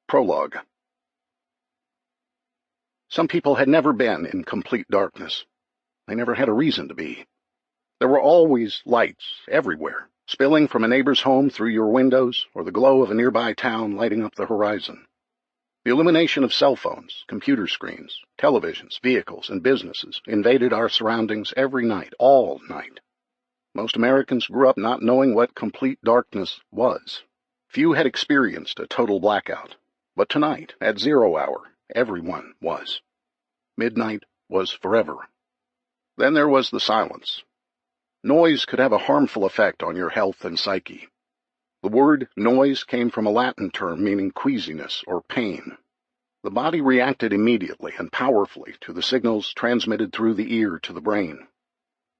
Prologue. Some people had never been in complete darkness. They never had a reason to be. There were always lights everywhere, spilling from a neighbor's home through your windows, or the glow of a nearby town lighting up the horizon. The illumination of cell phones, computer screens, televisions, vehicles, and businesses invaded our surroundings every night, all night. Most Americans grew up not knowing what complete darkness was. Few had experienced a total blackout. But tonight, at 0 hour, everyone was. Midnight was forever. Then there was the silence. Noise could have a harmful effect on your health and psyche. The word noise came from a Latin term meaning queasiness or pain. The body reacted immediately and powerfully to the signals transmitted through the ear to the brain.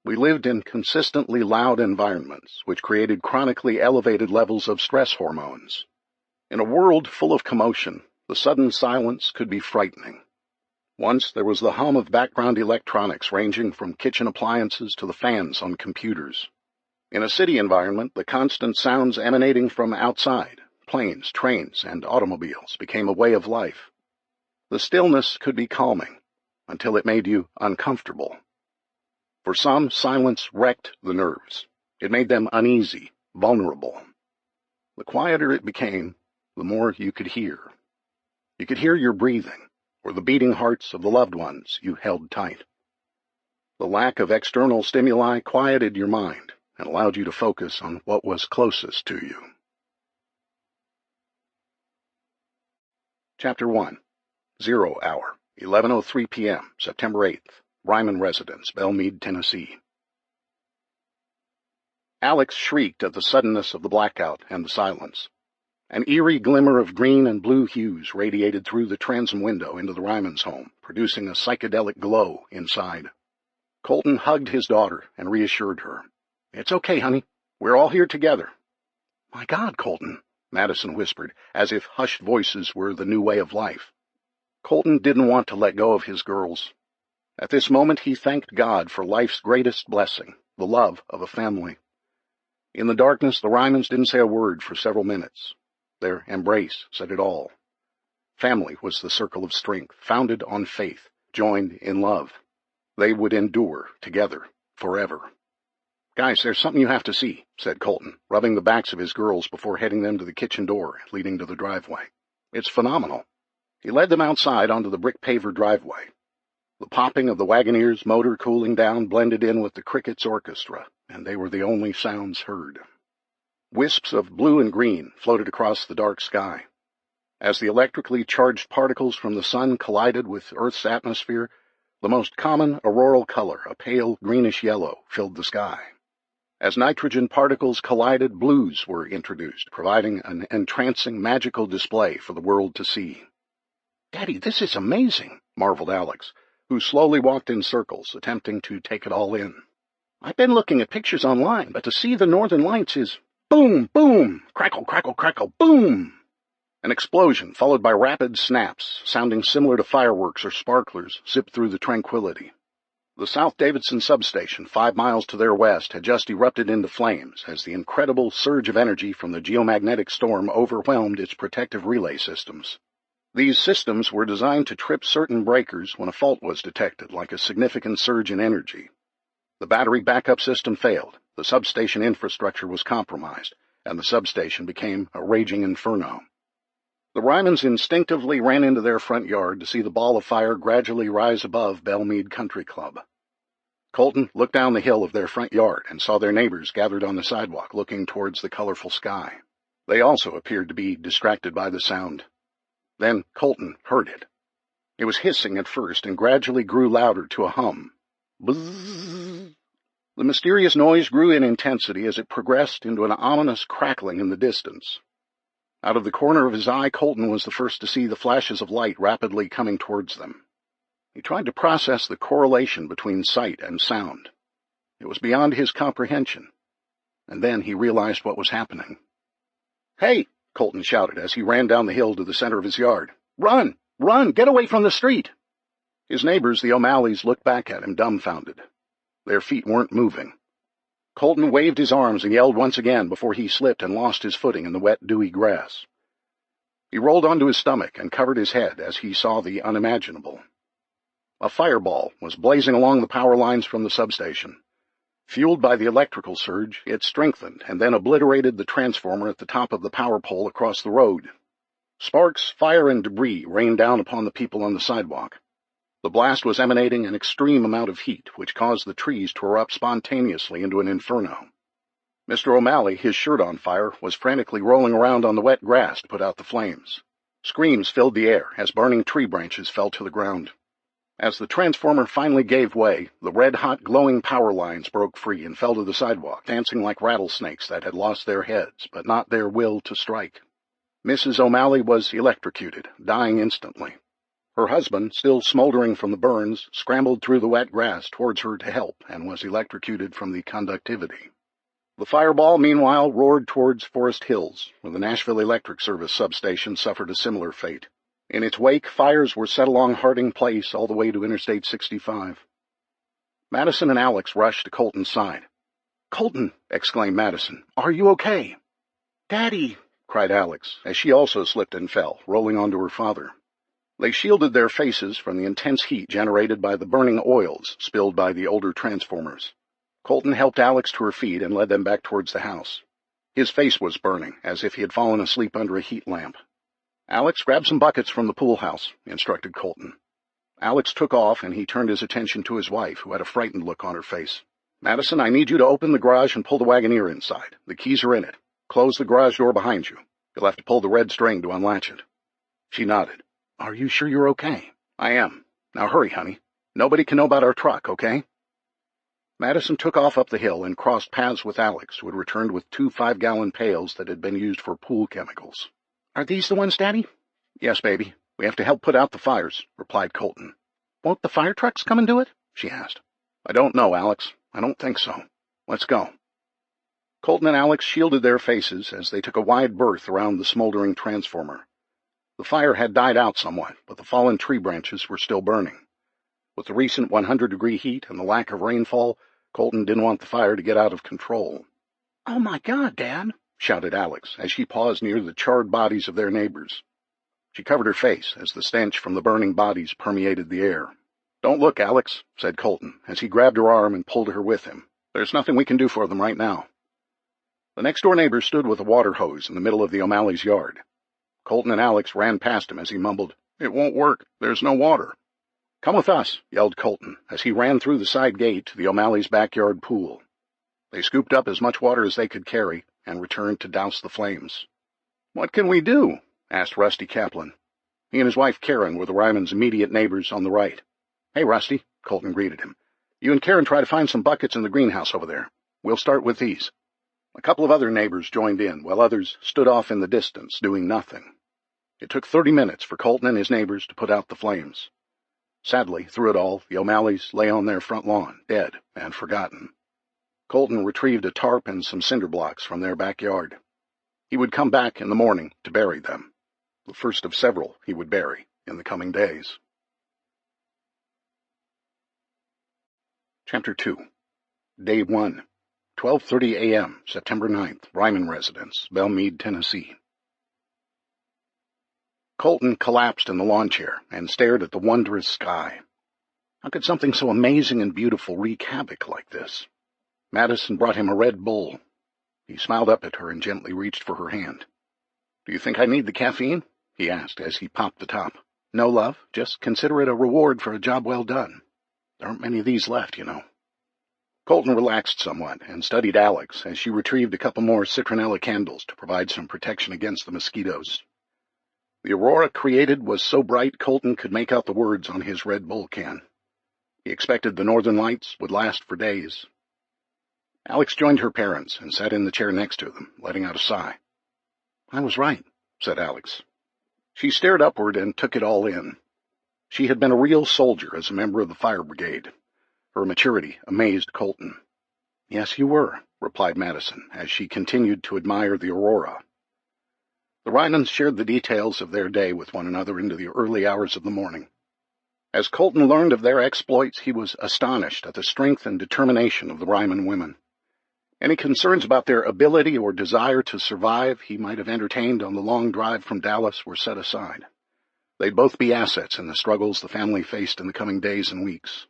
We lived in consistently loud environments, which created chronically elevated levels of stress hormones. In a world full of commotion, the sudden silence could be frightening. Once there was the hum of background electronics ranging from kitchen appliances to the fans on computers. In a city environment, the constant sounds emanating from outside, planes, trains, and automobiles, became a way of life. The stillness could be calming, until it made you uncomfortable. For some, silence wrecked the nerves. It made them uneasy, vulnerable. The quieter it became, the more you could hear. You could hear your breathing, or the beating hearts of the loved ones you held tight. The lack of external stimuli quieted your mind and allowed you to focus on what was closest to you. Chapter 1. 0 hour, 11:03 p.m., September 8th, Ryman Residence, Belmead, Tennessee. Alex shrieked at the suddenness of the blackout and the silence. An eerie glimmer of green and blue hues radiated through the transom window into the Ryman's home, producing a psychedelic glow inside. Colton hugged his daughter and reassured her. "It's okay, honey. We're all here together." "My God, Colton," Madison whispered, as if hushed voices were the new way of life. Colton didn't want to let go of his girls. At this moment he thanked God for life's greatest blessing, the love of a family. In the darkness, the Rymans didn't say a word for several minutes. Their embrace said it all. Family was the circle of strength, founded on faith, joined in love. They would endure together, forever. "Guys, there's something you have to see," said Colton, rubbing the backs of his girls before heading them to the kitchen door leading to the driveway. "It's phenomenal." He led them outside onto the brick paver driveway. The popping of the Wagoneer's motor cooling down blended in with the Crickets' orchestra, and they were the only sounds heard. Wisps of blue and green floated across the dark sky. As the electrically charged particles from the sun collided with Earth's atmosphere, the most common auroral color, a pale greenish yellow, filled the sky. As nitrogen particles collided, blues were introduced, providing an entrancing magical display for the world to see. "Daddy, this is amazing," marveled Alex, who slowly walked in circles, attempting to take it all in. "I've been looking at pictures online, but to see the northern lights is... Boom! Boom! Crackle, crackle, crackle, boom!" An explosion, followed by rapid snaps, sounding similar to fireworks or sparklers, zipped through the tranquility. The South Davidson substation, 5 miles to their west, had just erupted into flames as the incredible surge of energy from the geomagnetic storm overwhelmed its protective relay systems. These systems were designed to trip certain breakers when a fault was detected, like a significant surge in energy. The battery backup system failed, the substation infrastructure was compromised, and the substation became a raging inferno. The Rymans instinctively ran into their front yard to see the ball of fire gradually rise above Belmead Country Club. Colton looked down the hill of their front yard and saw their neighbors gathered on the sidewalk looking towards the colorful sky. They also appeared to be distracted by the sound. Then Colton heard it. It was hissing at first and gradually grew louder to a hum. Bzzz. The mysterious noise grew in intensity as it progressed into an ominous crackling in the distance. Out of the corner of his eye, Colton was the first to see the flashes of light rapidly coming towards them. He tried to process the correlation between sight and sound. It was beyond his comprehension. And then he realized what was happening. "Hey!" Colton shouted as he ran down the hill to the center of his yard. "Run! Run! Get away from the street!" His neighbors, the O'Malleys, looked back at him, dumbfounded. Their feet weren't moving. Colton waved his arms and yelled once again before he slipped and lost his footing in the wet, dewy grass. He rolled onto his stomach and covered his head as he saw the unimaginable. A fireball was blazing along the power lines from the substation. Fueled by the electrical surge, it strengthened and then obliterated the transformer at the top of the power pole across the road. Sparks, fire, and debris rained down upon the people on the sidewalk. The blast was emanating an extreme amount of heat, which caused the trees to erupt spontaneously into an inferno. Mr. O'Malley, his shirt on fire, was frantically rolling around on the wet grass to put out the flames. Screams filled the air as burning tree branches fell to the ground. As the transformer finally gave way, the red-hot glowing power lines broke free and fell to the sidewalk, dancing like rattlesnakes that had lost their heads, but not their will to strike. Mrs. O'Malley was electrocuted, dying instantly. Her husband, still smoldering from the burns, scrambled through the wet grass towards her to help and was electrocuted from the conductivity. The fireball, meanwhile, roared towards Forest Hills, where the Nashville Electric Service substation suffered a similar fate. In its wake, fires were set along Harding Place all the way to Interstate 65. Madison and Alex rushed to Colton's side. "Colton!" exclaimed Madison. "Are you okay?" "Daddy!" cried Alex, as she also slipped and fell, rolling onto her father. They shielded their faces from the intense heat generated by the burning oils spilled by the older transformers. Colton helped Alex to her feet and led them back towards the house. His face was burning, as if he had fallen asleep under a heat lamp. "Alex, grab some buckets from the pool house," instructed Colton. Alex took off, and he turned his attention to his wife, who had a frightened look on her face. "Madison, I need you to open the garage and pull the Wagoneer inside. The keys are in it. Close the garage door behind you. You'll have to pull the red string to unlatch it." She nodded. "Are you sure you're okay?" "I am. Now hurry, honey. Nobody can know about our truck, okay?" Madison took off up the hill and crossed paths with Alex, who had returned with 2 5-gallon pails that had been used for pool chemicals. "Are these the ones, Daddy?" "Yes, baby. We have to help put out the fires," replied Colton. "Won't the fire trucks come and do it?" she asked. "I don't know, Alex. I don't think so. Let's go." Colton and Alex shielded their faces as they took a wide berth around the smoldering transformer. The fire had died out somewhat, but the fallen tree branches were still burning. With the recent 100-degree heat and the lack of rainfall, Colton didn't want the fire to get out of control. "Oh, my God, Dad!" shouted Alex as she paused near the charred bodies of their neighbors. She covered her face as the stench from the burning bodies permeated the air. "Don't look, Alex," said Colton as he grabbed her arm and pulled her with him. "There's nothing we can do for them right now." The next-door neighbor stood with a water hose in the middle of the O'Malley's yard. Colton and Alex ran past him as he mumbled, "It won't work. There's no water." "Come with us," yelled Colton as he ran through the side gate to the O'Malley's backyard pool. They scooped up as much water as they could carry and returned to douse the flames. "What can we do?" asked Rusty Kaplan. He and his wife Karen were the Ryman's immediate neighbors on the right. "Hey, Rusty," Colton greeted him. "You and Karen try to find some buckets in the greenhouse over there. We'll start with these." A couple of other neighbors joined in, while others stood off in the distance, doing nothing. It took 30 minutes for Colton and his neighbors to put out the flames. Sadly, through it all, the O'Malleys lay on their front lawn, dead and forgotten. Colton retrieved a tarp and some cinder blocks from their backyard. He would come back in the morning to bury them, the first of several he would bury in the coming days. Chapter 2. Day 1. 12:30 a.m., September 9th, Ryman residence, Belmead, Tennessee. Colton collapsed in the lawn chair and stared at the wondrous sky. How could something so amazing and beautiful wreak havoc like this? Madison brought him a Red Bull. He smiled up at her and gently reached for her hand. "Do you think I need the caffeine?" he asked as he popped the top. "No, love. Just consider it a reward for a job well done. There aren't many of these left, you know." Colton relaxed somewhat and studied Alex as she retrieved a couple more citronella candles to provide some protection against the mosquitoes. The aurora created was so bright Colton could make out the words on his Red Bull can. He expected the northern lights would last for days. Alex joined her parents and sat in the chair next to them, letting out a sigh. "I was right," said Alex. She stared upward and took it all in. She had been a real soldier as a member of the fire brigade. Her maturity amazed Colton. "Yes, you were," replied Madison, as she continued to admire the aurora. The Rymans shared the details of their day with one another into the early hours of the morning. As Colton learned of their exploits, he was astonished at the strength and determination of the Ryman women. Any concerns about their ability or desire to survive he might have entertained on the long drive from Dallas were set aside. They'd both be assets in the struggles the family faced in the coming days and weeks.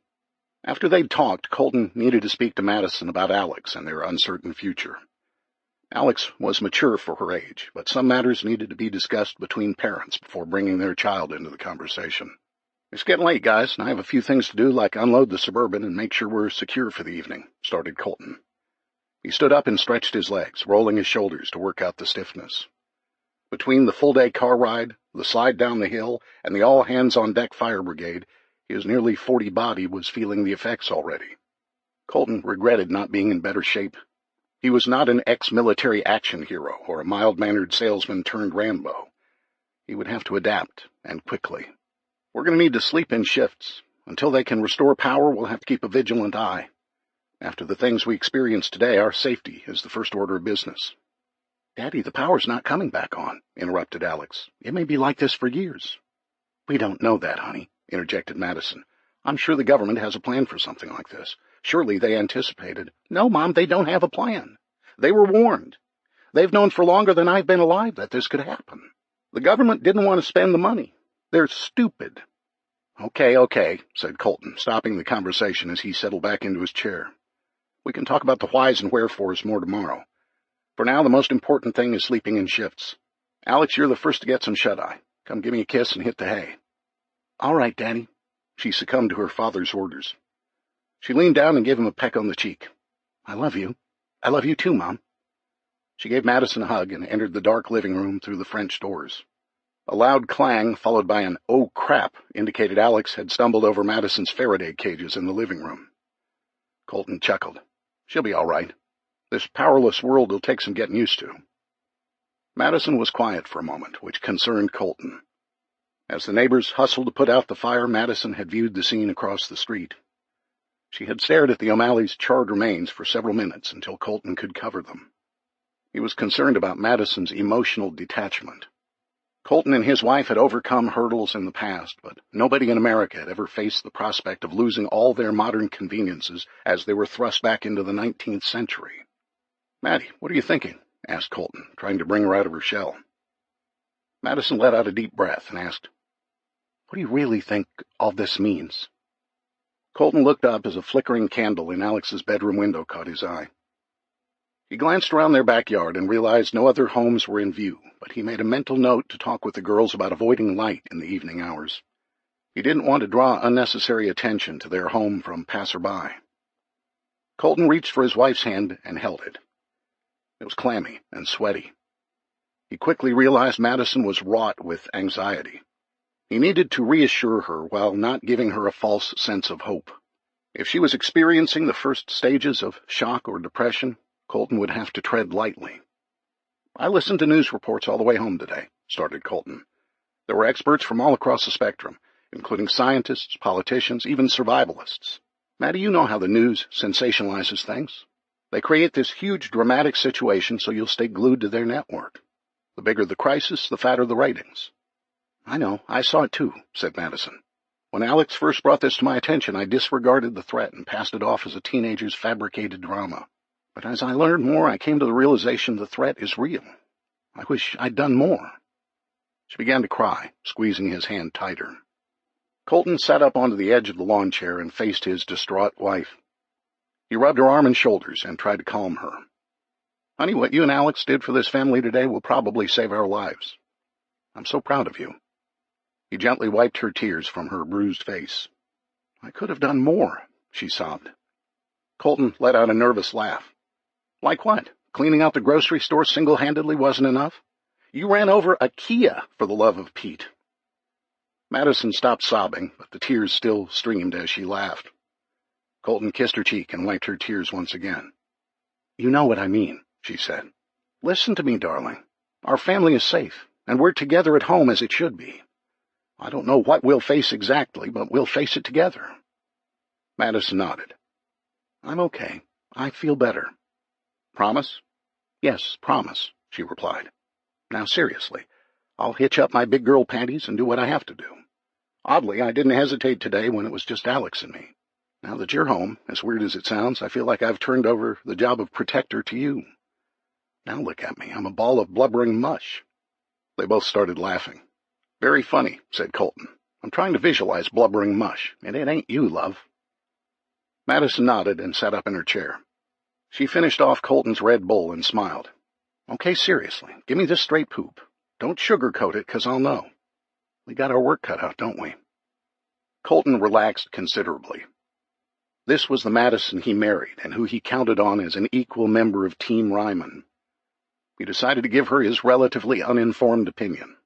After they'd talked, Colton needed to speak to Madison about Alex and their uncertain future. Alex was mature for her age, but some matters needed to be discussed between parents before bringing their child into the conversation. "It's getting late, guys, and I have a few things to do, like unload the Suburban and make sure we're secure for the evening," started Colton. He stood up and stretched his legs, rolling his shoulders to work out the stiffness. Between the full-day car ride, the slide down the hill, and the all-hands-on-deck fire brigade, his nearly 40 body was feeling the effects already. Colton regretted not being in better shape. He was not an ex-military action hero or a mild-mannered salesman turned Rambo. He would have to adapt, and quickly. "We're going to need to sleep in shifts. Until they can restore power, we'll have to keep a vigilant eye. After the things we experienced today, our safety is the first order of business." "Daddy, the power's not coming back on," interrupted Alex. "It may be like this for years." "We don't know that, honey," interjected Madison. "I'm sure the government has a plan for something like this. Surely they anticipated—" "No, Mom, they don't have a plan. They were warned. They've known for longer than I've been alive that this could happen. The government didn't want to spend the money. They're stupid." Okay, said Colton, stopping the conversation as he settled back into his chair. "We can talk about the whys and wherefores more tomorrow. For now, the most important thing is sleeping in shifts. Alex, you're the first to get some shut-eye. Come give me a kiss and hit the hay." "All right, Daddy." She succumbed to her father's orders. She leaned down and gave him a peck on the cheek. "I love you. I love you too, Mom." She gave Madison a hug and entered the dark living room through the French doors. A loud clang, followed by an "oh crap," indicated Alex had stumbled over Madison's Faraday cages in the living room. Colton chuckled. "She'll be all right. This powerless world will take some getting used to." Madison was quiet for a moment, which concerned Colton. As the neighbors hustled to put out the fire, Madison had viewed the scene across the street. She had stared at the O'Malley's charred remains for several minutes until Colton could cover them. He was concerned about Madison's emotional detachment. Colton and his wife had overcome hurdles in the past, but nobody in America had ever faced the prospect of losing all their modern conveniences as they were thrust back into the 19th century. "Maddie, what are you thinking?" asked Colton, trying to bring her out of her shell. Madison let out a deep breath and asked, "What do you really think all this means?" Colton looked up as a flickering candle in Alex's bedroom window caught his eye. He glanced around their backyard and realized no other homes were in view, but he made a mental note to talk with the girls about avoiding light in the evening hours. He didn't want to draw unnecessary attention to their home from passerby. Colton reached for his wife's hand and held it. It was clammy and sweaty. He quickly realized Madison was wrought with anxiety. He needed to reassure her while not giving her a false sense of hope. If she was experiencing the first stages of shock or depression, Colton would have to tread lightly. "I listened to news reports all the way home today," started Colton. "There were experts from all across the spectrum, including scientists, politicians, even survivalists. Maddie, you know how the news sensationalizes things. They create this huge dramatic situation so you'll stay glued to their network. The bigger the crisis, the fatter the ratings." "I know, I saw it too," said Madison. "When Alex first brought this to my attention, I disregarded the threat and passed it off as a teenager's fabricated drama. But as I learned more, I came to the realization the threat is real. I wish I'd done more." She began to cry, squeezing his hand tighter. Colton sat up onto the edge of the lawn chair and faced his distraught wife. He rubbed her arm and shoulders and tried to calm her. "Honey, what you and Alex did for this family today will probably save our lives. I'm so proud of you." He gently wiped her tears from her bruised face. "I could have done more," she sobbed. Colton let out a nervous laugh. "Like what? Cleaning out the grocery store single-handedly wasn't enough? You ran over a Kia, for the love of Pete." Madison stopped sobbing, but the tears still streamed as she laughed. Colton kissed her cheek and wiped her tears once again. "You know what I mean," she said. "Listen to me, darling. Our family is safe, and we're together at home as it should be. I don't know what we'll face exactly, but we'll face it together." Madison nodded. "I'm okay. I feel better." "Promise?" "Yes, promise," she replied. "Now seriously, I'll hitch up my big girl panties and do what I have to do. Oddly, I didn't hesitate today when it was just Alex and me. Now that you're home, as weird as it sounds, I feel like I've turned over the job of protector to you. Now look at me. I'm a ball of blubbering mush." They both started laughing. "Very funny," said Colton. "I'm trying to visualize blubbering mush, and it ain't you, love." Madison nodded and sat up in her chair. She finished off Colton's Red Bull and smiled. "Okay, seriously, give me this straight poop. Don't sugarcoat it, 'cause I'll know. We got our work cut out, don't we?" Colton relaxed considerably. This was the Madison he married and who he counted on as an equal member of Team Ryman. He decided to give her his relatively uninformed opinion.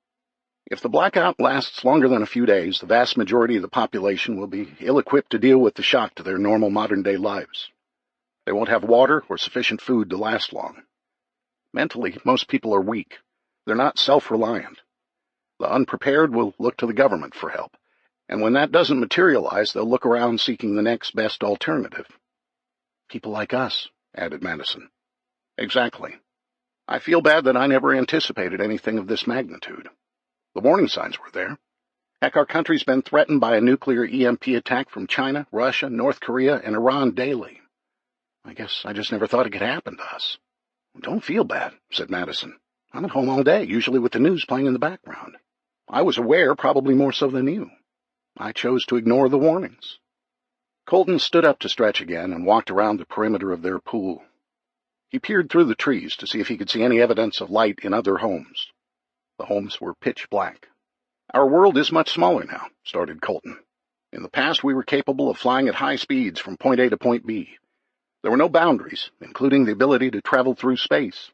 If the blackout lasts longer than a few days, the vast majority of the population will be ill-equipped to deal with the shock to their normal modern-day lives. They won't have water or sufficient food to last long. Mentally, most people are weak. They're not self-reliant. The unprepared will look to the government for help, and when that doesn't materialize, they'll look around seeking the next best alternative. "People like us," added Madison. "Exactly. I feel bad that I never anticipated anything of this magnitude. The warning signs were there. Heck, our country's been threatened by a nuclear EMP attack from China, Russia, North Korea, and Iran daily. I guess I just never thought it could happen to us." "Don't feel bad," said Madison. "I'm at home all day, usually with the news playing in the background. I was aware, probably more so than you. I chose to ignore the warnings." Colton stood up to stretch again and walked around the perimeter of their pool. He peered through the trees to see if he could see any evidence of light in other homes. The homes were pitch black. "Our world is much smaller now," started Colton. "In the past, we were capable of flying at high speeds from point A to point B. There were no boundaries, including the ability to travel through space.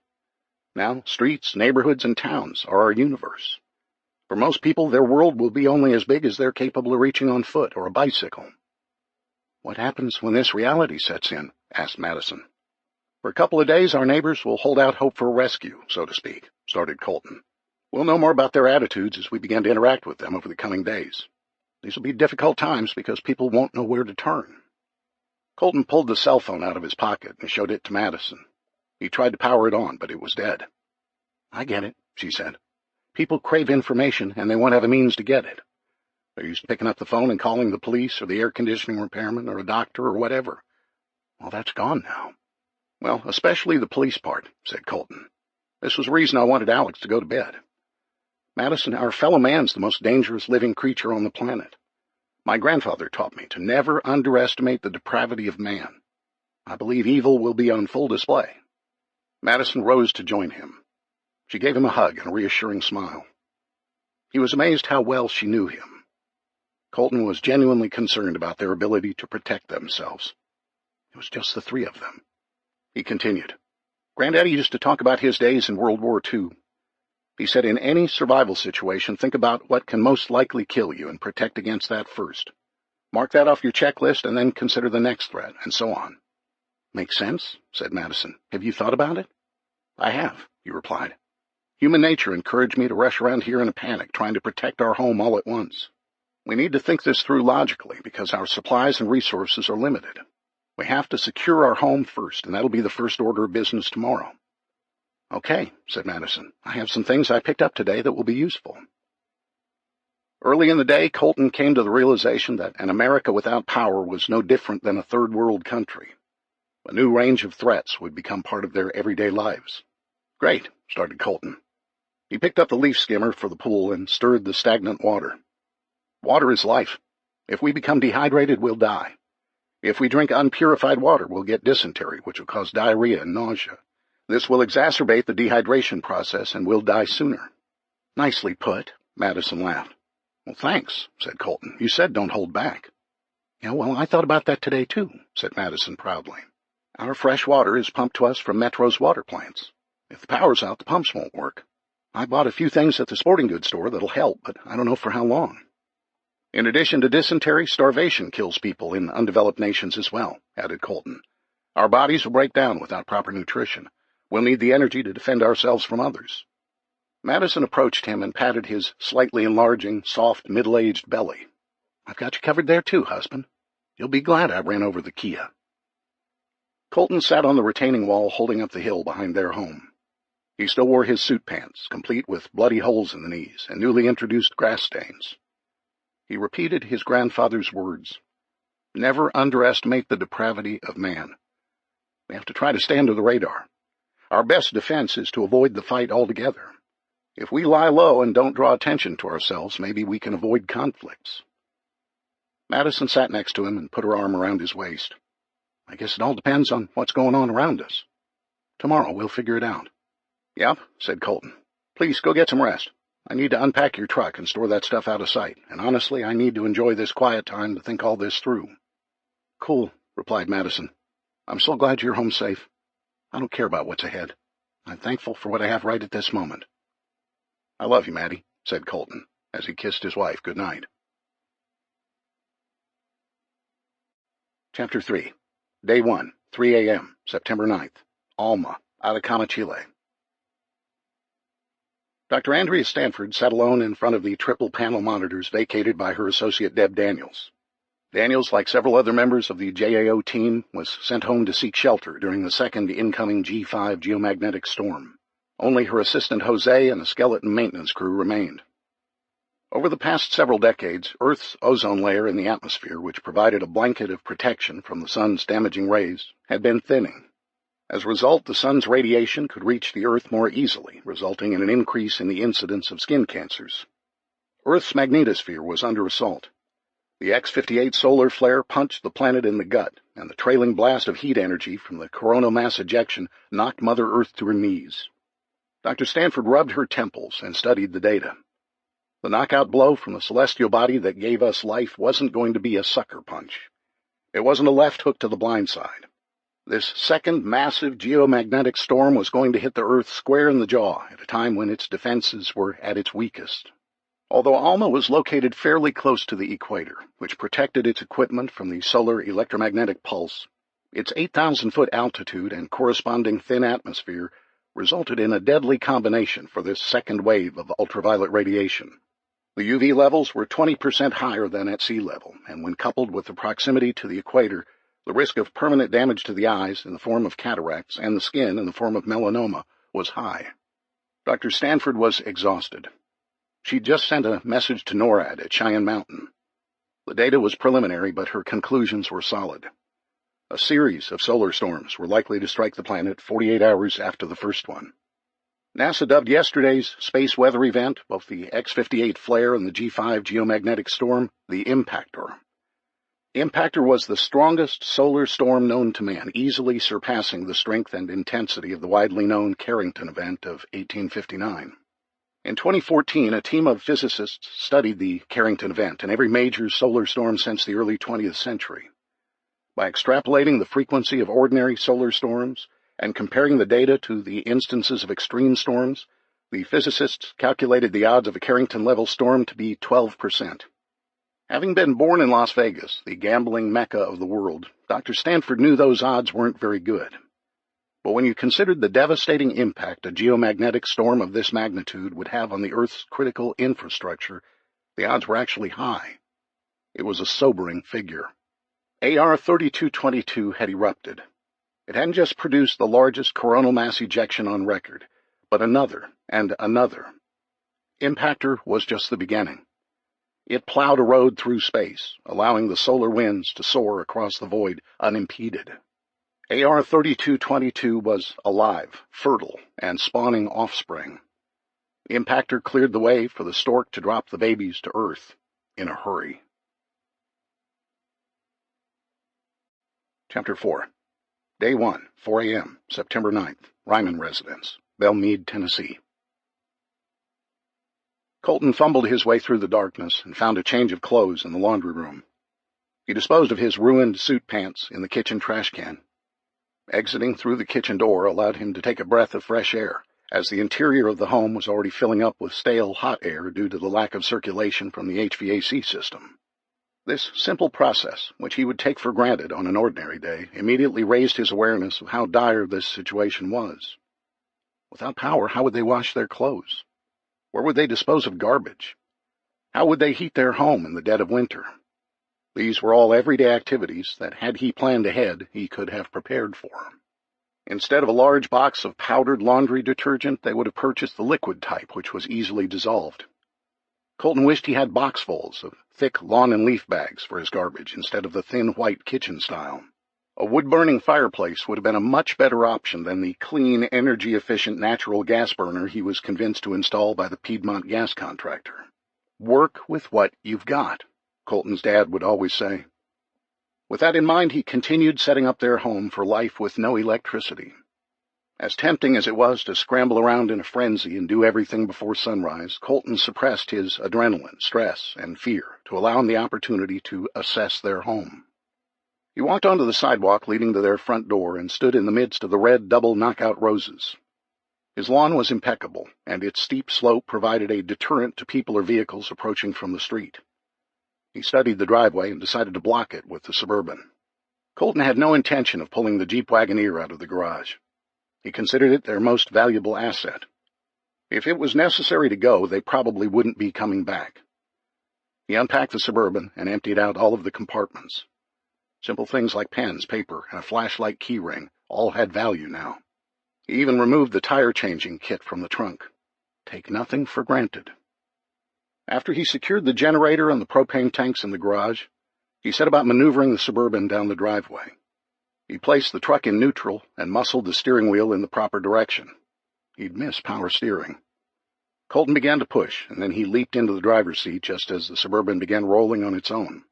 Now, streets, neighborhoods, and towns are our universe. For most people, their world will be only as big as they're capable of reaching on foot or a bicycle." "What happens when this reality sets in?" asked Madison. "For a couple of days, our neighbors will hold out hope for a rescue, so to speak," started Colton. "We'll know more about their attitudes as we begin to interact with them over the coming days. These will be difficult times because people won't know where to turn." Colton pulled the cell phone out of his pocket and showed it to Madison. He tried to power it on, but it was dead. "I get it," she said. "People crave information, and they won't have a means to get it. They're used to picking up the phone and calling the police or the air conditioning repairman or a doctor or whatever. Well, that's gone now." "Well, especially the police part," said Colton. "This was the reason I wanted Alex to go to bed. Madison, our fellow man's the most dangerous living creature on the planet. My grandfather taught me to never underestimate the depravity of man. I believe evil will be on full display." Madison rose to join him. She gave him a hug and a reassuring smile. He was amazed how well she knew him. Colton was genuinely concerned about their ability to protect themselves. It was just the three of them. He continued. "Granddaddy used to talk about his days in World War II. He said in any survival situation, think about what can most likely kill you and protect against that first. Mark that off your checklist and then consider the next threat, and so on." "Makes sense," said Madison. "Have you thought about it?" "I have," he replied. "Human nature encouraged me to rush around here in a panic, trying to protect our home all at once. We need to think this through logically because our supplies and resources are limited. We have to secure our home first, and that'll be the first order of business tomorrow." "Okay," said Madison. "I have some things I picked up today that will be useful." Early in the day, Colton came to the realization that an America without power was no different than a third-world country. A new range of threats would become part of their everyday lives. "Great," started Colton. He picked up the leaf skimmer for the pool and stirred the stagnant water. "Water is life. If we become dehydrated, we'll die. If we drink unpurified water, we'll get dysentery, which will cause diarrhea and nausea. This will exacerbate the dehydration process, and we'll die sooner." "Nicely put," Madison laughed. "Well, thanks," said Colton. "You said don't hold back." "Yeah, well, I thought about that today, too," said Madison proudly. "Our fresh water is pumped to us from Metro's water plants. If the power's out, the pumps won't work. I bought a few things at the sporting goods store that'll help, but I don't know for how long." "In addition to dysentery, starvation kills people in undeveloped nations as well," added Colton. "Our bodies will break down without proper nutrition. We'll need the energy to defend ourselves from others." Madison approached him and patted his slightly enlarging, soft, middle-aged belly. "I've got you covered there too, husband. You'll be glad I ran over the Kia." Colton sat on the retaining wall holding up the hill behind their home. He still wore his suit pants, complete with bloody holes in the knees and newly introduced grass stains. He repeated his grandfather's words. Never underestimate the depravity of man. We have to try to stay under the radar. Our best defense is to avoid the fight altogether. If we lie low and don't draw attention to ourselves, maybe we can avoid conflicts. Madison sat next to him and put her arm around his waist. I guess it all depends on what's going on around us. Tomorrow we'll figure it out. Yep, said Colton. Please go get some rest. I need to unpack your truck and store that stuff out of sight, and honestly, I need to enjoy this quiet time to think all this through. Cool, replied Madison. I'm so glad you're home safe. I don't care about what's ahead. I'm thankful for what I have right at this moment. I love you, Maddie, said Colton, as he kissed his wife good night. Chapter 3. Day 1, 3 a.m., September 9th. Alma, Atacama, Chile. Dr. Andrea Stanford sat alone in front of the triple-panel monitors vacated by her associate Deb Daniels. Daniels, like several other members of the JAO team, was sent home to seek shelter during the second incoming G5 geomagnetic storm. Only her assistant Jose and a skeleton maintenance crew remained. Over the past several decades, Earth's ozone layer in the atmosphere, which provided a blanket of protection from the sun's damaging rays, had been thinning. As a result, the sun's radiation could reach the Earth more easily, resulting in an increase in the incidence of skin cancers. Earth's magnetosphere was under assault. The X-58 solar flare punched the planet in the gut, and the trailing blast of heat energy from the coronal mass ejection knocked Mother Earth to her knees. Dr. Stanford rubbed her temples and studied the data. The knockout blow from the celestial body that gave us life wasn't going to be a sucker punch. It wasn't a left hook to the blind side. This second massive geomagnetic storm was going to hit the Earth square in the jaw at a time when its defenses were at its weakest. Although Alma was located fairly close to the equator, which protected its equipment from the solar electromagnetic pulse, its 8,000-foot altitude and corresponding thin atmosphere resulted in a deadly combination for this second wave of ultraviolet radiation. The UV levels were 20% higher than at sea level, and when coupled with the proximity to the equator, the risk of permanent damage to the eyes in the form of cataracts and the skin in the form of melanoma was high. Dr. Stanford was exhausted. She'd just sent a message to NORAD at Cheyenne Mountain. The data was preliminary, but her conclusions were solid. A series of solar storms were likely to strike the planet 48 hours after the first one. NASA dubbed yesterday's space weather event, both the X-58 flare and the G5 geomagnetic storm, the Impactor. Impactor was the strongest solar storm known to man, easily surpassing the strength and intensity of the widely known Carrington event of 1859. In 2014, a team of physicists studied the Carrington event and every major solar storm since the early 20th century. By extrapolating the frequency of ordinary solar storms and comparing the data to the instances of extreme storms, the physicists calculated the odds of a Carrington-level storm to be 12%. Having been born in Las Vegas, the gambling mecca of the world, Dr. Stanford knew those odds weren't very good. But when you considered the devastating impact a geomagnetic storm of this magnitude would have on the Earth's critical infrastructure, the odds were actually high. It was a sobering figure. AR-3222 had erupted. It hadn't just produced the largest coronal mass ejection on record, but another and another. Impactor was just the beginning. It plowed a road through space, allowing the solar winds to soar across the void unimpeded. AR-3222 was alive, fertile, and spawning offspring. Impactor cleared the way for the stork to drop the babies to Earth in a hurry. Chapter 4. Day 1, 4 a.m., September 9th, Ryman Residence, Belmead, Tennessee. Colton fumbled his way through the darkness and found a change of clothes in the laundry room. He disposed of his ruined suit pants in the kitchen trash can. Exiting through the kitchen door allowed him to take a breath of fresh air, as the interior of the home was already filling up with stale hot air due to the lack of circulation from the HVAC system. This simple process, which he would take for granted on an ordinary day, immediately raised his awareness of how dire this situation was. Without power, how would they wash their clothes? Where would they dispose of garbage? How would they heat their home in the dead of winter? These were all everyday activities that, had he planned ahead, he could have prepared for. Instead of a large box of powdered laundry detergent, they would have purchased the liquid type, which was easily dissolved. Colton wished he had boxfuls of thick lawn and leaf bags for his garbage instead of the thin white kitchen style. A wood-burning fireplace would have been a much better option than the clean, energy-efficient natural gas burner he was convinced to install by the Piedmont gas contractor. Work with what you've got, Colton's dad would always say. With that in mind, he continued setting up their home for life with no electricity. As tempting as it was to scramble around in a frenzy and do everything before sunrise, Colton suppressed his adrenaline, stress, and fear to allow him the opportunity to assess their home. He walked onto the sidewalk leading to their front door and stood in the midst of the red double knockout roses. His lawn was impeccable, and its steep slope provided a deterrent to people or vehicles approaching from the street. He studied the driveway and decided to block it with the Suburban. Colton had no intention of pulling the Jeep Wagoneer out of the garage. He considered it their most valuable asset. If it was necessary to go, they probably wouldn't be coming back. He unpacked the Suburban and emptied out all of the compartments. Simple things like pens, paper, and a flashlight keyring all had value now. He even removed the tire-changing kit from the trunk. Take nothing for granted. After he secured the generator and the propane tanks in the garage, he set about maneuvering the Suburban down the driveway. He placed the truck in neutral and muscled the steering wheel in the proper direction. He'd miss power steering. Colton began to push, and then he leaped into the driver's seat just as the Suburban began rolling on its own.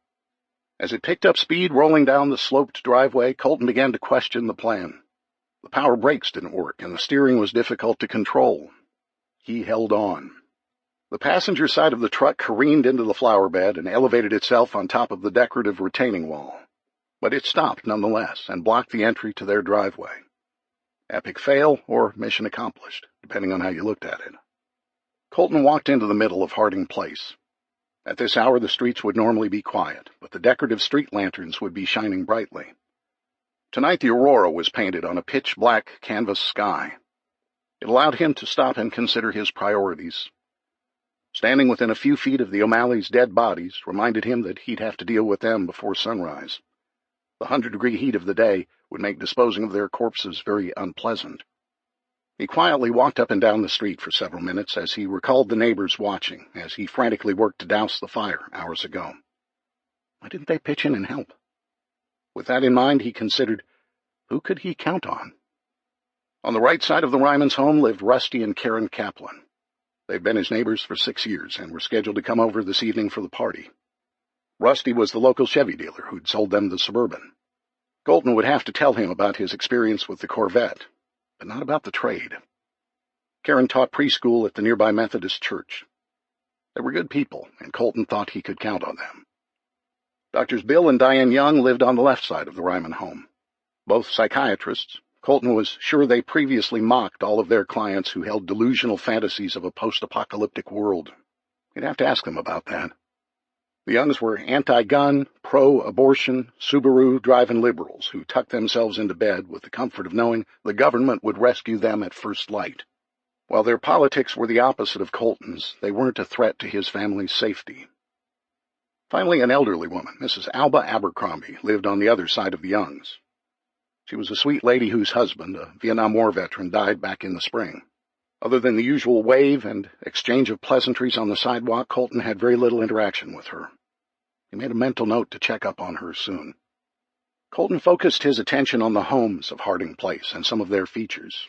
As it picked up speed rolling down the sloped driveway, Colton began to question the plan. The power brakes didn't work, and the steering was difficult to control. He held on. The passenger side of the truck careened into the flower bed and elevated itself on top of the decorative retaining wall. But it stopped nonetheless and blocked the entry to their driveway. Epic fail or mission accomplished, depending on how you looked at it. Colton walked into the middle of Harding Place. At this hour, the streets would normally be quiet, but the decorative street lanterns would be shining brightly. Tonight, the aurora was painted on a pitch-black canvas sky. It allowed him to stop and consider his priorities. Standing within a few feet of the O'Malley's dead bodies reminded him that he'd have to deal with them before sunrise. The 100-degree heat of the day would make disposing of their corpses very unpleasant. He quietly walked up and down the street for several minutes as he recalled the neighbors watching as he frantically worked to douse the fire hours ago. Why didn't they pitch in and help? With that in mind, he considered, who could he count on? On the right side of the Ryman's home lived Rusty and Karen Kaplan. They'd been his neighbors for 6 years and were scheduled to come over this evening for the party. Rusty was the local Chevy dealer who'd sold them the Suburban. Colton would have to tell him about his experience with the Corvette, but not about the trade. Karen taught preschool at the nearby Methodist church. They were good people, and Colton thought he could count on them. Doctors Bill and Diane Young lived on the left side of the Ryman home. Both psychiatrists, Colton was sure they previously mocked all of their clients who held delusional fantasies of a post-apocalyptic world. He'd have to ask them about that. The Youngs were anti-gun, pro-abortion, Subaru-driving liberals who tucked themselves into bed with the comfort of knowing the government would rescue them at first light. While their politics were the opposite of Colton's, they weren't a threat to his family's safety. Finally, an elderly woman, Mrs. Alba Abercrombie, lived on the other side of the Youngs. She was a sweet lady whose husband, a Vietnam War veteran, died back in the spring. Other than the usual wave and exchange of pleasantries on the sidewalk, Colton had very little interaction with her. He made a mental note to check up on her soon. Colton focused his attention on the homes of Harding Place and some of their features.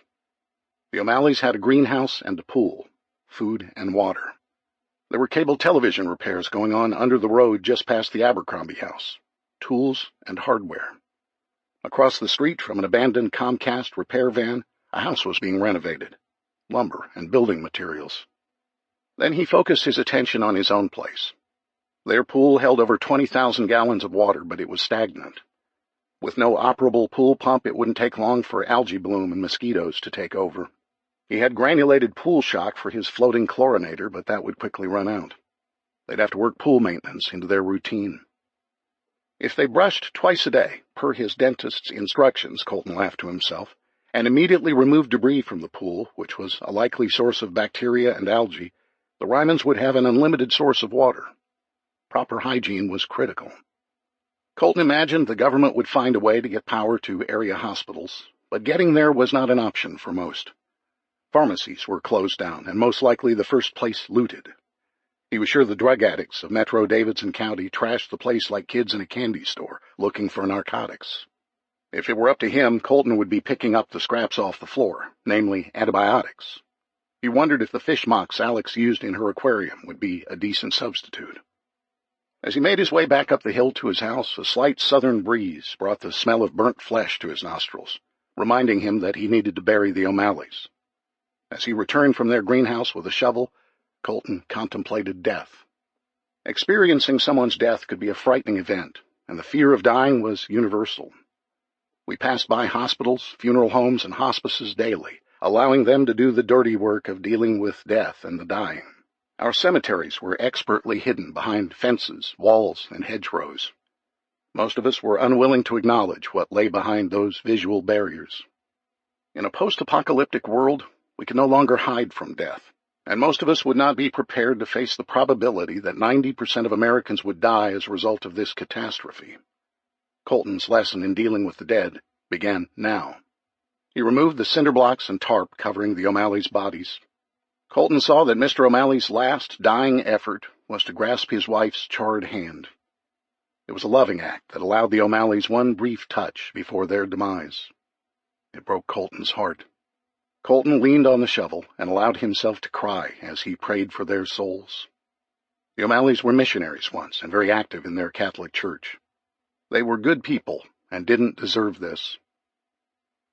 The O'Malleys had a greenhouse and a pool, food and water. There were cable television repairs going on under the road just past the Abercrombie house, tools and hardware. Across the street from an abandoned Comcast repair van, a house was being renovated, lumber and building materials. Then he focused his attention on his own place. Their pool held over 20,000 gallons of water, but it was stagnant. With no operable pool pump, it wouldn't take long for algae bloom and mosquitoes to take over. He had granulated pool shock for his floating chlorinator, but that would quickly run out. They'd have to work pool maintenance into their routine. If they brushed twice a day, per his dentist's instructions, Colton laughed to himself, and immediately removed debris from the pool, which was a likely source of bacteria and algae, the Rymans would have an unlimited source of water. Proper hygiene was critical. Colton imagined the government would find a way to get power to area hospitals, but getting there was not an option for most. Pharmacies were closed down, and most likely the first place looted. He was sure the drug addicts of Metro Davidson County trashed the place like kids in a candy store looking for narcotics. If it were up to him, Colton would be picking up the scraps off the floor, namely antibiotics. He wondered if the fish mocks Alex used in her aquarium would be a decent substitute. As he made his way back up the hill to his house, a slight southern breeze brought the smell of burnt flesh to his nostrils, reminding him that he needed to bury the O'Malleys. As he returned from their greenhouse with a shovel, Colton contemplated death. Experiencing someone's death could be a frightening event, and the fear of dying was universal. We passed by hospitals, funeral homes, and hospices daily, allowing them to do the dirty work of dealing with death and the dying. Our cemeteries were expertly hidden behind fences, walls, and hedgerows. Most of us were unwilling to acknowledge what lay behind those visual barriers. In a post-apocalyptic world, we could no longer hide from death, and most of us would not be prepared to face the probability that 90% of Americans would die as a result of this catastrophe. Colton's lesson in dealing with the dead began now. He removed the cinder blocks and tarp covering the O'Malleys' bodies. Colton saw that Mr. O'Malley's last dying effort was to grasp his wife's charred hand. It was a loving act that allowed the O'Malleys one brief touch before their demise. It broke Colton's heart. Colton leaned on the shovel and allowed himself to cry as he prayed for their souls. The O'Malleys were missionaries once and very active in their Catholic church. They were good people and didn't deserve this.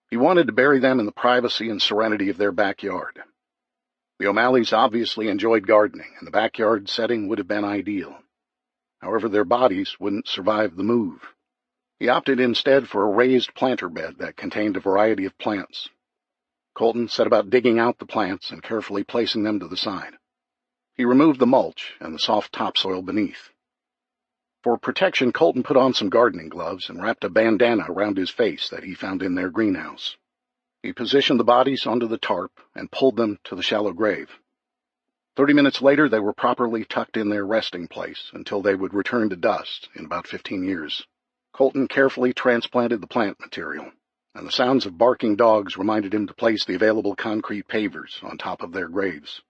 He wanted to bury them in the privacy and serenity of their backyard. The O'Malleys obviously enjoyed gardening, and the backyard setting would have been ideal. However, their bodies wouldn't survive the move. He opted instead for a raised planter bed that contained a variety of plants. Colton set about digging out the plants and carefully placing them to the side. He removed the mulch and the soft topsoil beneath. For protection, Colton put on some gardening gloves and wrapped a bandana around his face that he found in their greenhouse. He positioned the bodies onto the tarp and pulled them to the shallow grave. 30 minutes later, they were properly tucked in their resting place until they would return to dust in about 15 years. Colton carefully transplanted the plant material, and the sounds of barking dogs reminded him to place the available concrete pavers on top of their graves.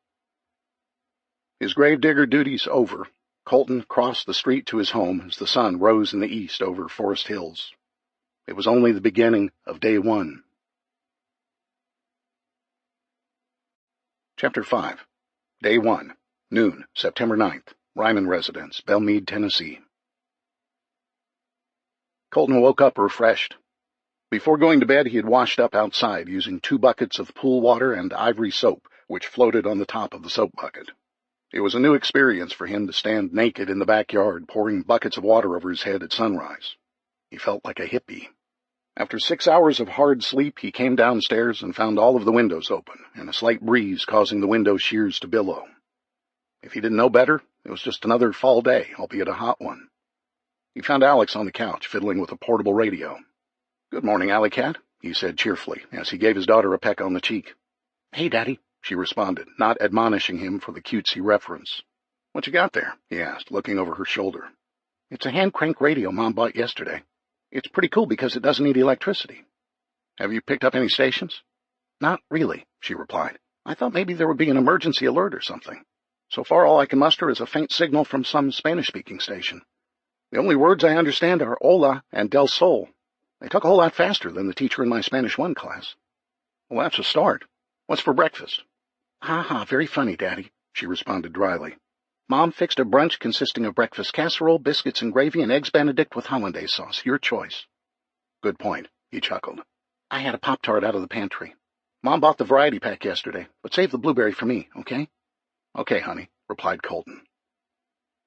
His gravedigger duties over, Colton crossed the street to his home as the sun rose in the east over Forest Hills. It was only the beginning of day one. Chapter 5. Day 1. Noon, September 9th. Ryman Residence, Belmead, Tennessee. Colton woke up refreshed. Before going to bed, he had washed up outside using 2 buckets of pool water and ivory soap, which floated on the top of the soap bucket. It was a new experience for him to stand naked in the backyard, pouring buckets of water over his head at sunrise. He felt like a hippie. After 6 hours of hard sleep, he came downstairs and found all of the windows open, and a slight breeze causing the window shears to billow. If he didn't know better, it was just another fall day, albeit a hot one. He found Alex on the couch, fiddling with a portable radio. "Good morning, Alley Cat," he said cheerfully, as he gave his daughter a peck on the cheek. "Hey, Daddy," she responded, not admonishing him for the cutesy reference. "What you got there?" he asked, looking over her shoulder. "It's a hand-crank radio Mom bought yesterday. It's pretty cool because it doesn't need electricity." "Have you picked up any stations?" "Not really," she replied. "I thought maybe there would be an emergency alert or something. So far all I can muster is a faint signal from some Spanish-speaking station. The only words I understand are hola and del sol. They talk a whole lot faster than the teacher in my Spanish 1 class." "Well, that's a start. What's for breakfast?" "Ha, very funny, Daddy," she responded dryly. "Mom fixed a brunch consisting of breakfast casserole, biscuits and gravy, and eggs Benedict with hollandaise sauce. Your choice." "Good point," he chuckled. "I had a Pop-Tart out of the pantry. Mom bought the variety pack yesterday, but save the blueberry for me, okay?" "Okay, honey," replied Colton.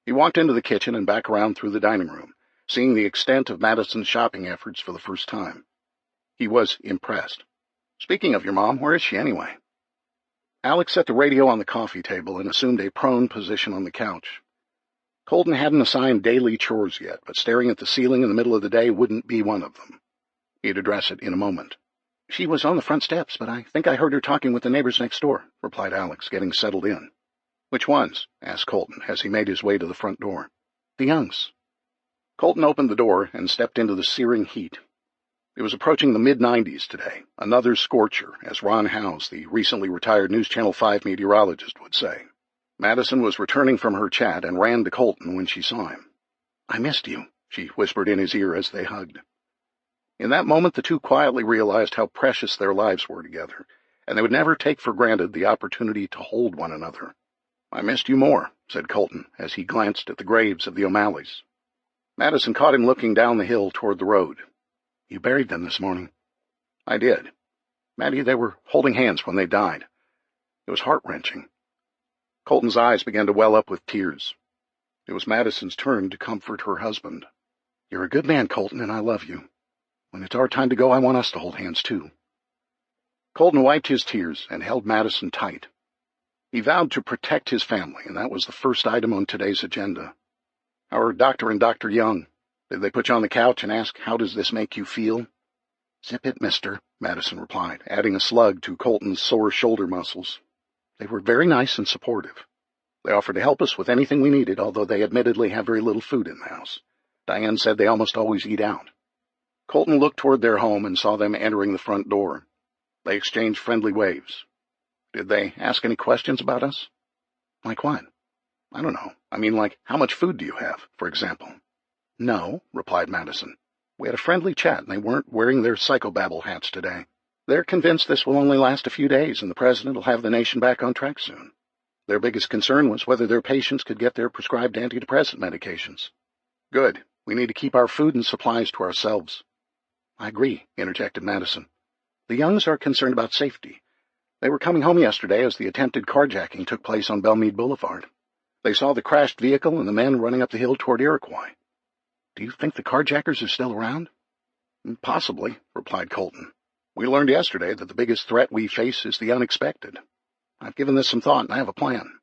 He walked into the kitchen and back around through the dining room, seeing the extent of Madison's shopping efforts for the first time. He was impressed. "Speaking of your mom, where is she anyway?" Alex set the radio on the coffee table and assumed a prone position on the couch. Colton hadn't assigned daily chores yet, but staring at the ceiling in the middle of the day wouldn't be one of them. He'd address it in a moment. "She was on the front steps, but I think I heard her talking with the neighbors next door," replied Alex, getting settled in. "Which ones?" asked Colton as he made his way to the front door. "The Youngs." Colton opened the door and stepped into the searing heat. It was approaching the mid-90s today, another scorcher, as Ron Howes, the recently retired News Channel 5 meteorologist, would say. Madison was returning from her chat and ran to Colton when she saw him. "I missed you," she whispered in his ear as they hugged. In that moment, the two quietly realized how precious their lives were together, and they would never take for granted the opportunity to hold one another. "I missed you more," said Colton, as he glanced at the graves of the O'Malleys. Madison caught him looking down the hill toward the road. "You buried them this morning." "I did. Maddie, they were holding hands when they died. It was heart-wrenching." Colton's eyes began to well up with tears. It was Madison's turn to comfort her husband. "You're a good man, Colton, and I love you. When it's our time to go, I want us to hold hands, too." Colton wiped his tears and held Madison tight. He vowed to protect his family, and that was the first item on today's agenda. "Our doctor and Dr. Young, did they put you on the couch and ask, 'How does this make you feel?'" "Zip it, mister," Madison replied, adding a slug to Colton's sore shoulder muscles. "They were very nice and supportive. They offered to help us with anything we needed, although they admittedly have very little food in the house. Diane said they almost always eat out." Colton looked toward their home and saw them entering the front door. They exchanged friendly waves. "Did they ask any questions about us?" "Like what?" "I don't know. I mean, like, how much food do you have, for example?" "No," replied Madison. "We had a friendly chat, and they weren't wearing their psychobabble hats today. They're convinced this will only last a few days, and the president will have the nation back on track soon. Their biggest concern was whether their patients could get their prescribed antidepressant medications." "Good. We need to keep our food and supplies to ourselves." "I agree," interjected Madison. "The Youngs are concerned about safety. They were coming home yesterday as the attempted carjacking took place on Belmead Boulevard. They saw the crashed vehicle and the men running up the hill toward Iroquois. Do you think the carjackers are still around?" "Possibly," replied Colton. "We learned yesterday that the biggest threat we face is the unexpected. I've given this some thought, and I have a plan."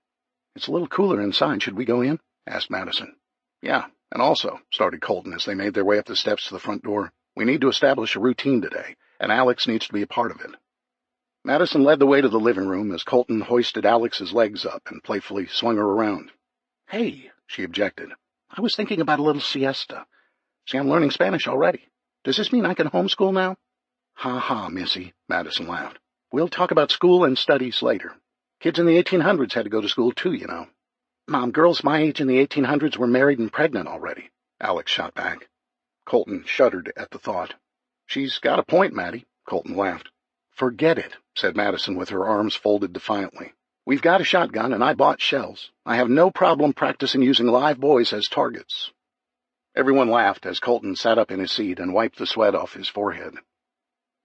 "It's a little cooler inside. Should we go in?" asked Madison. "Yeah, and also," started Colton as they made their way up the steps to the front door, "we need to establish a routine today, and Alex needs to be a part of it." Madison led the way to the living room as Colton hoisted Alex's legs up and playfully swung her around. "Hey," she objected. "I was thinking about a little siesta. See, I'm learning Spanish already. Does this mean I can homeschool now?" "Ha ha, Missy," Madison laughed. "We'll talk about school and studies later. Kids in the 1800s had to go to school too, you know." "Mom, girls my age in the 1800s were married and pregnant already," Alex shot back. Colton shuddered at the thought. "She's got a point, Maddie," Colton laughed. "Forget it," said Madison with her arms folded defiantly. "We've got a shotgun, and I bought shells. I have no problem practicing using live boys as targets." Everyone laughed as Colton sat up in his seat and wiped the sweat off his forehead.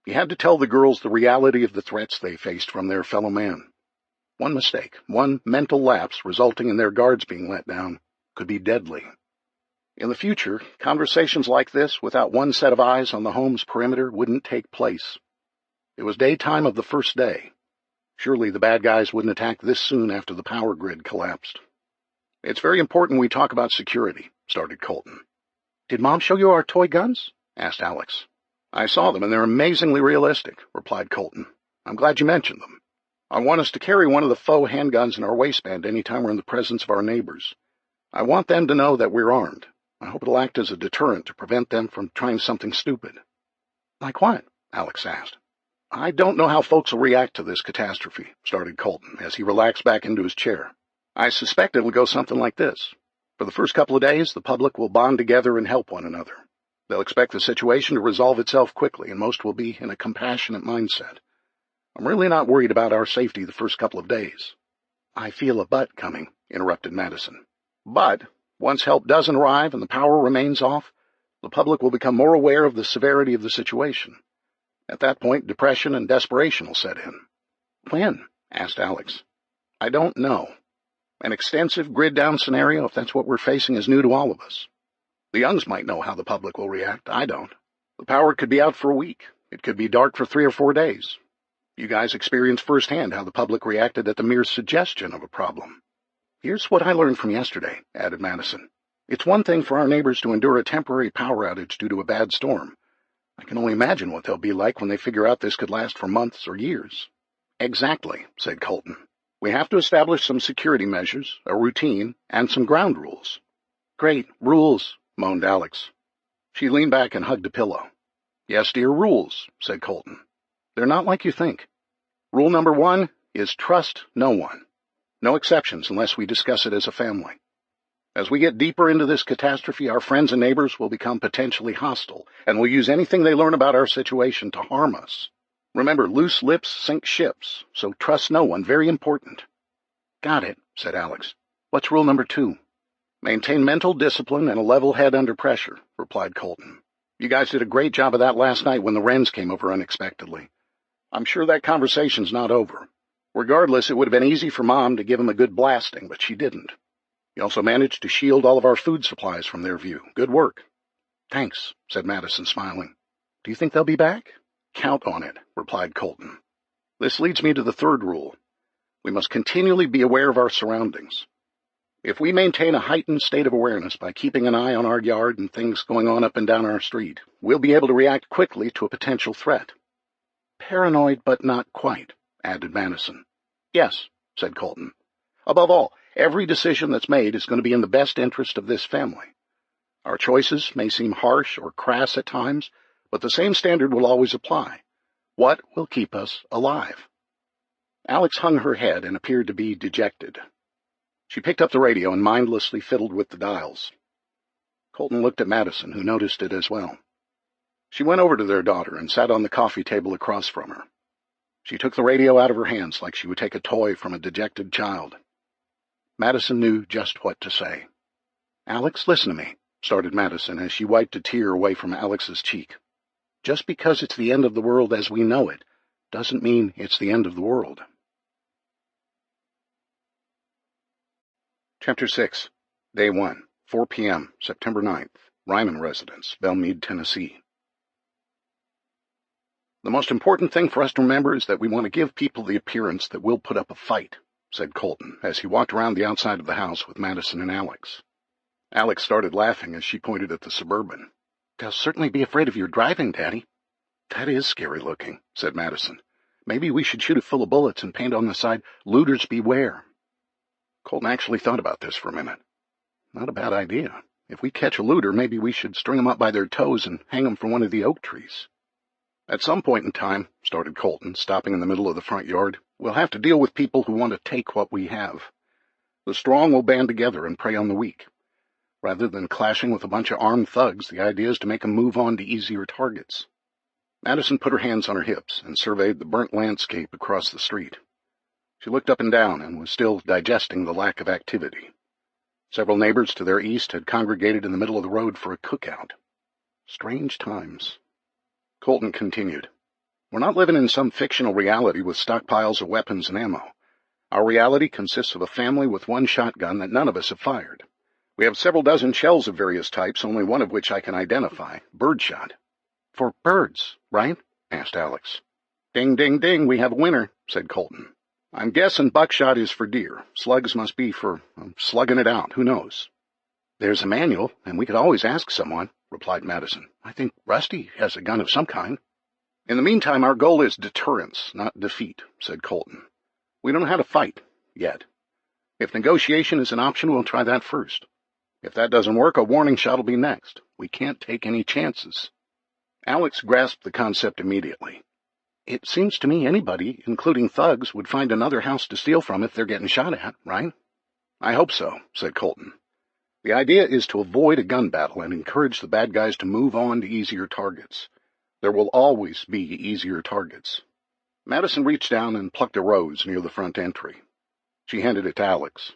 He had to tell the girls the reality of the threats they faced from their fellow man. One mistake, one mental lapse resulting in their guards being let down, could be deadly. In the future, conversations like this without one set of eyes on the home's perimeter wouldn't take place. It was daytime of the first day. Surely the bad guys wouldn't attack this soon after the power grid collapsed. "It's very important we talk about security," started Colton. "Did Mom show you our toy guns?" asked Alex. "I saw them, and they're amazingly realistic," replied Colton. "I'm glad you mentioned them. I want us to carry one of the faux handguns in our waistband any time we're in the presence of our neighbors. I want them to know that we're armed. I hope it'll act as a deterrent to prevent them from trying something stupid." "Like what?" Alex asked. "I don't know how folks will react to this catastrophe," started Colton as he relaxed back into his chair. "I suspect it'll go something like this. For the first couple of days, the public will bond together and help one another. They'll expect the situation to resolve itself quickly, and most will be in a compassionate mindset. I'm really not worried about our safety the first couple of days." "I feel a but coming," interrupted Madison. "But once help doesn't arrive and the power remains off, the public will become more aware of the severity of the situation. At that point, depression and desperation will set in." "When?" asked Alex. "I don't know. An extensive grid-down scenario, if that's what we're facing, is new to all of us. The Youngs might know how the public will react. I don't. The power could be out for a week. It could be dark for 3 or 4 days. You guys experienced firsthand how the public reacted at the mere suggestion of a problem." "Here's what I learned from yesterday," added Madison. "It's one thing for our neighbors to endure a temporary power outage due to a bad storm. I can only imagine what they'll be like when they figure out this could last for months or years." "Exactly," said Colton. "We have to establish some security measures, a routine, and some ground rules." "Great, rules," moaned Alex. She leaned back and hugged a pillow. "Yes, dear, rules," said Colton. "They're not like you think. Rule number 1 is trust no one. No exceptions unless we discuss it as a family. As we get deeper into this catastrophe, our friends and neighbors will become potentially hostile, and will use anything they learn about our situation to harm us. Remember, loose lips sink ships, so trust no one. Very important. Got it, said Alex. What's rule number 2? Maintain mental discipline and a level head under pressure, replied Colton. You guys did a great job of that last night when the Wrens came over unexpectedly. I'm sure that conversation's not over. Regardless, it would have been easy for Mom to give him a good blasting, but she didn't. You also managed to shield all of our food supplies from their view. Good work. Thanks, said Madison, smiling. Do you think they'll be back? Count on it, replied Colton. This leads me to the 3rd rule. We must continually be aware of our surroundings. If we maintain a heightened state of awareness by keeping an eye on our yard and things going on up and down our street, we'll be able to react quickly to a potential threat. Paranoid, but not quite, added Madison. Yes, said Colton. Above all, every decision that's made is going to be in the best interest of this family. Our choices may seem harsh or crass at times, but the same standard will always apply. What will keep us alive? Alex hung her head and appeared to be dejected. She picked up the radio and mindlessly fiddled with the dials. Colton looked at Madison, who noticed it as well. She went over to their daughter and sat on the coffee table across from her. She took the radio out of her hands like she would take a toy from a dejected child. Madison knew just what to say. Alex, listen to me, started Madison as she wiped a tear away from Alex's cheek. Just because it's the end of the world as we know it doesn't mean it's the end of the world. Chapter 6, Day 1, 4 p.m., September 9th, Ryman Residence, Belmead, Tennessee. The most important thing for us to remember is that we want to give people the appearance that we'll put up a fight, said Colton, as he walked around the outside of the house with Madison and Alex. Alex started laughing as she pointed at the Suburban. They'll certainly be afraid of your driving, Daddy. That is scary looking, said Madison. Maybe we should shoot it full of bullets and paint on the side, Looters Beware. Colton actually thought about this for a minute. Not a bad idea. If we catch a looter, maybe we should string them up by their toes and hang them from one of the oak trees. At some point in time, started Colton, stopping in the middle of the front yard, we'll have to deal with people who want to take what we have. The strong will band together and prey on the weak. Rather than clashing with a bunch of armed thugs, the idea is to make them move on to easier targets. Madison put her hands on her hips and surveyed the burnt landscape across the street. She looked up and down and was still digesting the lack of activity. Several neighbors to their east had congregated in the middle of the road for a cookout. Strange times. Colton continued. We're not living in some fictional reality with stockpiles of weapons and ammo. Our reality consists of a family with one shotgun that none of us have fired. We have several dozen shells of various types, only one of which I can identify, birdshot. For birds, right? Asked Alex. Ding, ding, ding, we have a winner, said Colton. I'm guessing buckshot is for deer. Slugs must be for slugging it out. Who knows? There's a manual, and we could always ask someone, replied Madison. I think Rusty has a gun of some kind. In the meantime, our goal is deterrence, not defeat, said Colton. We don't know how to fight, yet. If negotiation is an option, we'll try that first. If that doesn't work, a warning shot will be next. We can't take any chances. Alex grasped the concept immediately. It seems to me anybody, including thugs, would find another house to steal from if they're getting shot at, right? I hope so, said Colton. The idea is to avoid a gun battle and encourage the bad guys to move on to easier targets. There will always be easier targets. Madison reached down and plucked a rose near the front entry. She handed it to Alex.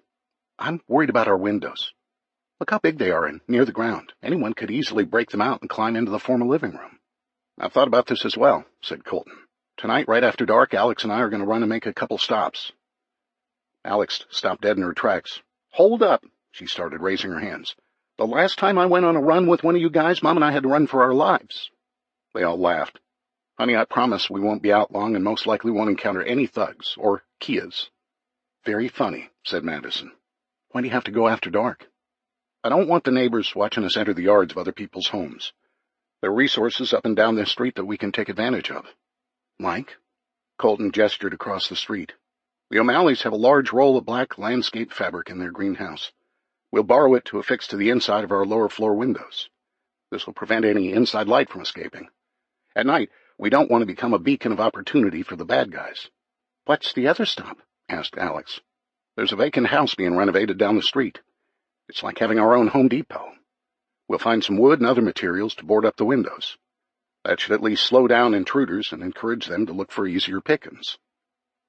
I'm worried about our windows. Look how big they are and near the ground. Anyone could easily break them out and climb into the former living room. I've thought about this as well, said Colton. Tonight, right after dark, Alex and I are going to run and make a couple stops. Alex stopped dead in her tracks. Hold up, she started, raising her hands. The last time I went on a run with one of you guys, Mom and I had to run for our lives. They all laughed. Honey, I promise we won't be out long and most likely won't encounter any thugs or Kias. Very funny, said Madison. Why do you have to go after dark? I don't want the neighbors watching us enter the yards of other people's homes. There are resources up and down this street that we can take advantage of. Like? Colton gestured across the street. The O'Malleys have a large roll of black landscape fabric in their greenhouse. We'll borrow it to affix to the inside of our lower floor windows. This will prevent any inside light from escaping. At night, we don't want to become a beacon of opportunity for the bad guys. What's the other stop? Asked Alex. There's a vacant house being renovated down the street. It's like having our own Home Depot. We'll find some wood and other materials to board up the windows. That should at least slow down intruders and encourage them to look for easier pickings."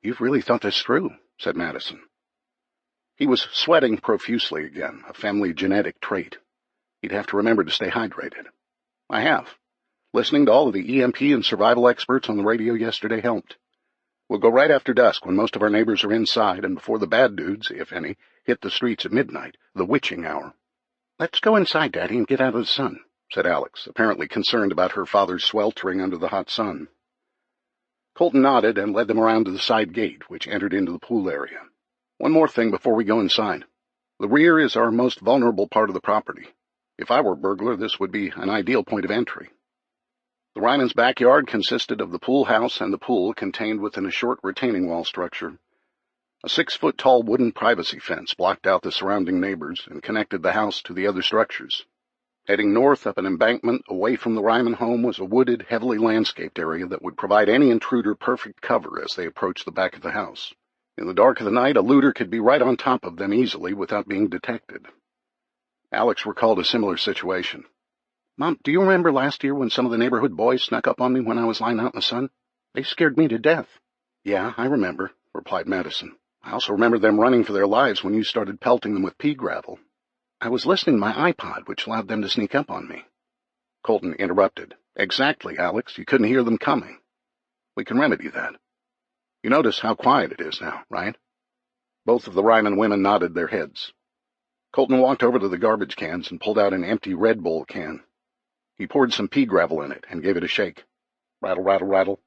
"You've really thought this through," said Madison. He was sweating profusely again, a family genetic trait. He'd have to remember to stay hydrated. "I have. Listening to all of the EMP and survival experts on the radio yesterday helped. We'll go right after dusk when most of our neighbors are inside and before the bad dudes, if any, hit the streets at midnight, the witching hour." "Let's go inside, Daddy, and get out of the sun," said Alex, apparently concerned about her father's sweltering under the hot sun. Colton nodded and led them around to the side gate, which entered into the pool area. "One more thing before we go inside. The rear is our most vulnerable part of the property. If I were a burglar, this would be an ideal point of entry." The Ryman's backyard consisted of the pool house and the pool contained within a short retaining wall structure. A 6-foot-tall wooden privacy fence blocked out the surrounding neighbors and connected the house to the other structures. Heading north up an embankment away from the Ryman home was a wooded, heavily landscaped area that would provide any intruder perfect cover as they approached the back of the house. In the dark of the night, a looter could be right on top of them easily without being detected. Alex recalled a similar situation. "Mom, do you remember last year when some of the neighborhood boys snuck up on me when I was lying out in the sun? They scared me to death." "Yeah, I remember," replied Madison. "I also remember them running for their lives when you started pelting them with pea gravel. I was listening to my iPod, which allowed them to sneak up on me." Colton interrupted. "Exactly, Alex. You couldn't hear them coming. We can remedy that. You notice how quiet it is now, right?" Both of the Ryman women nodded their heads. Colton walked over to the garbage cans and pulled out an empty Red Bull can. He poured some pea gravel in it and gave it a shake. Rattle, rattle, rattle.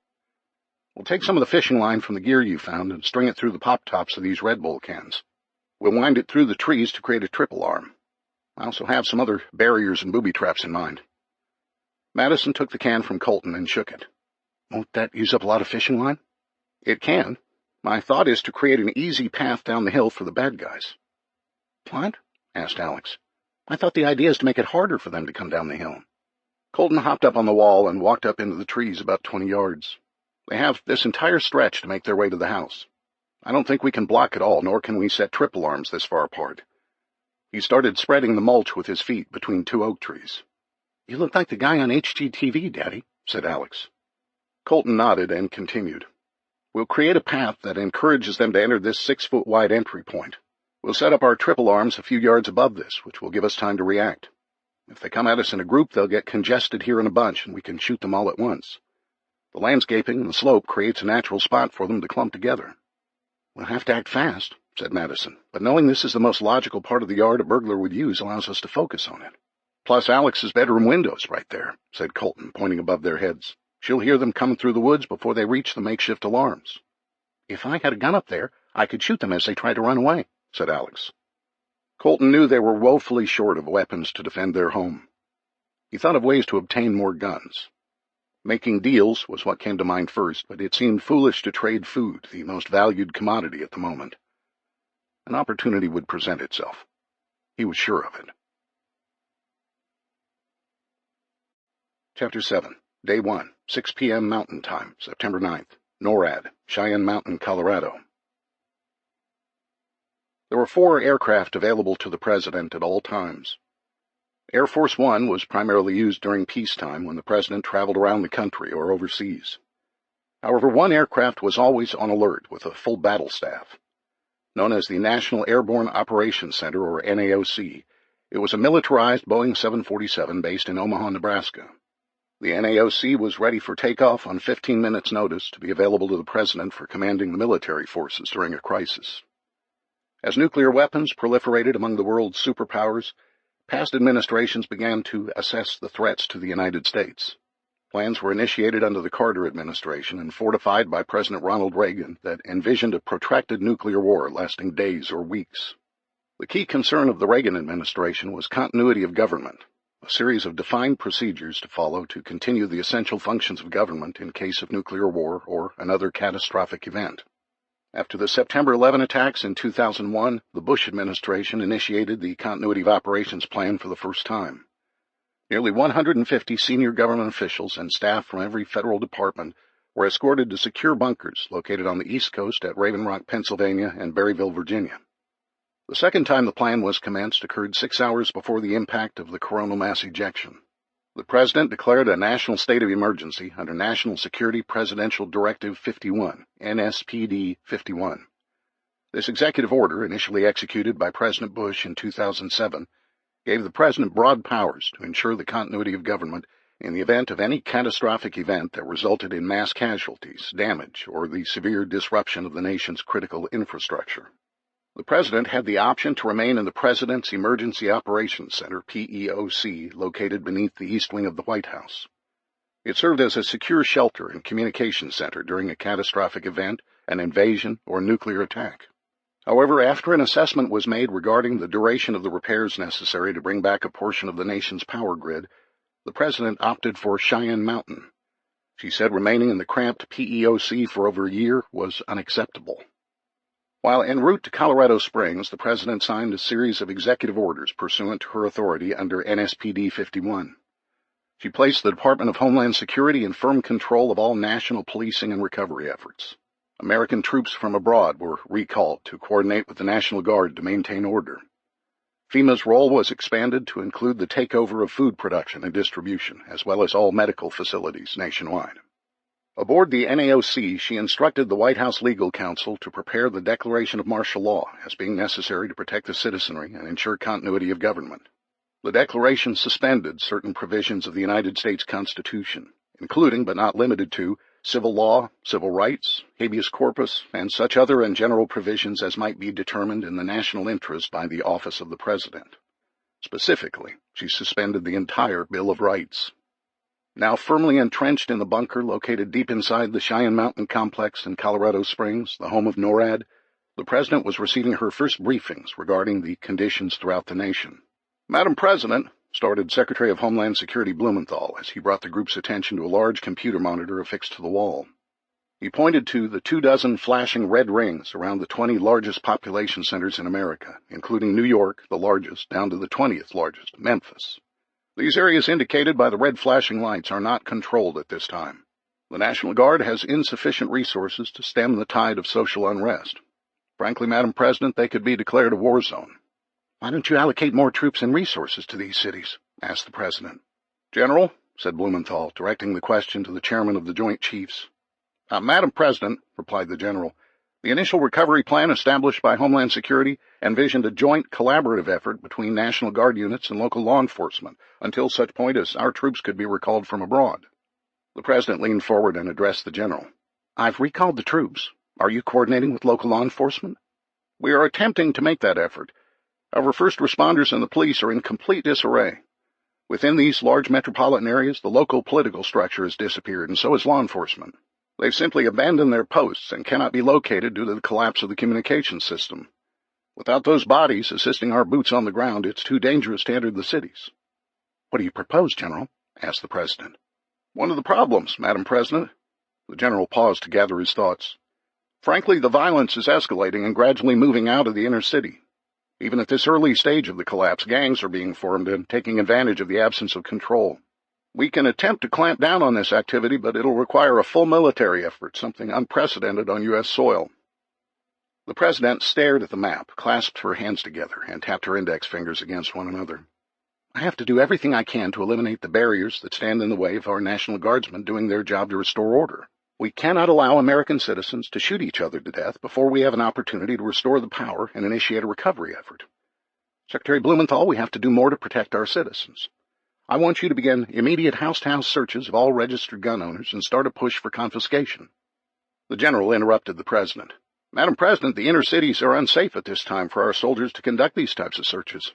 "We'll take some of the fishing line from the gear you found and string it through the pop-tops of these Red Bull cans. We'll wind it through the trees to create a triple arm. I also have some other barriers and booby traps in mind." Madison took the can from Colton and shook it. "Won't that use up a lot of fishing line?" "It can. My thought is to create an easy path down the hill for the bad guys." "What?" asked Alex. "I thought the idea is to make it harder for them to come down the hill." Colton hopped up on the wall and walked up into the trees about 20 yards. "They have this entire stretch to make their way to the house. I don't think we can block it all, nor can we set triple arms this far apart." He started spreading the mulch with his feet between 2 oak trees. "You look like the guy on HGTV, Daddy," said Alex. Colton nodded and continued. "We'll create a path that encourages them to enter this 6-foot-wide entry point. We'll set up our triple arms a few yards above this, which will give us time to react. If they come at us in a group, they'll get congested here in a bunch, and we can shoot them all at once. The landscaping and the slope creates a natural spot for them to clump together." "We'll have to act fast," said Madison, "but knowing this is the most logical part of the yard a burglar would use allows us to focus on it." "Plus Alex's bedroom windows right there," said Colton, pointing above their heads. "She'll hear them coming through the woods before they reach the makeshift alarms." "If I had a gun up there, I could shoot them as they try to run away," said Alex. Colton knew they were woefully short of weapons to defend their home. He thought of ways to obtain more guns. Making deals was what came to mind first, but it seemed foolish to trade food, the most valued commodity at the moment. An opportunity would present itself. He was sure of it. Chapter 7. Day 1, 6 p.m. Mountain Time, September 9th. NORAD, Cheyenne Mountain, Colorado. There were 4 aircraft available to the President at all times. Air Force One was primarily used during peacetime when the President traveled around the country or overseas. However, one aircraft was always on alert with a full battle staff. Known as the National Airborne Operations Center, or NAOC, it was a militarized Boeing 747 based in Omaha, Nebraska. The NAOC was ready for takeoff on 15 minutes' notice to be available to the President for commanding the military forces during a crisis. As nuclear weapons proliferated among the world's superpowers, past administrations began to assess the threats to the United States. Plans were initiated under the Carter administration and fortified by President Ronald Reagan that envisioned a protracted nuclear war lasting days or weeks. The key concern of the Reagan administration was continuity of government, a series of defined procedures to follow to continue the essential functions of government in case of nuclear war or another catastrophic event. After the September 11 attacks in 2001, the Bush administration initiated the Continuity of Operations Plan for the first time. Nearly 150 senior government officials and staff from every federal department were escorted to secure bunkers located on the East Coast at Raven Rock, Pennsylvania, and Berryville, Virginia. The second time the plan was commenced occurred 6 hours before the impact of the coronal mass ejection. The President declared a national state of emergency under National Security Presidential Directive 51, NSPD 51. This executive order, initially executed by President Bush in 2007, gave the President broad powers to ensure the continuity of government in the event of any catastrophic event that resulted in mass casualties, damage, or the severe disruption of the nation's critical infrastructure. The President had the option to remain in the President's Emergency Operations Center, PEOC, located beneath the east wing of the White House. It served as a secure shelter and communication center during a catastrophic event, an invasion, or nuclear attack. However, after an assessment was made regarding the duration of the repairs necessary to bring back a portion of the nation's power grid, the President opted for Cheyenne Mountain. She said remaining in the cramped PEOC for over a year was unacceptable. While en route to Colorado Springs, the President signed a series of executive orders pursuant to her authority under NSPD 51. She placed the Department of Homeland Security in firm control of all national policing and recovery efforts. American troops from abroad were recalled to coordinate with the National Guard to maintain order. FEMA's role was expanded to include the takeover of food production and distribution, as well as all medical facilities nationwide. Aboard the NAOC, she instructed the White House Legal Counsel to prepare the declaration of martial law as being necessary to protect the citizenry and ensure continuity of government. The declaration suspended certain provisions of the United States Constitution, including but not limited to civil law, civil rights, habeas corpus, and such other and general provisions as might be determined in the national interest by the office of the President. Specifically, she suspended the entire Bill of Rights. Now firmly entrenched in the bunker located deep inside the Cheyenne Mountain complex in Colorado Springs, the home of NORAD, the President was receiving her first briefings regarding the conditions throughout the nation. "Madam President," started Secretary of Homeland Security Blumenthal as he brought the group's attention to a large computer monitor affixed to the wall. He pointed to the 24 flashing red rings around the 20 largest population centers in America, including New York, the largest, down to the 20th largest, Memphis. These areas indicated by the red flashing lights are not controlled at this time. The National Guard has insufficient resources to stem the tide of social unrest. Frankly, Madam President, they could be declared a war zone. "Why don't you allocate more troops and resources to these cities?" asked the President. "General," said Blumenthal, directing the question to the chairman of the Joint Chiefs. "Madam President," replied the general, "the initial recovery plan established by Homeland Security envisioned a joint collaborative effort between National Guard units and local law enforcement until such point as our troops could be recalled from abroad." The President leaned forward and addressed the general. "I've recalled the troops. Are you coordinating with local law enforcement?" "We are attempting to make that effort. Our first responders and the police are in complete disarray. Within these large metropolitan areas, the local political structure has disappeared, and so has law enforcement. They've simply abandoned their posts and cannot be located due to the collapse of the communications system. Without those bodies assisting our boots on the ground, it's too dangerous to enter the cities." "What do you propose, General?" asked the President. "One of the problems, Madam President." The General paused to gather his thoughts. "Frankly, the violence is escalating and gradually moving out of the inner city. Even at this early stage of the collapse, gangs are being formed and taking advantage of the absence of control. We can attempt to clamp down on this activity, but it'll require a full military effort, something unprecedented on U.S. soil." The President stared at the map, clasped her hands together, and tapped her index fingers against one another. "I have to do everything I can to eliminate the barriers that stand in the way of our National Guardsmen doing their job to restore order. We cannot allow American citizens to shoot each other to death before we have an opportunity to restore the power and initiate a recovery effort. Secretary Blumenthal, we have to do more to protect our citizens. I want you to begin immediate house-to-house searches of all registered gun owners and start a push for confiscation." The General interrupted the President. "Madam President, the inner cities are unsafe at this time for our soldiers to conduct these types of searches."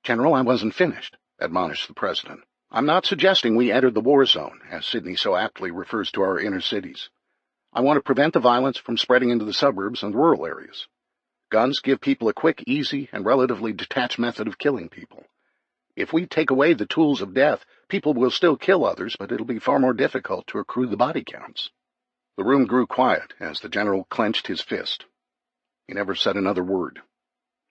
"General, I wasn't finished," admonished the President. "I'm not suggesting we enter the war zone, as Sidney so aptly refers to our inner cities. I want to prevent the violence from spreading into the suburbs and rural areas. Guns give people a quick, easy, and relatively detached method of killing people. If we take away the tools of death, people will still kill others, but it'll be far more difficult to accrue the body counts." The room grew quiet as the General clenched his fist. He never said another word.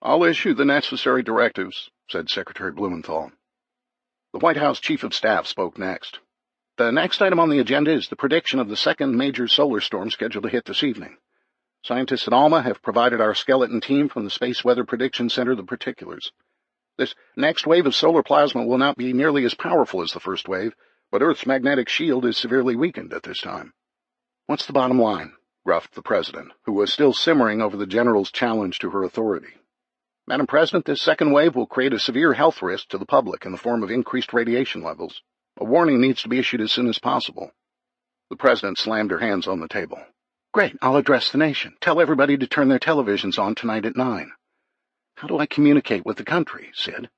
"I'll issue the necessary directives," said Secretary Blumenthal. The White House Chief of Staff spoke next. "The next item on the agenda is the prediction of the second major solar storm scheduled to hit this evening. Scientists at ALMA have provided our skeleton team from the Space Weather Prediction Center the particulars. This next wave of solar plasma will not be nearly as powerful as the first wave, but Earth's magnetic shield is severely weakened at this time. What's the bottom line? Gruffed the President, who was still simmering over the General's challenge to her authority. Madam President, this second wave will create a severe health risk to the public in the form of increased radiation levels. A warning needs to be issued as soon as possible. The President slammed her hands on the table. Great, I'll address the nation. Tell everybody to turn their televisions on tonight at 9. How do I communicate with the country, Sid?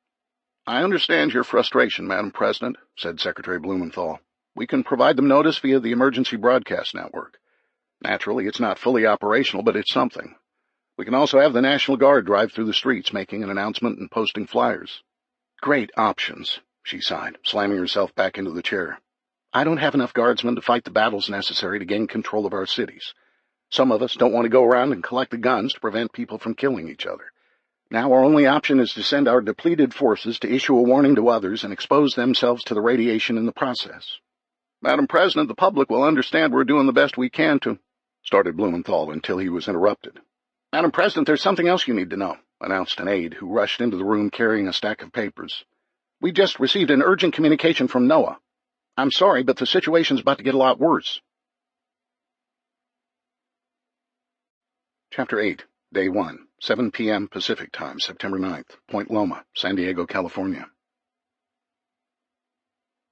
I understand your frustration, Madam President, said Secretary Blumenthal. We can provide them notice via the emergency broadcast network. Naturally, it's not fully operational, but it's something. We can also have the National Guard drive through the streets, making an announcement and posting flyers. Great options, she sighed, slamming herself back into the chair. I don't have enough guardsmen to fight the battles necessary to gain control of our cities. Some of us don't want to go around and collect the guns to prevent people from killing each other. Now our only option is to send our depleted forces to issue a warning to others and expose themselves to the radiation in the process. Madam President, the public will understand we're doing the best we can to, started Blumenthal until he was interrupted. Madam President, there's something else you need to know, announced an aide who rushed into the room carrying a stack of papers. We just received an urgent communication from NOAA. I'm sorry, but the situation's about to get a lot worse. Chapter 8, Day 1, 7 p.m. Pacific Time, September 9th, Point Loma, San Diego, California.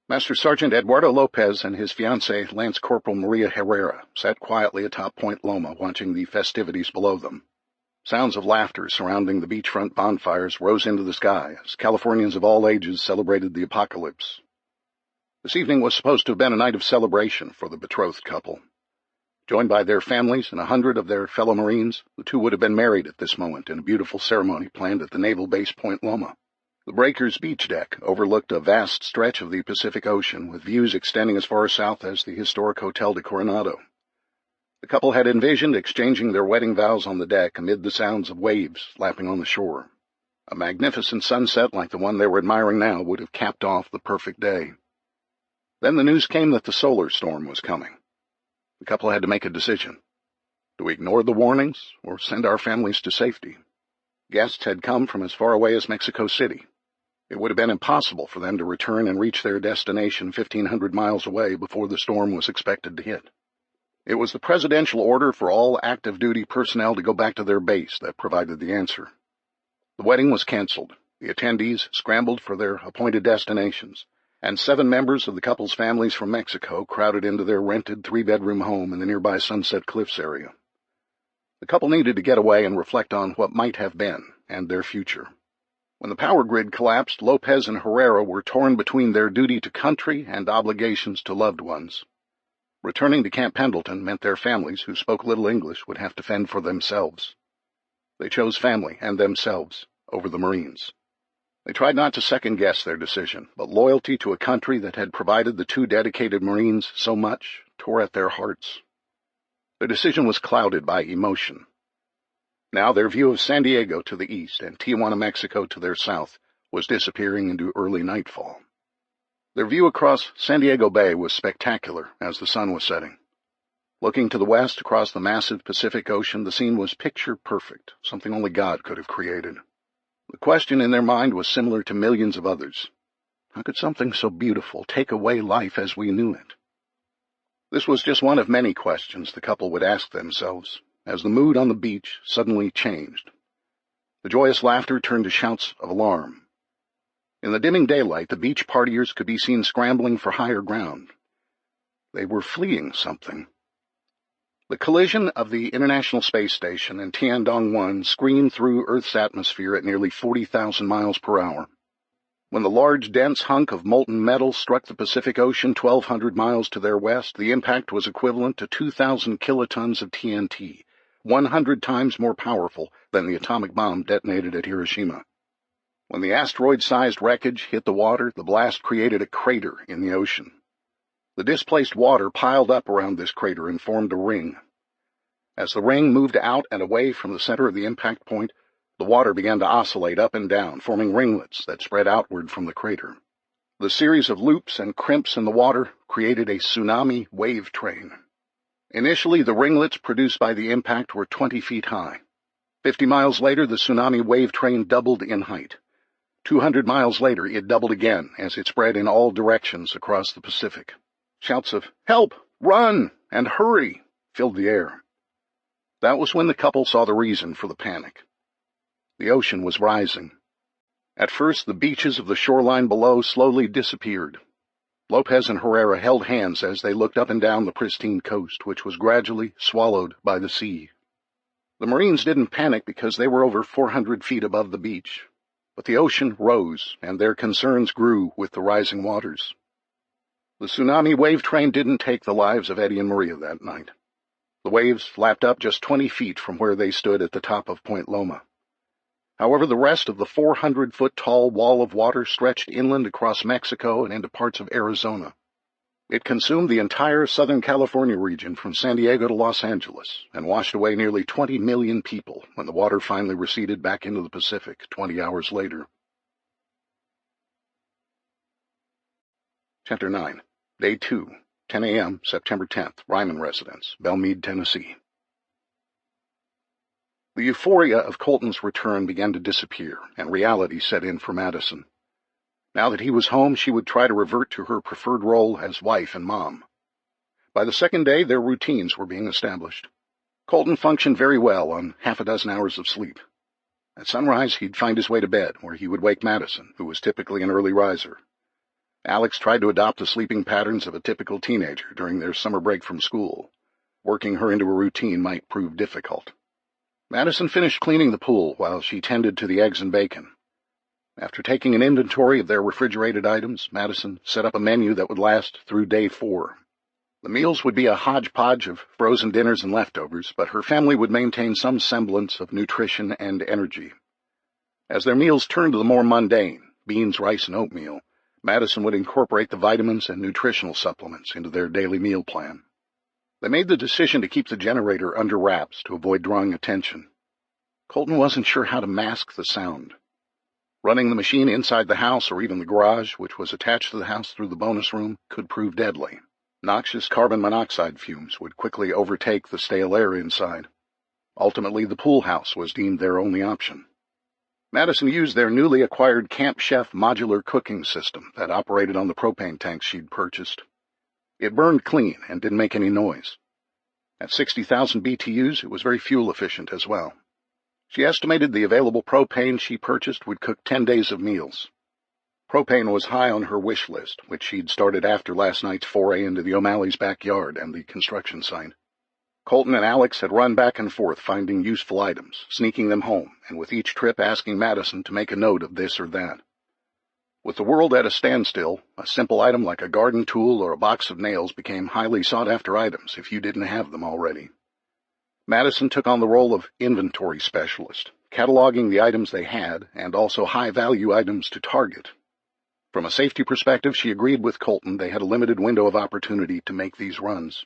Master Sergeant Eduardo Lopez and his fiancée, Lance Corporal Maria Herrera, sat quietly atop Point Loma watching the festivities below them. Sounds of laughter surrounding the beachfront bonfires rose into the sky as Californians of all ages celebrated the apocalypse. This evening was supposed to have been a night of celebration for the betrothed couple. Joined by their families and 100 of their fellow Marines, the two would have been married at this moment in a beautiful ceremony planned at the Naval Base Point Loma. The breaker's beach deck overlooked a vast stretch of the Pacific Ocean, with views extending as far south as the historic Hotel de Coronado. The couple had envisioned exchanging their wedding vows on the deck amid the sounds of waves lapping on the shore. A magnificent sunset like the one they were admiring now would have capped off the perfect day. Then the news came that the solar storm was coming. The couple had to make a decision. Do we ignore the warnings or send our families to safety? Guests had come from as far away as Mexico City. It would have been impossible for them to return and reach their destination 1,500 miles away before the storm was expected to hit. It was the presidential order for all active-duty personnel to go back to their base that provided the answer. The wedding was canceled. The attendees scrambled for their appointed destinations, and 7 members of the couple's families from Mexico crowded into their rented 3-bedroom home in the nearby Sunset Cliffs area. The couple needed to get away and reflect on what might have been and their future. When the power grid collapsed, Lopez and Herrera were torn between their duty to country and obligations to loved ones. Returning to Camp Pendleton meant their families, who spoke little English, would have to fend for themselves. They chose family and themselves over the Marines. They tried not to second-guess their decision, but loyalty to a country that had provided the 2 dedicated Marines so much tore at their hearts. Their decision was clouded by emotion. Now their view of San Diego to the east and Tijuana, Mexico to their south was disappearing into early nightfall. Their view across San Diego Bay was spectacular as the sun was setting. Looking to the west across the massive Pacific Ocean, the scene was picture-perfect, something only God could have created. The question in their mind was similar to millions of others. How could something so beautiful take away life as we knew it? This was just one of many questions the couple would ask themselves as the mood on the beach suddenly changed. The joyous laughter turned to shouts of alarm. In the dimming daylight, the beach partiers could be seen scrambling for higher ground. They were fleeing something. The collision of the International Space Station and Tiandong-1 screamed through Earth's atmosphere at nearly 40,000 miles per hour. When the large, dense hunk of molten metal struck the Pacific Ocean 1,200 miles to their west, the impact was equivalent to 2,000 kilotons of TNT, 100 times more powerful than the atomic bomb detonated at Hiroshima. When the asteroid-sized wreckage hit the water, the blast created a crater in the ocean. The displaced water piled up around this crater and formed a ring. As the ring moved out and away from the center of the impact point, the water began to oscillate up and down, forming ringlets that spread outward from the crater. The series of loops and crimps in the water created a tsunami wave train. Initially, the ringlets produced by the impact were 20 feet high. 50 miles later, the tsunami wave train doubled in height. 200 miles later, it doubled again as it spread in all directions across the Pacific. Shouts of, "Help! Run! And hurry!" filled the air. That was when the couple saw the reason for the panic. The ocean was rising. At first, the beaches of the shoreline below slowly disappeared. Lopez and Herrera held hands as they looked up and down the pristine coast, which was gradually swallowed by the sea. The Marines didn't panic because they were over 400 feet above the beach, but the ocean rose, and their concerns grew with the rising waters. The tsunami wave train didn't take the lives of Eddie and Maria that night. The waves lapped up just 20 feet from where they stood at the top of Point Loma. However, the rest of the 400-foot-tall wall of water stretched inland across Mexico and into parts of Arizona. It consumed the entire Southern California region from San Diego to Los Angeles and washed away nearly 20 million people when the water finally receded back into the Pacific 20 hours later. Chapter 9. Day 2, 10 a.m., September 10th, Ryman Residence, Belmead, Tennessee. The euphoria of Colton's return began to disappear, and reality set in for Madison. Now that he was home, she would try to revert to her preferred role as wife and mom. By the second day, their routines were being established. Colton functioned very well on half a dozen hours of sleep. At sunrise, he'd find his way to bed, where he would wake Madison, who was typically an early riser. Alex tried to adopt the sleeping patterns of a typical teenager during their summer break from school. Working her into a routine might prove difficult. Madison finished cleaning the pool while she tended to the eggs and bacon. After taking an inventory of their refrigerated items, Madison set up a menu that would last through day 4. The meals would be a hodgepodge of frozen dinners and leftovers, but her family would maintain some semblance of nutrition and energy. As their meals turned to the more mundane, beans, rice, and oatmeal, Madison would incorporate the vitamins and nutritional supplements into their daily meal plan. They made the decision to keep the generator under wraps to avoid drawing attention. Colton wasn't sure how to mask the sound. Running the machine inside the house or even the garage, which was attached to the house through the bonus room, could prove deadly. Noxious carbon monoxide fumes would quickly overtake the stale air inside. Ultimately, the pool house was deemed their only option. Madison used their newly acquired Camp Chef modular cooking system that operated on the propane tanks she'd purchased. It burned clean and didn't make any noise. At 60,000 BTUs, it was very fuel-efficient as well. She estimated the available propane she purchased would cook 10 days of meals. Propane was high on her wish list, which she'd started after last night's foray into the O'Malley's backyard and the construction site. Colton and Alex had run back and forth finding useful items, sneaking them home, and with each trip asking Madison to make a note of this or that. With the world at a standstill, a simple item like a garden tool or a box of nails became highly sought-after items if you didn't have them already. Madison took on the role of inventory specialist, cataloging the items they had and also high-value items to target. From a safety perspective, she agreed with Colton they had a limited window of opportunity to make these runs.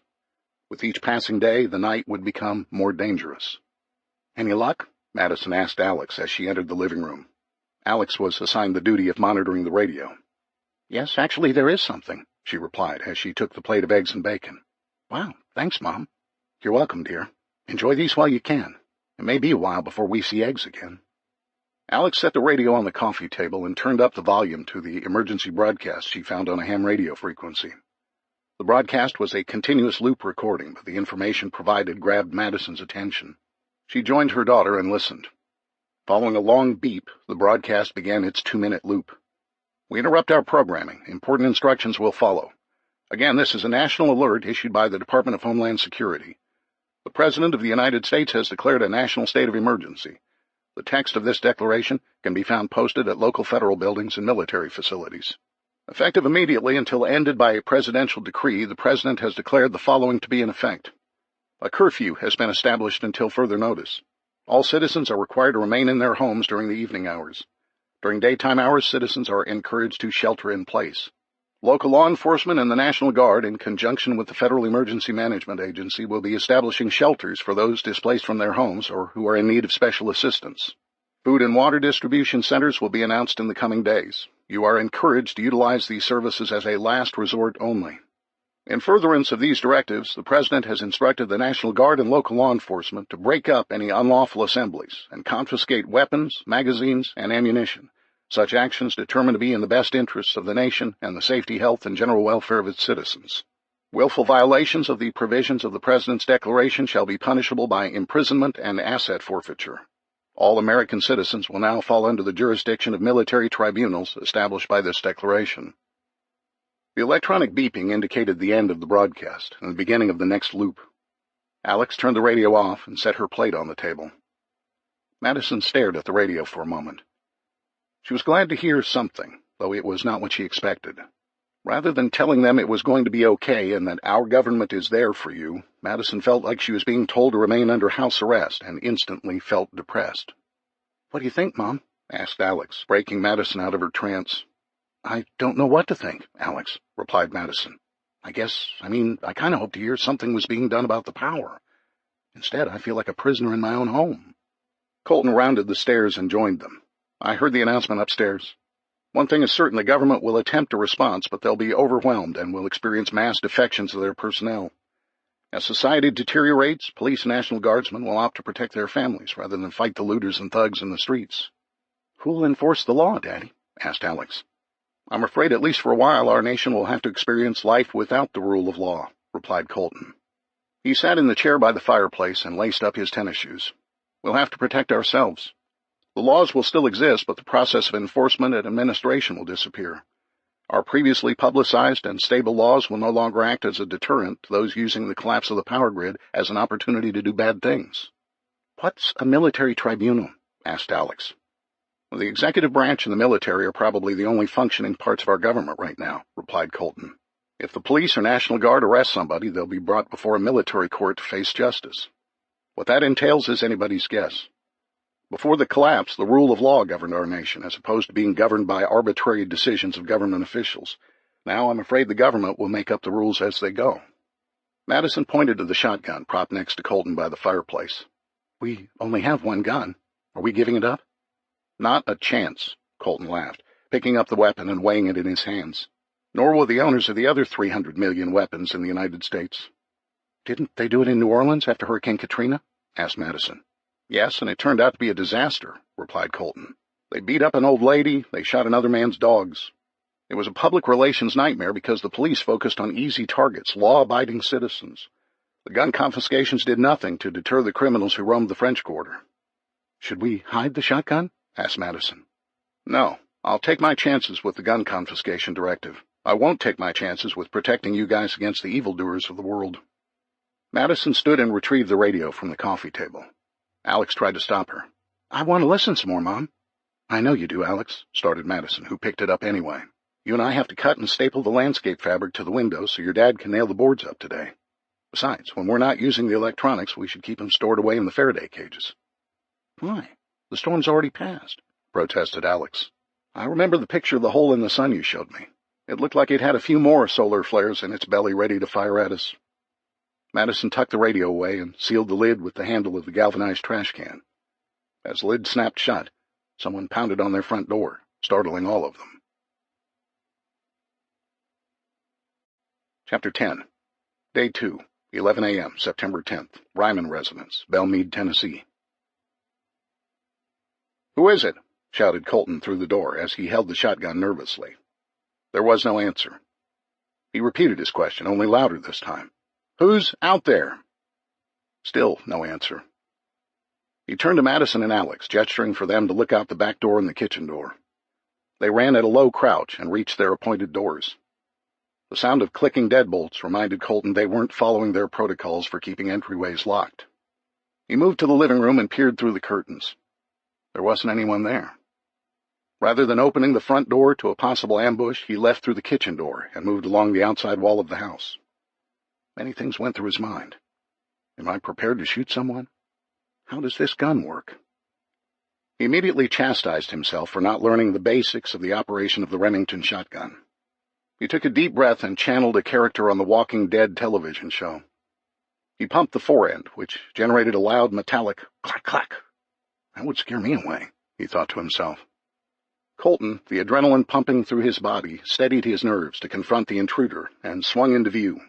With each passing day, the night would become more dangerous. "Any luck?" Madison asked Alex as she entered the living room. Alex was assigned the duty of monitoring the radio. "Yes, actually there is something," she replied as she took the plate of eggs and bacon. "Wow, thanks, Mom." "You're welcome, dear. Enjoy these while you can. It may be a while before we see eggs again." Alex set the radio on the coffee table and turned up the volume to the emergency broadcast she found on a ham radio frequency. The broadcast was a continuous loop recording, but the information provided grabbed Madison's attention. She joined her daughter and listened. Following a long beep, the broadcast began its 2-minute loop. "We interrupt our programming. Important instructions will follow. Again, this is a national alert issued by the Department of Homeland Security. The President of the United States has declared a national state of emergency. The text of this declaration can be found posted at local federal buildings and military facilities. Effective immediately until ended by a presidential decree, the President has declared the following to be in effect. A curfew has been established until further notice. All citizens are required to remain in their homes during the evening hours. During daytime hours, citizens are encouraged to shelter in place. Local law enforcement and the National Guard, in conjunction with the Federal Emergency Management Agency, will be establishing shelters for those displaced from their homes or who are in need of special assistance. Food and water distribution centers will be announced in the coming days. You are encouraged to utilize these services as a last resort only. In furtherance of these directives, the President has instructed the National Guard and local law enforcement to break up any unlawful assemblies and confiscate weapons, magazines, and ammunition. Such actions determined to be in the best interests of the nation and the safety, health, and general welfare of its citizens. Willful violations of the provisions of the President's declaration shall be punishable by imprisonment and asset forfeiture. All American citizens will now fall under the jurisdiction of military tribunals established by this declaration. The electronic beeping indicated the end of the broadcast and the beginning of the next loop. Alex turned the radio off and set her plate on the table. Madison stared at the radio for a moment. She was glad to hear something, though it was not what she expected. Rather than telling them it was going to be okay and that our government is there for you, Madison felt like she was being told to remain under house arrest and instantly felt depressed. "What do you think, Mom?" asked Alex, breaking Madison out of her trance. "I don't know what to think, Alex," replied Madison. I kind of hoped to hear something was being done about the power. Instead, I feel like a prisoner in my own home." Colton rounded the stairs and joined them. "I heard the announcement upstairs. One thing is certain, the government will attempt a response, but they'll be overwhelmed and will experience mass defections of their personnel. As society deteriorates, police and National Guardsmen will opt to protect their families rather than fight the looters and thugs in the streets." "Who'll enforce the law, Daddy?" asked Alex. "I'm afraid at least for a while our nation will have to experience life without the rule of law," replied Colton. He sat in the chair by the fireplace and laced up his tennis shoes. "We'll have to protect ourselves. The laws will still exist, but the process of enforcement and administration will disappear. Our previously publicized and stable laws will no longer act as a deterrent to those using the collapse of the power grid as an opportunity to do bad things." "What's a military tribunal?" asked Alex. "Well, the executive branch and the military are probably the only functioning parts of our government right now," replied Colton. "If the police or National Guard arrest somebody, they'll be brought before a military court to face justice. What that entails is anybody's guess. Before the collapse, the rule of law governed our nation, as opposed to being governed by arbitrary decisions of government officials. Now I'm afraid the government will make up the rules as they go." Madison pointed to the shotgun propped next to Colton by the fireplace. "We only have one gun. Are we giving it up?" "Not a chance," Colton laughed, picking up the weapon and weighing it in his hands. "Nor will the owners of the other 300 million weapons in the United States." "Didn't they do it in New Orleans after Hurricane Katrina?" asked Madison. "Yes, and it turned out to be a disaster," replied Colton. "They beat up an old lady, they shot another man's dogs. It was a public relations nightmare because the police focused on easy targets, law-abiding citizens. The gun confiscations did nothing to deter the criminals who roamed the French Quarter." "Should we hide the shotgun?" asked Madison. "No, I'll take my chances with the gun confiscation directive. I won't take my chances with protecting you guys against the evildoers of the world." Madison stood and retrieved the radio from the coffee table. Alex tried to stop her. "I want to listen some more, Mom." "I know you do, Alex," started Madison, who picked it up anyway. "You and I have to cut and staple the landscape fabric to the windows so your dad can nail the boards up today. Besides, when we're not using the electronics, we should keep them stored away in the Faraday cages." "Why? The storm's already passed," protested Alex. "I remember the picture of the hole in the sun you showed me. It looked like it had a few more solar flares in its belly ready to fire at us." Madison tucked the radio away and sealed the lid with the handle of the galvanized trash can. As the lid snapped shut, someone pounded on their front door, startling all of them. Chapter 10. Day 2, 11 a.m., September 10th, Ryman Residence, Belmead, Tennessee. "Who is it?" shouted Colton through the door as he held the shotgun nervously. There was no answer. He repeated his question, only louder this time. "Who's out there?" Still no answer. He turned to Madison and Alex, gesturing for them to look out the back door and the kitchen door. They ran at a low crouch and reached their appointed doors. The sound of clicking deadbolts reminded Colton they weren't following their protocols for keeping entryways locked. He moved to the living room and peered through the curtains. There wasn't anyone there. Rather than opening the front door to a possible ambush, he left through the kitchen door and moved along the outside wall of the house. Many things went through his mind. Am I prepared to shoot someone? How does this gun work? He immediately chastised himself for not learning the basics of the operation of the Remington shotgun. He took a deep breath and channeled a character on the Walking Dead television show. He pumped the forend, which generated a loud metallic clack-clack. That would scare me away, he thought to himself. Colton, the adrenaline pumping through his body, steadied his nerves to confront the intruder and swung into view,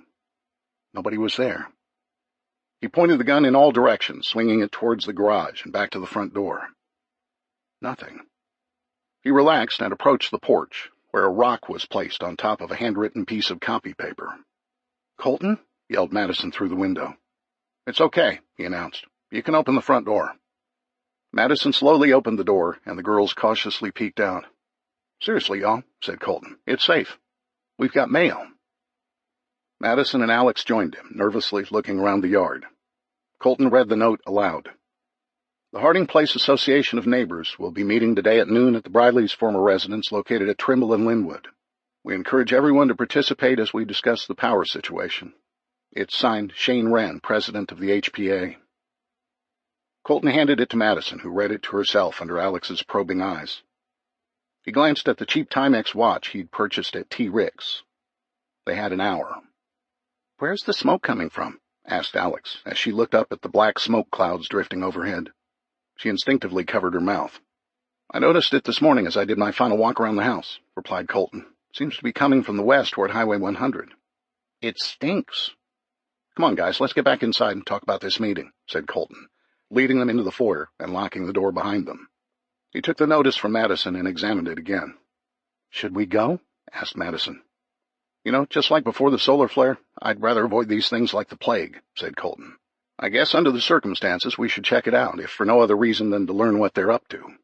Nobody was there. He pointed the gun in all directions, swinging it towards the garage and back to the front door. Nothing. He relaxed and approached the porch, where a rock was placed on top of a handwritten piece of copy paper. "Colton?" yelled Madison through the window. "It's okay," he announced. "You can open the front door." Madison slowly opened the door, and the girls cautiously peeked out. "Seriously, y'all," said Colton. "It's safe. We've got mail." Madison and Alex joined him, nervously looking around the yard. Colton read the note aloud. "The Harding Place Association of Neighbors will be meeting today at noon at the Briley's former residence located at Trimble and Linwood. We encourage everyone to participate as we discuss the power situation. It's signed Shane Wren, president of the HPA." Colton handed it to Madison, who read it to herself under Alex's probing eyes. He glanced at the cheap Timex watch he'd purchased at T. Rick's. They had an hour. "Where's the smoke coming from?" asked Alex, as she looked up at the black smoke clouds drifting overhead. She instinctively covered her mouth. "I noticed it this morning as I did my final walk around the house," replied Colton. "Seems to be coming from the west toward Highway 100. It stinks." "Come on, guys, let's get back inside and talk about this meeting," said Colton, leading them into the foyer and locking the door behind them. He took the notice from Madison and examined it again. "Should we go?" asked Madison. "You know, just like before the solar flare, I'd rather avoid these things like the plague," said Colton. "I guess under the circumstances we should check it out, if for no other reason than to learn what they're up to.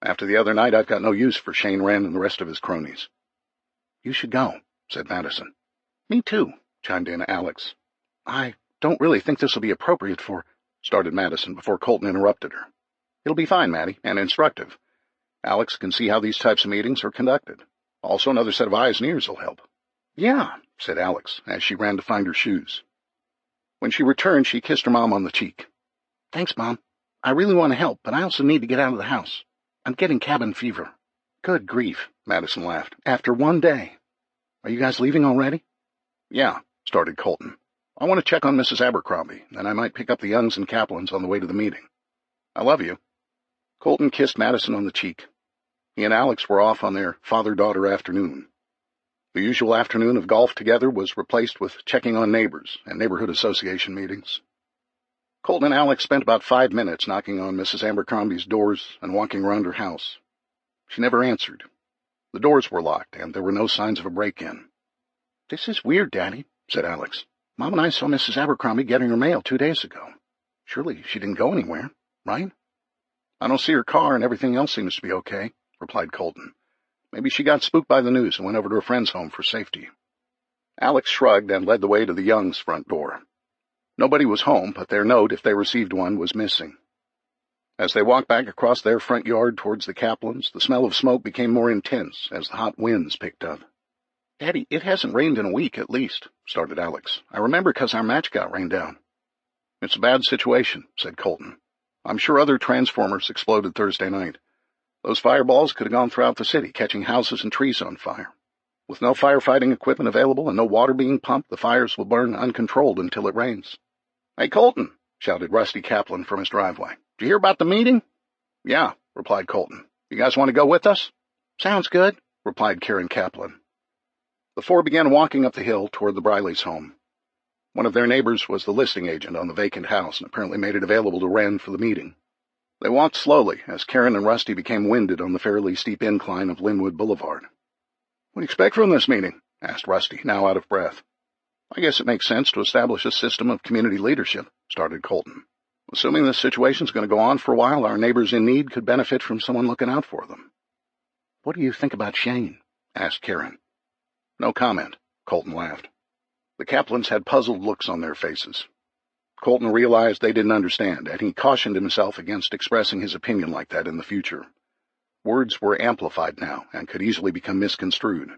After the other night, I've got no use for Shane Wren and the rest of his cronies." "You should go," said Madison. "Me too," chimed in Alex. "I don't really think this will be appropriate for—" started Madison before Colton interrupted her. "It'll be fine, Maddie, and instructive. Alex can see how these types of meetings are conducted. Also, another set of eyes and ears will help." "Yeah," said Alex, as she ran to find her shoes. When she returned, she kissed her mom on the cheek. "Thanks, Mom. I really want to help, but I also need to get out of the house. I'm getting cabin fever." "Good grief," Madison laughed. "After one day. Are you guys leaving already?" "Yeah," started Colton. "I want to check on Mrs. Abercrombie, and I might pick up the Youngs and Kaplans on the way to the meeting. I love you." Colton kissed Madison on the cheek. He and Alex were off on their father-daughter afternoon. The usual afternoon of golf together was replaced with checking on neighbors and neighborhood association meetings. Colton and Alex spent about 5 minutes knocking on Mrs. Abercrombie's doors and walking around her house. She never answered. The doors were locked, and there were no signs of a break-in. "This is weird, Daddy," said Alex. "Mom and I saw Mrs. Abercrombie getting her mail 2 days ago. Surely she didn't go anywhere, right?" "I don't see her car, and everything else seems to be okay," replied Colton. "Maybe she got spooked by the news and went over to her friend's home for safety." Alex shrugged and led the way to the Youngs' front door. Nobody was home, but their note, if they received one, was missing. As they walked back across their front yard towards the Kaplans, the smell of smoke became more intense as the hot winds picked up. "Daddy, it hasn't rained in a week at least," started Alex. "I remember 'cause our match got rained down." "It's a bad situation," said Colton. "I'm sure other transformers exploded Thursday night. Those fireballs could have gone throughout the city, catching houses and trees on fire. With no firefighting equipment available and no water being pumped, the fires will burn uncontrolled until it rains." "Hey, Colton," shouted Rusty Kaplan from his driveway. "Did you hear about the meeting?" "Yeah," replied Colton. "You guys want to go with us?" "Sounds good," replied Karen Kaplan. The four began walking up the hill toward the Briley's home. One of their neighbors was the listing agent on the vacant house and apparently made it available to Wren for the meeting. They walked slowly as Karen and Rusty became winded on the fairly steep incline of Linwood Boulevard. "What do you expect from this meeting?" asked Rusty, now out of breath. "I guess it makes sense to establish a system of community leadership," started Colton. "Assuming this situation's going to go on for a while, our neighbors in need could benefit from someone looking out for them." "What do you think about Shane?" asked Karen. "No comment," Colton laughed. The Kaplans had puzzled looks on their faces. Colton realized they didn't understand, and he cautioned himself against expressing his opinion like that in the future. Words were amplified now and could easily become misconstrued.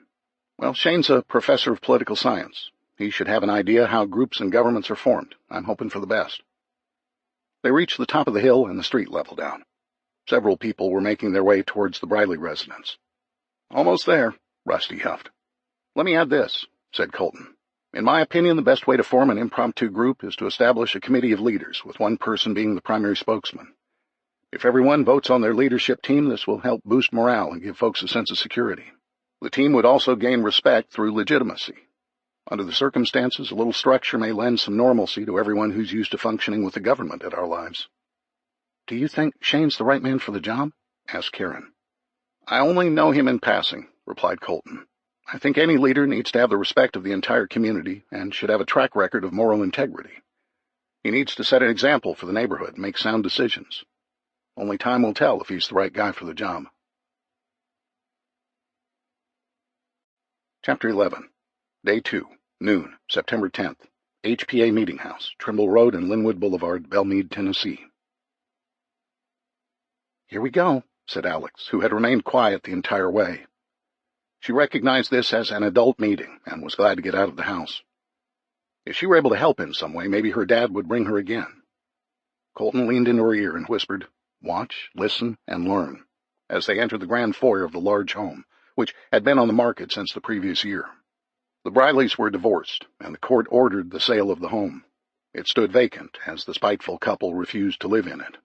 "Well, Shane's a professor of political science. He should have an idea how groups and governments are formed. I'm hoping for the best." They reached the top of the hill and the street leveled down. Several people were making their way towards the Briley residence. "Almost there," Rusty huffed. "Let me add this," said Colton. "In my opinion, the best way to form an impromptu group is to establish a committee of leaders, with one person being the primary spokesman. If everyone votes on their leadership team, this will help boost morale and give folks a sense of security. The team would also gain respect through legitimacy. Under the circumstances, a little structure may lend some normalcy to everyone who's used to functioning with the government in our lives." "Do you think Shane's the right man for the job?" asked Karen. "I only know him in passing," replied Colton. "I think any leader needs to have the respect of the entire community and should have a track record of moral integrity. He needs to set an example for the neighborhood and make sound decisions. Only time will tell if he's the right guy for the job." Chapter 11. Day 2, noon, September 10th, HPA Meeting House, Trimble Road and Linwood Boulevard, Belmead, Tennessee. "Here we go," said Alex, who had remained quiet the entire way. She recognized this as an adult meeting and was glad to get out of the house. If she were able to help in some way, maybe her dad would bring her again. Colton leaned into her ear and whispered, "Watch, listen, and learn," as they entered the grand foyer of the large home, which had been on the market since the previous year. The Brileys were divorced, and the court ordered the sale of the home. It stood vacant, as the spiteful couple refused to live in it.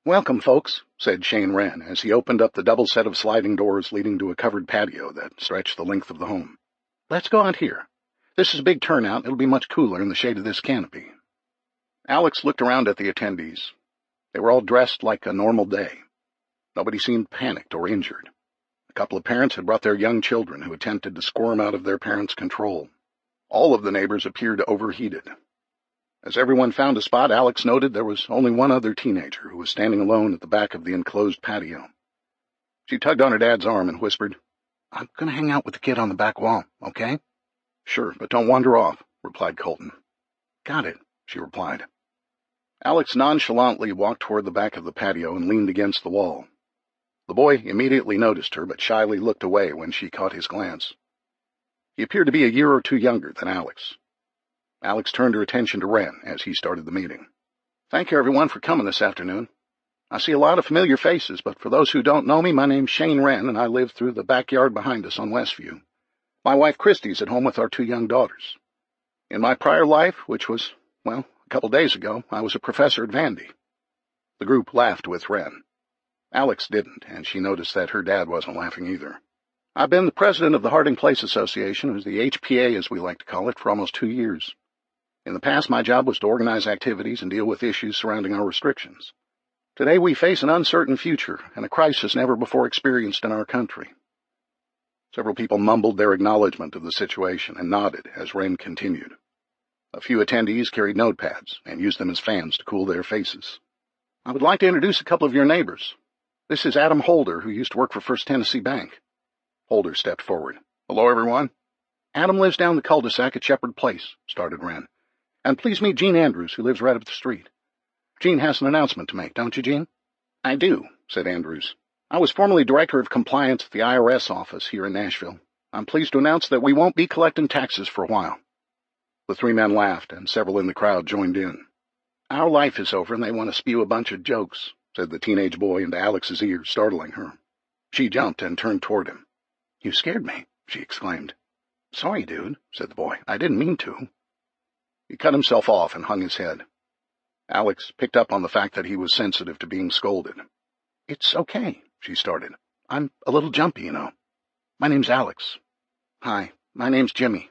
"Welcome, folks," said Shane Wren, as he opened up the double set of sliding doors leading to a covered patio that stretched the length of the home. "Let's go out here. This is a big turnout. It'll be much cooler in the shade of this canopy." Alex looked around at the attendees. They were all dressed like a normal day. Nobody seemed panicked or injured. A couple of parents had brought their young children who attempted to squirm out of their parents' control. All of the neighbors appeared overheated. As everyone found a spot, Alex noted there was only one other teenager who was standing alone at the back of the enclosed patio. She tugged on her dad's arm and whispered, "I'm going to hang out with the kid on the back wall, okay?" "Sure, but don't wander off," replied Colton. "Got it," she replied. Alex nonchalantly walked toward the back of the patio and leaned against the wall. The boy immediately noticed her, but shyly looked away when she caught his glance. He appeared to be a year or two younger than Alex. Alex turned her attention to Wren as he started the meeting. "Thank you, everyone, for coming this afternoon. I see a lot of familiar faces, but for those who don't know me, my name's Shane Wren, and I live through the backyard behind us on Westview. My wife Christy's at home with our 2 young daughters. In my prior life, which was, a couple days ago, I was a professor at Vandy." The group laughed with Wren. Alex didn't, and she noticed that her dad wasn't laughing either. "I've been the president of the Harding Place Association, or the HPA as we like to call it, for almost 2 years. In the past, my job was to organize activities and deal with issues surrounding our restrictions. Today, we face an uncertain future and a crisis never before experienced in our country." Several people mumbled their acknowledgement of the situation and nodded as Wren continued. A few attendees carried notepads and used them as fans to cool their faces. "I would like to introduce a couple of your neighbors. This is Adam Holder, who used to work for First Tennessee Bank." Holder stepped forward. "Hello, everyone." "Adam lives down the cul-de-sac at Shepherd Place," started Wren. "And please meet Gene Andrews, who lives right up the street. Gene has an announcement to make, don't you, Gene?" "I do," said Andrews. "I was formerly Director of Compliance at the IRS office here in Nashville. I'm pleased to announce that we won't be collecting taxes for a while." The 3 men laughed, and several in the crowd joined in. "Our life is over, and they want to spew a bunch of jokes," said the teenage boy into Alex's ear, startling her. She jumped and turned toward him. "You scared me," she exclaimed. "Sorry, dude," said the boy. "I didn't mean to." He cut himself off and hung his head. Alex picked up on the fact that he was sensitive to being scolded. "It's okay," she started. "I'm a little jumpy, you know. My name's Alex. Hi, my name's Jimmy."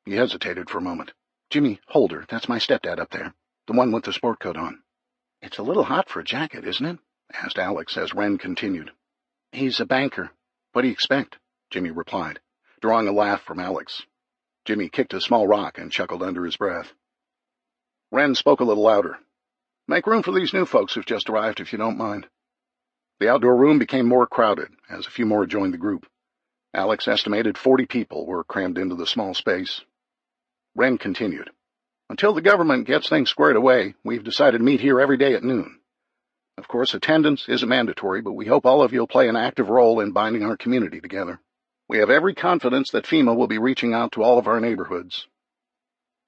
He hesitated for a moment. "Jimmy Holder, that's my stepdad up there, the one with the sport coat on." "It's a little hot for a jacket, isn't it?" asked Alex as Wren continued. "He's a banker. What do you expect?" Jimmy replied, drawing a laugh from Alex. Jimmy kicked a small rock and chuckled under his breath. Wren spoke a little louder. "Make room for these new folks who've just arrived, if you don't mind." The outdoor room became more crowded as a few more joined the group. Alex estimated 40 people were crammed into the small space. Wren continued. "Until the government gets things squared away, we've decided to meet here every day at noon. Of course, attendance isn't mandatory, but we hope all of you will play an active role in binding our community together. We have every confidence that FEMA will be reaching out to all of our neighborhoods."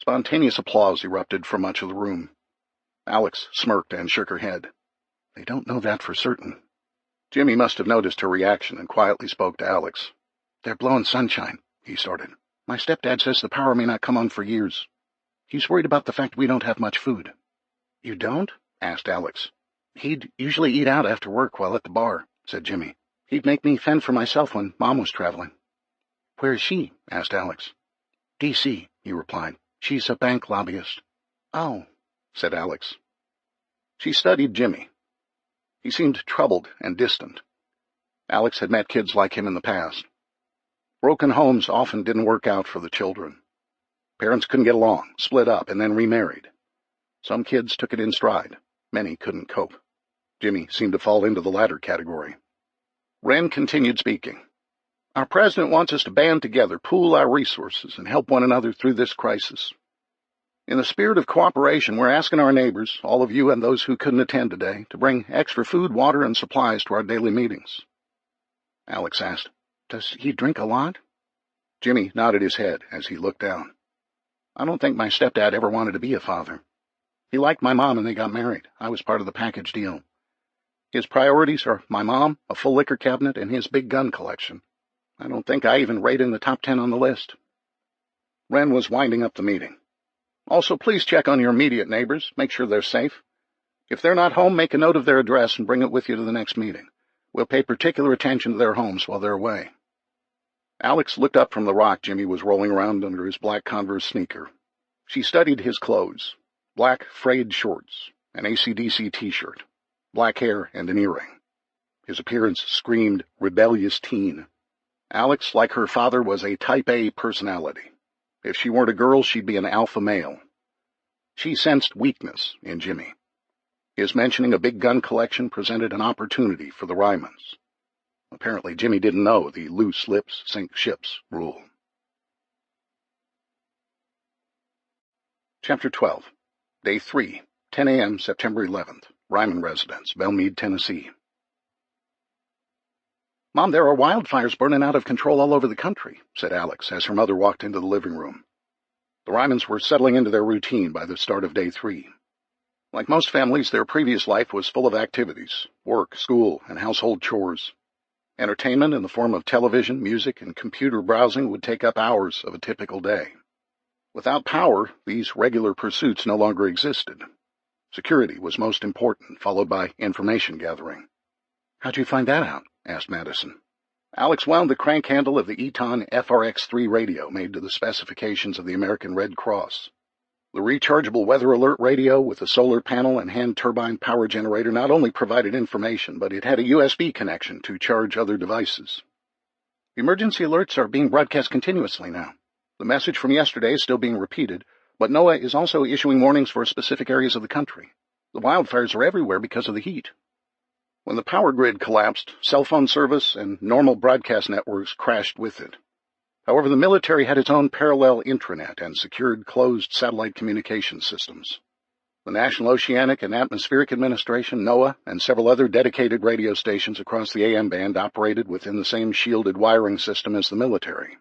Spontaneous applause erupted from much of the room. Alex smirked and shook her head. "They don't know that for certain." Jimmy must have noticed her reaction and quietly spoke to Alex. "They're blowing sunshine," he started. "My stepdad says the power may not come on for years. He's worried about the fact we don't have much food." "You don't?" asked Alex. "He'd usually eat out after work while at the bar," said Jimmy. "He'd make me fend for myself when Mom was traveling." "Where is she?" asked Alex. D.C., he replied. She's a bank lobbyist. Oh, said Alex. She studied Jimmy. He seemed troubled and distant. Alex had met kids like him in the past. Broken homes often didn't work out for the children. Parents couldn't get along, split up, and then remarried. Some kids took it in stride. Many couldn't cope. Jimmy seemed to fall into the latter category. Wren continued speaking. Our president wants us to band together, pool our resources, and help one another through this crisis. In the spirit of cooperation, we're asking our neighbors, all of you and those who couldn't attend today, to bring extra food, water, and supplies to our daily meetings. Alex asked, Does he drink a lot? Jimmy nodded his head as he looked down. I don't think my stepdad ever wanted to be a father. He liked my mom and they got married. I was part of the package deal. His priorities are my mom, a full liquor cabinet, and his big gun collection. I don't think I even rate in the top 10 on the list. Wren was winding up the meeting. Also, please check on your immediate neighbors. Make sure they're safe. If they're not home, make a note of their address and bring it with you to the next meeting. We'll pay particular attention to their homes while they're away. Alex looked up from the rock Jimmy was rolling around under his black Converse sneaker. She studied his clothes. Black frayed shorts, an AC/DC t-shirt, black hair, and an earring. His appearance screamed rebellious teen. Alex, like her father, was a type A personality. If she weren't a girl, she'd be an alpha male. She sensed weakness in Jimmy. His mentioning a big gun collection presented an opportunity for the Rymans. Apparently, Jimmy didn't know the loose lips sink ships rule. Chapter 12. Day 3, 10 a.m., September 11th. Ryman residence, Belmead, Tennessee. Mom, there are wildfires burning out of control all over the country, said Alex as her mother walked into the living room. The Rymans were settling into their routine by the start of day 3. Like most families, their previous life was full of activities, work, school, and household chores. Entertainment in the form of television, music, and computer browsing would take up hours of a typical day. Without power, these regular pursuits no longer existed. Security was most important, followed by information gathering. How'd you find that out? Asked Madison. Alex wound the crank handle of the Eton FRX-3 radio made to the specifications of the American Red Cross. The rechargeable weather alert radio with a solar panel and hand turbine power generator not only provided information, but it had a USB connection to charge other devices. Emergency alerts are being broadcast continuously now. The message from yesterday is still being repeated, but NOAA is also issuing warnings for specific areas of the country. The wildfires are everywhere because of the heat. When the power grid collapsed, cell phone service and normal broadcast networks crashed with it. However, the military had its own parallel intranet and secured closed satellite communication systems. The National Oceanic and Atmospheric Administration, NOAA, and several other dedicated radio stations across the AM band operated within the same shielded wiring system as the military.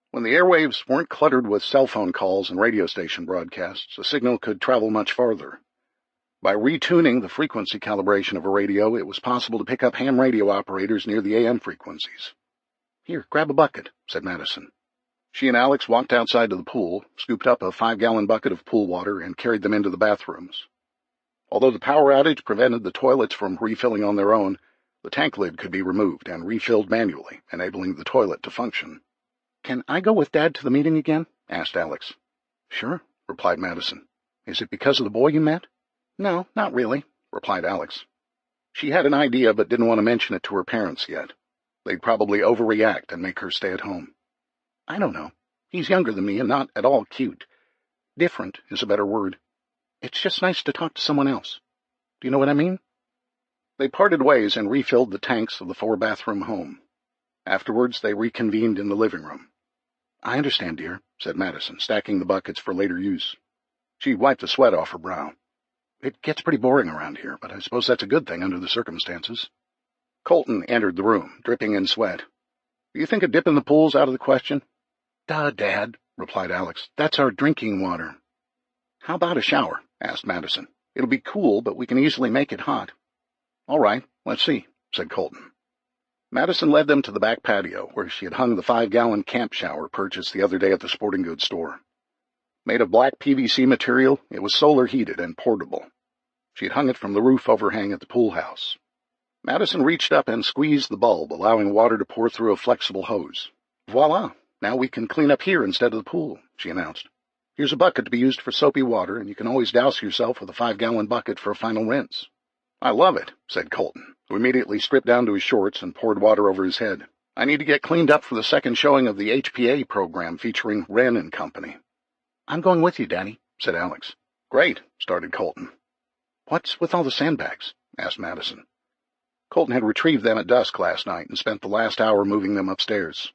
When the airwaves weren't cluttered with cell phone calls and radio station broadcasts, a signal could travel much farther. By retuning the frequency calibration of a radio, it was possible to pick up ham radio operators near the AM frequencies. Here, grab a bucket, said Madison. She and Alex walked outside to the pool, scooped up a 5-gallon bucket of pool water, and carried them into the bathrooms. Although the power outage prevented the toilets from refilling on their own, the tank lid could be removed and refilled manually, enabling the toilet to function. Can I go with Dad to the meeting again? Asked Alex. Sure, replied Madison. Is it because of the boy you met? No, not really, replied Alex. She had an idea but didn't want to mention it to her parents yet. They'd probably overreact and make her stay at home. I don't know. He's younger than me and not at all cute. Different is a better word. It's just nice to talk to someone else. Do you know what I mean? They parted ways and refilled the tanks of the 4-bathroom home. Afterwards, they reconvened in the living room. I understand, dear, said Madison, stacking the buckets for later use. She wiped the sweat off her brow. It gets pretty boring around here, but I suppose that's a good thing under the circumstances. Colton entered the room, dripping in sweat. Do you think a dip in the pool's out of the question? Duh, Dad, replied Alex. That's our drinking water. How about a shower? Asked Madison. It'll be cool, but we can easily make it hot. All right, let's see, said Colton. Madison led them to the back patio, where she had hung the 5-gallon camp shower purchased the other day at the sporting goods store. Made of black PVC material, it was solar-heated and portable. She had hung it from the roof overhang at the pool house. Madison reached up and squeezed the bulb, allowing water to pour through a flexible hose. Voila! Now we can clean up here instead of the pool, she announced. Here's a bucket to be used for soapy water, and you can always douse yourself with a 5-gallon bucket for a final rinse. I love it, said Colton, who immediately stripped down to his shorts and poured water over his head. I need to get cleaned up for the second showing of the HPA program featuring Wren and Company. I'm going with you, Daddy, said Alex. Great, started Colton. What's with all the sandbags? Asked Madison. Colton had retrieved them at dusk last night and spent the last hour moving them upstairs.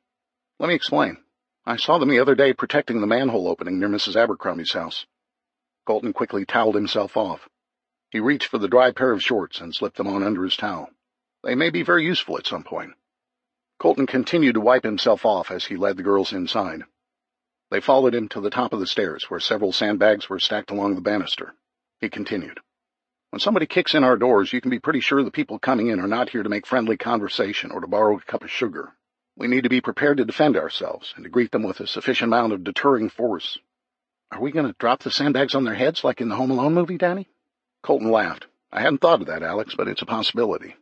Let me explain. I saw them the other day protecting the manhole opening near Mrs. Abercrombie's house. Colton quickly toweled himself off. He reached for the dry pair of shorts and slipped them on under his towel. They may be very useful at some point. Colton continued to wipe himself off as he led the girls inside. They followed him to the top of the stairs, where several sandbags were stacked along the banister. He continued. When somebody kicks in our doors, you can be pretty sure the people coming in are not here to make friendly conversation or to borrow a cup of sugar. We need to be prepared to defend ourselves and to greet them with a sufficient amount of deterring force. Are we going to drop the sandbags on their heads like in the Home Alone movie, Danny? Colton laughed. I hadn't thought of that, Alex, but it's a possibility.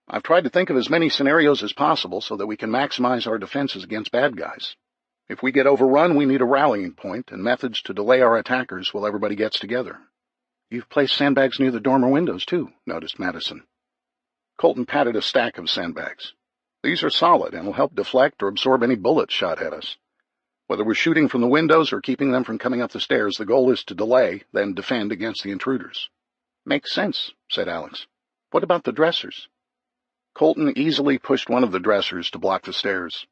I've tried to think of as many scenarios as possible so that we can maximize our defenses against bad guys. If we get overrun, we need a rallying point and methods to delay our attackers while everybody gets together. You've placed sandbags near the dormer windows, too, noticed Madison. Colton patted a stack of sandbags. These are solid and will help deflect or absorb any bullets shot at us. Whether we're shooting from the windows or keeping them from coming up the stairs, the goal is to delay, then defend against the intruders. Makes sense, said Alex. What about the dressers? Colton easily pushed one of the dressers to block the stairs.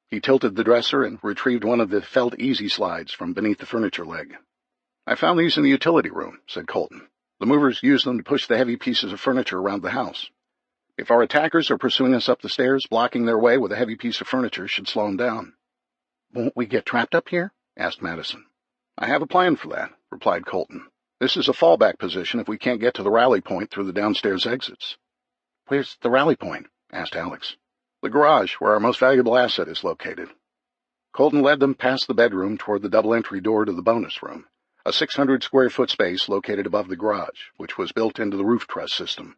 He tilted the dresser and retrieved one of the felt easy slides from beneath the furniture leg. I found these in the utility room, said Colton. The movers use them to push the heavy pieces of furniture around the house. If our attackers are pursuing us up the stairs, blocking their way with a heavy piece of furniture should slow them down. Won't we get trapped up here? Asked Madison. I have a plan for that, replied Colton. This is a fallback position if we can't get to the rally point through the downstairs exits. Where's the rally point? Asked Alex. The garage, where our most valuable asset is located. Colton led them past the bedroom toward the double-entry door to the bonus room, a 600-square-foot space located above the garage, which was built into the roof truss system.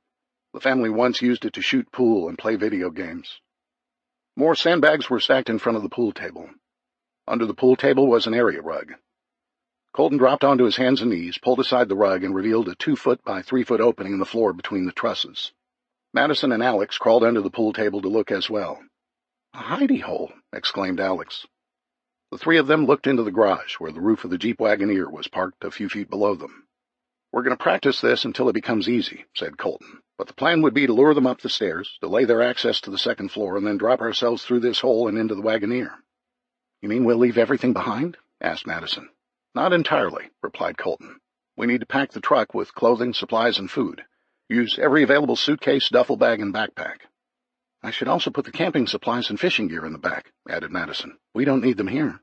The family once used it to shoot pool and play video games. More sandbags were stacked in front of the pool table. Under the pool table was an area rug. Colton dropped onto his hands and knees, pulled aside the rug, and revealed a 2-foot by 3-foot opening in the floor between the trusses. Madison and Alex crawled under the pool table to look as well. A hidey hole, exclaimed Alex. The three of them looked into the garage, where the roof of the Jeep Wagoneer was parked a few feet below them. We're going to practice this until it becomes easy, said Colton. But the plan would be to lure them up the stairs, delay their access to the second floor, and then drop ourselves through this hole and into the Wagoneer. You mean we'll leave everything behind? Asked Madison. Not entirely, replied Colton. We need to pack the truck with clothing, supplies, and food. Use every available suitcase, duffel bag, and backpack. I should also put the camping supplies and fishing gear in the back, added Madison. We don't need them here.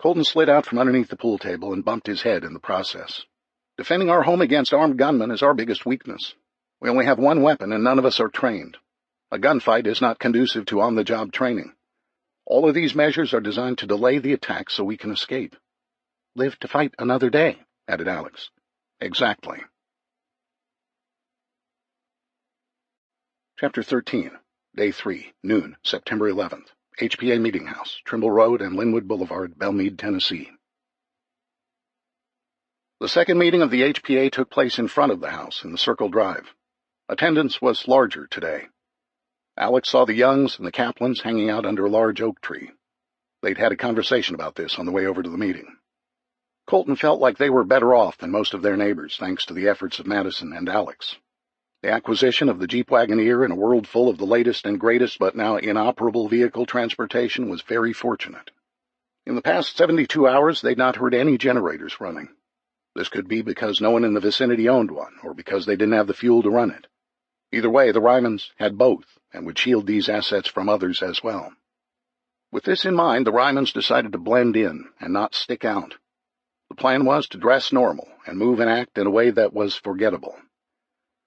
Colton slid out from underneath the pool table and bumped his head in the process. Defending our home against armed gunmen is our biggest weakness. We only have one weapon, and none of us are trained. A gunfight is not conducive to on-the-job training. All of these measures are designed to delay the attack so we can escape. Live to fight another day, added Alex. Exactly. Chapter 13, Day 3, noon, September 11th, HPA Meeting House, Trimble Road and Linwood Boulevard, Belmead, Tennessee. The second meeting of the HPA took place in front of the house in the Circle Drive. Attendance was larger today. Alex saw the Youngs and the Kaplans hanging out under a large oak tree. They'd had a conversation about this on the way over to the meeting. Colton felt like they were better off than most of their neighbors thanks to the efforts of Madison and Alex. The acquisition of the Jeep Wagoneer in a world full of the latest and greatest but now inoperable vehicle transportation was very fortunate. In the past 72 hours, they'd not heard any generators running. This could be because no one in the vicinity owned one, or because they didn't have the fuel to run it. Either way, the Rymans had both, and would shield these assets from others as well. With this in mind, the Rymans decided to blend in and not stick out. The plan was to dress normal and move and act in a way that was forgettable.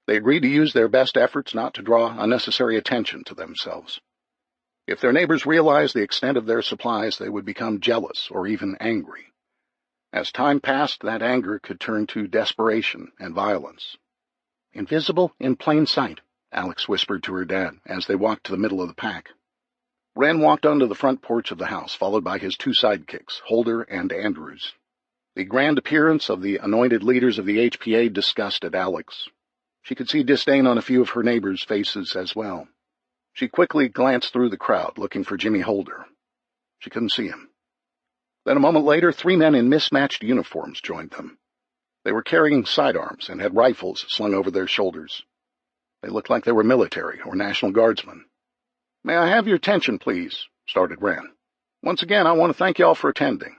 They agreed to use their best efforts not to draw unnecessary attention to themselves. If their neighbors realized the extent of their supplies, they would become jealous or even angry. As time passed, that anger could turn to desperation and violence. Invisible in plain sight, Alex whispered to her dad as they walked to the middle of the pack. Wren walked onto the front porch of the house, followed by his two sidekicks, Holder and Andrews. The grand appearance of the anointed leaders of the HPA disgusted Alex. She could see disdain on a few of her neighbors' faces as well. She quickly glanced through the crowd, looking for Jimmy Holder. She couldn't see him. Then a moment later, 3 men in mismatched uniforms joined them. They were carrying sidearms and had rifles slung over their shoulders. They looked like they were military or National Guardsmen. "May I have your attention, please?" started Wren. "Once again, I want to thank you all for attending.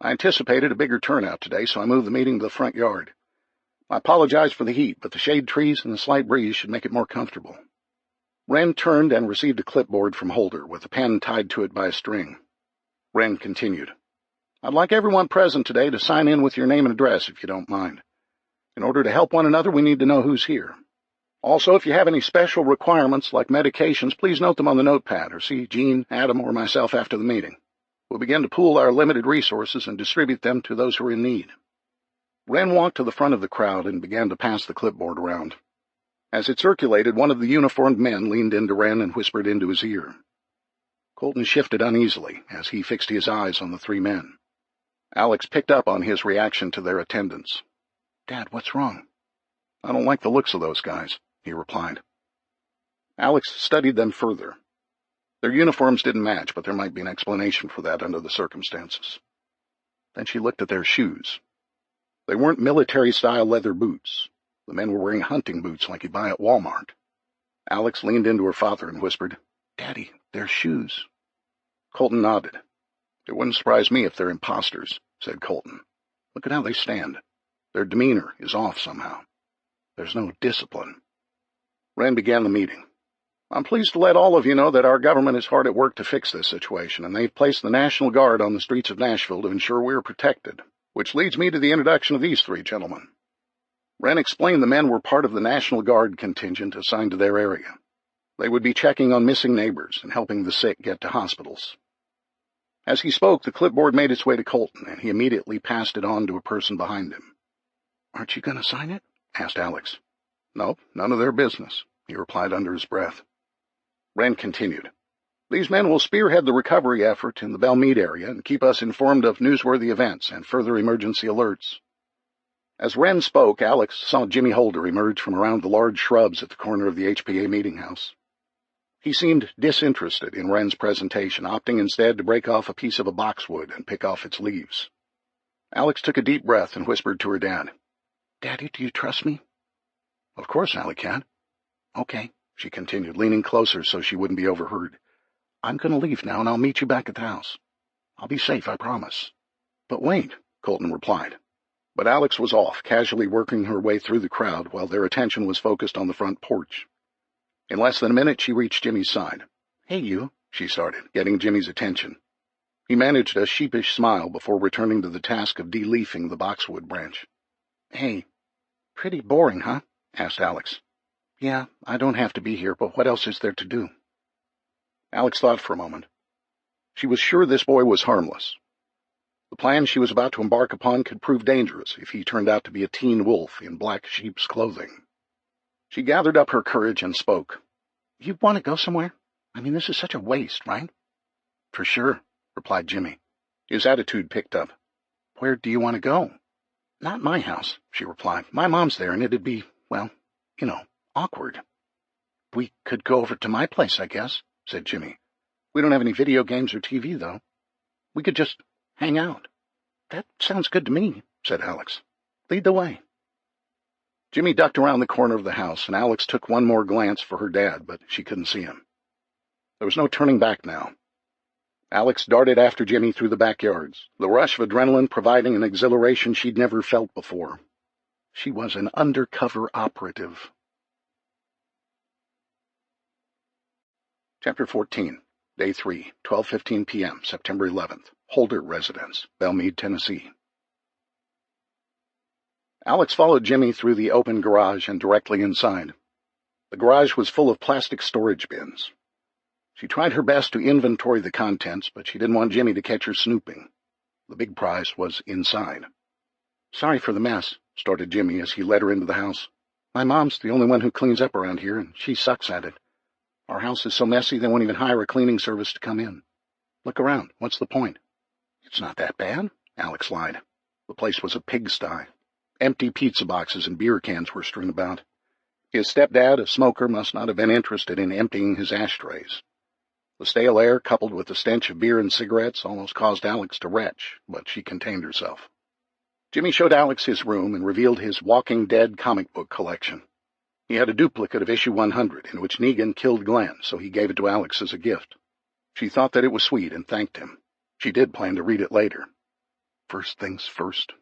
I anticipated a bigger turnout today, so I moved the meeting to the front yard. I apologize for the heat, but the shade trees and the slight breeze should make it more comfortable." Wren turned and received a clipboard from Holder with a pen tied to it by a string. Wren continued. "I'd like everyone present today to sign in with your name and address, if you don't mind. In order to help one another, we need to know who's here. Also, if you have any special requirements, like medications, please note them on the notepad or see Jean, Adam, or myself after the meeting. We'll begin to pool our limited resources and distribute them to those who are in need." Wren walked to the front of the crowd and began to pass the clipboard around. As it circulated, one of the uniformed men leaned into Wren and whispered into his ear. Colton shifted uneasily as he fixed his eyes on the 3 men. Alex picked up on his reaction to their attendance. "Dad, what's wrong?" "I don't like the looks of those guys," he replied. Alex studied them further. Their uniforms didn't match, but there might be an explanation for that under the circumstances. Then she looked at their shoes. They weren't military-style leather boots. The men were wearing hunting boots like you buy at Walmart. Alex leaned into her father and whispered, "Daddy, they're shoes." Colton nodded. "It wouldn't surprise me if they're imposters," said Colton. "Look at how they stand. Their demeanor is off somehow. There's no discipline." Wren began the meeting. "I'm pleased to let all of you know that our government is hard at work to fix this situation, and they've placed the National Guard on the streets of Nashville to ensure we're protected, which leads me to the introduction of these 3 gentlemen." Wren explained the men were part of the National Guard contingent assigned to their area. They would be checking on missing neighbors and helping the sick get to hospitals. As he spoke, the clipboard made its way to Colton, and he immediately passed it on to a person behind him. "Aren't you going to sign it?" asked Alex. "Nope, none of their business," he replied under his breath. Wren continued. "These men will spearhead the recovery effort in the Belmead area and keep us informed of newsworthy events and further emergency alerts." As Wren spoke, Alex saw Jimmy Holder emerge from around the large shrubs at the corner of the HPA meeting house. He seemed disinterested in Wren's presentation, opting instead to break off a piece of a boxwood and pick off its leaves. Alex took a deep breath and whispered to her dad, "Daddy, do you trust me?" "Of course, Allie Cat." "Okay," she continued, leaning closer so she wouldn't be overheard. "I'm going to leave now, and I'll meet you back at the house. I'll be safe, I promise." "But wait," Colton replied. But Alex was off, casually working her way through the crowd while their attention was focused on the front porch. In less than a minute, she reached Jimmy's side. "Hey, you," she started, getting Jimmy's attention. He managed a sheepish smile before returning to the task of de-leafing the boxwood branch. "Hey, pretty boring, huh?" asked Alex. "Yeah, I don't have to be here, but what else is there to do?" Alex thought for a moment. She was sure this boy was harmless. The plan she was about to embark upon could prove dangerous if he turned out to be a teen wolf in black sheep's clothing. She gathered up her courage and spoke. "You want to go somewhere? I mean, this is such a waste, right?" "For sure," replied Jimmy. His attitude picked up. "Where do you want to go?" "Not my house," she replied. "My mom's there, and it'd be, well, awkward." "We could go over to my place, I guess," said Jimmy. "We don't have any video games or TV, though. We could just hang out." "That sounds good to me," said Alex. "Lead the way." Jimmy ducked around the corner of the house, and Alex took one more glance for her dad, but she couldn't see him. There was no turning back now. Alex darted after Jimmy through the backyards, the rush of adrenaline providing an exhilaration she'd never felt before. She was an undercover operative. Chapter 14, Day 3, 12:15 p.m., September 11th, Holder Residence, Belmead, Tennessee. Alex followed Jimmy through the open garage and directly inside. The garage was full of plastic storage bins. She tried her best to inventory the contents, but she didn't want Jimmy to catch her snooping. The big prize was inside. "Sorry for the mess," started Jimmy as he led her into the house. "My mom's the only one who cleans up around here, and she sucks at it. Our house is so messy they won't even hire a cleaning service to come in. Look around. What's the point? It's not that bad, Alex lied. The place was a pigsty. Empty pizza boxes and beer cans were strewn about. His stepdad, a smoker, must not have been interested in emptying his ashtrays. The stale air, coupled with the stench of beer and cigarettes, almost caused Alex to retch, but she contained herself. Jimmy showed Alex his room and revealed his Walking Dead comic book collection. He had a duplicate of issue 100, in which Negan killed Glenn, so he gave it to Alex as a gift. She thought that it was sweet and thanked him. She did plan to read it later. First things first.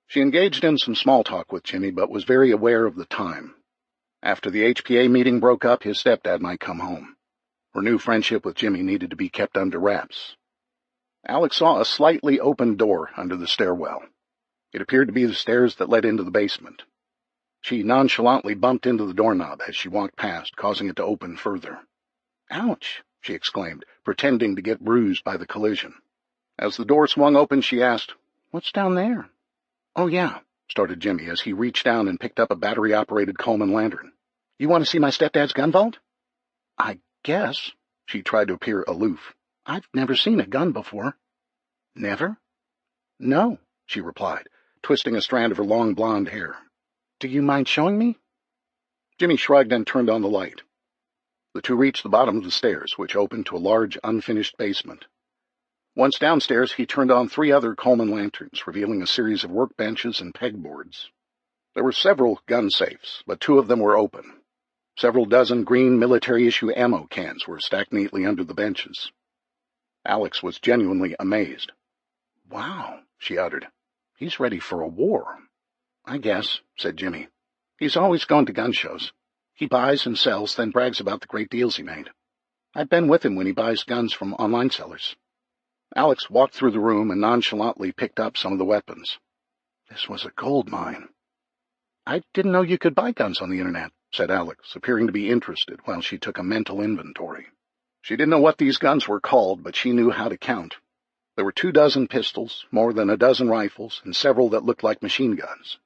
She engaged in some small talk with Jimmy, but was very aware of the time. After the HPA meeting broke up, his stepdad might come home. Her new friendship with Jimmy needed to be kept under wraps. Alex saw a slightly open door under the stairwell. It appeared to be the stairs that led into the basement. She nonchalantly bumped into the doorknob as she walked past, causing it to open further. "Ouch!" she exclaimed, pretending to get bruised by the collision. As the door swung open, she asked, "What's down there?" "Oh, yeah," started Jimmy as he reached down and picked up a battery-operated Coleman lantern. "You want to see my stepdad's gun vault?" "I guess." She tried to appear aloof. "I've never seen a gun before." "Never?" "No," she replied, twisting a strand of her long blonde hair. "Do you mind showing me?" Jimmy shrugged and turned on the light. The two reached the bottom of the stairs, which opened to a large, unfinished basement. Once downstairs, he turned on 3 other Coleman lanterns, revealing a series of workbenches and pegboards. There were several gun safes, but 2 of them were open. Several dozen green military-issue ammo cans were stacked neatly under the benches. Alex was genuinely amazed. "Wow," she uttered. "He's ready for a war." "I guess," said Jimmy. "He's always going to gun shows. He buys and sells, then brags about the great deals he made. I've been with him when he buys guns from online sellers." Alex walked through the room and nonchalantly picked up some of the weapons. This was a gold mine. "I didn't know you could buy guns on the internet," said Alex, appearing to be interested while she took a mental inventory. She didn't know what these guns were called, but she knew how to count. There were 24 pistols, more than a dozen rifles, and several that looked like machine guns.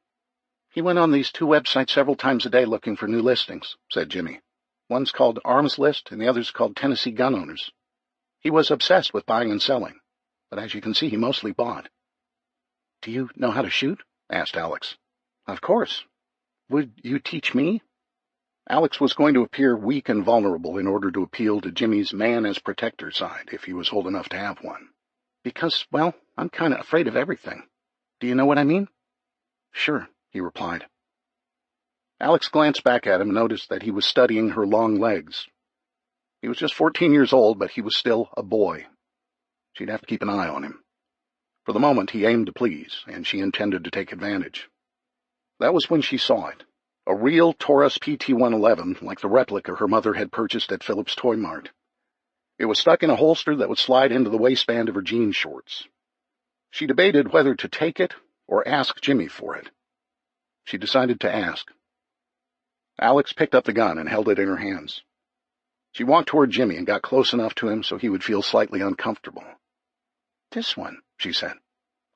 "He went on these 2 websites several times a day looking for new listings," said Jimmy. "One's called Arms List, and the other's called Tennessee Gun Owners. He was obsessed with buying and selling, but as you can see, he mostly bought." "Do you know how to shoot?" asked Alex. "Of course. Would you teach me?" Alex was going to appear weak and vulnerable in order to appeal to Jimmy's man-as-protector side, if he was old enough to have one. "Because, well, I'm kind of afraid of everything. Do you know what I mean?" "Sure," he replied. Alex glanced back at him and noticed that he was studying her long legs. He was just 14 years old, but he was still a boy. She'd have to keep an eye on him. For the moment, he aimed to please, and she intended to take advantage. That was when she saw it. A real Taurus PT-111, like the replica her mother had purchased at Phillips Toy Mart. It was stuck in a holster that would slide into the waistband of her jean shorts. She debated whether to take it or ask Jimmy for it. She decided to ask. Alex picked up the gun and held it in her hands. She walked toward Jimmy and got close enough to him so he would feel slightly uncomfortable. "This one," she said.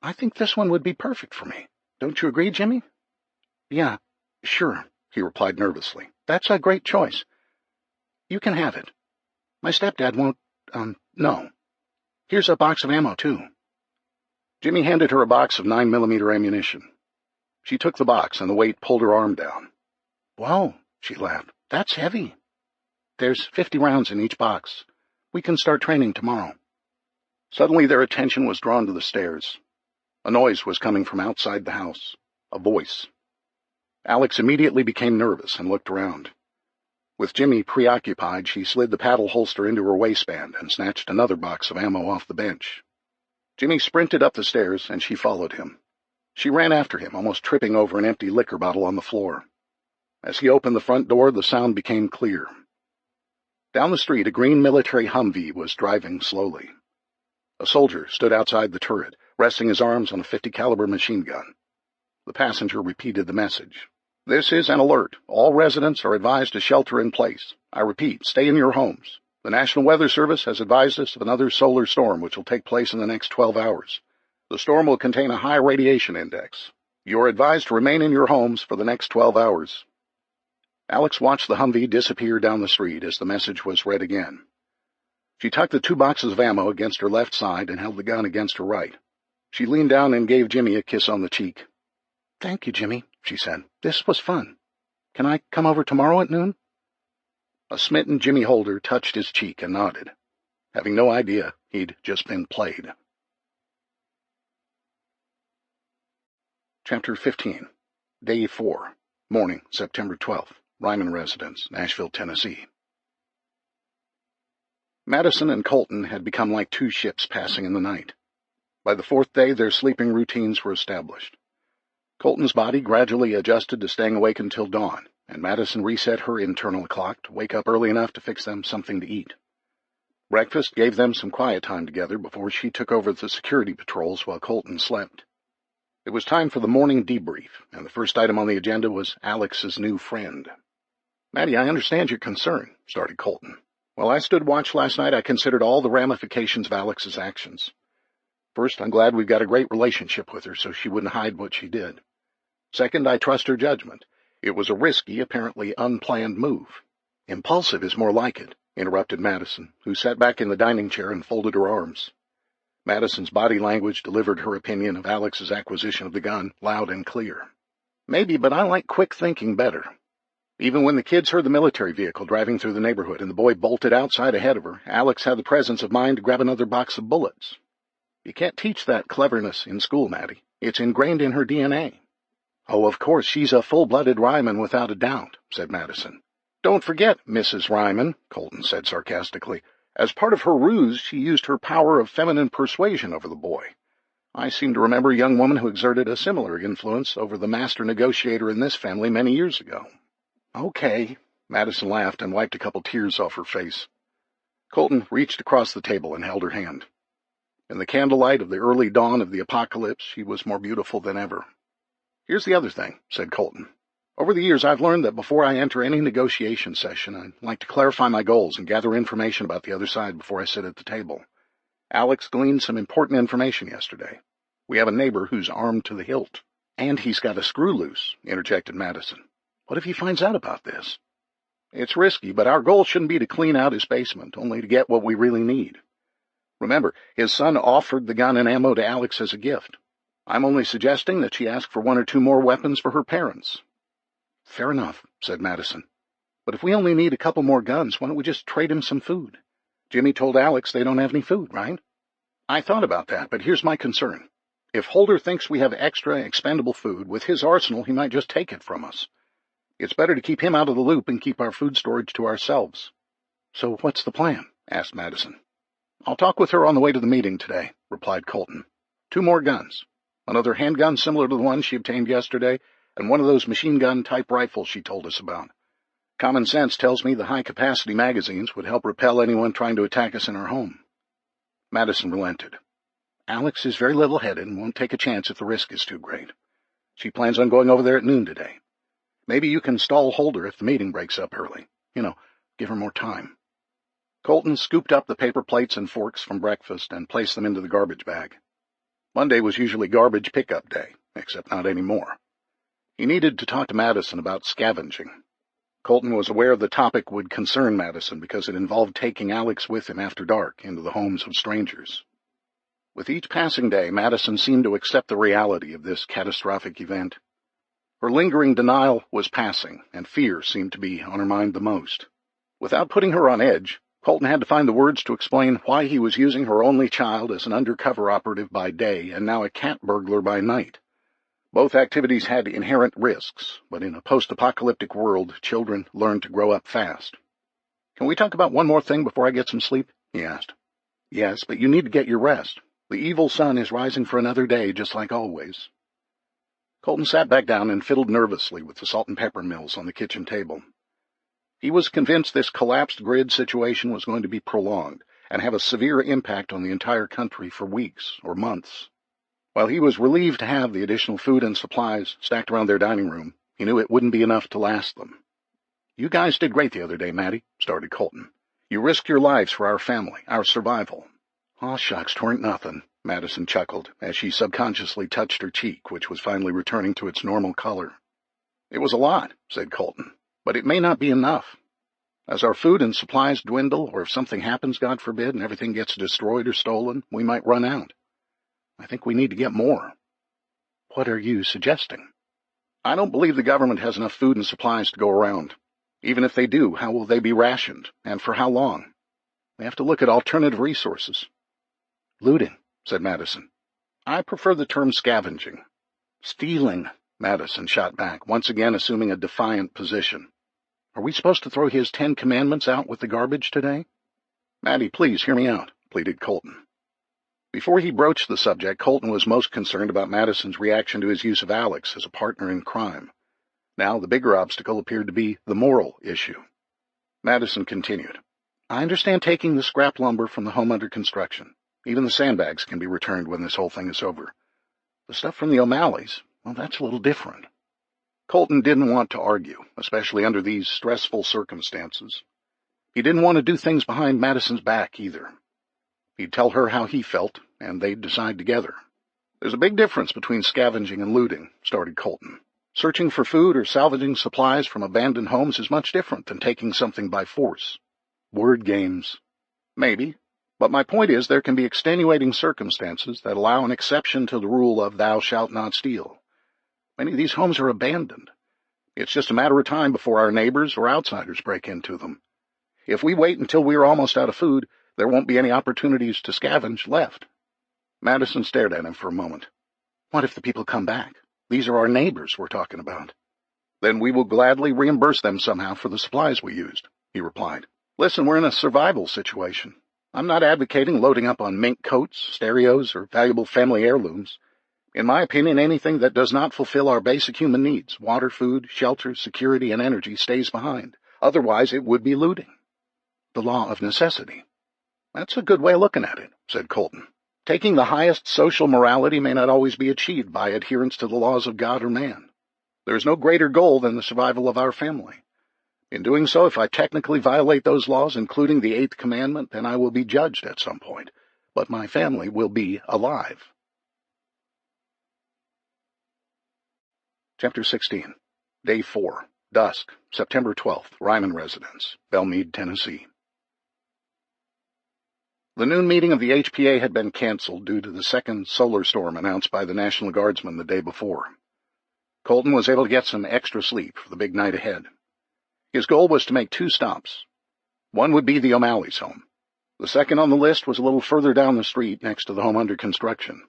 "I think this one would be perfect for me. Don't you agree, Jimmy?" "Yeah, sure," he replied nervously. "That's a great choice. You can have it. My stepdad won't, no. Here's a box of ammo, too." Jimmy handed her a box of 9mm ammunition. She took the box, and the weight pulled her arm down. "Whoa," she laughed. "That's heavy." "There's 50 rounds in each box. We can start training tomorrow." Suddenly their attention was drawn to the stairs. A noise was coming from outside the house. A voice. Alex immediately became nervous and looked around. With Jimmy preoccupied, she slid the paddle holster into her waistband and snatched another box of ammo off the bench. Jimmy sprinted up the stairs, and she followed him. She ran after him, almost tripping over an empty liquor bottle on the floor. As he opened the front door, the sound became clear. Down the street, a green military Humvee was driving slowly. A soldier stood outside the turret, resting his arms on a .50 caliber machine gun. The passenger repeated the message. "This is an alert. All residents are advised to shelter in place. I repeat, stay in your homes. The National Weather Service has advised us of another solar storm which will take place in the next 12 hours. The storm will contain a high radiation index. You are advised to remain in your homes for the next 12 hours. Alex watched the Humvee disappear down the street as the message was read again. She tucked the 2 boxes of ammo against her left side and held the gun against her right. She leaned down and gave Jimmy a kiss on the cheek. "Thank you, Jimmy," she said. "This was fun. Can I come over tomorrow at noon?" A smitten Jimmy Holder touched his cheek and nodded, having no idea he'd just been played. Chapter 15. Day 4. Morning, September 12th. Ryman Residence, Nashville, Tennessee. Madison and Colton had become like 2 ships passing in the night. By the 4th day, their sleeping routines were established. Colton's body gradually adjusted to staying awake until dawn, and Madison reset her internal clock to wake up early enough to fix them something to eat. Breakfast gave them some quiet time together before she took over the security patrols while Colton slept. It was time for the morning debrief, and the first item on the agenda was Alex's new friend. "Maddie, I understand your concern," started Colton. "While I stood watch last night, I considered all the ramifications of Alex's actions. First, I'm glad we've got a great relationship with her, so she wouldn't hide what she did. Second, I trust her judgment. It was a risky, apparently unplanned move." "Impulsive is more like it," interrupted Madison, who sat back in the dining chair and folded her arms. Madison's body language delivered her opinion of Alex's acquisition of the gun loud and clear. "Maybe, but I like quick thinking better. Even when the kids heard the military vehicle driving through the neighborhood and the boy bolted outside ahead of her, Alex had the presence of mind to grab another box of bullets. You can't teach that cleverness in school, Maddie. It's ingrained in her DNA." "Oh, of course, she's a full-blooded Ryman without a doubt," said Madison. "Don't forget, Mrs. Ryman," Colton said sarcastically. "As part of her ruse, she used her power of feminine persuasion over the boy. I seem to remember a young woman who exerted a similar influence over the master negotiator in this family many years ago." "Okay," Madison laughed and wiped a couple tears off her face. Colton reached across the table and held her hand. In the candlelight of the early dawn of the apocalypse, she was more beautiful than ever. "Here's the other thing," said Colton. "Over the years, I've learned that before I enter any negotiation session, I like to clarify my goals and gather information about the other side before I sit at the table. Alex gleaned some important information yesterday. We have a neighbor who's armed to the hilt." "And he's got a screw loose," interjected Madison. "What if he finds out about this?" "It's risky, but our goal shouldn't be to clean out his basement, only to get what we really need. Remember, his son offered the gun and ammo to Alex as a gift. I'm only suggesting that she ask for 1 or 2 more weapons for her parents." "Fair enough," said Madison. "But if we only need a couple more guns, why don't we just trade him some food? Jimmy told Alex they don't have any food, right?" "I thought about that, but here's my concern. If Holder thinks we have extra expendable food, with his arsenal he might just take it from us. It's better to keep him out of the loop and keep our food storage to ourselves." "So what's the plan?" asked Madison. "I'll talk with her on the way to the meeting today," replied Colton. 2 more guns. Another handgun similar to the one she obtained yesterday, and one of those machine gun-type rifles she told us about. Common sense tells me the high-capacity magazines would help repel anyone trying to attack us in our home." Madison relented. "Alex is very level-headed and won't take a chance if the risk is too great. She plans on going over there at noon today. Maybe you can stall Holder if the meeting breaks up early. Give her more time." Colton scooped up the paper plates and forks from breakfast and placed them into the garbage bag. Monday was usually garbage pickup day, except not anymore. He needed to talk to Madison about scavenging. Colton was aware the topic would concern Madison because it involved taking Alex with him after dark into the homes of strangers. With each passing day, Madison seemed to accept the reality of this catastrophic event. Her lingering denial was passing, and fear seemed to be on her mind the most. Without putting her on edge, Colton had to find the words to explain why he was using her only child as an undercover operative by day and now a cat burglar by night. Both activities had inherent risks, but in a post-apocalyptic world, children learn to grow up fast. "Can we talk about one more thing before I get some sleep?" he asked. "Yes, but you need to get your rest. The evil sun is rising for another day, just like always." Colton sat back down and fiddled nervously with the salt and pepper mills on the kitchen table. He was convinced this collapsed grid situation was going to be prolonged and have a severe impact on the entire country for weeks or months. While he was relieved to have the additional food and supplies stacked around their dining room, he knew it wouldn't be enough to last them. "You guys did great the other day, Maddie," started Colton. "You risked your lives for our family, our survival." "Aw, shucks, 'twa'n't nothing," Madison chuckled as she subconsciously touched her cheek, which was finally returning to its normal color. "It was a lot," said Colton. But it may not be enough. As our food and supplies dwindle, or if something happens, God forbid, and everything gets destroyed or stolen, we might run out. I think we need to get more. What are you suggesting? I don't believe the government has enough food and supplies to go around. Even if they do, how will they be rationed, and for how long? We have to look at alternative resources. Looting, said Madison. I prefer the term scavenging. Stealing, Madison shot back, once again assuming a defiant position. Are we supposed to throw his 10 Commandments out with the garbage today? Maddie, please hear me out, pleaded Colton. Before he broached the subject, Colton was most concerned about Madison's reaction to his use of Alex as a partner in crime. Now the bigger obstacle appeared to be the moral issue. Madison continued. I understand taking the scrap lumber from the home under construction. Even the sandbags can be returned when this whole thing is over. The stuff from the O'Malleys, well, that's a little different. Colton didn't want to argue, especially under these stressful circumstances. He didn't want to do things behind Madison's back either. He'd tell her how he felt, and they'd decide together. There's a big difference between scavenging and looting, started Colton. Searching for food or salvaging supplies from abandoned homes is much different than taking something by force. Word games. Maybe. But my point is there can be extenuating circumstances that allow an exception to the rule of thou shalt not steal. Many of these homes are abandoned. It's just a matter of time before our neighbors or outsiders break into them. If we wait until we are almost out of food, there won't be any opportunities to scavenge left. Madison stared at him for a moment. What if the people come back? These are our neighbors we're talking about. Then we will gladly reimburse them somehow for the supplies we used, he replied. Listen, we're in a survival situation. I'm not advocating loading up on mink coats, stereos, or valuable family heirlooms. In my opinion, anything that does not fulfill our basic human needs, water, food, shelter, security, and energy, stays behind. Otherwise, it would be looting. The law of necessity. That's a good way of looking at it, said Colton. Taking the highest social morality may not always be achieved by adherence to the laws of God or man. There is no greater goal than the survival of our family. In doing so, if I technically violate those laws, including the 8th commandment, then I will be judged at some point. But my family will be alive. Chapter 16. Day 4. Dusk, September 12th, Ryman Residence, Belmead, Tennessee. The noon meeting of the HPA had been canceled due to the second solar storm announced by the National Guardsmen the day before. Colton was able to get some extra sleep for the big night ahead. His goal was to make 2 stops. One would be the O'Malley's home. The second on the list was a little further down the street next to the home under construction.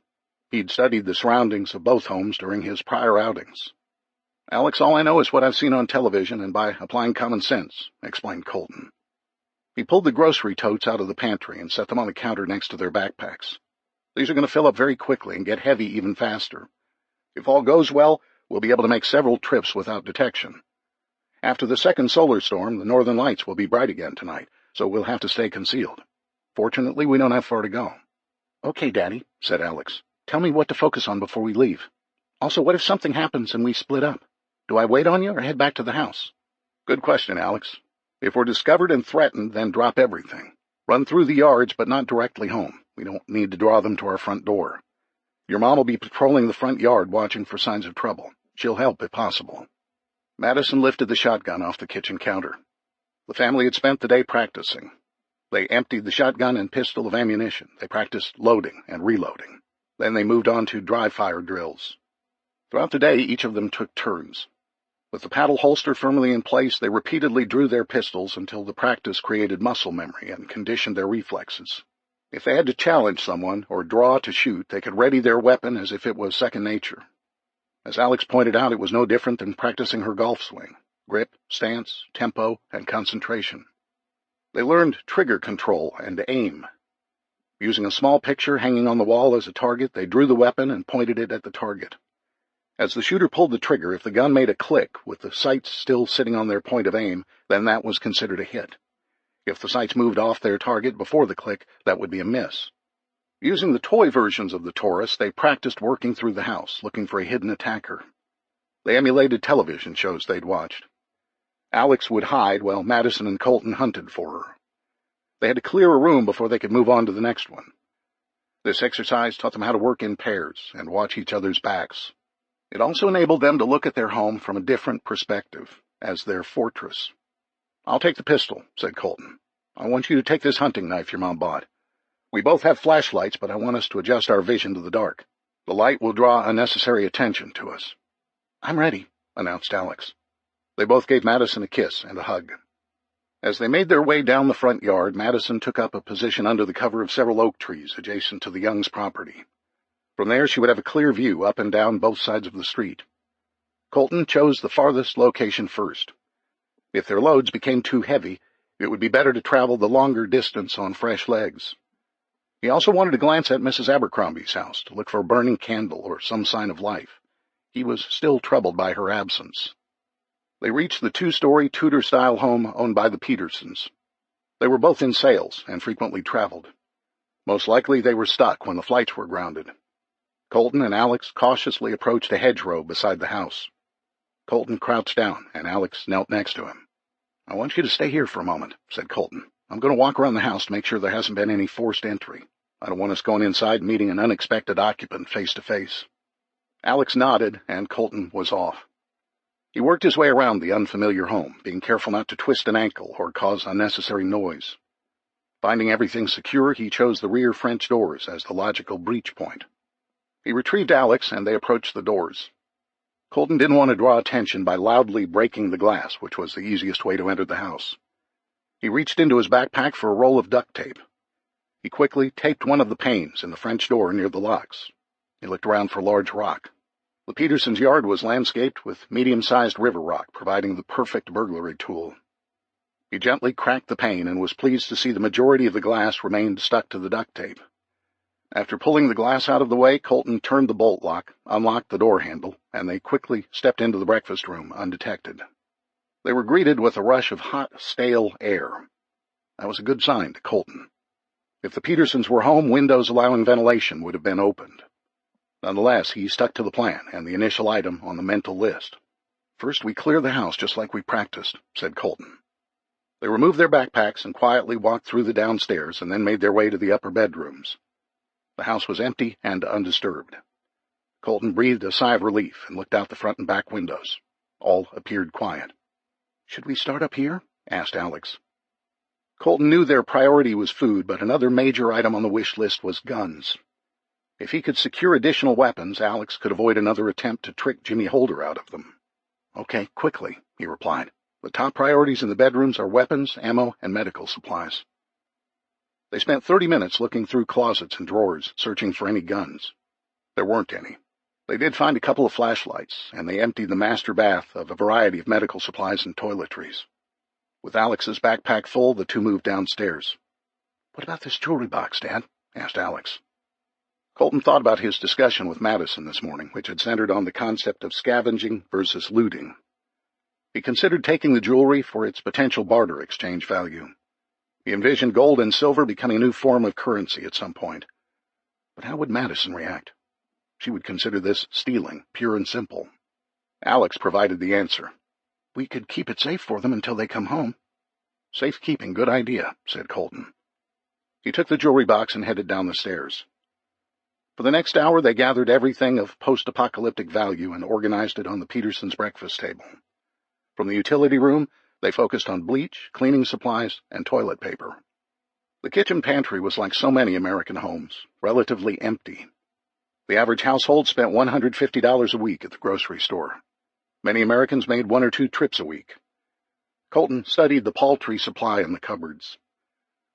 He'd studied the surroundings of both homes during his prior outings. Alex, all I know is what I've seen on television and by applying common sense, explained Colton. He pulled the grocery totes out of the pantry and set them on the counter next to their backpacks. These are going to fill up very quickly and get heavy even faster. If all goes well, we'll be able to make several trips without detection. After the second solar storm, the northern lights will be bright again tonight, so we'll have to stay concealed. Fortunately, we don't have far to go. Okay, Daddy, said Alex. Tell me what to focus on before we leave. Also, what if something happens and we split up? Do I wait on you or head back to the house? Good question, Alex. If we're discovered and threatened, then drop everything. Run through the yards, but not directly home. We don't need to draw them to our front door. Your mom will be patrolling the front yard, watching for signs of trouble. She'll help if possible. Madison lifted the shotgun off the kitchen counter. The family had spent the day practicing. They emptied the shotgun and pistol of ammunition. They practiced loading and reloading. Then they moved on to dry-fire drills. Throughout the day, each of them took turns. With the paddle holster firmly in place, they repeatedly drew their pistols until the practice created muscle memory and conditioned their reflexes. If they had to challenge someone or draw to shoot, they could ready their weapon as if it was second nature. As Alex pointed out, it was no different than practicing her golf swing. Grip, stance, tempo, and concentration. They learned trigger control and aim. Using a small picture hanging on the wall as a target, they drew the weapon and pointed it at the target. As the shooter pulled the trigger, if the gun made a click with the sights still sitting on their point of aim, then that was considered a hit. If the sights moved off their target before the click, that would be a miss. Using the toy versions of the Taurus, they practiced working through the house, looking for a hidden attacker. They emulated television shows they'd watched. Alex would hide while Madison and Colton hunted for her. They had to clear a room before they could move on to the next one. This exercise taught them how to work in pairs and watch each other's backs. It also enabled them to look at their home from a different perspective, as their fortress. "I'll take the pistol," said Colton. "I want you to take this hunting knife your mom bought. We both have flashlights, but I want us to adjust our vision to the dark. The light will draw unnecessary attention to us." "I'm ready," announced Alex. They both gave Madison a kiss and a hug. As they made their way down the front yard, Madison took up a position under the cover of several oak trees adjacent to the Youngs' property. From there she would have a clear view up and down both sides of the street. Colton chose the farthest location first. If their loads became too heavy, it would be better to travel the longer distance on fresh legs. He also wanted to glance at Mrs. Abercrombie's house to look for a burning candle or some sign of life. He was still troubled by her absence. They reached the two-story Tudor-style home owned by the Petersons. They were both in sales and frequently traveled. Most likely they were stuck when the flights were grounded. Colton and Alex cautiously approached a hedgerow beside the house. Colton crouched down, and Alex knelt next to him. "I want you to stay here for a moment," said Colton. "I'm going to walk around the house to make sure there hasn't been any forced entry. I don't want us going inside and meeting an unexpected occupant face to face." Alex nodded, and Colton was off. He worked his way around the unfamiliar home, being careful not to twist an ankle or cause unnecessary noise. Finding everything secure, he chose the rear French doors as the logical breach point. He retrieved Alex, and they approached the doors. Colton didn't want to draw attention by loudly breaking the glass, which was the easiest way to enter the house. He reached into his backpack for a roll of duct tape. He quickly taped one of the panes in the French door near the locks. He looked around for a large rock. The Petersons' yard was landscaped with medium-sized river rock, providing the perfect burglary tool. He gently cracked the pane and was pleased to see the majority of the glass remained stuck to the duct tape. After pulling the glass out of the way, Colton turned the bolt lock, unlocked the door handle, and they quickly stepped into the breakfast room undetected. They were greeted with a rush of hot, stale air. That was a good sign to Colton. If the Petersons were home, windows allowing ventilation would have been opened. Nonetheless, he stuck to the plan and the initial item on the mental list. "First, we clear the house just like we practiced," said Colton. They removed their backpacks and quietly walked through the downstairs and then made their way to the upper bedrooms. The house was empty and undisturbed. Colton breathed a sigh of relief and looked out the front and back windows. All appeared quiet. "Should we start up here?" asked Alex. Colton knew their priority was food, but another major item on the wish list was guns. If he could secure additional weapons, Alex could avoid another attempt to trick Jimmy Holder out of them. "Okay, quickly," he replied. "The top priorities in the bedrooms are weapons, ammo, and medical supplies." They spent 30 minutes looking through closets and drawers, searching for any guns. There weren't any. They did find a couple of flashlights, and they emptied the master bath of a variety of medical supplies and toiletries. With Alex's backpack full, the two moved downstairs. "What about this jewelry box, Dad?" asked Alex. Colton thought about his discussion with Madison this morning, which had centered on the concept of scavenging versus looting. He considered taking the jewelry for its potential barter exchange value. He envisioned gold and silver becoming a new form of currency at some point. But how would Madison react? She would consider this stealing, pure and simple. Alex provided the answer. "We could keep it safe for them until they come home." "Safekeeping, good idea," said Colton. He took the jewelry box and headed down the stairs. For the next hour, they gathered everything of post-apocalyptic value and organized it on the Petersons' breakfast table. From the utility room, they focused on bleach, cleaning supplies, and toilet paper. The kitchen pantry was like so many American homes, relatively empty. The average household spent $150 a week at the grocery store. Many Americans made 1 or 2 trips a week. Colton studied the paltry supply in the cupboards.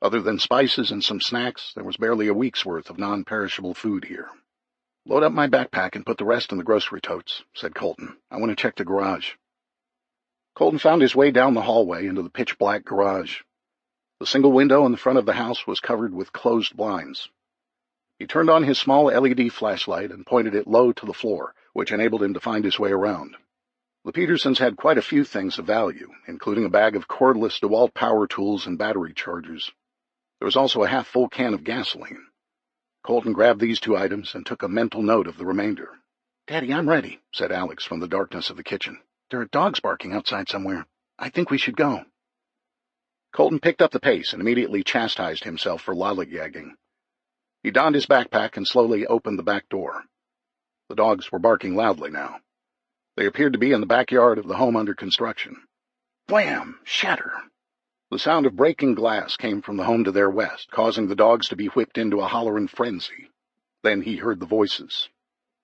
Other than spices and some snacks, there was barely a week's worth of non-perishable food here. "Load up my backpack and put the rest in the grocery totes," said Colton. "I want to check the garage." Colton found his way down the hallway into the pitch-black garage. The single window in the front of the house was covered with closed blinds. He turned on his small LED flashlight and pointed it low to the floor, which enabled him to find his way around. The Petersons had quite a few things of value, including a bag of cordless DeWalt power tools and battery chargers. There was also a half-full can of gasoline. Colton grabbed these 2 items and took a mental note of the remainder. "Daddy, I'm ready," said Alex from the darkness of the kitchen. "There are dogs barking outside somewhere. I think we should go." Colton picked up the pace and immediately chastised himself for lollygagging. He donned his backpack and slowly opened the back door. The dogs were barking loudly now. They appeared to be in the backyard of the home under construction. Wham! Shatter! The sound of breaking glass came from the home to their west, causing the dogs to be whipped into a hollering frenzy. Then he heard the voices.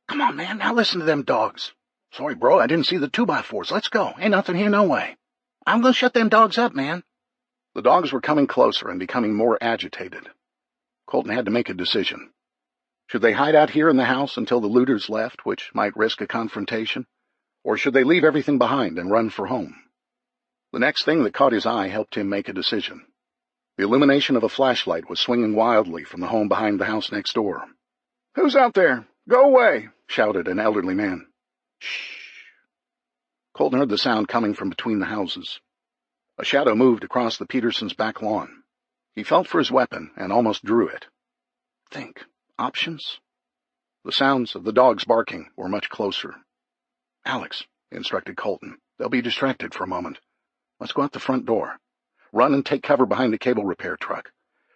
"Come on, man, now listen to them dogs." "Sorry, bro, I didn't see the 2x4s. Let's go. Ain't nothing here, no way." "I'm gonna shut them dogs up, man." The dogs were coming closer and becoming more agitated. Colton had to make a decision. Should they hide out here in the house until the looters left, which might risk a confrontation? Or should they leave everything behind and run for home? The next thing that caught his eye helped him make a decision. The illumination of a flashlight was swinging wildly from the home behind the house next door. "Who's out there? Go away!" shouted an elderly man. "Shh." Colton heard the sound coming from between the houses. A shadow moved across the Petersons' back lawn. He felt for his weapon and almost drew it. Think. Options? The sounds of the dogs barking were much closer. "Alex," instructed Colton, "they'll be distracted for a moment. Let's go out the front door. Run and take cover behind the cable repair truck.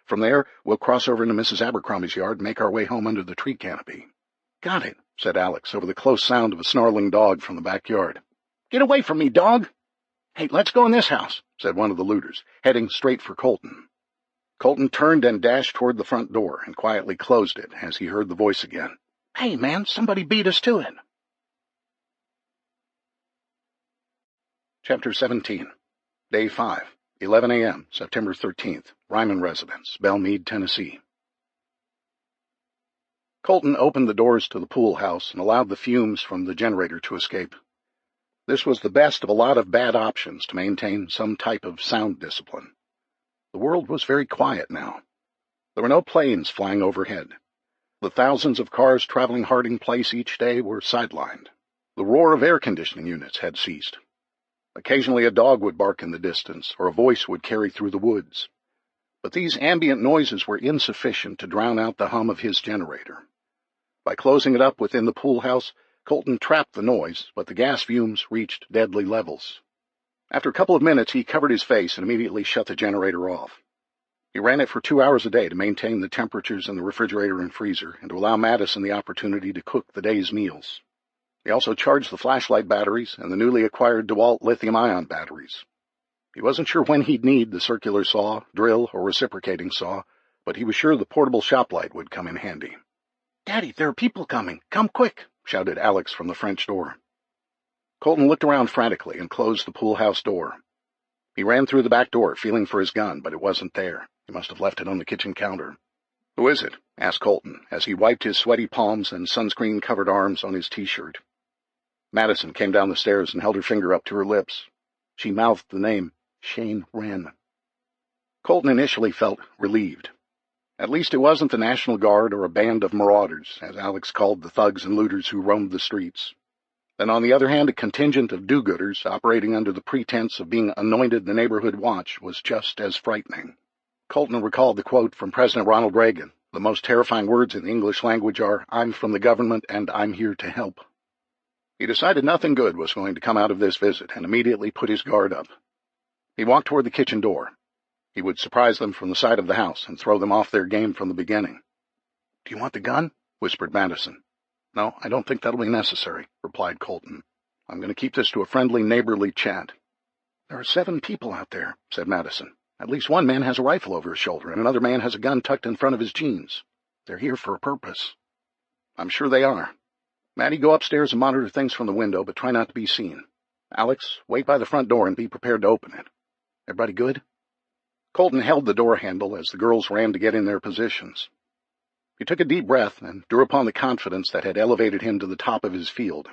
From there, we'll cross over into Mrs. Abercrombie's yard and make our way home under the tree canopy." "Got it," said Alex over the close sound of a snarling dog from the backyard. "Get away from me, dog!" "Hey, let's go in this house," said one of the looters, heading straight for Colton. Colton turned and dashed toward the front door and quietly closed it as he heard the voice again. "Hey, man, somebody beat us to it." Chapter 17. Day 5, 11 a.m., September 13th, Ryman Residence, Belmead, Tennessee. Colton opened the doors to the pool house and allowed the fumes from the generator to escape. This was the best of a lot of bad options to maintain some type of sound discipline. The world was very quiet now. There were no planes flying overhead. The thousands of cars traveling Harding Place each day were sidelined. The roar of air conditioning units had ceased. Occasionally a dog would bark in the distance, or a voice would carry through the woods. But these ambient noises were insufficient to drown out the hum of his generator. By closing it up within the pool house, Colton trapped the noise, but the gas fumes reached deadly levels. After a couple of minutes, he covered his face and immediately shut the generator off. He ran it for 2 hours a day to maintain the temperatures in the refrigerator and freezer and to allow Madison the opportunity to cook the day's meals. He also charged the flashlight batteries and the newly acquired DeWalt lithium-ion batteries. He wasn't sure when he'd need the circular saw, drill, or reciprocating saw, but he was sure the portable shop light would come in handy. "Daddy, there are people coming. Come quick," shouted Alex from the French door. Colton looked around frantically and closed the pool house door. He ran through the back door, feeling for his gun, but it wasn't there. He must have left it on the kitchen counter. "Who is it?" asked Colton, as he wiped his sweaty palms and sunscreen-covered arms on his T-shirt. Madison came down the stairs and held her finger up to her lips. She mouthed the name, Shane Wren. Colton initially felt relieved. At least it wasn't the National Guard or a band of marauders, as Alex called the thugs and looters who roamed the streets. Then on the other hand, a contingent of do-gooders operating under the pretense of being anointed the neighborhood watch was just as frightening. Colton recalled the quote from President Ronald Reagan, "The most terrifying words in the English language are, 'I'm from the government and I'm here to help.'" He decided nothing good was going to come out of this visit and immediately put his guard up. He walked toward the kitchen door. He would surprise them from the side of the house and throw them off their game from the beginning. "Do you want the gun?" whispered Madison. "No, I don't think that'll be necessary," replied Colton. "I'm going to keep this to a friendly, neighborly chat." "There are 7 people out there," said Madison. "At least one man has a rifle over his shoulder, and another man has a gun tucked in front of his jeans. They're here for a purpose." "I'm sure they are. Maddie, go upstairs and monitor things from the window, but try not to be seen. Alex, wait by the front door and be prepared to open it. Everybody good?" Colton held the door handle as the girls ran to get in their positions. He took a deep breath and drew upon the confidence that had elevated him to the top of his field.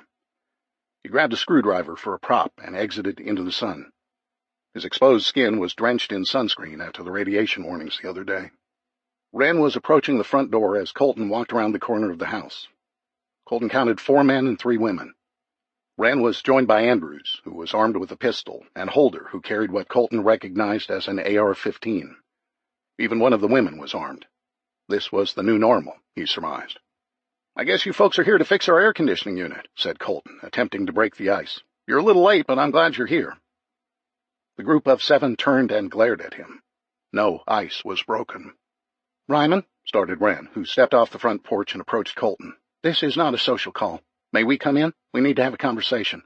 He grabbed a screwdriver for a prop and exited into the sun. His exposed skin was drenched in sunscreen after the radiation warnings the other day. Wren was approaching the front door as Colton walked around the corner of the house. Colton counted 4 men and 3 women. Wren was joined by Andrews, who was armed with a pistol, and Holder, who carried what Colton recognized as an AR-15. Even one of the women was armed. This was the new normal, he surmised. "I guess you folks are here to fix our air conditioning unit," said Colton, attempting to break the ice. "You're a little late, but I'm glad you're here." The group of 7 turned and glared at him. No ice was broken. "Ryman," started Wren, who stepped off the front porch and approached Colton. "This is not a social call. May we come in? We need to have a conversation."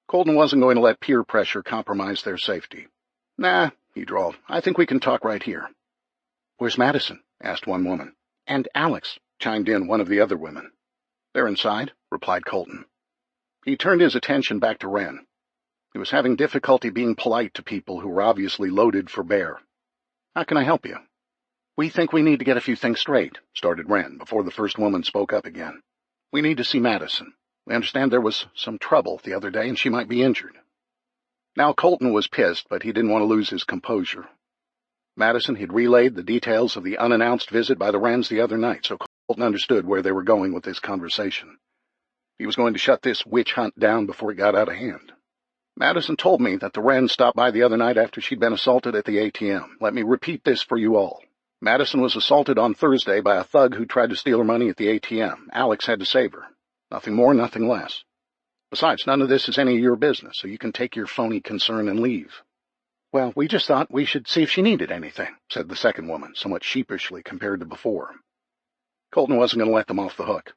Colton wasn't going to let peer pressure compromise their safety. "Nah," he drawled. "I think we can talk right here." "Where's Madison?" asked one woman. "And Alex," chimed in one of the other women. "They're inside," replied Colton. He turned his attention back to Wren. He was having difficulty being polite to people who were obviously loaded for bear. "How can I help you?" "We think we need to get a few things straight," started Wren before the first woman spoke up again. "We need to see Madison. We understand there was some trouble the other day and she might be injured." Now Colton was pissed, but he didn't want to lose his composure. Madison had relayed the details of the unannounced visit by the Wrens the other night, so Colton understood where they were going with this conversation. He was going to shut this witch hunt down before it got out of hand. "Madison told me that the Wrens stopped by the other night after she'd been assaulted at the ATM. Let me repeat this for you all. Madison was assaulted on Thursday by a thug who tried to steal her money at the ATM. Alex had to save her. Nothing more, nothing less. Besides, none of this is any of your business, so you can take your phony concern and leave." "Well, we just thought we should see if she needed anything," said the second woman, somewhat sheepishly compared to before. Colton wasn't going to let them off the hook.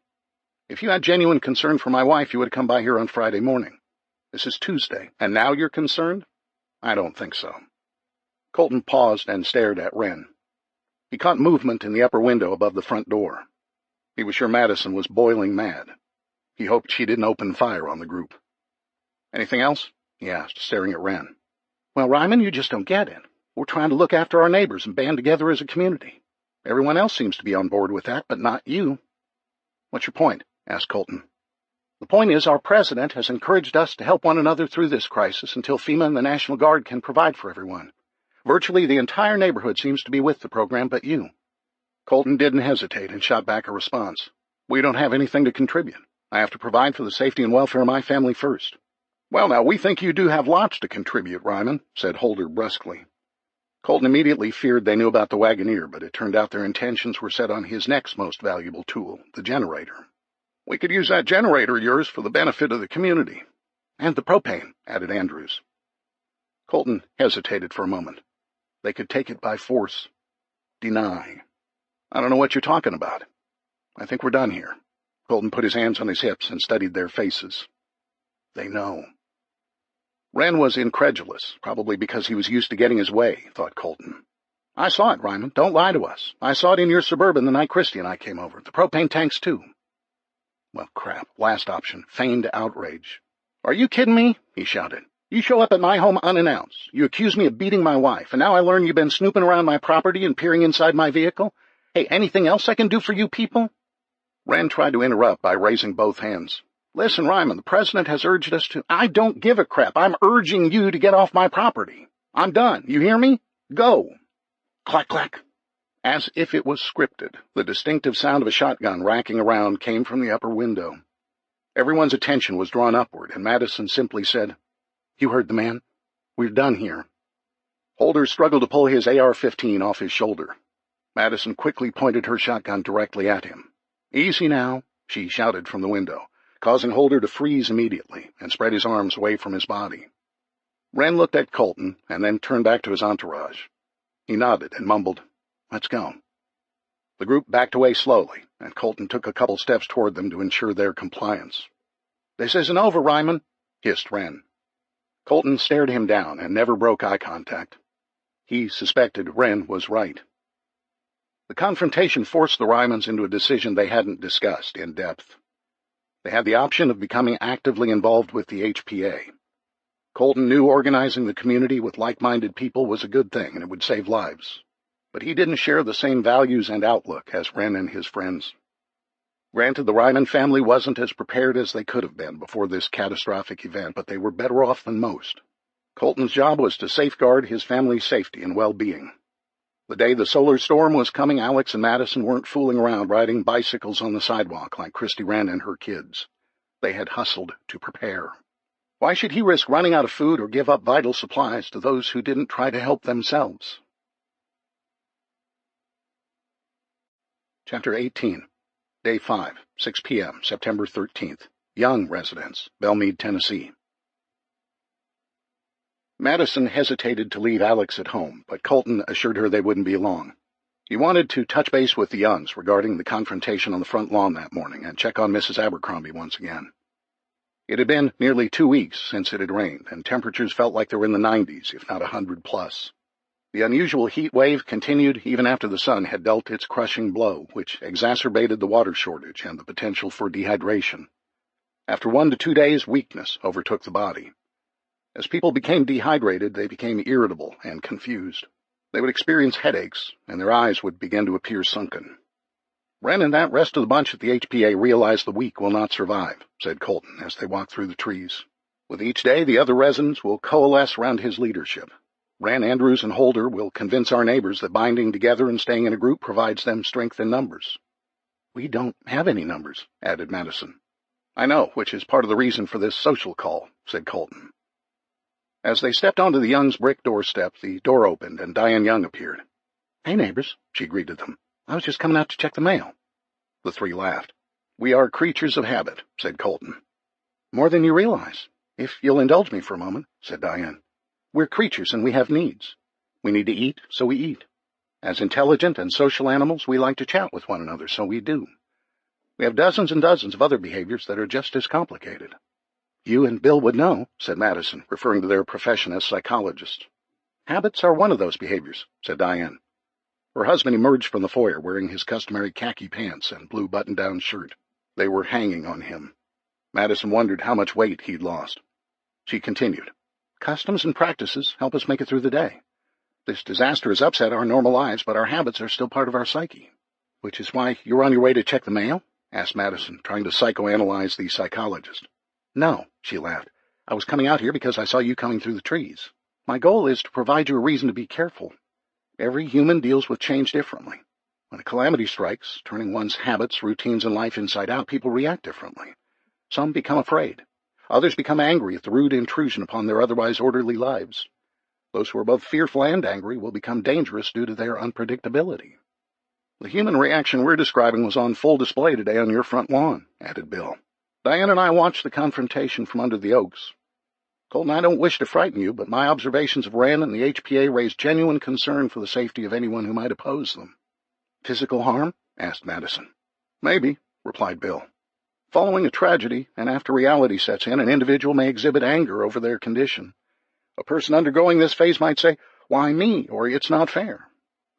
"If you had genuine concern for my wife, you would have come by here on Friday morning. This is Tuesday, and now you're concerned? I don't think so." Colton paused and stared at Wren. He caught movement in the upper window above the front door. He was sure Madison was boiling mad. He hoped she didn't open fire on the group. "Anything else?" he asked, staring at Wren. "Well, Ryman, you just don't get it. We're trying to look after our neighbors and band together as a community. Everyone else seems to be on board with that, but not you." "What's your point?" asked Colton. "The point is our president has encouraged us to help one another through this crisis until FEMA and the National Guard can provide for everyone. Virtually the entire neighborhood seems to be with the program but you." Colton didn't hesitate and shot back a response. "We don't have anything to contribute. I have to provide for the safety and welfare of my family first." "Well, now, we think you do have lots to contribute, Ryman," said Holder brusquely. Colton immediately feared they knew about the Wagoneer, but it turned out their intentions were set on his next most valuable tool, the generator. "We could use that generator of yours for the benefit of the community." "And the propane," added Andrews. Colton hesitated for a moment. They could take it by force. Deny. "I don't know what you're talking about. I think we're done here." Colton put his hands on his hips and studied their faces. They know. Wren was incredulous, probably because he was used to getting his way, thought Colton. "I saw it, Ryman. Don't lie to us. I saw it in your Suburban the night Christy and I came over. The propane tanks, too." Well, crap. Last option. Feigned outrage. "Are you kidding me?" he shouted. "You show up at my home unannounced. You accuse me of beating my wife, and now I learn you've been snooping around my property and peering inside my vehicle? Hey, anything else I can do for you people?" Wren tried to interrupt by raising both hands. "Listen, Ryman, the president has urged us to—" "I don't give a crap. I'm urging you to get off my property. I'm done. You hear me? Go." Clack, clack. As if it was scripted, the distinctive sound of a shotgun racking around came from the upper window. Everyone's attention was drawn upward, and Madison simply said, "You heard the man. We're done here." Holder struggled to pull his AR-15 off his shoulder. Madison quickly pointed her shotgun directly at him. "Easy now," she shouted from the window, causing Holder to freeze immediately and spread his arms away from his body. Wren looked at Colton and then turned back to his entourage. He nodded and mumbled, "Let's go." The group backed away slowly, and Colton took a couple steps toward them to ensure their compliance. "This isn't over, Ryman," hissed Wren. Colton stared him down and never broke eye contact. He suspected Wren was right. The confrontation forced the Rymans into a decision they hadn't discussed in depth. They had the option of becoming actively involved with the HPA. Colton knew organizing the community with like-minded people was a good thing and it would save lives. But he didn't share the same values and outlook as Wren and his friends. Granted, the Ryman family wasn't as prepared as they could have been before this catastrophic event, but they were better off than most. Colton's job was to safeguard his family's safety and well-being. The day the solar storm was coming, Alex and Madison weren't fooling around riding bicycles on the sidewalk like Christy Wren and her kids. They had hustled to prepare. Why should he risk running out of food or give up vital supplies to those who didn't try to help themselves? Chapter 18. Day 5, 6 p.m., September 13th. Young residents, Belmead, Tennessee. Madison hesitated to leave Alex at home, but Colton assured her they wouldn't be long. He wanted to touch base with the Youngs regarding the confrontation on the front lawn that morning and check on Mrs. Abercrombie once again. It had been nearly 2 weeks since it had rained, and temperatures felt like they were in the 90s, if not 100 plus. The unusual heat wave continued even after the sun had dealt its crushing blow, which exacerbated the water shortage and the potential for dehydration. After 1 to 2 days, weakness overtook the body. As people became dehydrated, they became irritable and confused. They would experience headaches, and their eyes would begin to appear sunken. "Wren and that rest of the bunch at the HPA realize the weak will not survive," said Colton as they walked through the trees. "With each day, the other residents will coalesce around his leadership. Wren, Andrews, and Holder will convince our neighbors that binding together and staying in a group provides them strength in numbers." "We don't have any numbers," added Madison. "I know, which is part of the reason for this social call," said Colton. As they stepped onto the Youngs' brick doorstep, the door opened and Diane Young appeared. "Hey, neighbors," she greeted them. "I was just coming out to check the mail." The three laughed. "We are creatures of habit," said Colton. "More than you realize. If you'll indulge me for a moment," said Diane. "We're creatures and we have needs. We need to eat, so we eat. As intelligent and social animals, we like to chat with one another, so we do. We have dozens and dozens of other behaviors that are just as complicated." "You and Bill would know," said Madison, referring to their profession as psychologists. "Habits are one of those behaviors," said Diane. Her husband emerged from the foyer wearing his customary khaki pants and blue button-down shirt. They were hanging on him. Madison wondered how much weight he'd lost. She continued, "Customs and practices help us make it through the day. This disaster has upset our normal lives, but our habits are still part of our psyche." "Which is why you're on your way to check the mail?" asked Madison, trying to psychoanalyze the psychologist. "No," she laughed. "I was coming out here because I saw you coming through the trees. My goal is to provide you a reason to be careful. Every human deals with change differently. When a calamity strikes, turning one's habits, routines, and life inside out, people react differently. Some become afraid. Others become angry at the rude intrusion upon their otherwise orderly lives. Those who are both fearful and angry will become dangerous due to their unpredictability." "The human reaction we're describing was on full display today on your front lawn," added Bill. "Diane and I watched the confrontation from under the oaks. Colton, I don't wish to frighten you, but my observations of Wren and the HPA raise genuine concern for the safety of anyone who might oppose them." "Physical harm?" asked Madison. "Maybe," replied Bill. "Following a tragedy, and after reality sets in, an individual may exhibit anger over their condition. A person undergoing this phase might say, 'Why me?' or 'It's not fair.'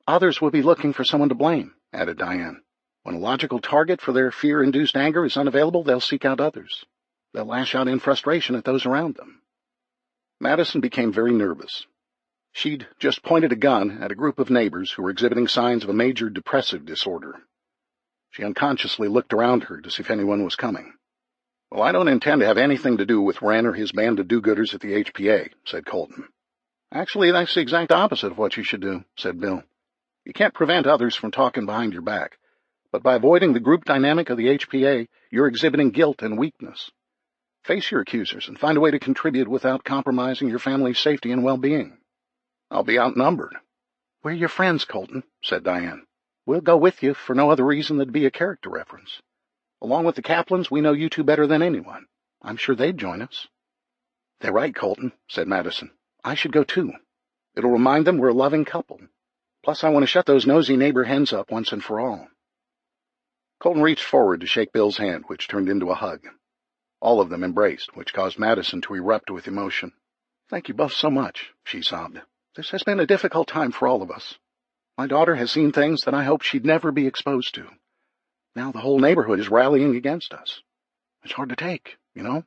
Others will be looking for someone to blame," added Diane. "When a logical target for their fear-induced anger is unavailable, they'll seek out others. They'll lash out in frustration at those around them." Madison became very nervous. She'd just pointed a gun at a group of neighbors who were exhibiting signs of a major depressive disorder. She unconsciously looked around her to see if anyone was coming. "Well, I don't intend to have anything to do with Wren or his band of do-gooders at the HPA," said Colton. "Actually, that's the exact opposite of what you should do," said Bill. "You can't prevent others from talking behind your back, but by avoiding the group dynamic of the HPA, you're exhibiting guilt and weakness. Face your accusers and find a way to contribute without compromising your family's safety and well-being." "I'll be outnumbered." "We're your friends, Colton," said Diane. "We'll go with you for no other reason than to be a character reference. Along with the Kaplans, we know you two better than anyone. I'm sure they'd join us." "They're right, Colton," said Madison. "I should go too. It'll remind them we're a loving couple. Plus, I want to shut those nosy neighbor hens up once and for all." Colton reached forward to shake Bill's hand, which turned into a hug. All of them embraced, which caused Madison to erupt with emotion. "Thank you both so much," she sobbed. "This has been a difficult time for all of us. My daughter has seen things that I hoped she'd never be exposed to. Now the whole neighborhood is rallying against us. It's hard to take, you know?"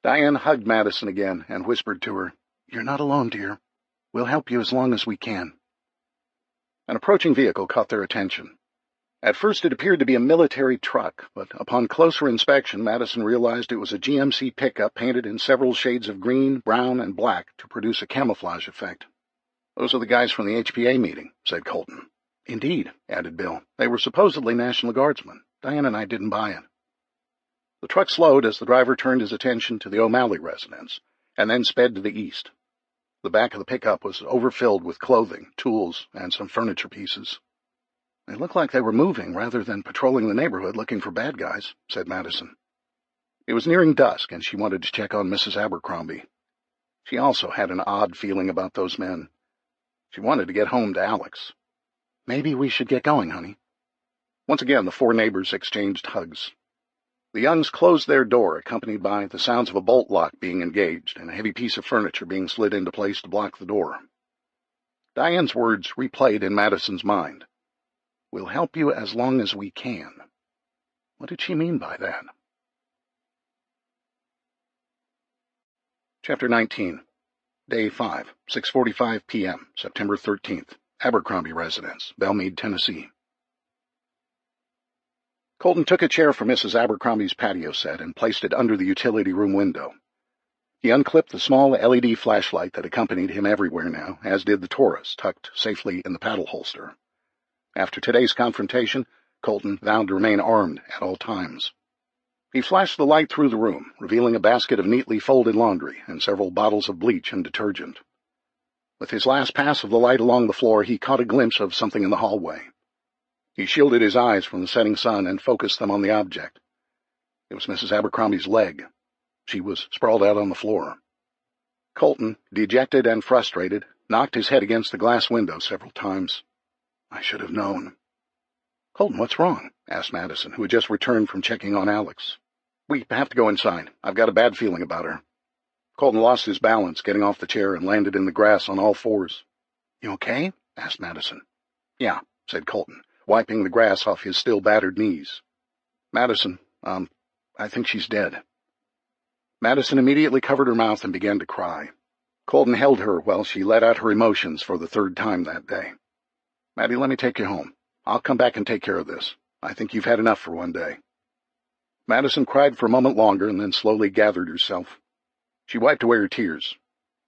Diane hugged Madison again and whispered to her, "You're not alone, dear. We'll help you as long as we can." An approaching vehicle caught their attention. At first it appeared to be a military truck, but upon closer inspection, Madison realized it was a GMC pickup painted in several shades of green, brown, and black to produce a camouflage effect. "Those are the guys from the HPA meeting," said Colton. "Indeed," added Bill. "They were supposedly National Guardsmen. Diane and I didn't buy it." The truck slowed as the driver turned his attention to the O'Malley residence, and then sped to the east. The back of the pickup was overfilled with clothing, tools, and some furniture pieces. "They looked like they were moving rather than patrolling the neighborhood looking for bad guys," said Madison. It was nearing dusk, and she wanted to check on Mrs. Abercrombie. She also had an odd feeling about those men. She wanted to get home to Alex. "Maybe we should get going, honey." Once again, the four neighbors exchanged hugs. The Youngs closed their door, accompanied by the sounds of a bolt lock being engaged and a heavy piece of furniture being slid into place to block the door. Diane's words replayed in Madison's mind. "We'll help you as long as we can." What did she mean by that? Chapter 19. Day 5, 6:45 p.m., September 13th, Abercrombie residence, Belmead, Tennessee. Colton took a chair from Mrs. Abercrombie's patio set and placed it under the utility room window. He unclipped the small LED flashlight that accompanied him everywhere now, as did the Taurus, tucked safely in the paddle holster. After today's confrontation, Colton vowed to remain armed at all times. He flashed the light through the room, revealing a basket of neatly folded laundry and several bottles of bleach and detergent. With his last pass of the light along the floor, he caught a glimpse of something in the hallway. He shielded his eyes from the setting sun and focused them on the object. It was Mrs. Abercrombie's leg. She was sprawled out on the floor. Colton, dejected and frustrated, knocked his head against the glass window several times. "I should have known." "Colton, what's wrong?" asked Madison, who had just returned from checking on Alex. "We have to go inside. I've got a bad feeling about her." Colton lost his balance, getting off the chair, and landed in the grass on all fours. "You okay?" asked Madison. "Yeah," said Colton, wiping the grass off his still battered knees. "Madison, I think she's dead." Madison immediately covered her mouth and began to cry. Colton held her while she let out her emotions for the third time that day. "Maddie, let me take you home. I'll come back and take care of this. I think you've had enough for one day." Madison cried for a moment longer and then slowly gathered herself. She wiped away her tears.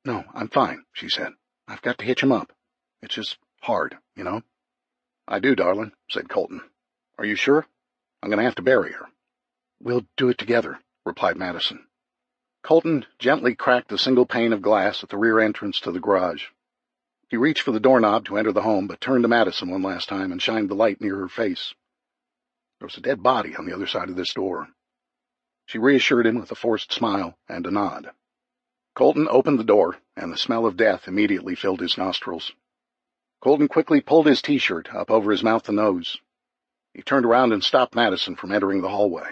"No, I'm fine," she said. "I've got to hitch him up. It's just hard, you know." "I do, darling," said Colton. "Are you sure? I'm going to have to bury her." "We'll do it together," replied Madison. Colton gently cracked the single pane of glass at the rear entrance to the garage. He reached for the doorknob to enter the home, but turned to Madison one last time and shined the light near her face. There was a dead body on the other side of this door. She reassured him with a forced smile and a nod. Colton opened the door, and the smell of death immediately filled his nostrils. Colton quickly pulled his T-shirt up over his mouth and nose. He turned around and stopped Madison from entering the hallway.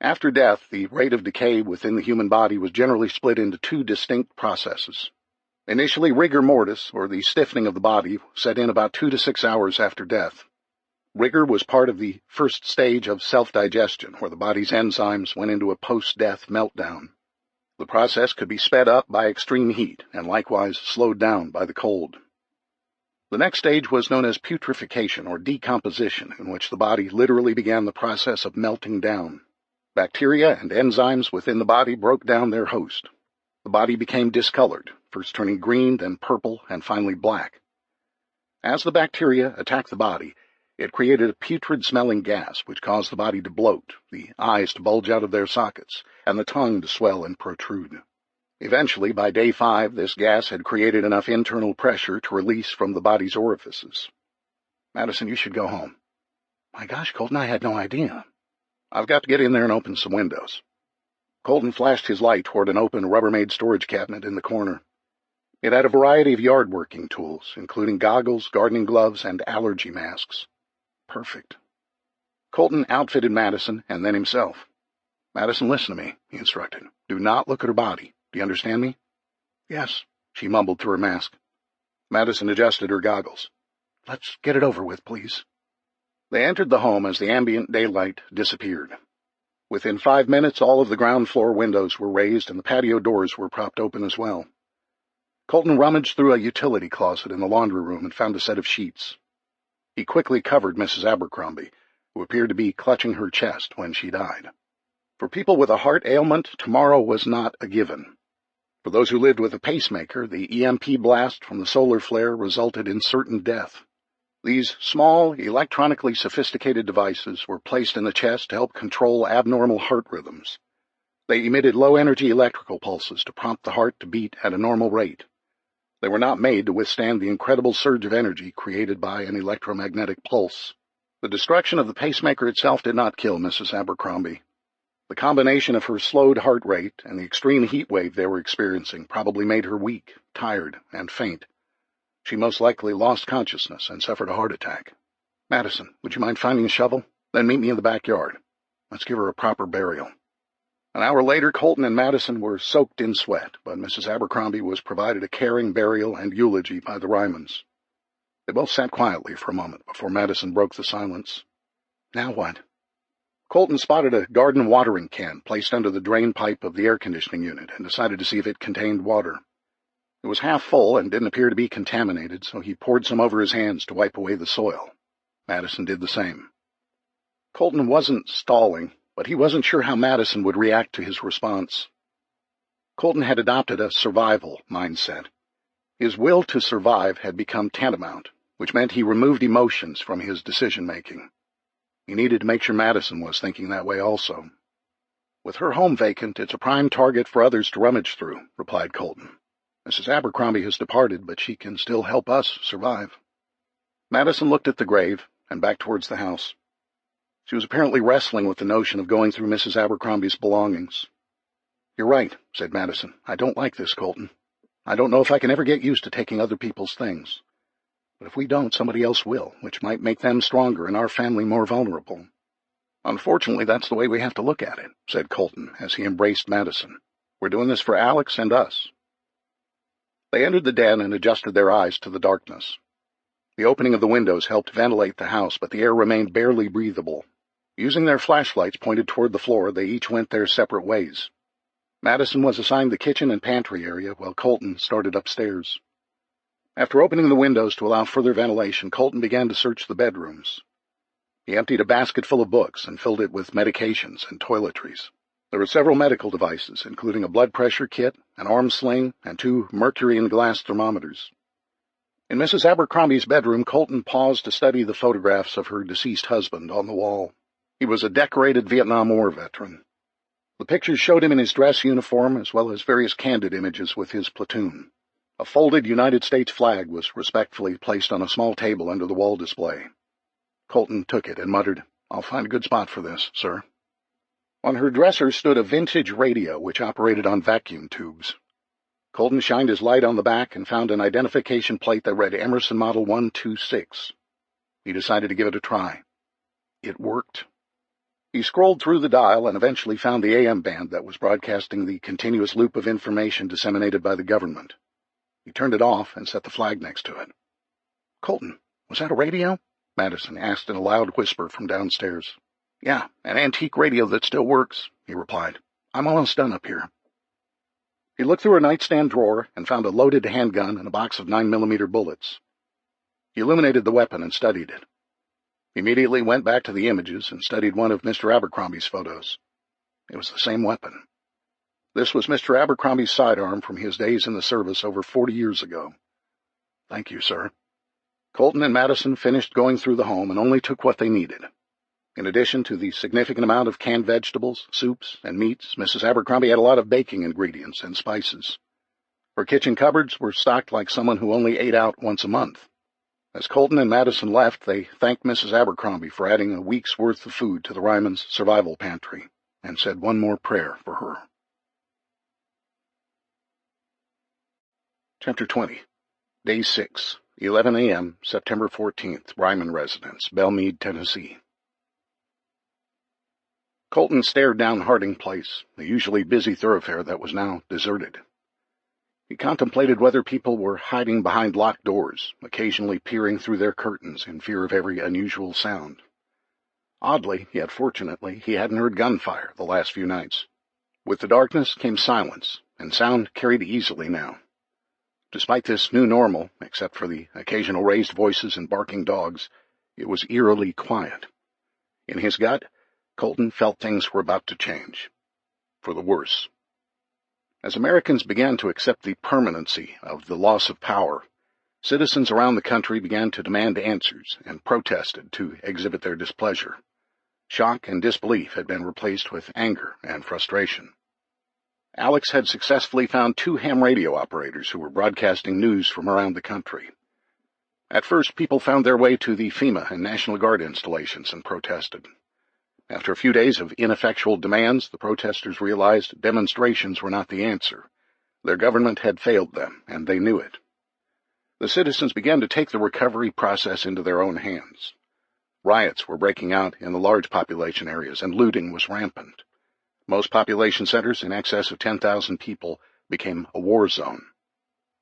After death, the rate of decay within the human body was generally split into two distinct processes. Initially, rigor mortis, or the stiffening of the body, set in about 2 to 6 hours after death. Rigor was part of the first stage of self-digestion, where the body's enzymes went into a post-death meltdown. The process could be sped up by extreme heat, and likewise slowed down by the cold. The next stage was known as putrefaction, or decomposition, in which the body literally began the process of melting down. Bacteria and enzymes within the body broke down their host. The body became discolored, first turning green, then purple, and finally black. As the bacteria attacked the body, it created a putrid-smelling gas which caused the body to bloat, the eyes to bulge out of their sockets, and the tongue to swell and protrude. Eventually, by day 5, this gas had created enough internal pressure to release from the body's orifices. "Madison, you should go home." "My gosh, Colton, I had no idea." "I've got to get in there and open some windows." Colton flashed his light toward an open Rubbermaid storage cabinet in the corner. It had a variety of yard working tools, including goggles, gardening gloves, and allergy masks. Perfect. Colton outfitted Madison and then himself. "Madison, listen to me," he instructed. "Do not look at her body. Do you understand me?" "Yes," she mumbled through her mask. Madison adjusted her goggles. "Let's get it over with, please." They entered the home as the ambient daylight disappeared. Within 5 minutes, all of the ground floor windows were raised and the patio doors were propped open as well. Colton rummaged through a utility closet in the laundry room and found a set of sheets. He quickly covered Mrs. Abercrombie, who appeared to be clutching her chest when she died. For people with a heart ailment, tomorrow was not a given. For those who lived with a pacemaker, the EMP blast from the solar flare resulted in certain death. These small, electronically sophisticated devices were placed in the chest to help control abnormal heart rhythms. They emitted low-energy electrical pulses to prompt the heart to beat at a normal rate. They were not made to withstand the incredible surge of energy created by an electromagnetic pulse. The destruction of the pacemaker itself did not kill Mrs. Abercrombie. The combination of her slowed heart rate and the extreme heat wave they were experiencing probably made her weak, tired, and faint. She most likely lost consciousness and suffered a heart attack. "Madison, would you mind finding a shovel? Then meet me in the backyard." Let's give her a proper burial." An hour later, Colton and Madison were soaked in sweat, but Mrs. Abercrombie was provided a caring burial and eulogy by the Rymans. They both sat quietly for a moment before Madison broke the silence. "Now what?" Colton spotted a garden watering can placed under the drain pipe of the air conditioning unit and decided to see if it contained water. It was half full and didn't appear to be contaminated, so he poured some over his hands to wipe away the soil. Madison did the same. Colton wasn't stalling, but he wasn't sure how Madison would react to his response. Colton had adopted a survival mindset. His will to survive had become tantamount, which meant he removed emotions from his decision-making. He needed to make sure Madison was thinking that way also. "With her home vacant, it's a prime target for others to rummage through," replied Colton. "Mrs. Abercrombie has departed, but she can still help us survive." Madison looked at the grave and back towards the house. She was apparently wrestling with the notion of going through Mrs. Abercrombie's belongings. "You're right," said Madison. "I don't like this, Colton. I don't know if I can ever get used to taking other people's things. But if we don't, somebody else will, which might make them stronger and our family more vulnerable." "Unfortunately, that's the way we have to look at it," said Colton as he embraced Madison. "We're doing this for Alex and us." They entered the den and adjusted their eyes to the darkness. The opening of the windows helped ventilate the house, but the air remained barely breathable. Using their flashlights pointed toward the floor, they each went their separate ways. Madison was assigned the kitchen and pantry area, while Colton started upstairs. After opening the windows to allow further ventilation, Colton began to search the bedrooms. He emptied a basket full of books and filled it with medications and toiletries. There were several medical devices, including a blood pressure kit, an arm sling, and 2 mercury and glass thermometers. In Mrs. Abercrombie's bedroom, Colton paused to study the photographs of her deceased husband on the wall. He was a decorated Vietnam War veteran. The pictures showed him in his dress uniform, as well as various candid images with his platoon. A folded United States flag was respectfully placed on a small table under the wall display. Colton took it and muttered, "I'll find a good spot for this, sir." On her dresser stood a vintage radio which operated on vacuum tubes. Colton shined his light on the back and found an identification plate that read Emerson Model 126. He decided to give it a try. It worked. He scrolled through the dial and eventually found the AM band that was broadcasting the continuous loop of information disseminated by the government. He turned it off and set the flag next to it. "Colton, was that a radio?" Madison asked in a loud whisper from downstairs. "Yeah, an antique radio that still works," he replied. "I'm almost done up here." He looked through a nightstand drawer and found a loaded handgun and a box of 9mm bullets. He illuminated the weapon and studied it. He immediately went back to the images and studied one of Mr. Abercrombie's photos. It was the same weapon. This was Mr. Abercrombie's sidearm from his days in the service over 40 years ago. "Thank you, sir." Colton and Madison finished going through the home and only took what they needed. In addition to the significant amount of canned vegetables, soups, and meats, Mrs. Abercrombie had a lot of baking ingredients and spices. Her kitchen cupboards were stocked like someone who only ate out once a month. As Colton and Madison left, they thanked Mrs. Abercrombie for adding a week's worth of food to the Rymans' survival pantry, and said one more prayer for her. Chapter 20. Day 6, 11 a.m., September 14th, Ryman residence, Belmead, Tennessee. Colton stared down Harding Place, the usually busy thoroughfare that was now deserted. He contemplated whether people were hiding behind locked doors, occasionally peering through their curtains in fear of every unusual sound. Oddly, yet fortunately, he hadn't heard gunfire the last few nights. With the darkness came silence, and sound carried easily now. Despite this new normal, except for the occasional raised voices and barking dogs, it was eerily quiet. In his gut, Colton felt things were about to change. For the worse. As Americans began to accept the permanency of the loss of power, citizens around the country began to demand answers and protested to exhibit their displeasure. Shock and disbelief had been replaced with anger and frustration. Alex had successfully found 2 ham radio operators who were broadcasting news from around the country. At first, people found their way to the FEMA and National Guard installations and protested. After a few days of ineffectual demands, the protesters realized demonstrations were not the answer. Their government had failed them, and they knew it. The citizens began to take the recovery process into their own hands. Riots were breaking out in the large population areas, and looting was rampant. Most population centers, in excess of 10,000 people, became a war zone.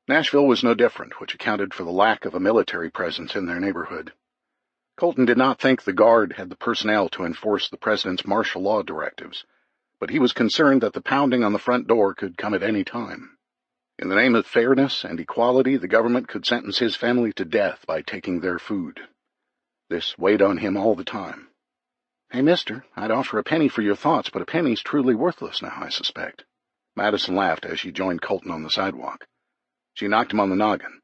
Nashville was no different, which accounted for the lack of a military presence in their neighborhood. Colton did not think the Guard had the personnel to enforce the president's martial law directives, but he was concerned that the pounding on the front door could come at any time. In the name of fairness and equality, the government could sentence his family to death by taking their food. This weighed on him all the time. "Hey, mister, I'd offer a penny for your thoughts, but a penny's truly worthless now, I suspect." Madison laughed as she joined Colton on the sidewalk. She knocked him on the noggin.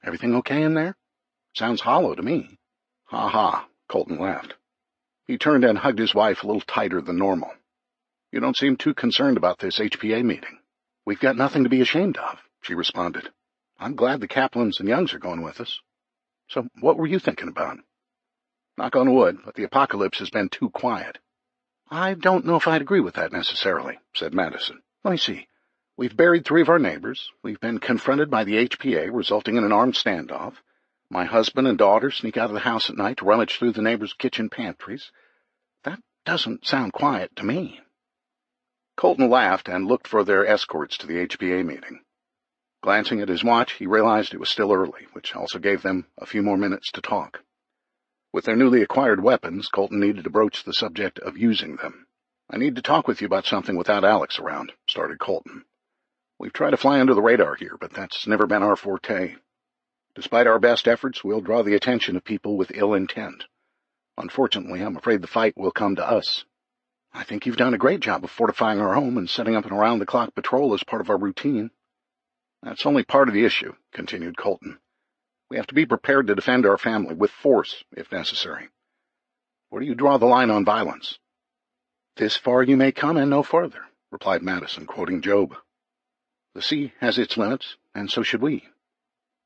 "Everything okay in there? Sounds hollow to me." "Ha ha," Colton laughed. He turned and hugged his wife a little tighter than normal. "You don't seem too concerned about this HPA meeting." "We've got nothing to be ashamed of," she responded. "I'm glad the Kaplans and Youngs are going with us. So what were you thinking about?" "Knock on wood, but the apocalypse has been too quiet." "I don't know if I'd agree with that necessarily," said Madison. "Let me see. We've buried 3 of our neighbors. We've been confronted by the HPA, resulting in an armed standoff. My husband and daughter sneak out of the house at night to rummage through the neighbors' kitchen pantries. That doesn't sound quiet to me." Colton laughed and looked for their escorts to the HPA meeting. Glancing at his watch, he realized it was still early, which also gave them a few more minutes to talk. With their newly acquired weapons, Colton needed to broach the subject of using them. "I need to talk with you about something without Alex around," started Colton. "We've tried to fly under the radar here, but that's never been our forte. Despite our best efforts, we'll draw the attention of people with ill intent. Unfortunately, I'm afraid the fight will come to us. I think you've done a great job of fortifying our home and setting up an around-the-clock patrol as part of our routine." "That's only part of the issue," continued Colton. "We have to be prepared to defend our family with force, if necessary. Where do you draw the line on violence?" "This far you may come and no farther," replied Madison, quoting Job. "The sea has its limits, and so should we."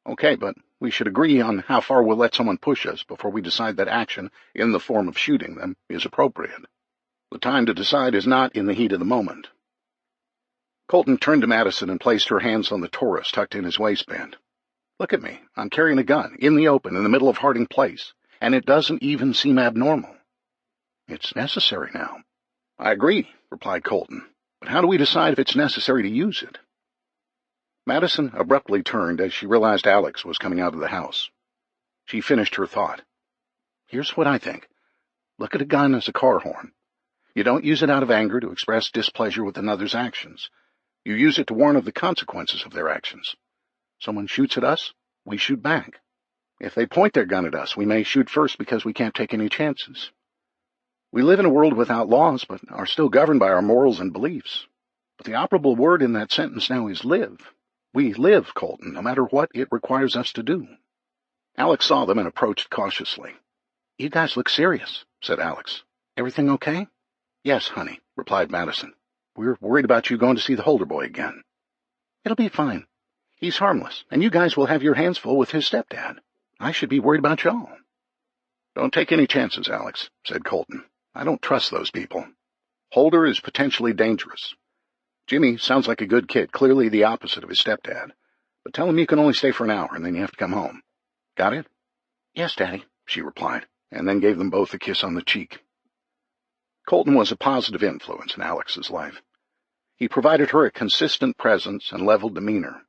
"Okay, but we should agree on how far we'll let someone push us before we decide that action, in the form of shooting them, is appropriate. The time to decide is not in the heat of the moment." Colton turned to Madison and placed her hands on the Taurus tucked in his waistband. "Look at me. I'm carrying a gun, in the open, in the middle of Harding Place, and it doesn't even seem abnormal. It's necessary now." "I agree," replied Colton. "But how do we decide if it's necessary to use it?" Madison abruptly turned as she realized Alex was coming out of the house. She finished her thought. "Here's what I think. Look at a gun as a car horn. You don't use it out of anger to express displeasure with another's actions. You use it to warn of the consequences of their actions. Someone shoots at us, we shoot back. If they point their gun at us, we may shoot first because we can't take any chances. We live in a world without laws, but are still governed by our morals and beliefs. But the operable word in that sentence now is live. We live, Colton, no matter what it requires us to do." Alex saw them and approached cautiously. "You guys look serious," said Alex. "Everything okay?" "Yes, honey," replied Madison. "We're worried about you going to see the Holder boy again." "It'll be fine. He's harmless, and you guys will have your hands full with his stepdad. I should be worried about y'all." "Don't take any chances, Alex," said Colton. "I don't trust those people. Holder is potentially dangerous. Jimmy sounds like a good kid, clearly the opposite of his stepdad. But tell him you can only stay for an hour, and then you have to come home. Got it?" "Yes, Daddy," she replied, and then gave them both a kiss on the cheek. Colton was a positive influence in Alex's life. He provided her a consistent presence and level demeanor.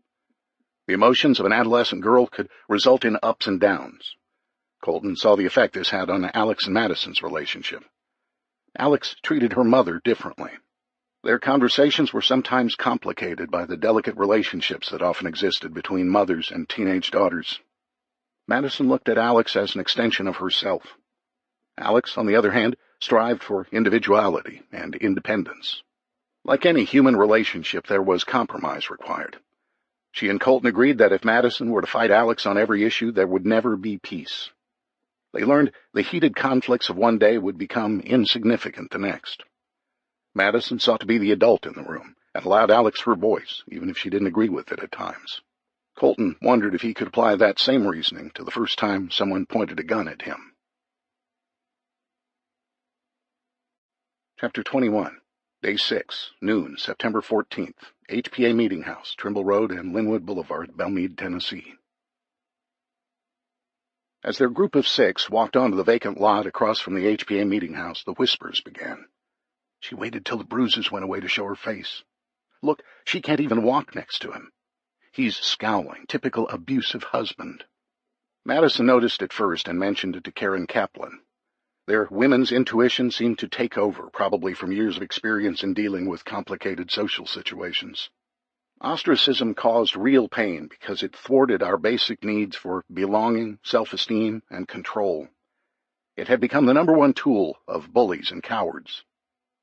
The emotions of an adolescent girl could result in ups and downs. Colton saw the effect this had on Alex and Madison's relationship. Alex treated her mother differently. Their conversations were sometimes complicated by the delicate relationships that often existed between mothers and teenage daughters. Madison looked at Alex as an extension of herself. Alex, on the other hand, strived for individuality and independence. Like any human relationship, there was compromise required. She and Colton agreed that if Madison were to fight Alex on every issue, there would never be peace. They learned the heated conflicts of one day would become insignificant the next. Madison sought to be the adult in the room and allowed Alex her voice, even if she didn't agree with it at times. Colton wondered if he could apply that same reasoning to the first time someone pointed a gun at him. Chapter 21. Day 6, noon, September 14th, HPA Meeting House, Trimble Road and Linwood Boulevard, Belmead, Tennessee. As their group of 6 walked onto the vacant lot across from the HPA meeting house, the whispers began. She waited till the bruises went away to show her face. Look, she can't even walk next to him. He's scowling, typical abusive husband. Madison noticed it first and mentioned it to Karen Kaplan. Their women's intuition seemed to take over, probably from years of experience in dealing with complicated social situations. Ostracism caused real pain because it thwarted our basic needs for belonging, self-esteem, and control. It had become the #1 tool of bullies and cowards.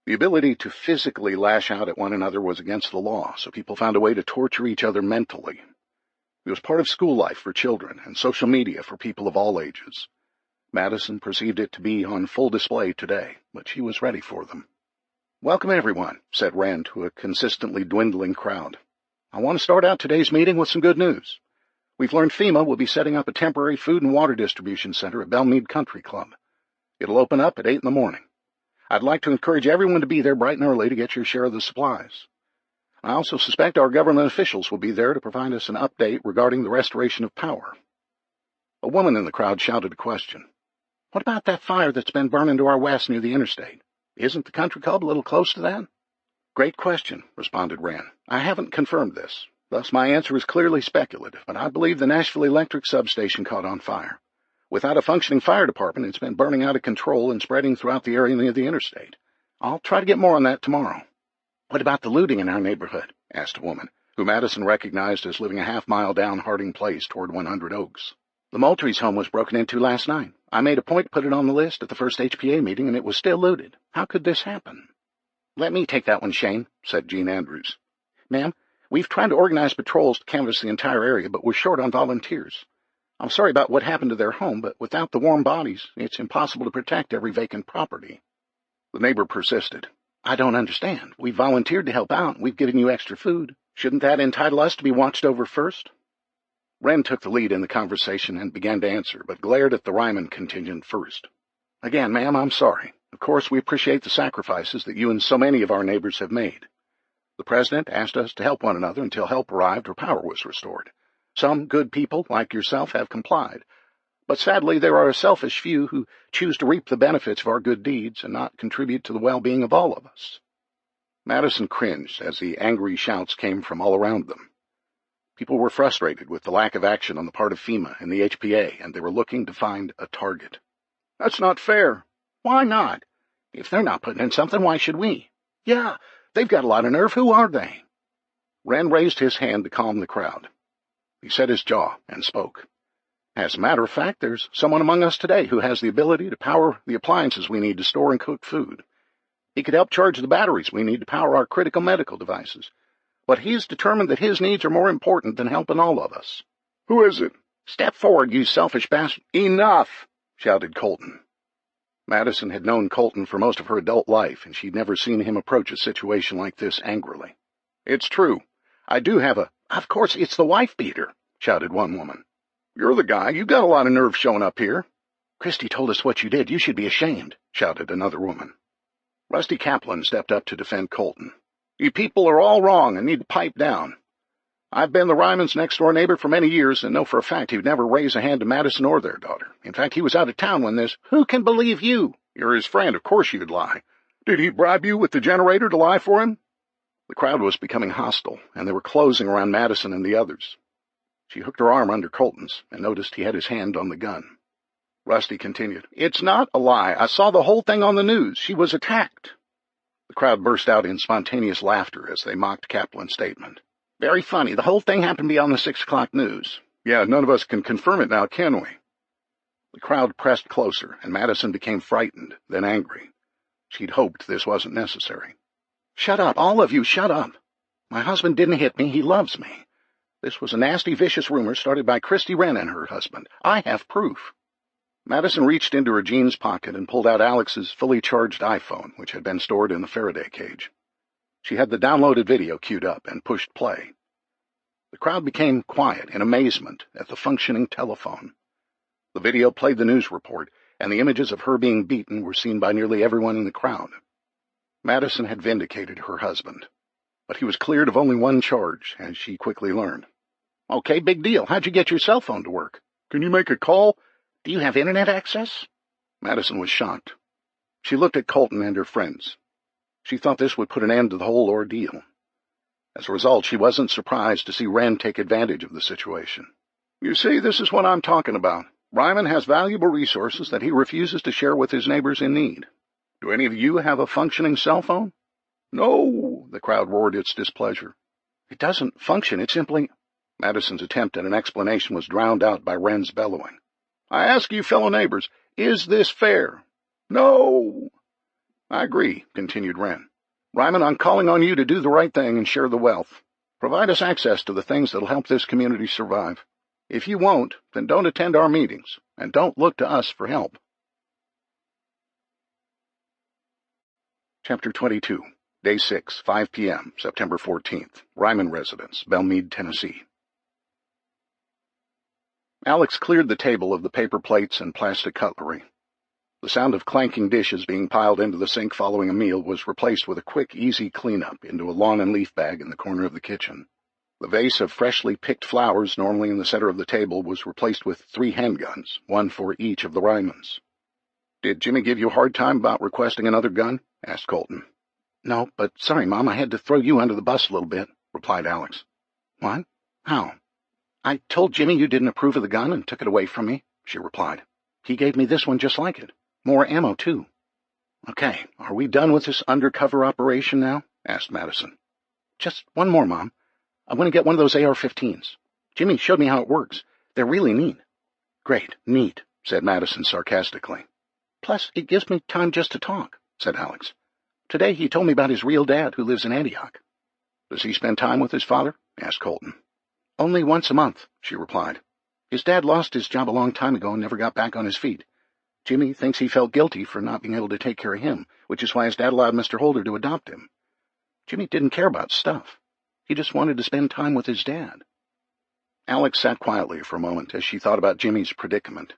The ability to physically lash out at one another was against the law, so people found a way to torture each other mentally. It was part of school life for children and social media for people of all ages. Madison perceived it to be on full display today, but she was ready for them. "Welcome, everyone," said Rand to a consistently dwindling crowd. "I want to start out today's meeting with some good news. We've learned FEMA will be setting up a temporary food and water distribution center at Belmead Country Club. It'll open up at 8 in the morning. I'd like to encourage everyone to be there bright and early to get your share of the supplies. I also suspect our government officials will be there to provide us an update regarding the restoration of power." A woman in the crowd shouted a question. "What about that fire that's been burning to our west near the interstate? Isn't the country club a little close to that?" "Great question," responded Rand. "I haven't confirmed this. Thus my answer is clearly speculative, but I believe the Nashville Electric substation caught on fire. Without a functioning fire department, it's been burning out of control and spreading throughout the area near the interstate. I'll try to get more on that tomorrow." "What about the looting in our neighborhood?" asked a woman, who Madison recognized as living a half-mile down Harding Place toward 100 Oaks. "The Moultrie's home was broken into last night. I made a point to put it on the list at the first HPA meeting, and it was still looted. How could this happen?" "Let me take that one, Shane," said Jean Andrews. "Ma'am, we've tried to organize patrols to canvass the entire area, but we're short on volunteers. I'm sorry about what happened to their home, but without the warm bodies, it's impossible to protect every vacant property." The neighbor persisted. "I don't understand. We volunteered to help out. We've given you extra food. Shouldn't that entitle us to be watched over first?" Wren took the lead in the conversation and began to answer, but glared at the Ryman contingent first. "Again, ma'am, I'm sorry. Of course, we appreciate the sacrifices that you and so many of our neighbors have made. The president asked us to help one another until help arrived or power was restored. Some good people, like yourself, have complied. But sadly, there are a selfish few who choose to reap the benefits of our good deeds and not contribute to the well-being of all of us." Madison cringed as the angry shouts came from all around them. People were frustrated with the lack of action on the part of FEMA and the HPA, and they were looking to find a target. "That's not fair." "Why not? If they're not putting in something, why should we?" "Yeah, they've got a lot of nerve. Who are they?" Wren raised his hand to calm the crowd. He set his jaw and spoke. "As a matter of fact, there's someone among us today who has the ability to power the appliances we need to store and cook food. He could help charge the batteries we need to power our critical medical devices. But he's determined that his needs are more important than helping all of us." "Who is it?" "Step forward, you selfish bastard." "Enough!" shouted Colton. Madison had known Colton for most of her adult life, and she'd never seen him approach a situation like this angrily. "It's true. I do have a—" "Of course, it's the wife-beater," shouted one woman. "You're the guy. You got a lot of nerve showing up here." "Christy told us what you did. You should be ashamed," shouted another woman. Rusty Kaplan stepped up to defend Colton. "You people are all wrong and need to pipe down. I've been the Ryman's next-door neighbor for many years and know for a fact he'd never raise a hand to Madison or their daughter. In fact, he was out of town when this—" "Who can believe you?" "You're his friend. Of course you'd lie. Did he bribe you with the generator to lie for him?" The crowd was becoming hostile, and they were closing around Madison and the others. She hooked her arm under Colton's and noticed he had his hand on the gun. Rusty continued, "It's not a lie. I saw the whole thing on the news. She was attacked." The crowd burst out in spontaneous laughter as they mocked Kaplan's statement. "Very funny. The whole thing happened to be on the 6 o'clock news." "Yeah, none of us can confirm it now, can we?" The crowd pressed closer, and Madison became frightened, then angry. She'd hoped this wasn't necessary. "Shut up, all of you, shut up. My husband didn't hit me. He loves me. This was a nasty, vicious rumor started by Christy Wren and her husband. I have proof." Madison reached into her jeans pocket and pulled out Alex's fully charged iPhone, which had been stored in the Faraday cage. She had the downloaded video queued up and pushed play. The crowd became quiet in amazement at the functioning telephone. The video played the news report, and the images of her being beaten were seen by nearly everyone in the crowd. Madison had vindicated her husband, but he was cleared of only one charge, as she quickly learned. "Okay, big deal. How'd you get your cell phone to work?" "Can you make a call?" Do you have internet access? Madison was shocked. She looked at Colton and her friends. She thought this would put an end to the whole ordeal. As a result, she wasn't surprised to see Wren take advantage of the situation. You see, this is what I'm talking about. Ryman has valuable resources that he refuses to share with his neighbors in need. Do any of you have a functioning cell phone? No, the crowd roared its displeasure. It doesn't function, it simply— Madison's attempt at an explanation was drowned out by Wren's bellowing. I ask you, fellow neighbors, is this fair? No. I agree, continued Wren. Ryman, I'm calling on you to do the right thing and share the wealth. Provide us access to the things that'll help this community survive. If you won't, then don't attend our meetings, and don't look to us for help. Chapter 22, Day 6, 5 p.m., September 14th, Ryman Residence, Belmead, Tennessee. Alex cleared the table of the paper plates and plastic cutlery. The sound of clanking dishes being piled into the sink following a meal was replaced with a quick, easy cleanup into a lawn and leaf bag in the corner of the kitchen. The vase of freshly picked flowers, normally in the center of the table, was replaced with 3 handguns, one for each of the Rymans. Did Jimmy give you a hard time about requesting another gun? Asked Colton. No, but sorry, Mom, I had to throw you under the bus a little bit, replied Alex. What? How? I told Jimmy you didn't approve of the gun and took it away from me, she replied. He gave me this one just like it. More ammo, too. Okay, are we done with this undercover operation now? Asked Madison. Just one more, Mom. I want to get one of those AR-15s. Jimmy showed me how it works. They're really neat. Great, neat, said Madison sarcastically. Plus, it gives me time just to talk, said Alex. Today he told me about his real dad who lives in Antioch. Does he spend time with his father? Asked Colton. Only once a month, she replied. His dad lost his job a long time ago and never got back on his feet. Jimmy thinks he felt guilty for not being able to take care of him, which is why his dad allowed Mr. Holder to adopt him. Jimmy didn't care about stuff. He just wanted to spend time with his dad. Alex sat quietly for a moment as she thought about Jimmy's predicament.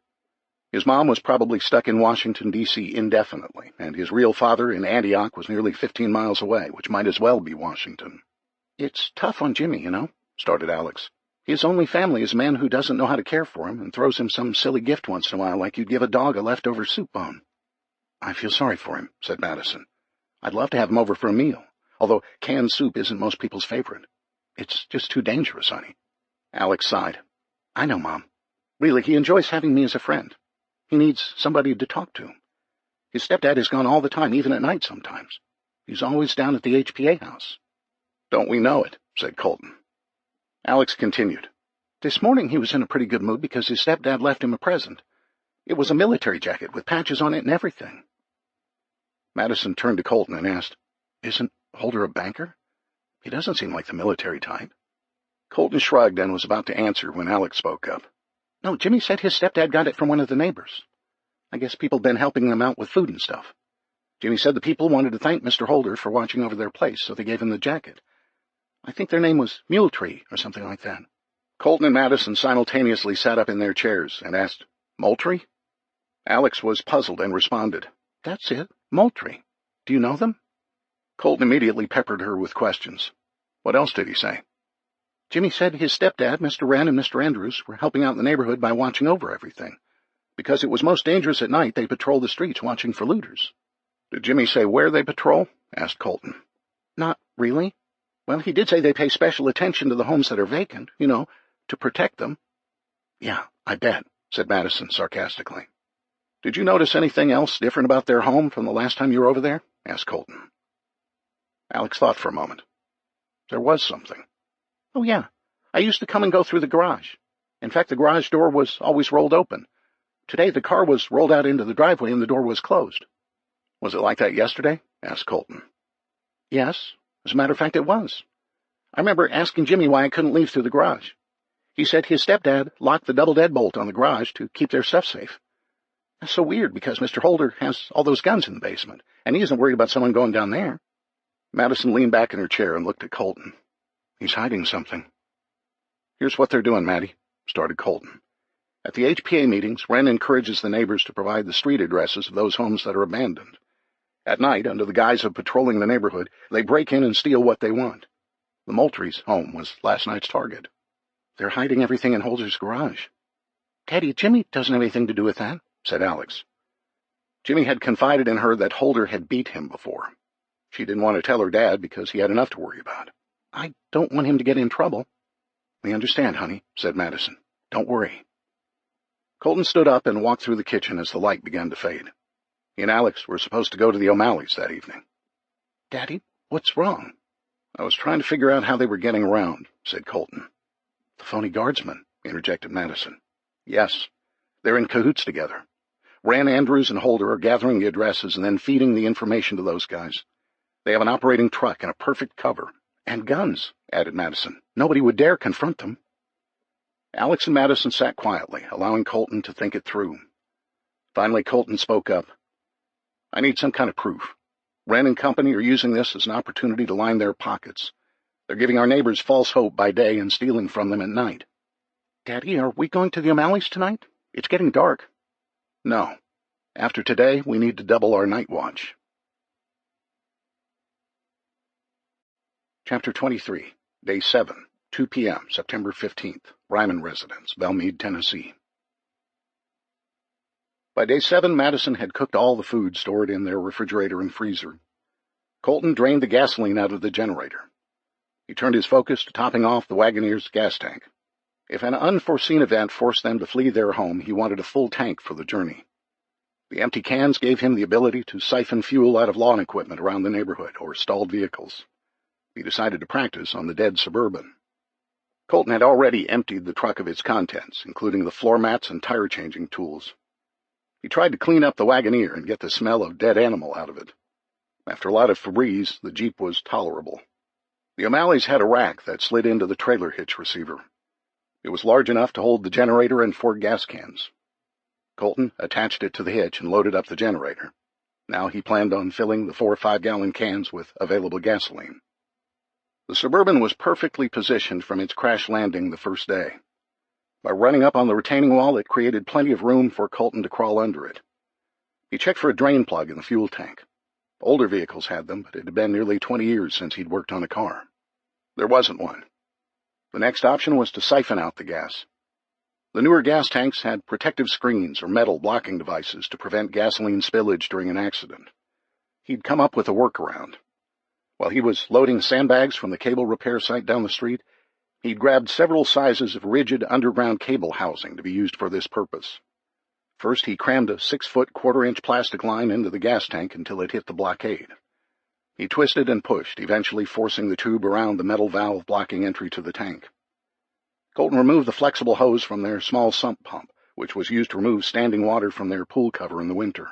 His mom was probably stuck in Washington, D.C. indefinitely, and his real father in Antioch was nearly 15 miles away, which might as well be Washington. It's tough on Jimmy, you know, started Alex. His only family is a man who doesn't know how to care for him and throws him some silly gift once in a while like you'd give a dog a leftover soup bone. I feel sorry for him, said Madison. I'd love to have him over for a meal, although canned soup isn't most people's favorite. It's just too dangerous, honey. Alex sighed. I know, Mom. Really, he enjoys having me as a friend. He needs somebody to talk to. His stepdad is gone all the time, even at night sometimes. He's always down at the HPA house. Don't we know it, said Colton. Alex continued. This morning he was in a pretty good mood because his stepdad left him a present. It was a military jacket with patches on it and everything. Madison turned to Colton and asked, Isn't Holder a banker? He doesn't seem like the military type. Colton shrugged and was about to answer when Alex spoke up. No, Jimmy said his stepdad got it from one of the neighbors. I guess people have been helping them out with food and stuff. Jimmy said the people wanted to thank Mr. Holder for watching over their place, so they gave him the jacket. I think their name was Muletree or something like that. Colton and Madison simultaneously sat up in their chairs and asked, Moultrie? Alex was puzzled and responded, That's it, Moultrie. Do you know them? Colton immediately peppered her with questions. What else did he say? Jimmy said his stepdad, Mr. Wren, and Mr. Andrews were helping out in the neighborhood by watching over everything. Because it was most dangerous at night, they patrolled the streets watching for looters. Did Jimmy say where they patrol? Asked Colton. Not really. Well, he did say they pay special attention to the homes that are vacant, you know, to protect them. Yeah, I bet, said Madison sarcastically. Did you notice anything else different about their home from the last time you were over there? Asked Colton. Alex thought for a moment. There was something. Oh, yeah. I used to come and go through the garage. In fact, the garage door was always rolled open. Today, the car was rolled out into the driveway and the door was closed. Was it like that yesterday? Asked Colton. Yes. As a matter of fact, it was. I remember asking Jimmy why I couldn't leave through the garage. He said his stepdad locked the double deadbolt on the garage to keep their stuff safe. That's so weird because Mr. Holder has all those guns in the basement, and he isn't worried about someone going down there. Madison leaned back in her chair and looked at Colton. He's hiding something. Here's what they're doing, Maddie, started Colton. At the HPA meetings, Wren encourages the neighbors to provide the street addresses of those homes that are abandoned. At night, under the guise of patrolling the neighborhood, they break in and steal what they want. The Moultrie's home was last night's target. They're hiding everything in Holder's garage. "Daddy, Jimmy doesn't have anything to do with that," said Alex. Jimmy had confided in her that Holder had beat him before. She didn't want to tell her dad because he had enough to worry about. "I don't want him to get in trouble." "We understand, honey," said Madison. "Don't worry." Colton stood up and walked through the kitchen as the light began to fade. He and Alex were supposed to go to the O'Malleys that evening. "Daddy, what's wrong?" "I was trying to figure out how they were getting around," said Colton. "The phony guardsmen," interjected Madison. "Yes, they're in cahoots together. Rand, Andrews, and Holder are gathering the addresses and then feeding the information to those guys. They have an operating truck and a perfect cover. And guns," added Madison. "Nobody would dare confront them." Alex and Madison sat quietly, allowing Colton to think it through. Finally, Colton spoke up. "I need some kind of proof. Wren and company are using this as an opportunity to line their pockets. They're giving our neighbors false hope by day and stealing from them at night." "Daddy, are we going to the O'Malleys tonight? It's getting dark." "No. After today, we need to double our night watch." Chapter 23, Day 7, 2 p.m., September 15th, Ryman Residence, Belmead, Tennessee. By day 7, Madison had cooked all the food stored in their refrigerator and freezer. Colton drained the gasoline out of the generator. He turned his focus to topping off the Wagoneer's gas tank. If an unforeseen event forced them to flee their home, he wanted a full tank for the journey. The empty cans gave him the ability to siphon fuel out of lawn equipment around the neighborhood or stalled vehicles. He decided to practice on the dead Suburban. Colton had already emptied the truck of its contents, including the floor mats and tire-changing tools. He tried to clean up the Wagoneer and get the smell of dead animal out of it. After a lot of Febreze, the Jeep was tolerable. The O'Malleys had a rack that slid into the trailer hitch receiver. It was large enough to hold the generator and 4 gas cans. Colton attached it to the hitch and loaded up the generator. Now he planned on filling the 4 5-gallon cans with available gasoline. The Suburban was perfectly positioned from its crash landing the first day. By running up on the retaining wall, it created plenty of room for Colton to crawl under it. He checked for a drain plug in the fuel tank. Older vehicles had them, but it had been nearly 20 years since he'd worked on a car. There wasn't one. The next option was to siphon out the gas. The newer gas tanks had protective screens or metal blocking devices to prevent gasoline spillage during an accident. He'd come up with a workaround. While he was loading sandbags from the cable repair site down the street, he'd grabbed several sizes of rigid underground cable housing to be used for this purpose. First, he crammed a 6-foot, 1/4-inch plastic line into the gas tank until it hit the blockade. He twisted and pushed, eventually forcing the tube around the metal valve blocking entry to the tank. Colton removed the flexible hose from their small sump pump, which was used to remove standing water from their pool cover in the winter.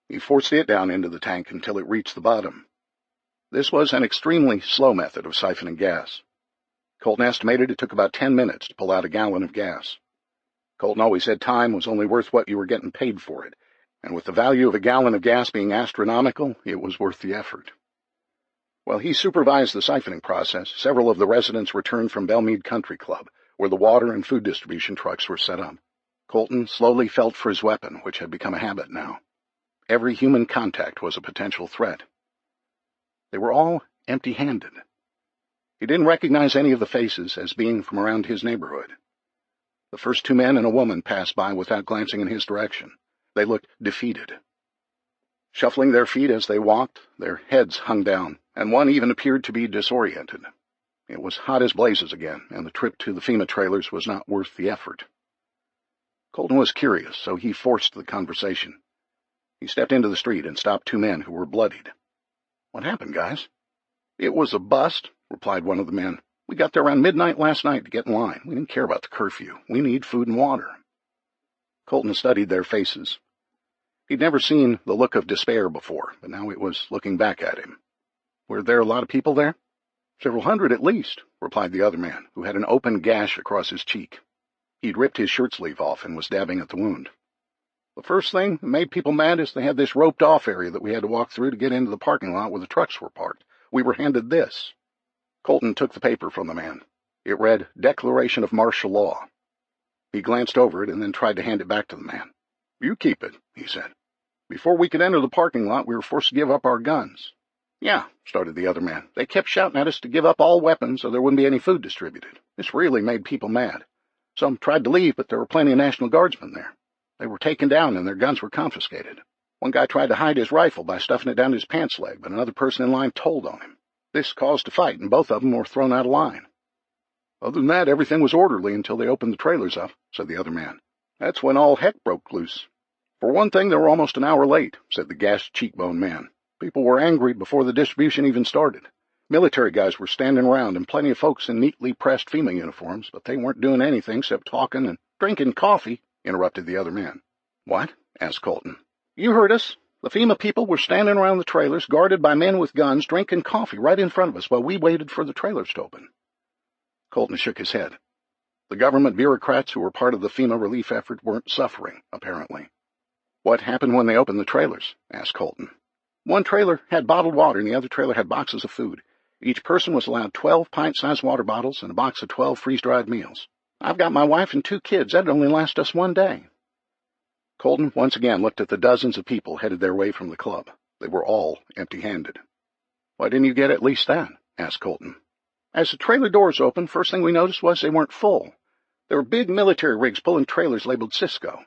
He forced it down into the tank until it reached the bottom. This was an extremely slow method of siphoning gas. Colton estimated it took about 10 minutes to pull out a gallon of gas. Colton always said time was only worth what you were getting paid for it, and with the value of a gallon of gas being astronomical, it was worth the effort. While he supervised the siphoning process, several of the residents returned from Belmead Country Club, where the water and food distribution trucks were set up. Colton slowly felt for his weapon, which had become a habit now. Every human contact was a potential threat. They were all empty-handed. He didn't recognize any of the faces as being from around his neighborhood. The first 2 men and a woman passed by without glancing in his direction. They looked defeated. Shuffling their feet as they walked, their heads hung down, and one even appeared to be disoriented. It was hot as blazes again, and the trip to the FEMA trailers was not worth the effort. Colton was curious, so he forced the conversation. He stepped into the street and stopped 2 men who were bloodied. "What happened, guys?" "It was a bust," replied one of the men. "We got there around midnight last night to get in line. We didn't care about the curfew. We need food and water." Colton studied their faces. He'd never seen the look of despair before, but now it was looking back at him. "Were there a lot of people there?" "Several hundred at least," replied the other man, who had an open gash across his cheek. He'd ripped his shirt sleeve off and was dabbing at the wound. "The first thing that made people mad is they had this roped-off area that we had to walk through to get into the parking lot where the trucks were parked. We were handed this." Colton took the paper from the man. It read, "Declaration of Martial Law." He glanced over it and then tried to hand it back to the man. "You keep it," he said. "Before we could enter the parking lot, we were forced to give up our guns." "Yeah," started the other man. "They kept shouting at us to give up all weapons so there wouldn't be any food distributed. This really made people mad. Some tried to leave, but there were plenty of National Guardsmen there. They were taken down and their guns were confiscated. One guy tried to hide his rifle by stuffing it down his pants leg, but another person in line told on him. This caused a fight, and both of them were thrown out of line. Other than that, everything was orderly until they opened the trailers up, said the other man. That's when all heck broke loose. For one thing, they were almost an hour late, said the gassed cheekbone man. People were angry before the distribution even started. Military guys were standing around and plenty of folks in neatly pressed FEMA uniforms, but they weren't doing anything except talking and drinking coffee, interrupted the other man. What? Asked Colton. You heard us. The FEMA people were standing around the trailers, guarded by men with guns, drinking coffee right in front of us while we waited for the trailers to open. Colton shook his head. The government bureaucrats who were part of the FEMA relief effort weren't suffering, apparently. What happened when they opened the trailers? Asked Colton. One trailer had bottled water and the other trailer had boxes of food. Each person was allowed 12 pint-sized water bottles and a box of 12 freeze-dried meals. I've got my wife and 2 kids. That'd only last us one day. Colton once again looked at the dozens of people headed their way from the club. They were all empty-handed. Why didn't you get at least that? Asked Colton. As the trailer doors opened, first thing we noticed was they weren't full. There were big military rigs pulling trailers labeled Cisco.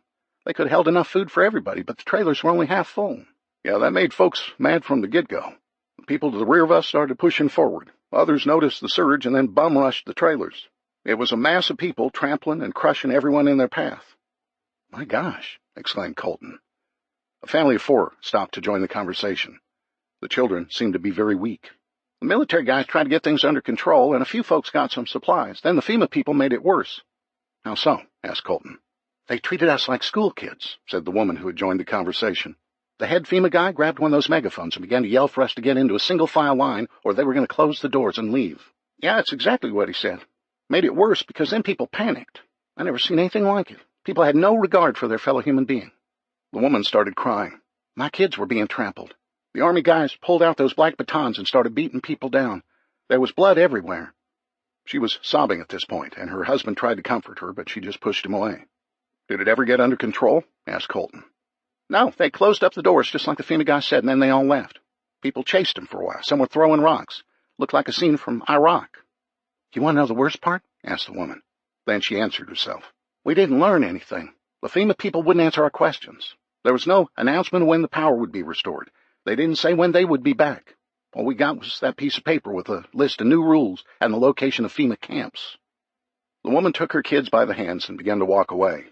They could have held enough food for everybody, but the trailers were only half full. Yeah, that made folks mad from the get-go. The people to the rear of us started pushing forward. Others noticed the surge and then bum-rushed the trailers. It was a mass of people trampling and crushing everyone in their path. My gosh, exclaimed Colton. A family of 4 stopped to join the conversation. The children seemed to be very weak. The military guys tried to get things under control, and a few folks got some supplies. Then the FEMA people made it worse. How so? Asked Colton. They treated us like school kids, said the woman who had joined the conversation. The head FEMA guy grabbed one of those megaphones and began to yell for us to get into a single-file line, or they were going to close the doors and leave. Yeah, that's exactly what he said. Made it worse because then people panicked. I never seen anything like it. People had no regard for their fellow human being. The woman started crying. My kids were being trampled. The army guys pulled out those black batons and started beating people down. There was blood everywhere. She was sobbing at this point, and her husband tried to comfort her, but she just pushed him away. Did it ever get under control? Asked Colton. No, they closed up the doors just like the FEMA guy said, and then they all left. People chased them for a while. Some were throwing rocks. Looked like a scene from Iraq. You want to know the worst part? Asked the woman. Then she answered herself. We didn't learn anything. The FEMA people wouldn't answer our questions. There was no announcement of when the power would be restored. They didn't say when they would be back. All we got was that piece of paper with a list of new rules and the location of FEMA camps. The woman took her kids by the hands and began to walk away.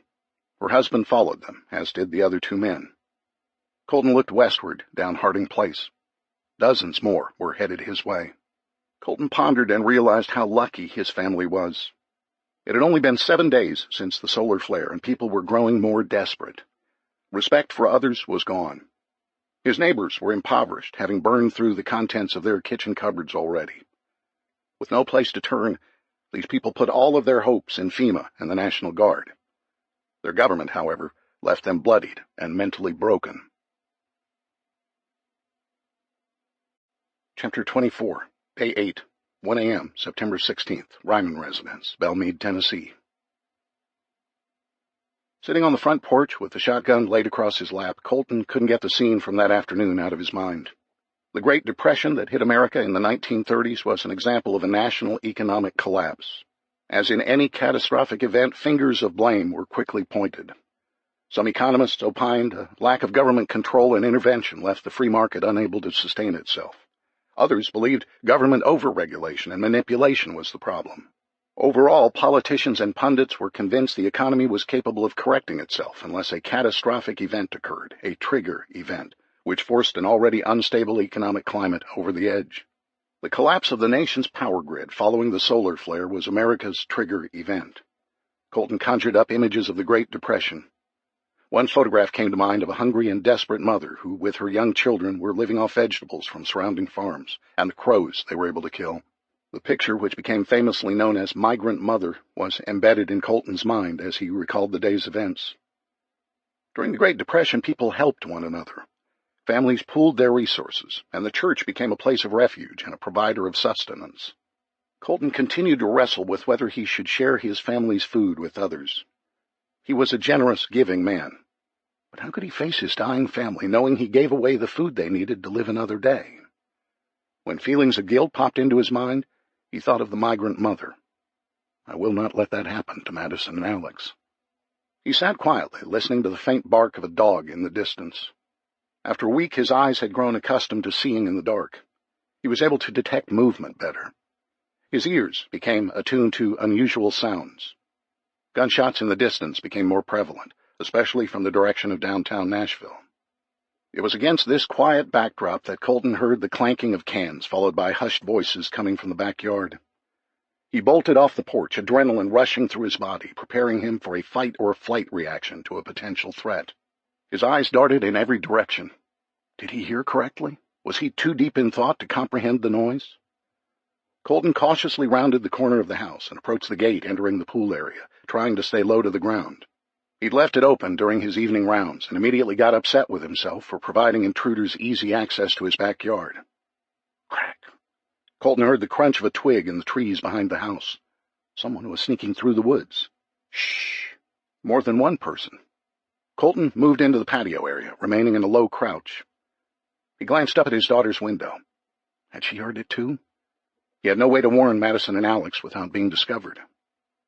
Her husband followed them, as did the other 2 men. Colton looked westward, down Harding Place. Dozens more were headed his way. Colton pondered and realized how lucky his family was. It had only been 7 days since the solar flare, and people were growing more desperate. Respect for others was gone. His neighbors were impoverished, having burned through the contents of their kitchen cupboards already. With no place to turn, these people put all of their hopes in FEMA and the National Guard. Their government, however, left them bloodied and mentally broken. Chapter 24, Day 8, 1 a.m., September 16th, Ryman Residence, Belmead, Tennessee. Sitting on the front porch with the shotgun laid across his lap, Colton couldn't get the scene from that afternoon out of his mind. The Great Depression that hit America in the 1930s was an example of a national economic collapse. As in any catastrophic event, fingers of blame were quickly pointed. Some economists opined a lack of government control and intervention left the free market unable to sustain itself. Others believed government overregulation and manipulation was the problem. Overall, politicians and pundits were convinced the economy was capable of correcting itself unless a catastrophic event occurred, a trigger event, which forced an already unstable economic climate over the edge. The collapse of the nation's power grid following the solar flare was America's trigger event. Colton conjured up images of the Great Depression. One photograph came to mind of a hungry and desperate mother who, with her young children, were living off vegetables from surrounding farms and the crows they were able to kill. The picture, which became famously known as Migrant Mother, was embedded in Colton's mind as he recalled the day's events. During the Great Depression, people helped one another. Families pooled their resources, and the church became a place of refuge and a provider of sustenance. Colton continued to wrestle with whether he should share his family's food with others. He was a generous, giving man. But how could he face his dying family, knowing he gave away the food they needed to live another day? When feelings of guilt popped into his mind, he thought of the migrant mother. I will not let that happen to Madison and Alex. He sat quietly, listening to the faint bark of a dog in the distance. After a week, his eyes had grown accustomed to seeing in the dark. He was able to detect movement better. His ears became attuned to unusual sounds. Gunshots in the distance became more prevalent, especially from the direction of downtown Nashville. It was against this quiet backdrop that Colton heard the clanking of cans, followed by hushed voices coming from the backyard. He bolted off the porch, adrenaline rushing through his body, preparing him for a fight-or-flight reaction to a potential threat. His eyes darted in every direction. Did he hear correctly? Was he too deep in thought to comprehend the noise? Colton cautiously rounded the corner of the house and approached the gate entering the pool area, trying to stay low to the ground. He'd left it open during his evening rounds and immediately got upset with himself for providing intruders easy access to his backyard. Crack. Colton heard the crunch of a twig in the trees behind the house. Someone was sneaking through the woods. Shh. More than one person. Colton moved into the patio area, remaining in a low crouch. He glanced up at his daughter's window. Had she heard it too? He had no way to warn Madison and Alex without being discovered.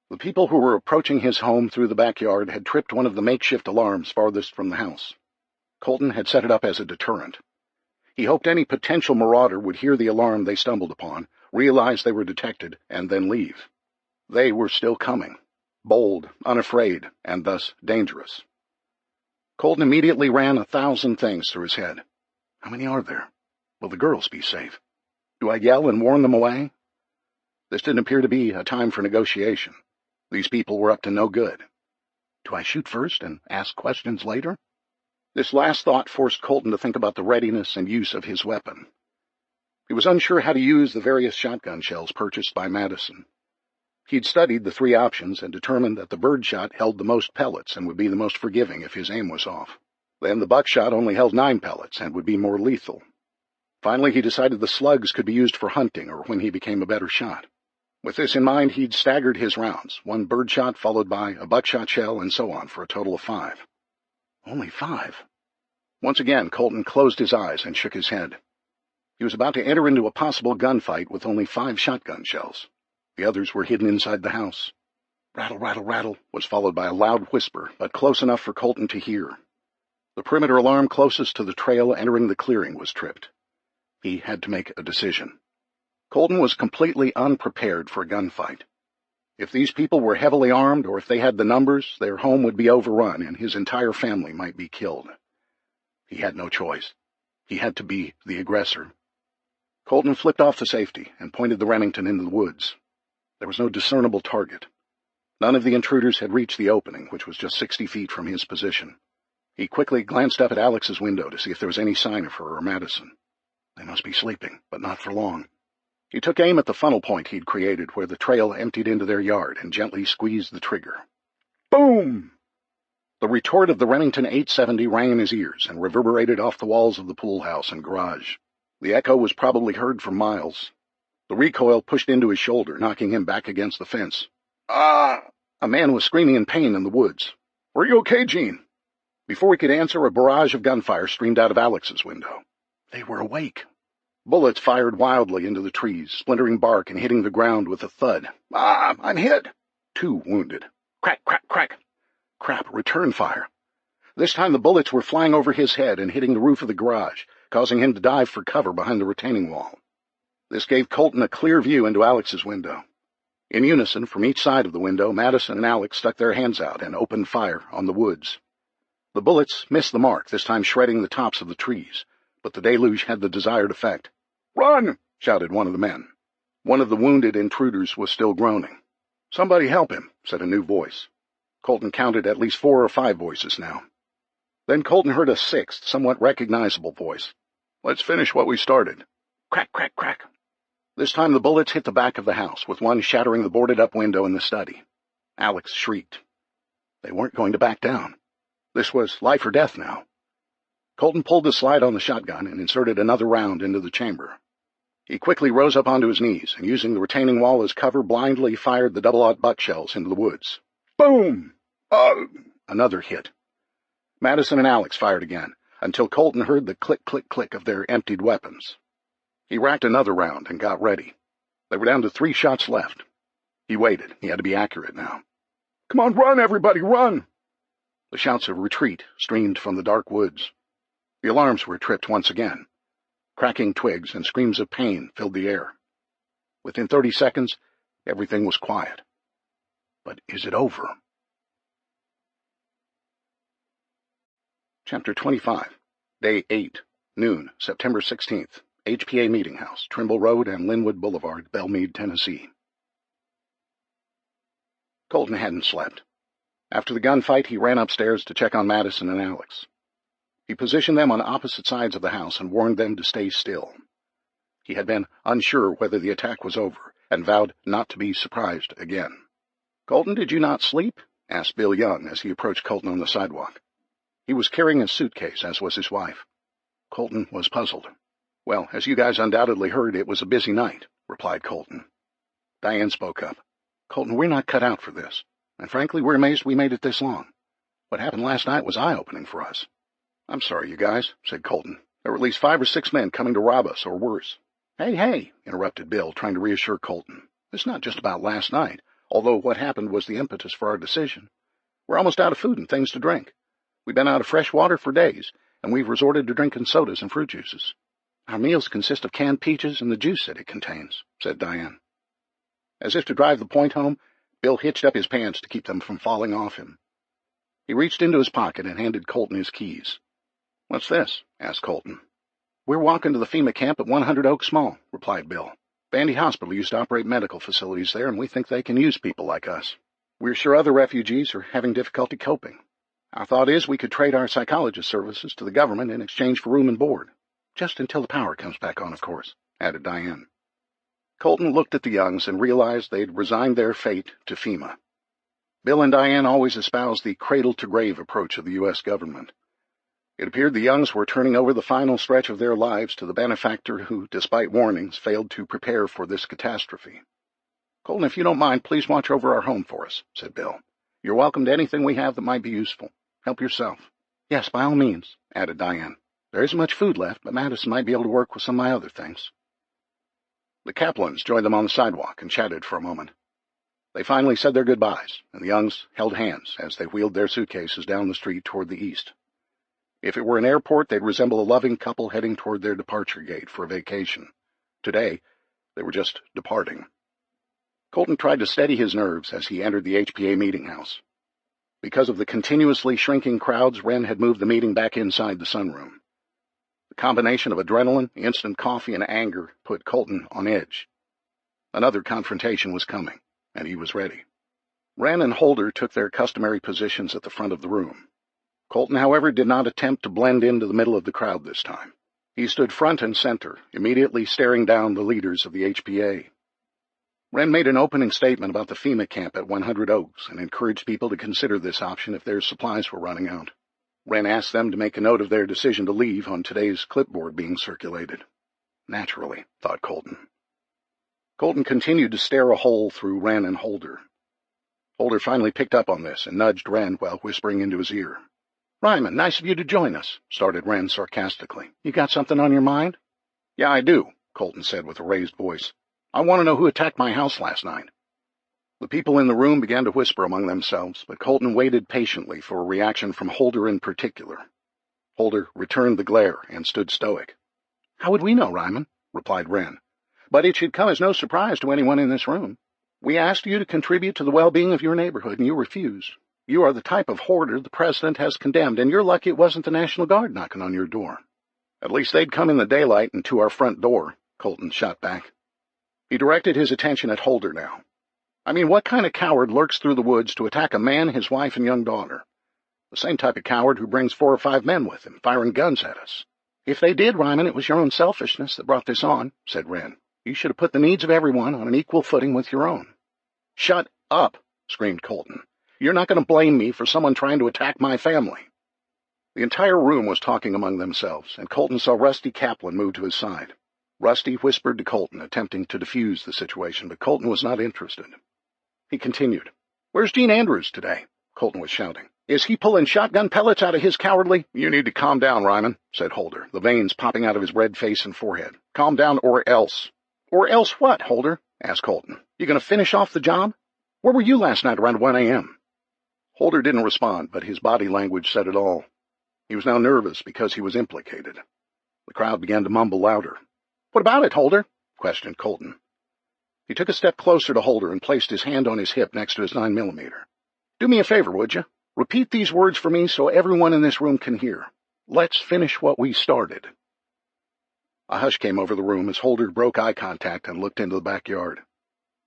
The people who were approaching his home through the backyard had tripped one of the makeshift alarms farthest from the house. Colton had set it up as a deterrent. He hoped any potential marauder would hear the alarm they stumbled upon, realize they were detected, and then leave. They were still coming, bold, unafraid, and thus dangerous. Colton immediately ran 1,000 things through his head. How many are there? Will the girls be safe? Do I yell and warn them away? This didn't appear to be a time for negotiation. These people were up to no good. Do I shoot first and ask questions later? This last thought forced Colton to think about the readiness and use of his weapon. He was unsure how to use the various shotgun shells purchased by Madison. He'd studied the 3 options and determined that the birdshot held the most pellets and would be the most forgiving if his aim was off. Then the buckshot only held 9 pellets and would be more lethal. Finally, he decided the slugs could be used for hunting or when he became a better shot. With this in mind, he'd staggered his rounds, 1 birdshot followed by a buckshot shell and so on for a total of 5. Only 5. Once again, Colton closed his eyes and shook his head. He was about to enter into a possible gunfight with only 5 shotgun shells. The others were hidden inside the house. Rattle, rattle, rattle was followed by a loud whisper, but close enough for Colton to hear. The perimeter alarm closest to the trail entering the clearing was tripped. He had to make a decision. Colton was completely unprepared for a gunfight. If these people were heavily armed or if they had the numbers, their home would be overrun and his entire family might be killed. He had no choice. He had to be the aggressor. Colton flipped off the safety and pointed the Remington into the woods. There was no discernible target. None of the intruders had reached the opening, which was just 60 feet from his position. He quickly glanced up at Alex's window to see if there was any sign of her or Madison. They must be sleeping, but not for long. He took aim at the funnel point he'd created where the trail emptied into their yard and gently squeezed the trigger. Boom! The retort of the Remington 870 rang in his ears and reverberated off the walls of the pool house and garage. The echo was probably heard for miles. The recoil pushed into his shoulder, knocking him back against the fence. Ah! A man was screaming in pain in the woods. Are you okay, Gene? Before he could answer, a barrage of gunfire streamed out of Alex's window. They were awake. Bullets fired wildly into the trees, splintering bark and hitting the ground with a thud. Ah, I'm hit! 2 wounded. Crack, crack, crack. Crap, return fire. This time the bullets were flying over his head and hitting the roof of the garage, causing him to dive for cover behind the retaining wall. This gave Colton a clear view into Alex's window. In unison, from each side of the window, Madison and Alex stuck their hands out and opened fire on the woods. The bullets missed the mark, this time shredding the tops of the trees, but the deluge had the desired effect. Run! Shouted one of the men. One of the wounded intruders was still groaning. Somebody help him, said a new voice. Colton counted at least 4 or 5 voices now. Then Colton heard a 6th, somewhat recognizable voice. Let's finish what we started. Crack, crack, crack. This time the bullets hit the back of the house, with one shattering the boarded-up window in the study. Alex shrieked. They weren't going to back down. This was life or death now. Colton pulled the slide on the shotgun and inserted another round into the chamber. He quickly rose up onto his knees and, using the retaining wall as cover, blindly fired the double-aught buck shells into the woods. Boom! Another hit. Madison and Alex fired again, until Colton heard the click, click, click of their emptied weapons. He racked another round and got ready. They were down to 3 shots left. He waited. He had to be accurate now. "Come on, run, everybody, run!" The shouts of retreat streamed from the dark woods. The alarms were tripped once again. Cracking twigs and screams of pain filled the air. Within 30 seconds, everything was quiet. But is it over? Chapter 25, Day 8, noon, September 16th, HPA Meeting House, Trimble Road and Linwood Boulevard, Belmead, Tennessee. Colton hadn't slept. After the gunfight, he ran upstairs to check on Madison and Alex. He positioned them on opposite sides of the house and warned them to stay still. He had been unsure whether the attack was over, and vowed not to be surprised again. "Colton, did you not sleep?" asked Bill Young as he approached Colton on the sidewalk. He was carrying a suitcase, as was his wife. Colton was puzzled. "Well, as you guys undoubtedly heard, it was a busy night," replied Colton. Diane spoke up. "Colton, we're not cut out for this, and frankly, we're amazed we made it this long. What happened last night was eye-opening for us." "I'm sorry, you guys," said Colton. "There were at least 5 or 6 men coming to rob us, or worse." Hey, interrupted Bill, trying to reassure Colton. "It's not just about last night, although what happened was the impetus for our decision. We're almost out of food and things to drink. We've been out of fresh water for days, and we've resorted to drinking sodas and fruit juices. Our meals consist of canned peaches and the juice that it contains," said Diane. As if to drive the point home, Bill hitched up his pants to keep them from falling off him. He reached into his pocket and handed Colton his keys. "What's this?" asked Colton. "We're walking to the FEMA camp at 100 Oaks Mall," replied Bill. "Bandy Hospital used to operate medical facilities there, and we think they can use people like us. We're sure other refugees are having difficulty coping. Our thought is we could trade our psychologist services to the government in exchange for room and board. Just until the power comes back on, of course," added Diane. Colton looked at the Youngs and realized they'd resigned their fate to FEMA. Bill and Diane always espoused the cradle-to-grave approach of the U.S. government. It appeared the Youngs were turning over the final stretch of their lives to the benefactor who, despite warnings, failed to prepare for this catastrophe. "Colton, if you don't mind, please watch over our home for us," said Bill. "You're welcome to anything we have that might be useful. Help yourself." "Yes, by all means," added Diane. "There isn't much food left, but Madison might be able to work with some of my other things." The Kaplans joined them on the sidewalk and chatted for a moment. They finally said their goodbyes, and the Youngs held hands as they wheeled their suitcases down the street toward the east. If it were an airport, they'd resemble a loving couple heading toward their departure gate for a vacation. Today, they were just departing. Colton tried to steady his nerves as he entered the HPA meeting house. Because of the continuously shrinking crowds, Wren had moved the meeting back inside the sunroom. The combination of adrenaline, instant coffee, and anger put Colton on edge. Another confrontation was coming, and he was ready. Wren and Holder took their customary positions at the front of the room. Colton, however, did not attempt to blend into the middle of the crowd this time. He stood front and center, immediately staring down the leaders of the HPA. Wren made an opening statement about the FEMA camp at 100 Oaks and encouraged people to consider this option if their supplies were running out. Wren asked them to make a note of their decision to leave on today's clipboard being circulated. Naturally, thought Colton. Colton continued to stare a hole through Wren and Holder. Holder finally picked up on this and nudged Wren while whispering into his ear. "Ryman, nice of you to join us," started Wren sarcastically. "You got something on your mind?" "Yeah, I do," Colton said with a raised voice. "I want to know who attacked my house last night." The people in the room began to whisper among themselves, but Colton waited patiently for a reaction from Holder in particular. Holder returned the glare and stood stoic. "How would we know, Ryman?" replied Wren. "But it should come as no surprise to anyone in this room. We asked you to contribute to the well-being of your neighborhood, and you refused. You are the type of hoarder the president has condemned, and you're lucky it wasn't the National Guard knocking on your door." "At least they'd come in the daylight and to our front door," Colton shot back. He directed his attention at Holder now. "I mean, what kind of coward lurks through the woods to attack a man, his wife, and young daughter? The same type of coward who brings 4 or 5 men with him, firing guns at us." "If they did, Ryman, it was your own selfishness that brought this on," said Wren. "You should have put the needs of everyone on an equal footing with your own." "Shut up," screamed Colton. "You're not going to blame me for someone trying to attack my family." The entire room was talking among themselves, and Colton saw Rusty Kaplan move to his side. Rusty whispered to Colton, attempting to defuse the situation, but Colton was not interested. He continued. "Where's Gene Andrews today?" Colton was shouting. "Is he pulling shotgun pellets out of his cowardly—" "You need to calm down, Ryman," said Holder, the veins popping out of his red face and forehead. "Calm down or else." "Or else what, Holder?" asked Colton. "You going to finish off the job? Where were you last night around 1 a.m.? Holder didn't respond, but his body language said it all. He was now nervous because he was implicated. The crowd began to mumble louder. "What about it, Holder?" questioned Colton. He took a step closer to Holder and placed his hand on his hip next to his 9mm. "Do me a favor, would you? Repeat these words for me so everyone in this room can hear. Let's finish what we started." A hush came over the room as Holder broke eye contact and looked into the backyard.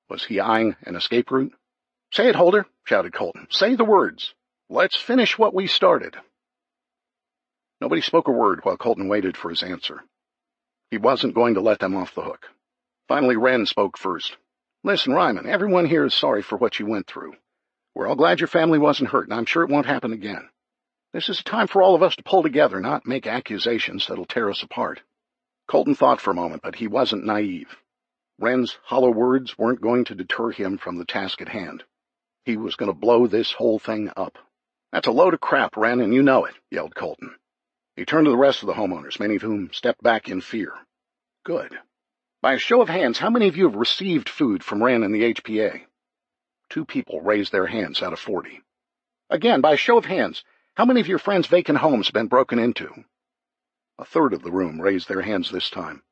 Was he eyeing an escape route? "Say it, Holder," shouted Colton. "Say the words. Let's finish what we started." Nobody spoke a word while Colton waited for his answer. He wasn't going to let them off the hook. Finally, Wren spoke first. "Listen, Ryman, everyone here is sorry for what you went through. We're all glad your family wasn't hurt, and I'm sure it won't happen again. This is a time for all of us to pull together, not make accusations that'll tear us apart." Colton thought for a moment, but he wasn't naive. Wren's hollow words weren't going to deter him from the task at hand. He was going to blow this whole thing up. "That's a load of crap, Wren, and you know it," yelled Colton. He turned to the rest of the homeowners, many of whom stepped back in fear. "Good. By a show of hands, how many of you have received food from Wren and the HPA?" 2 people raised their hands out of 40. "Again, by a show of hands, how many of your friends' vacant homes have been broken into?" A third of the room raised their hands this time.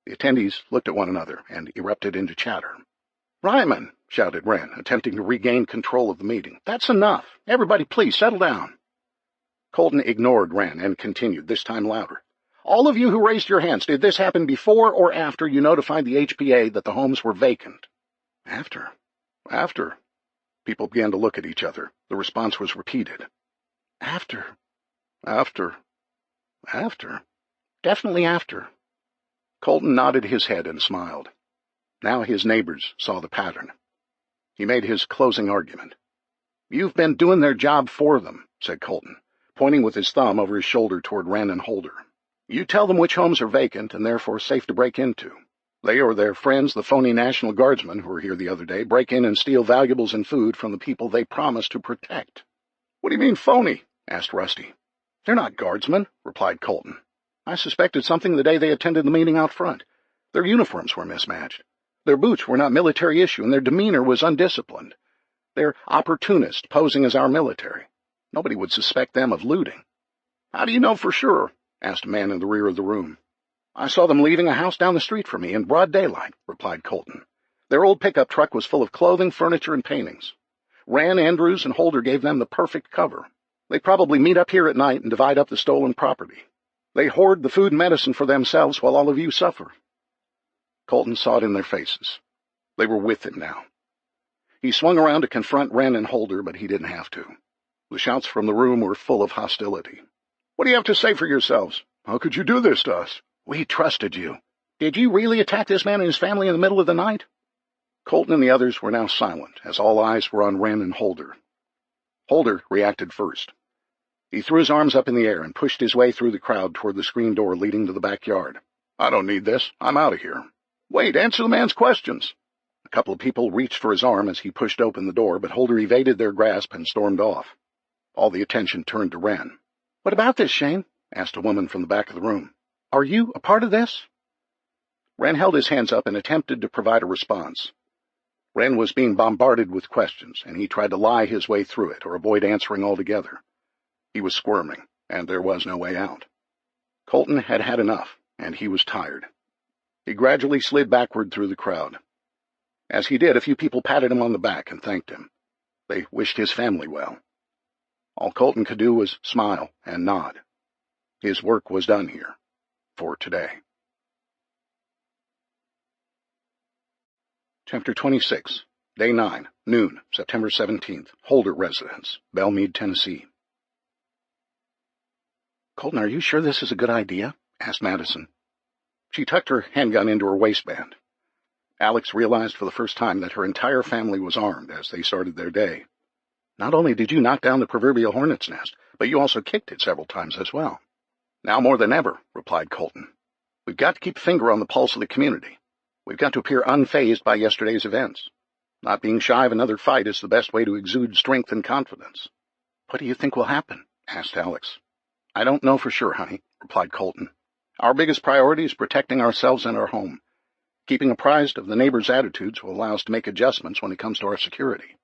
The attendees looked at one another and erupted into chatter. "Ryman," shouted Wren, attempting to regain control of the meeting. "That's enough. Everybody please settle down." Colton ignored Wren and continued, this time louder. "All of you who raised your hands, did this happen before or after you notified the HPA that the homes were vacant?" "After. After." People began to look at each other. The response was repeated. "After. After. After. Definitely after." Colton nodded his head and smiled. Now his neighbors saw the pattern. He made his closing argument. "You've been doing their job for them," said Colton, pointing with his thumb over his shoulder toward Wren and Holder. "You tell them which homes are vacant and therefore safe to break into. They or their friends, the phony National Guardsmen who were here the other day, break in and steal valuables and food from the people they promised to protect." "What do you mean, phony?" asked Rusty. "They're not guardsmen," replied Colton. "I suspected something the day they attended the meeting out front. Their uniforms were mismatched. Their boots were not military issue, and their demeanor was undisciplined. They're opportunists posing as our military. Nobody would suspect them of looting." "How do you know for sure?" asked a man in the rear of the room. "I saw them leaving a house down the street from me in broad daylight," replied Colton. "Their old pickup truck was full of clothing, furniture, and paintings. Wren, Andrews, and Holder gave them the perfect cover. They probably meet up here at night and divide up the stolen property. They hoard the food and medicine for themselves while all of you suffer." Colton saw it in their faces. They were with him now. He swung around to confront Wren and Holder, but he didn't have to. The shouts from the room were full of hostility. "What do you have to say for yourselves? How could you do this to us? We trusted you. Did you really attack this man and his family in the middle of the night?" Colton and the others were now silent, as all eyes were on Wren and Holder. Holder reacted first. He threw his arms up in the air and pushed his way through the crowd toward the screen door leading to the backyard. "I don't need this. I'm out of here." "Wait, answer the man's questions." A couple of people reached for his arm as he pushed open the door, but Holder evaded their grasp and stormed off. All the attention turned to Wren. "What about this, Shane?" asked a woman from the back of the room. "Are you a part of this?" Wren held his hands up and attempted to provide a response. Wren was being bombarded with questions, and he tried to lie his way through it or avoid answering altogether. He was squirming, and there was no way out. Colton had had enough, and he was tired. He gradually slid backward through the crowd. As he did, a few people patted him on the back and thanked him. They wished his family well. All Colton could do was smile and nod. His work was done here, for today. Chapter 26, Day 9, noon, September 17th, Holder Residence, Belmead, Tennessee. "Colton, are you sure this is a good idea?" asked Madison. She tucked her handgun into her waistband. Alex realized for the first time that her entire family was armed as they started their day. "Not only did you knock down the proverbial hornet's nest, but you also kicked it several times as well." "Now more than ever," replied Colton. "We've got to keep a finger on the pulse of the community. We've got to appear unfazed by yesterday's events. Not being shy of another fight is the best way to exude strength and confidence." "What do you think will happen?" asked Alex. "I don't know for sure, honey," replied Colton. "Our biggest priority is protecting ourselves and our home. Keeping apprised of the neighbors' attitudes will allow us to make adjustments when it comes to our security.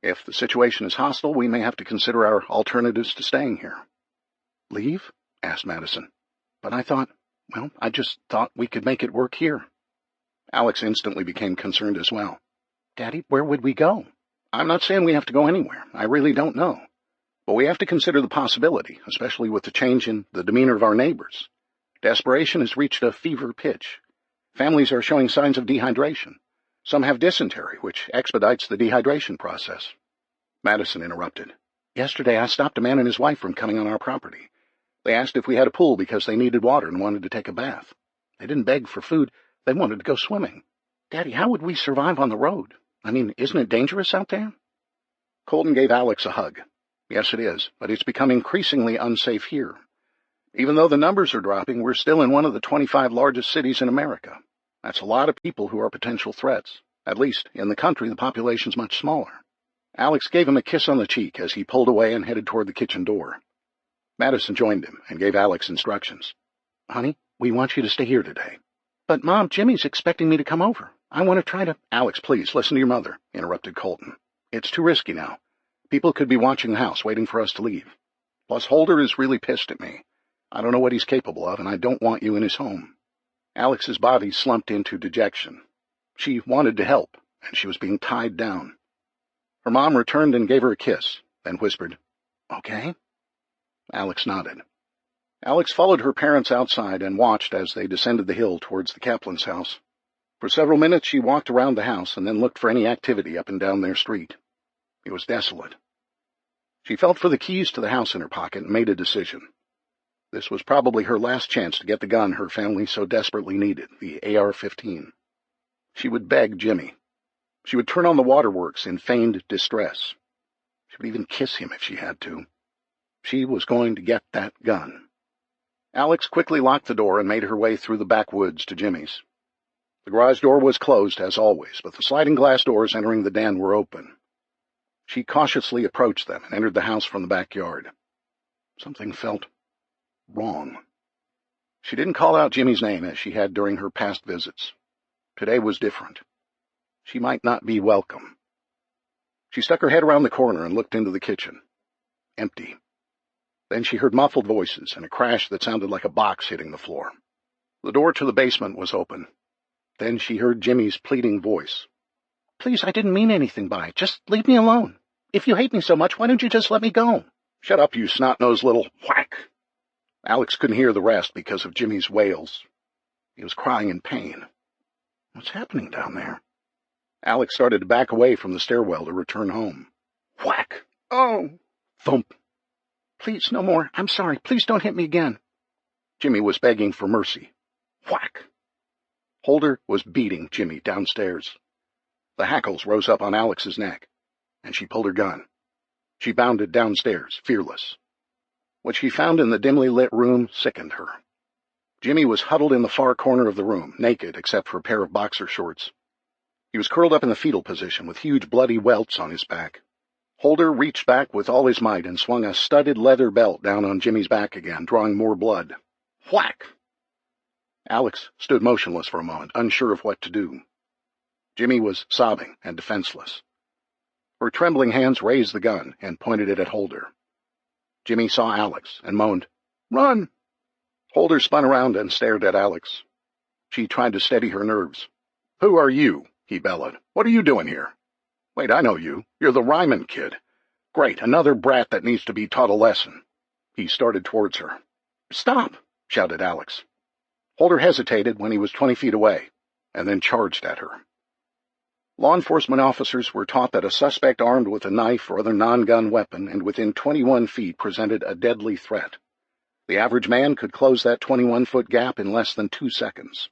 If the situation is hostile, we may have to consider our alternatives to staying here." "Leave?" asked Madison. "But I just thought we could make it work here." Alex instantly became concerned as well. "Daddy, where would we go?" "I'm not saying we have to go anywhere. I really don't know. But we have to consider the possibility, especially with the change in the demeanor of our neighbors. Desperation has reached a fever pitch. Families are showing signs of dehydration. Some have dysentery, which expedites the dehydration process." Madison interrupted. "Yesterday I stopped a man and his wife from coming on our property. They asked if we had a pool because they needed water and wanted to take a bath. They didn't beg for food. They wanted to go swimming. Daddy, how would we survive on the road? Isn't it dangerous out there?" Colton gave Alex a hug. "Yes, it is, but it's become increasingly unsafe here. Even though the numbers are dropping, we're still in one of the 25 largest cities in America. That's a lot of people who are potential threats. At least, in the country, the population's much smaller." Alex gave him a kiss on the cheek as he pulled away and headed toward the kitchen door. Madison joined him and gave Alex instructions. "Honey, we want you to stay here today." "But, Mom, Jimmy's expecting me to come over. I want to try to—" "Alex, please, listen to your mother," interrupted Colton. "It's too risky now. People could be watching the house, waiting for us to leave. Plus, Holder is really pissed at me. I don't know what he's capable of, and I don't want you in his home." Alex's body slumped into dejection. She wanted to help, and she was being tied down. Her mom returned and gave her a kiss, then whispered, "Okay?" Alex nodded. Alex followed her parents outside and watched as they descended the hill towards the Kaplan's house. For several minutes she walked around the house and then looked for any activity up and down their street. It was desolate. She felt for the keys to the house in her pocket and made a decision. This was probably her last chance to get the gun her family so desperately needed, the AR-15. She would beg Jimmy. She would turn on the waterworks in feigned distress. She would even kiss him if she had to. She was going to get that gun. Alex quickly locked the door and made her way through the backwoods to Jimmy's. The garage door was closed, as always, but the sliding glass doors entering the den were open. She cautiously approached them and entered the house from the backyard. Something felt wrong. She didn't call out Jimmy's name as she had during her past visits. Today was different. She might not be welcome. She stuck her head around the corner and looked into the kitchen. Empty. Then she heard muffled voices and a crash that sounded like a box hitting the floor. The door to the basement was open. Then she heard Jimmy's pleading voice. "Please, I didn't mean anything by it. Just leave me alone. If you hate me so much, why don't you just let me go?" "Shut up, you snot-nosed little whack." Alex couldn't hear the rest because of Jimmy's wails. He was crying in pain. What's happening down there? Alex started to back away from the stairwell to return home. Whack! Oh! Thump! "Please, no more. I'm sorry. Please don't hit me again." Jimmy was begging for mercy. Whack! Holder was beating Jimmy downstairs. The hackles rose up on Alex's neck, and she pulled her gun. She bounded downstairs, fearless. What she found in the dimly lit room sickened her. Jimmy was huddled in the far corner of the room, naked except for a pair of boxer shorts. He was curled up in the fetal position with huge bloody welts on his back. Holder reached back with all his might and swung a studded leather belt down on Jimmy's back again, drawing more blood. Whack! Alex stood motionless for a moment, unsure of what to do. Jimmy was sobbing and defenseless. Her trembling hands raised the gun and pointed it at Holder. Jimmy saw Alex and moaned, "Run!" Holder spun around and stared at Alex. She tried to steady her nerves. "Who are you?" he bellowed. "What are you doing here?" "Wait, I know you. You're the Ryman kid. Great, another brat that needs to be taught a lesson." He started towards her. "Stop!" shouted Alex. Holder hesitated when he was 20 feet away, and then charged at her. Law enforcement officers were taught that a suspect armed with a knife or other non-gun weapon and within 21 feet presented a deadly threat. The average man could close that 21-foot gap in less than 2 seconds.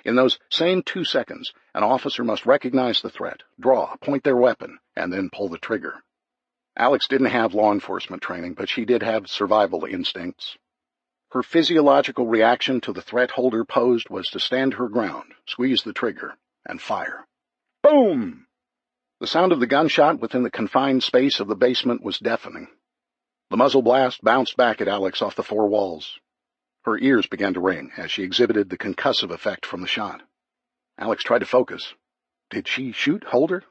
In those same 2 seconds, an officer must recognize the threat, draw, point their weapon, and then pull the trigger. Alex didn't have law enforcement training, but she did have survival instincts. Her physiological reaction to the threat Holder posed was to stand her ground, squeeze the trigger, and fire. Boom! The sound of the gunshot within the confined space of the basement was deafening. The muzzle blast bounced back at Alex off the 4 walls. Her ears began to ring as she exhibited the concussive effect from the shot. Alex tried to focus. Did she shoot Holder?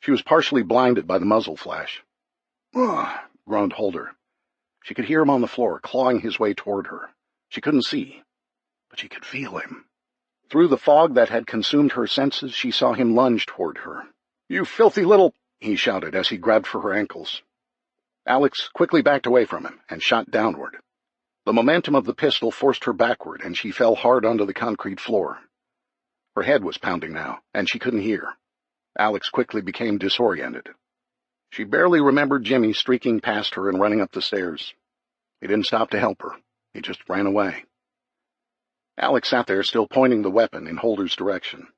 She was partially blinded by the muzzle flash. "Ugh," groaned Holder. She could hear him on the floor, clawing his way toward her. She couldn't see, but she could feel him. Through the fog that had consumed her senses, she saw him lunge toward her. "You filthy little—" he shouted as he grabbed for her ankles. Alex quickly backed away from him and shot downward. The momentum of the pistol forced her backward, and she fell hard onto the concrete floor. Her head was pounding now, and she couldn't hear. Alex quickly became disoriented. She barely remembered Jimmy streaking past her and running up the stairs. He didn't stop to help her. He just ran away. Alex sat there, still pointing the weapon in Holder's direction.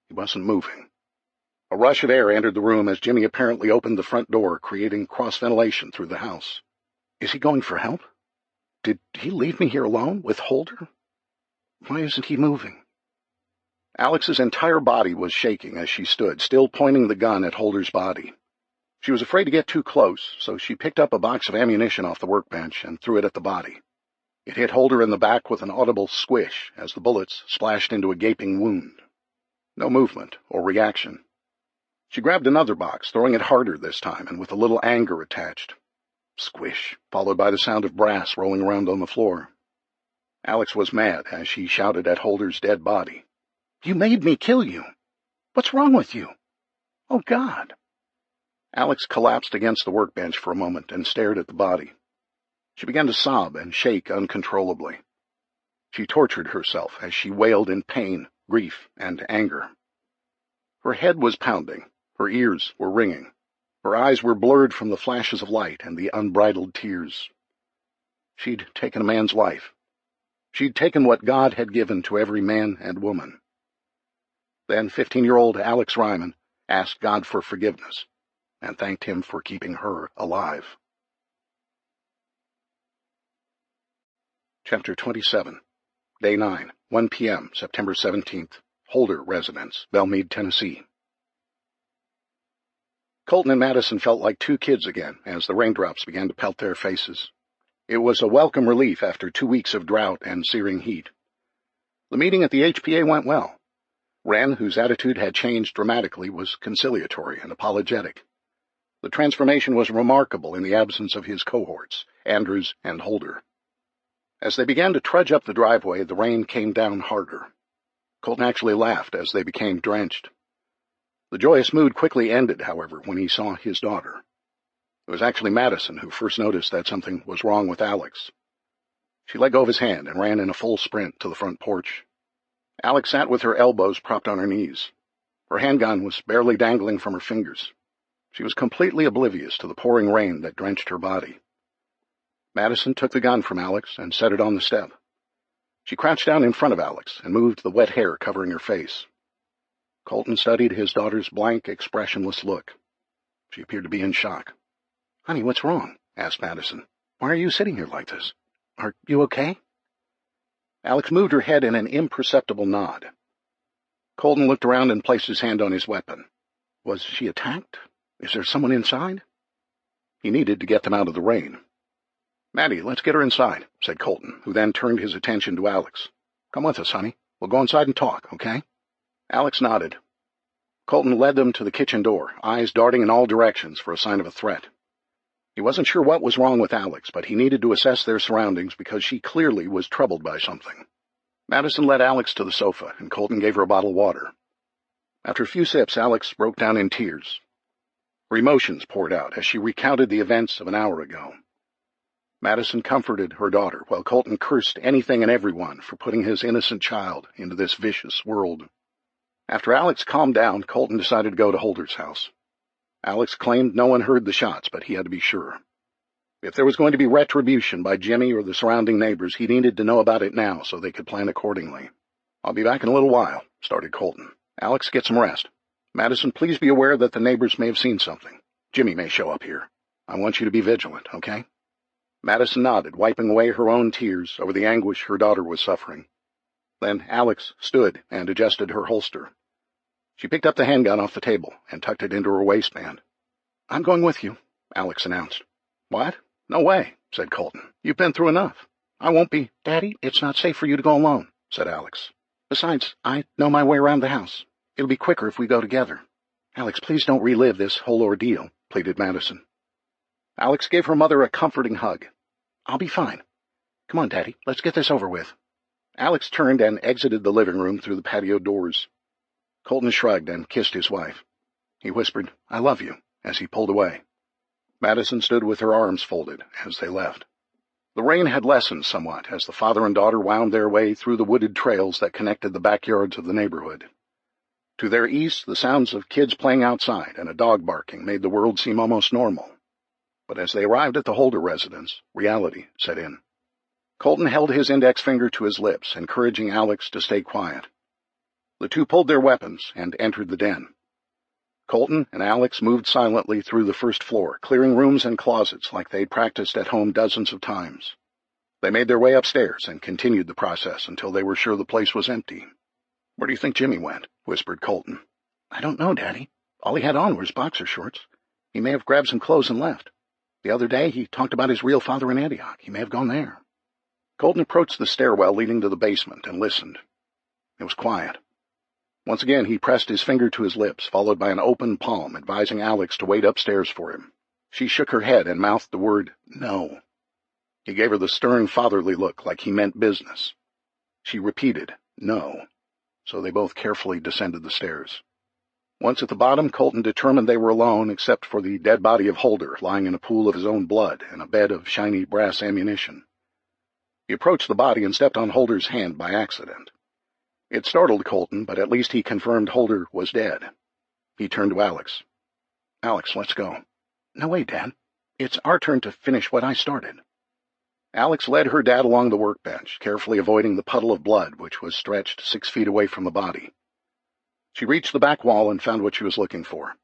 He wasn't moving. A rush of air entered the room as Jimmy apparently opened the front door, creating cross-ventilation through the house. Is he going for help? Did he leave me here alone with Holder? Why isn't he moving? Alex's entire body was shaking as she stood, still pointing the gun at Holder's body. She was afraid to get too close, so she picked up a box of ammunition off the workbench and threw it at the body. It hit Holder in the back with an audible squish as the bullets splashed into a gaping wound. No movement or reaction. She grabbed another box, throwing it harder this time and with a little anger attached. Squish, followed by the sound of brass rolling around on the floor. Alex was mad as she shouted at Holder's dead body. "You made me kill you! What's wrong with you? Oh, God!" Alex collapsed against the workbench for a moment and stared at the body. She began to sob and shake uncontrollably. She tortured herself as she wailed in pain, grief, and anger. Her head was pounding. Her ears were ringing. Her eyes were blurred from the flashes of light and the unbridled tears. She'd taken a man's life. She'd taken what God had given to every man and woman. Then 15-year-old Alex Ryman asked God for forgiveness and thanked him for keeping her alive. Chapter 27. Day 9, 1 p.m., September 17th. Holder residence, Belmead, Tennessee. Colton and Madison felt like two kids again as the raindrops began to pelt their faces. It was a welcome relief after 2 weeks of drought and searing heat. The meeting at the HPA went well. Wren, whose attitude had changed dramatically, was conciliatory and apologetic. The transformation was remarkable in the absence of his cohorts, Andrews and Holder. As they began to trudge up the driveway, the rain came down harder. Colton actually laughed as they became drenched. The joyous mood quickly ended, however, when he saw his daughter. It was actually Madison who first noticed that something was wrong with Alex. She let go of his hand and ran in a full sprint to the front porch. Alex sat with her elbows propped on her knees. Her handgun was barely dangling from her fingers. She was completely oblivious to the pouring rain that drenched her body. Madison took the gun from Alex and set it on the step. She crouched down in front of Alex and moved the wet hair covering her face. Colton studied his daughter's blank, expressionless look. She appeared to be in shock. "Honey, what's wrong?" asked Madison. "Why are you sitting here like this? Are you okay?" Alex moved her head in an imperceptible nod. Colton looked around and placed his hand on his weapon. Was she attacked? Is there someone inside? He needed to get them out of the rain. "Maddie, let's get her inside," said Colton, who then turned his attention to Alex. "Come with us, honey. We'll go inside and talk, okay?" Alex nodded. Colton led them to the kitchen door, eyes darting in all directions for a sign of a threat. He wasn't sure what was wrong with Alex, but he needed to assess their surroundings because she clearly was troubled by something. Madison led Alex to the sofa, and Colton gave her a bottle of water. After a few sips, Alex broke down in tears. Her emotions poured out as she recounted the events of an hour ago. Madison comforted her daughter, while Colton cursed anything and everyone for putting his innocent child into this vicious world. After Alex calmed down, Colton decided to go to Holder's house. Alex claimed no one heard the shots, but he had to be sure. If there was going to be retribution by Jimmy or the surrounding neighbors, he needed to know about it now so they could plan accordingly. "I'll be back in a little while," started Colton. "Alex, get some rest. Madison, please be aware that the neighbors may have seen something. Jimmy may show up here. I want you to be vigilant, okay?" Madison nodded, wiping away her own tears over the anguish her daughter was suffering. Then Alex stood and adjusted her holster. She picked up the handgun off the table and tucked it into her waistband. "I'm going with you," Alex announced. "What? No way," said Colton. "You've been through enough. I won't be—" "Daddy, it's not safe for you to go alone," said Alex. Besides, I know my way around the house. It'll be quicker if we go together. Alex, please don't relive this whole ordeal, pleaded Madison. Alex gave her mother a comforting hug. I'll be fine. Come on, Daddy, let's get this over with. Alex turned and exited the living room through the patio doors. Colton shrugged and kissed his wife. He whispered, I love you, as he pulled away. Madison stood with her arms folded as they left. The rain had lessened somewhat as the father and daughter wound their way through the wooded trails that connected the backyards of the neighborhood. To their east, the sounds of kids playing outside and a dog barking made the world seem almost normal. But as they arrived at the Holder residence, reality set in. Colton held his index finger to his lips, encouraging Alex to stay quiet. The two pulled their weapons and entered the den. Colton and Alex moved silently through the first floor, clearing rooms and closets like they'd practiced at home dozens of times. They made their way upstairs and continued the process until they were sure the place was empty. Where do you think Jimmy went? Whispered Colton. I don't know, Daddy. All he had on were his boxer shorts. He may have grabbed some clothes and left. The other day he talked about his real father in Antioch. He may have gone there. Colton approached the stairwell leading to the basement and listened. It was quiet. Once again he pressed his finger to his lips, followed by an open palm advising Alex to wait upstairs for him. She shook her head and mouthed the word, no. He gave her the stern fatherly look like he meant business. She repeated, no. So they both carefully descended the stairs. Once at the bottom, Colton determined they were alone except for the dead body of Holder lying in a pool of his own blood and a bed of shiny brass ammunition. He approached the body and stepped on Holder's hand by accident. It startled Colton, but at least he confirmed Holder was dead. He turned to Alex. Alex, let's go. No way, Dad. It's our turn to finish what I started. Alex led her dad along the workbench, carefully avoiding the puddle of blood which was stretched 6 feet away from the body. She reached the back wall and found what she was looking for.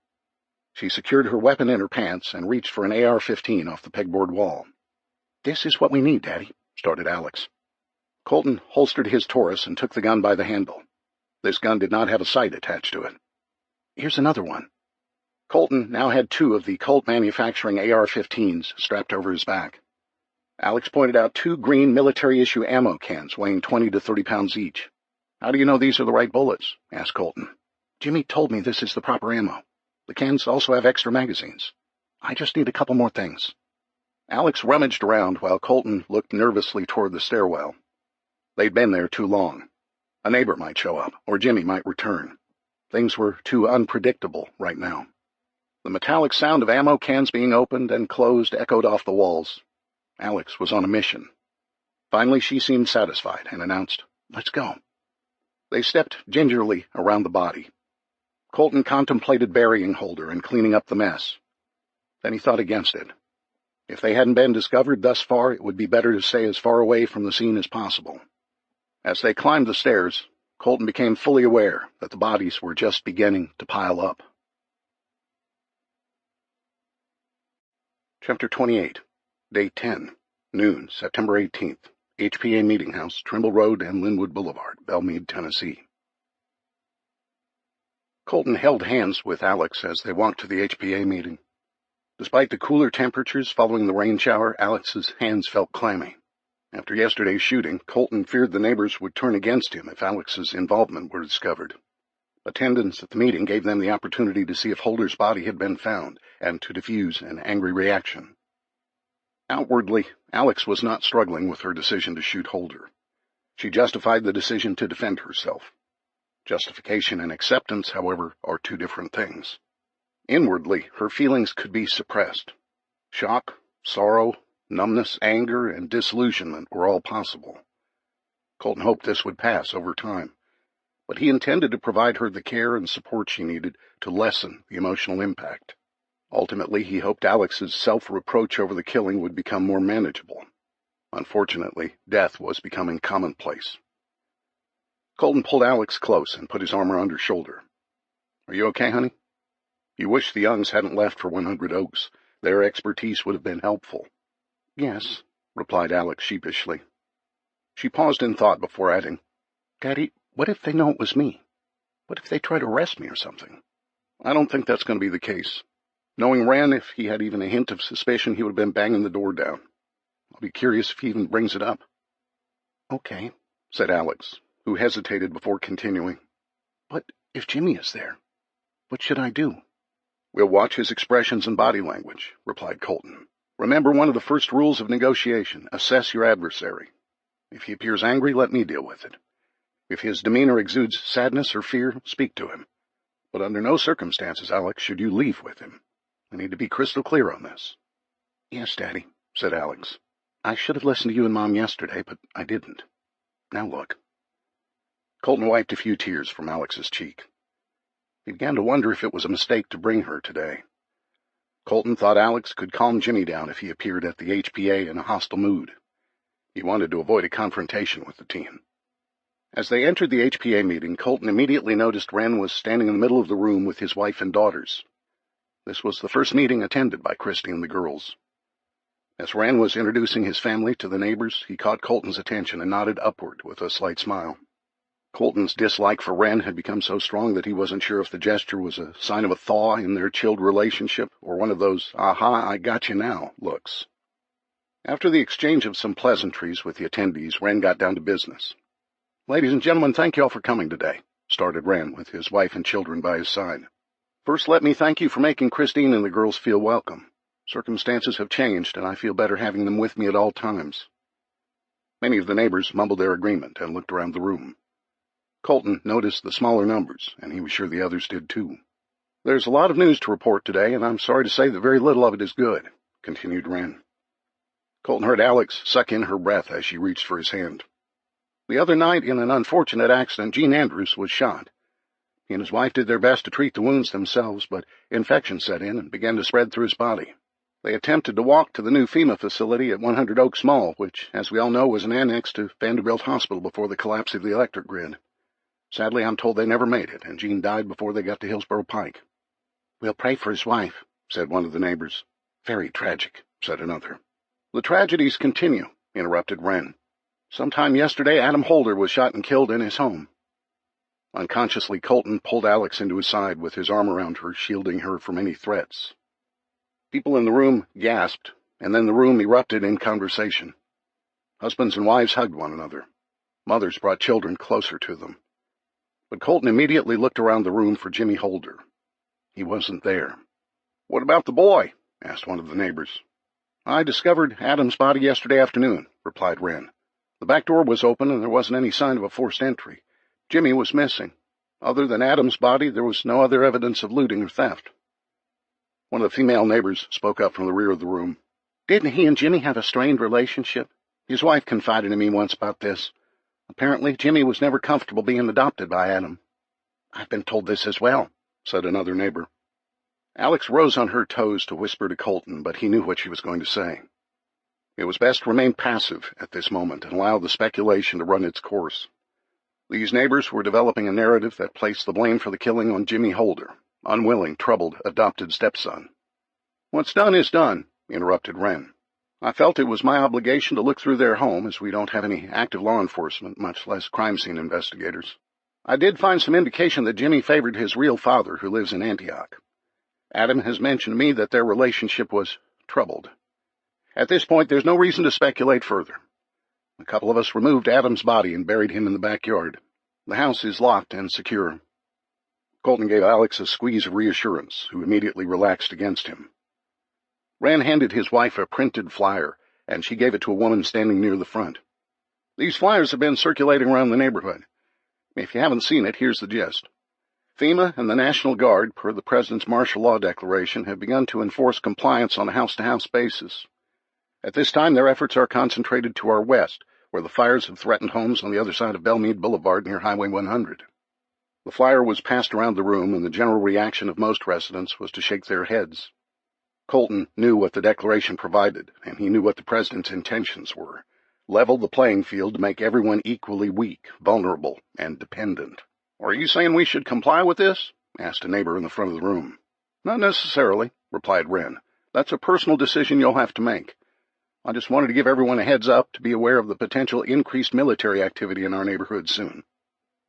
She secured her weapon in her pants and reached for an AR-15 off the pegboard wall. This is what we need, Daddy, started Alex. Colton holstered his Taurus and took the gun by the handle. This gun did not have a sight attached to it. Here's another one. Colton now had 2 of the Colt manufacturing AR-15s strapped over his back. Alex pointed out 2 green military-issue ammo cans weighing 20 to 30 pounds each. How do you know these are the right bullets? Asked Colton. Jimmy told me this is the proper ammo. The cans also have extra magazines. I just need a couple more things. Alex rummaged around while Colton looked nervously toward the stairwell. They'd been there too long. A neighbor might show up, or Jimmy might return. Things were too unpredictable right now. The metallic sound of ammo cans being opened and closed echoed off the walls. Alex was on a mission. Finally, she seemed satisfied and announced, Let's go. They stepped gingerly around the body. Colton contemplated burying Holder and cleaning up the mess. Then he thought against it. If they hadn't been discovered thus far, it would be better to stay as far away from the scene as possible. As they climbed the stairs, Colton became fully aware that the bodies were just beginning to pile up. Chapter 28, Day 10, Noon, September 18th, HPA Meeting House, Trimble Road and Linwood Boulevard, Belmead, Tennessee. Colton held hands with Alex as they walked to the HPA meeting. Despite the cooler temperatures following the rain shower, Alex's hands felt clammy. After yesterday's shooting, Colton feared the neighbors would turn against him if Alex's involvement were discovered. Attendance at the meeting gave them the opportunity to see if Holder's body had been found and to diffuse an angry reaction. Outwardly, Alex was not struggling with her decision to shoot Holder. She justified the decision to defend herself. Justification and acceptance, however, are 2 different things. Inwardly, her feelings could be suppressed. Shock, sorrow, numbness, anger, and disillusionment were all possible. Colton hoped this would pass over time, but he intended to provide her the care and support she needed to lessen the emotional impact. Ultimately, he hoped Alex's self-reproach over the killing would become more manageable. Unfortunately, death was becoming commonplace. Colton pulled Alex close and put his arm around her shoulder. Are you okay, honey? You wish the Youngs hadn't left for 100 Oaks. Their expertise would have been helpful. Yes, replied Alex sheepishly. She paused in thought before adding, Daddy, what if they know it was me? What if they try to arrest me or something? I don't think that's going to be the case. Knowing Ren, if he had even a hint of suspicion, he would have been banging the door down. I'll be curious if he even brings it up. Okay, said Alex, who hesitated before continuing. "But if Jimmy is there, what should I do?" "We'll watch his expressions and body language," replied Colton. "Remember one of the first rules of negotiation: assess your adversary. If he appears angry, let me deal with it. If his demeanor exudes sadness or fear, speak to him. But under no circumstances, Alex, should you leave with him. I need to be crystal clear on this." "Yes, Daddy," said Alex. "I should have listened to you and Mom yesterday, but I didn't. Now look." Colton wiped a few tears from Alex's cheek. He began to wonder if it was a mistake to bring her today. Colton thought Alex could calm Jimmy down if he appeared at the HPA in a hostile mood. He wanted to avoid a confrontation with the teen. As they entered the HPA meeting, Colton immediately noticed Wren was standing in the middle of the room with his wife and daughters. This was the first meeting attended by Christy and the girls. As Wren was introducing his family to the neighbors, he caught Colton's attention and nodded upward with a slight smile. Colton's dislike for Wren had become so strong that he wasn't sure if the gesture was a sign of a thaw in their chilled relationship or one of those "aha, I got you now" looks. After the exchange of some pleasantries with the attendees, Wren got down to business. "Ladies and gentlemen, thank you all for coming today," started Wren with his wife and children by his side. "First, let me thank you for making Christine and the girls feel welcome. Circumstances have changed, and I feel better having them with me at all times." Many of the neighbors mumbled their agreement and looked around the room. Colton noticed the smaller numbers, and he was sure the others did too. "There's a lot of news to report today, and I'm sorry to say that very little of it is good," continued Wren. Colton heard Alex suck in her breath as she reached for his hand. "The other night, in an unfortunate accident, Gene Andrews was shot. He and his wife did their best to treat the wounds themselves, but infection set in and began to spread through his body. They attempted to walk to the new FEMA facility at 100 Oaks Mall, which, as we all know, was an annex to Vanderbilt Hospital before the collapse of the electric grid. Sadly, I'm told they never made it, and Gene died before they got to Hillsborough Pike." "We'll pray for his wife," said one of the neighbors. "Very tragic," said another. "The tragedies continue," interrupted Wren. "Sometime yesterday, Adam Holder was shot and killed in his home." Unconsciously, Colton pulled Alex into his side with his arm around her, shielding her from any threats. People in the room gasped, and then the room erupted in conversation. Husbands and wives hugged one another. Mothers brought children closer to them. But Colton immediately looked around the room for Jimmy Holder. He wasn't there. "What about the boy?" asked one of the neighbors. "I discovered Adam's body yesterday afternoon," replied Wren. "The back door was open and there wasn't any sign of a forced entry. Jimmy was missing. Other than Adam's body, there was no other evidence of looting or theft." One of the female neighbors spoke up from the rear of the room. "Didn't he and Jimmy have a strained relationship? His wife confided in me once about this. Apparently, Jimmy was never comfortable being adopted by Adam." "I've been told this as well," said another neighbor. Alex rose on her toes to whisper to Colton, but he knew what she was going to say. It was best to remain passive at this moment and allow the speculation to run its course. These neighbors were developing a narrative that placed the blame for the killing on Jimmy Holder, unwilling, troubled, adopted stepson. "What's done is done," interrupted Wren. "I felt it was my obligation to look through their home, as we don't have any active law enforcement, much less crime scene investigators. I did find some indication that Jimmy favored his real father, who lives in Antioch. Adam has mentioned to me that their relationship was troubled. At this point, there's no reason to speculate further. A couple of us removed Adam's body and buried him in the backyard. The house is locked and secure." Colton gave Alex a squeeze of reassurance, who immediately relaxed against him. Wren handed his wife a printed flyer, and she gave it to a woman standing near the front. "These flyers have been circulating around the neighborhood. If you haven't seen it, here's the gist. FEMA and the National Guard, per the President's martial law declaration, have begun to enforce compliance on a house-to-house basis. At this time, their efforts are concentrated to our west, where the fires have threatened homes on the other side of Belmead Boulevard near Highway 100. The flyer was passed around the room, and the general reaction of most residents was to shake their heads. Colton knew what the declaration provided, and he knew what the President's intentions were: level the playing field to make everyone equally weak, vulnerable, and dependent. "Are you saying we should comply with this?" asked a neighbor in the front of the room. "Not necessarily," replied Wren. "That's a personal decision you'll have to make. I just wanted to give everyone a heads up to be aware of the potential increased military activity in our neighborhood soon.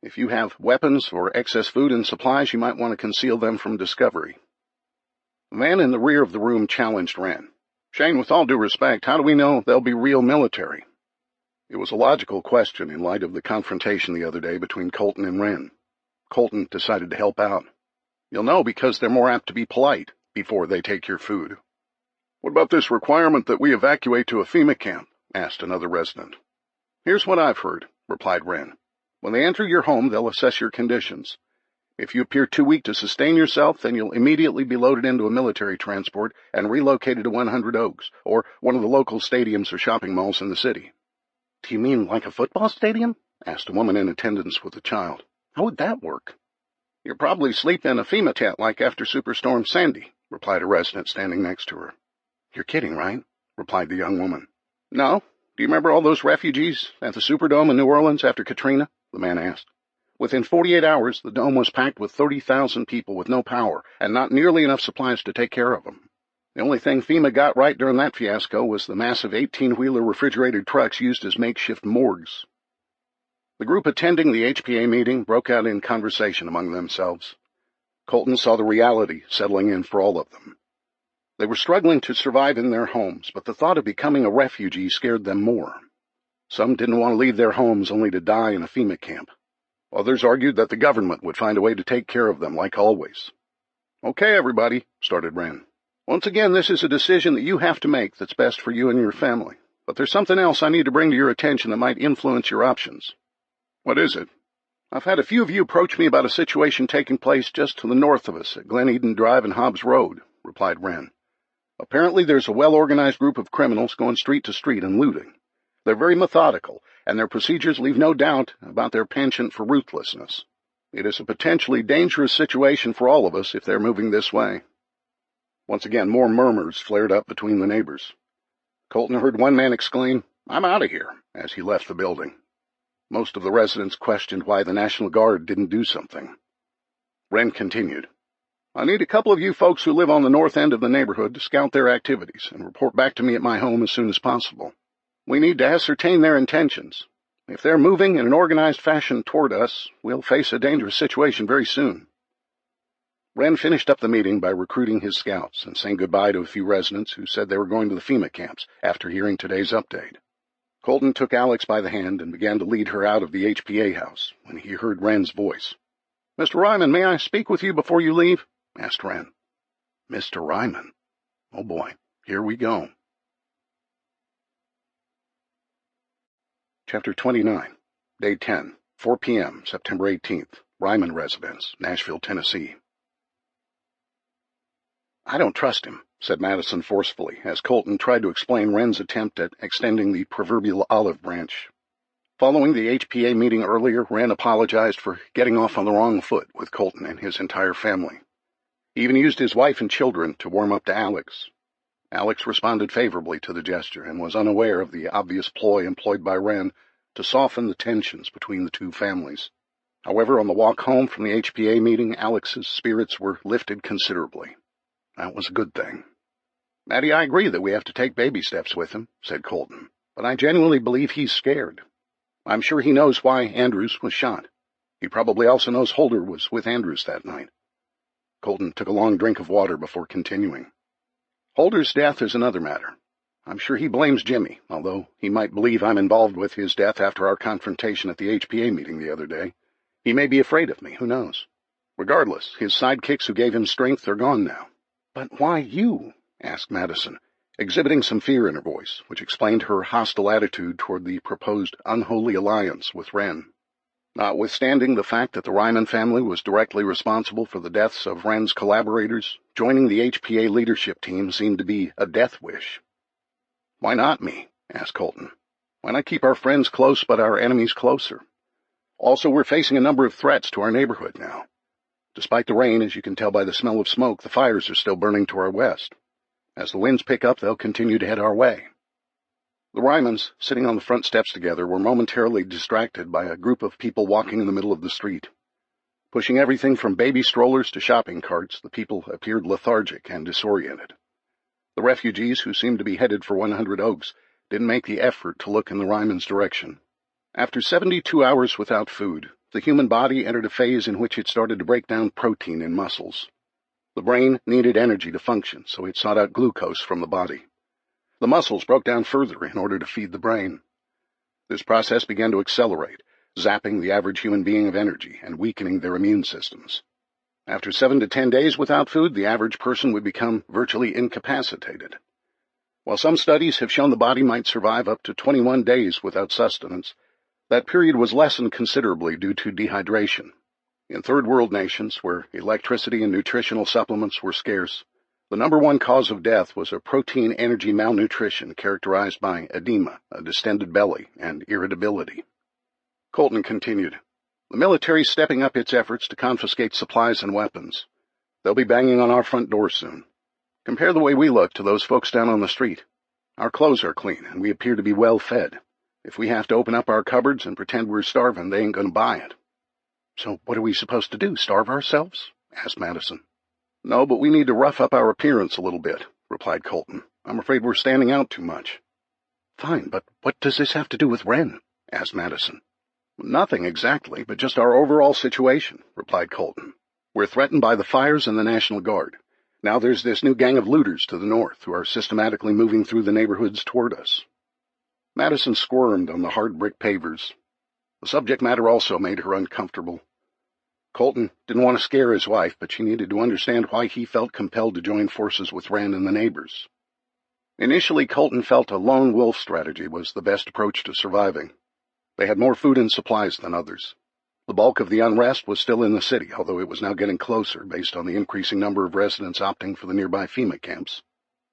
If you have weapons or excess food and supplies, you might want to conceal them from discovery." The man in the rear of the room challenged Wren. "Shane, with all due respect, how do we know they'll be real military?" It was a logical question in light of the confrontation the other day between Colton and Wren. Colton decided to help out. You'll know because they're more apt to be polite before they take your food. What about this requirement that we evacuate to a FEMA camp? Asked another resident. Here's what I've heard, replied Wren. When they enter your home, they'll assess your conditions. If you appear too weak to sustain yourself, then you'll immediately be loaded into a military transport and relocated to 100 Oaks, or one of the local stadiums or shopping malls in the city. Do you mean like a football stadium? Asked a woman in attendance with a child. How would that work? You'll probably sleep in a FEMA tent like after Superstorm Sandy, replied a resident standing next to her. You're kidding, right? Replied the young woman. No. Do you remember all those refugees at the Superdome in New Orleans after Katrina? The man asked. Within 48 hours, the dome was packed with 30,000 people with no power and not nearly enough supplies to take care of them. The only thing FEMA got right during that fiasco was the massive 18-wheeler refrigerated trucks used as makeshift morgues. The group attending the HPA meeting broke out in conversation among themselves. Colton saw the reality settling in for all of them. They were struggling to survive in their homes, but the thought of becoming a refugee scared them more. Some didn't want to leave their homes only to die in a FEMA camp. Others argued that the government would find a way to take care of them, like always. Okay, everybody, started Wren. Once again, this is a decision that you have to make that's best for you and your family. But there's something else I need to bring to your attention that might influence your options. What is it? I've had a few of you approach me about a situation taking place just to the north of us at Glen Eden Drive and Hobbs Road, replied Wren. Apparently there's a well-organized group of criminals going street to street and looting. They're very methodical, and their procedures leave no doubt about their penchant for ruthlessness. It is a potentially dangerous situation for all of us if they're moving this way. Once again, more murmurs flared up between the neighbors. Colton heard one man exclaim, "I'm out of here," as he left the building. Most of the residents questioned why the National Guard didn't do something. Wren continued, I need a couple of you folks who live on the north end of the neighborhood to scout their activities and report back to me at my home as soon as possible. We need to ascertain their intentions. If they're moving in an organized fashion toward us, we'll face a dangerous situation very soon. Wren finished up the meeting by recruiting his scouts and saying goodbye to a few residents who said they were going to the FEMA camps after hearing today's update. Colton took Alex by the hand and began to lead her out of the HPA house when he heard Wren's voice. Mr. Ryman, may I speak with you before you leave? Asked Wren. Mr. Ryman? Oh boy, here we go. Chapter 29, Day 10, 4 p.m., September 18th, Ryman residence, Nashville, Tennessee. I don't trust him, said Madison forcefully, as Colton tried to explain Wren's attempt at extending the proverbial olive branch. Following the HPA meeting earlier, Wren apologized for getting off on the wrong foot with Colton and his entire family. He even used his wife and children to warm up to Alex. Alex responded favorably to the gesture and was unaware of the obvious ploy employed by Wren to soften the tensions between the two families. However, on the walk home from the HPA meeting, Alex's spirits were lifted considerably. That was a good thing. Maddie, I agree that we have to take baby steps with him, said Colton, but I genuinely believe he's scared. I'm sure he knows why Andrews was shot. He probably also knows Holder was with Andrews that night. Colton took a long drink of water before continuing. Holder's death is another matter. I'm sure he blames Jimmy, although he might believe I'm involved with his death after our confrontation at the HPA meeting the other day. He may be afraid of me, who knows? Regardless, his sidekicks who gave him strength are gone now. But why you? Asked Madison, exhibiting some fear in her voice, which explained her hostile attitude toward the proposed unholy alliance with Wren. Notwithstanding the fact that the Ryman family was directly responsible for the deaths of Wren's collaborators, joining the HPA leadership team seemed to be a death wish. Why not me? Asked Colton. Why not keep our friends close but our enemies closer? Also, we're facing a number of threats to our neighborhood now. Despite the rain, as you can tell by the smell of smoke, the fires are still burning to our west. As the winds pick up, they'll continue to head our way. The Rymans, sitting on the front steps together, were momentarily distracted by a group of people walking in the middle of the street. Pushing everything from baby strollers to shopping carts, the people appeared lethargic and disoriented. The refugees, who seemed to be headed for 100 Oaks, didn't make the effort to look in the Rymans' direction. After 72 hours without food, the human body entered a phase in which it started to break down protein in muscles. The brain needed energy to function, so it sought out glucose from the body. The muscles broke down further in order to feed the brain. This process began to accelerate, zapping the average human being of energy and weakening their immune systems. After 7 to 10 days without food, the average person would become virtually incapacitated. While some studies have shown the body might survive up to 21 days without sustenance, that period was lessened considerably due to dehydration. In third world nations, where electricity and nutritional supplements were scarce, the number one cause of death was a protein-energy malnutrition characterized by edema, a distended belly, and irritability. Colton continued, "The military's stepping up its efforts to confiscate supplies and weapons. They'll be banging on our front door soon. Compare the way we look to those folks down on the street. Our clothes are clean, and we appear to be well fed. If we have to open up our cupboards and pretend we're starving, they ain't going to buy it." "So what are we supposed to do, starve ourselves?" asked Madison. "No, but we need to rough up our appearance a little bit," replied Colton. "I'm afraid we're standing out too much." "Fine, but what does this have to do with Wren?" asked Madison. "Nothing exactly, but just our overall situation," replied Colton. "We're threatened by the fires and the National Guard. Now there's this new gang of looters to the north who are systematically moving through the neighborhoods toward us." Madison squirmed on the hard brick pavers. The subject matter also made her uncomfortable. Colton didn't want to scare his wife, but she needed to understand why he felt compelled to join forces with Wren and the neighbors. Initially, Colton felt a lone wolf strategy was the best approach to surviving. They had more food and supplies than others. The bulk of the unrest was still in the city, although it was now getting closer based on the increasing number of residents opting for the nearby FEMA camps.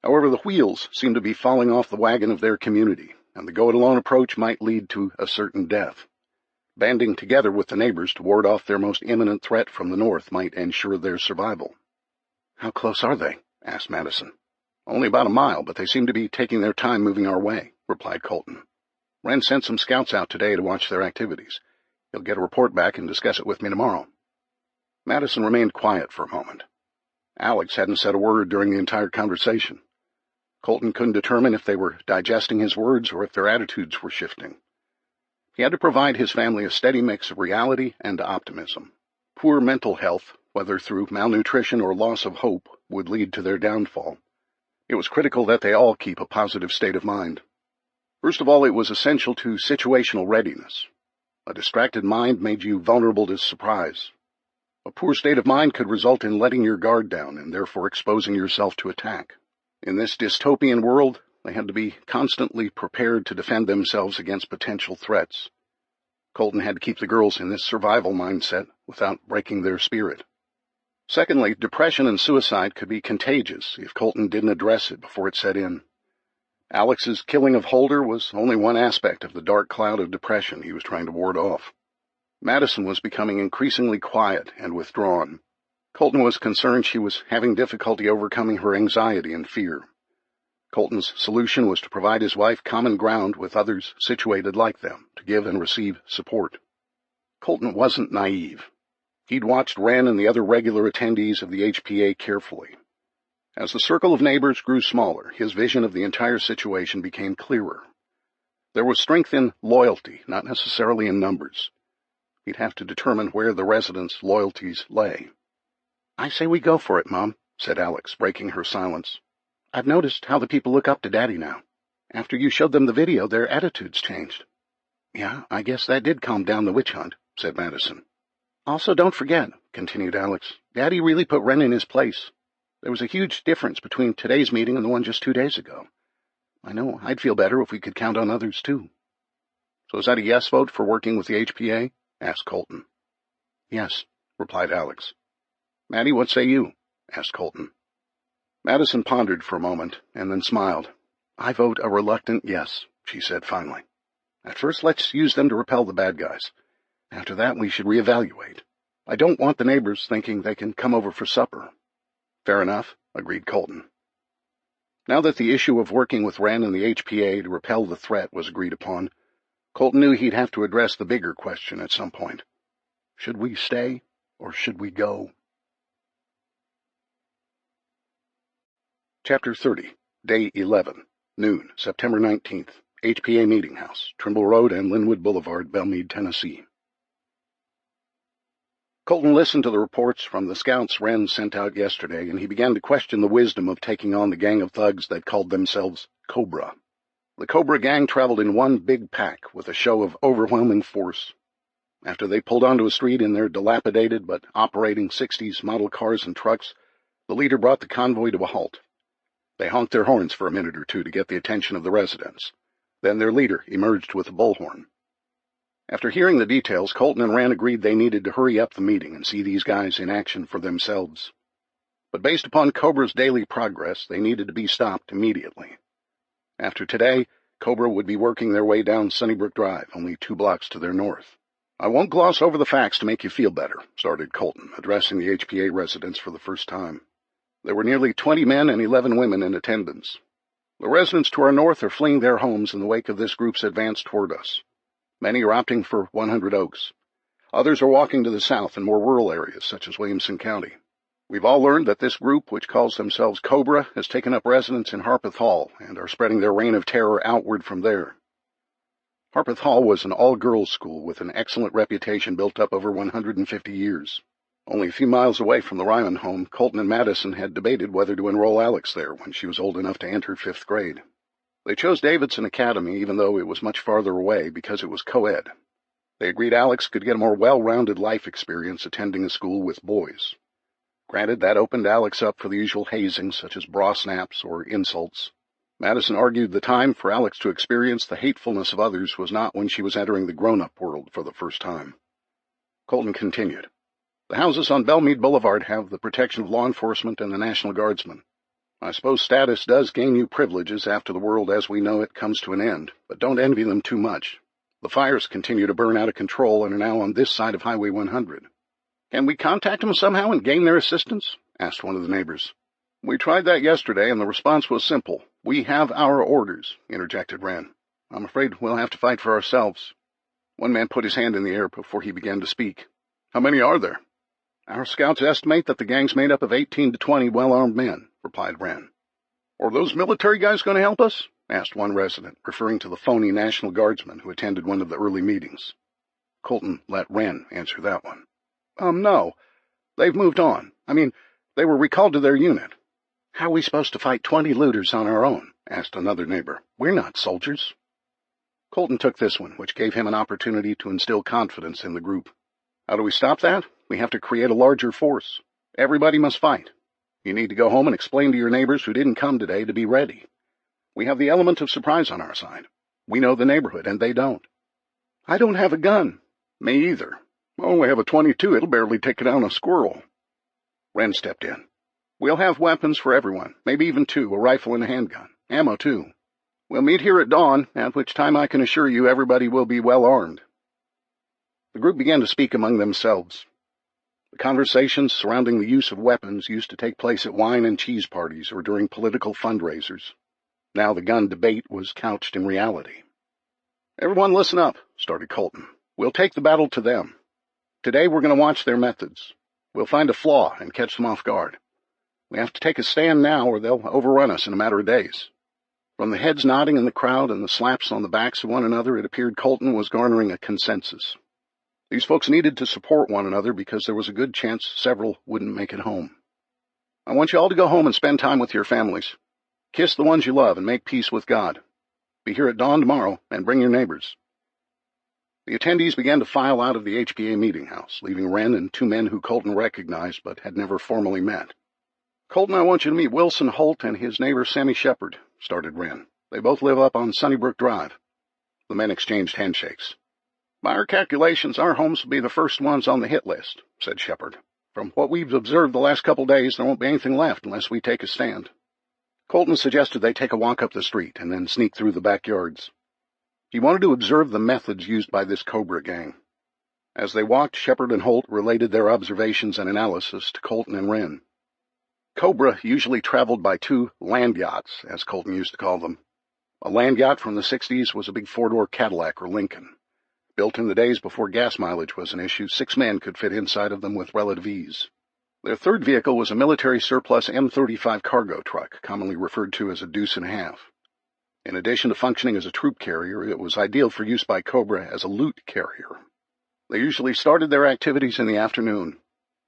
However, the wheels seemed to be falling off the wagon of their community, and the go-it-alone approach might lead to a certain death. Banding together with the neighbors to ward off their most imminent threat from the north might ensure their survival. "How close are they?" asked Madison. "Only about a mile, but they seem to be taking their time moving our way," replied Colton. "Wren sent some scouts out today to watch their activities. He'll get a report back and discuss it with me tomorrow." Madison remained quiet for a moment. Alex hadn't said a word during the entire conversation. Colton couldn't determine if they were digesting his words or if their attitudes were shifting. He had to provide his family a steady mix of reality and optimism. Poor mental health, whether through malnutrition or loss of hope, would lead to their downfall. It was critical that they all keep a positive state of mind. First of all, it was essential to situational readiness. A distracted mind made you vulnerable to surprise. A poor state of mind could result in letting your guard down and therefore exposing yourself to attack. In this dystopian world, they had to be constantly prepared to defend themselves against potential threats. Colton had to keep the girls in this survival mindset without breaking their spirit. Secondly, depression and suicide could be contagious if Colton didn't address it before it set in. Alex's killing of Holder was only one aspect of the dark cloud of depression he was trying to ward off. Madison was becoming increasingly quiet and withdrawn. Colton was concerned she was having difficulty overcoming her anxiety and fear. Colton's solution was to provide his wife common ground with others situated like them, to give and receive support. Colton wasn't naive. He'd watched Wren and the other regular attendees of the HPA carefully. As the circle of neighbors grew smaller, his vision of the entire situation became clearer. There was strength in loyalty, not necessarily in numbers. He'd have to determine where the residents' loyalties lay. "I say we go for it, Mom," said Alex, breaking her silence. "I've noticed how the people look up to Daddy now. After you showed them the video, their attitudes changed." "Yeah, I guess that did calm down the witch hunt," said Madison. "Also, don't forget," continued Alex, "Daddy really put Wren in his place. There was a huge difference between today's meeting and the one just 2 days ago. I know I'd feel better if we could count on others, too." "So is that a yes vote for working with the HPA?" asked Colton. "Yes," replied Alex. "Maddie, what say you?" asked Colton. Madison pondered for a moment and then smiled. "I vote a reluctant yes," she said finally. "At first, let's use them to repel the bad guys. After that, we should reevaluate. I don't want the neighbors thinking they can come over for supper." "Fair enough," agreed Colton. Now that the issue of working with Wren and the HPA to repel the threat was agreed upon, Colton knew he'd have to address the bigger question at some point. Should we stay, or should we go? Chapter 30, Day 11, noon, September 19th, HPA Meeting House, Trimble Road and Linwood Boulevard, Belmead, Tennessee. Colton listened to the reports from the scouts Wren sent out yesterday, and he began to question the wisdom of taking on the gang of thugs that called themselves Cobra. The Cobra gang traveled in one big pack with a show of overwhelming force. After they pulled onto a street in their dilapidated but operating 60s model cars and trucks, the leader brought the convoy to a halt. They honked their horns for a minute or two to get the attention of the residents. Then their leader emerged with a bullhorn. After hearing the details, Colton and Wren agreed they needed to hurry up the meeting and see these guys in action for themselves. But based upon Cobra's daily progress, they needed to be stopped immediately. After today, Cobra would be working their way down Sunnybrook Drive, only 2 blocks to their north. "I won't gloss over the facts to make you feel better," started Colton, addressing the HPA residents for the first time. There were nearly 20 men and 11 women in attendance. The residents to our north are fleeing their homes in the wake of this group's advance toward us. Many are opting for 100 Oaks. Others are walking to the south in more rural areas, such as Williamson County. We've all learned that this group, which calls themselves Cobra, has taken up residence in Harpeth Hall and are spreading their reign of terror outward from there. Harpeth Hall was an all-girls school with an excellent reputation built up over 150 years. Only a few miles away from the Ryman home, Colton and Madison had debated whether to enroll Alex there when she was old enough to enter 5th grade. They chose Davidson Academy, even though it was much farther away, because it was co-ed. They agreed Alex could get a more well-rounded life experience attending a school with boys. Granted, that opened Alex up for the usual hazings, such as bra snaps or insults. Madison argued the time for Alex to experience the hatefulness of others was not when she was entering the grown-up world for the first time. Colton continued. The houses on Belmead Boulevard have the protection of law enforcement and the National Guardsmen. I suppose status does gain you privileges after the world as we know it comes to an end, but don't envy them too much. The fires continue to burn out of control and are now on this side of Highway 100. "Can we contact them somehow and gain their assistance?" asked one of the neighbors. "We tried that yesterday, and the response was simple. We have our orders," interjected Wren. "I'm afraid we'll have to fight for ourselves." One man put his hand in the air before he began to speak. "How many are there?" "Our scouts estimate that the gang's made up of 18 to 20 well-armed men," replied Wren. "Are those military guys going to help us?" asked one resident, referring to the phony National Guardsman who attended one of the early meetings. Colton let Wren answer that one. No. They've moved on. They were recalled to their unit." "How are we supposed to fight 20 looters on our own?" asked another neighbor. "We're not soldiers." Colton took this one, which gave him an opportunity to instill confidence in the group. "How do we stop that? We have to create a larger force. Everybody must fight. You need to go home and explain to your neighbors who didn't come today to be ready. We have the element of surprise on our side. We know the neighborhood, and they don't." "I don't have a gun." "Me either. I only have a .22. It'll barely take down a squirrel." Wren stepped in. "We'll have weapons for everyone, maybe even 2, a rifle and a handgun. Ammo, too. We'll meet here at dawn, at which time I can assure you everybody will be well armed." The group began to speak among themselves. The conversations surrounding the use of weapons used to take place at wine and cheese parties or during political fundraisers. Now the gun debate was couched in reality. "Everyone listen up," started Colton. "We'll take the battle to them. Today we're going to watch their methods. We'll find a flaw and catch them off guard. We have to take a stand now or they'll overrun us in a matter of days." From the heads nodding in the crowd and the slaps on the backs of one another, it appeared Colton was garnering a consensus. These folks needed to support one another because there was a good chance several wouldn't make it home. "I want you all to go home and spend time with your families. Kiss the ones you love and make peace with God. Be here at dawn tomorrow and bring your neighbors." The attendees began to file out of the HPA meeting house, leaving Wren and 2 men who Colton recognized but had never formally met. "Colton, I want you to meet Wilson Holt and his neighbor Sammy Shepard," started Wren. "They both live up on Sunnybrook Drive." The men exchanged handshakes. "By our calculations, our homes will be the first ones on the hit list," said Shepard. "From what we've observed the last couple days, there won't be anything left unless we take a stand." Colton suggested they take a walk up the street and then sneak through the backyards. He wanted to observe the methods used by this Cobra gang. As they walked, Shepard and Holt related their observations and analysis to Colton and Wren. Cobra usually traveled by 2 land yachts, as Colton used to call them. A land yacht from the 60s was a big 4-door Cadillac or Lincoln. Built in the days before gas mileage was an issue, 6 men could fit inside of them with relative ease. Their third vehicle was a military surplus M35 cargo truck, commonly referred to as a deuce and a half. In addition to functioning as a troop carrier, it was ideal for use by Cobra as a loot carrier. They usually started their activities in the afternoon.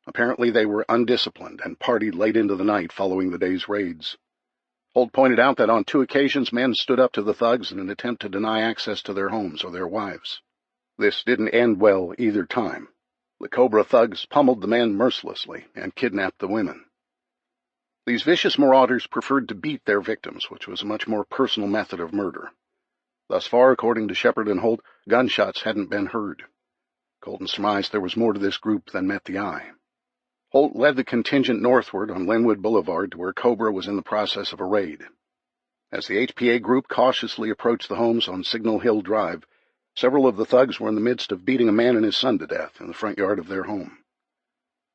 Apparently they were undisciplined and partied late into the night following the day's raids. Holt pointed out that on 2 occasions men stood up to the thugs in an attempt to deny access to their homes or their wives. This didn't end well either time. The Cobra thugs pummeled the men mercilessly and kidnapped the women. These vicious marauders preferred to beat their victims, which was a much more personal method of murder. Thus far, according to Shepard and Holt, gunshots hadn't been heard. Colton surmised there was more to this group than met the eye. Holt led the contingent northward on Linwood Boulevard to where Cobra was in the process of a raid. As the HPA group cautiously approached the homes on Signal Hill Drive, several of the thugs were in the midst of beating a man and his son to death in the front yard of their home.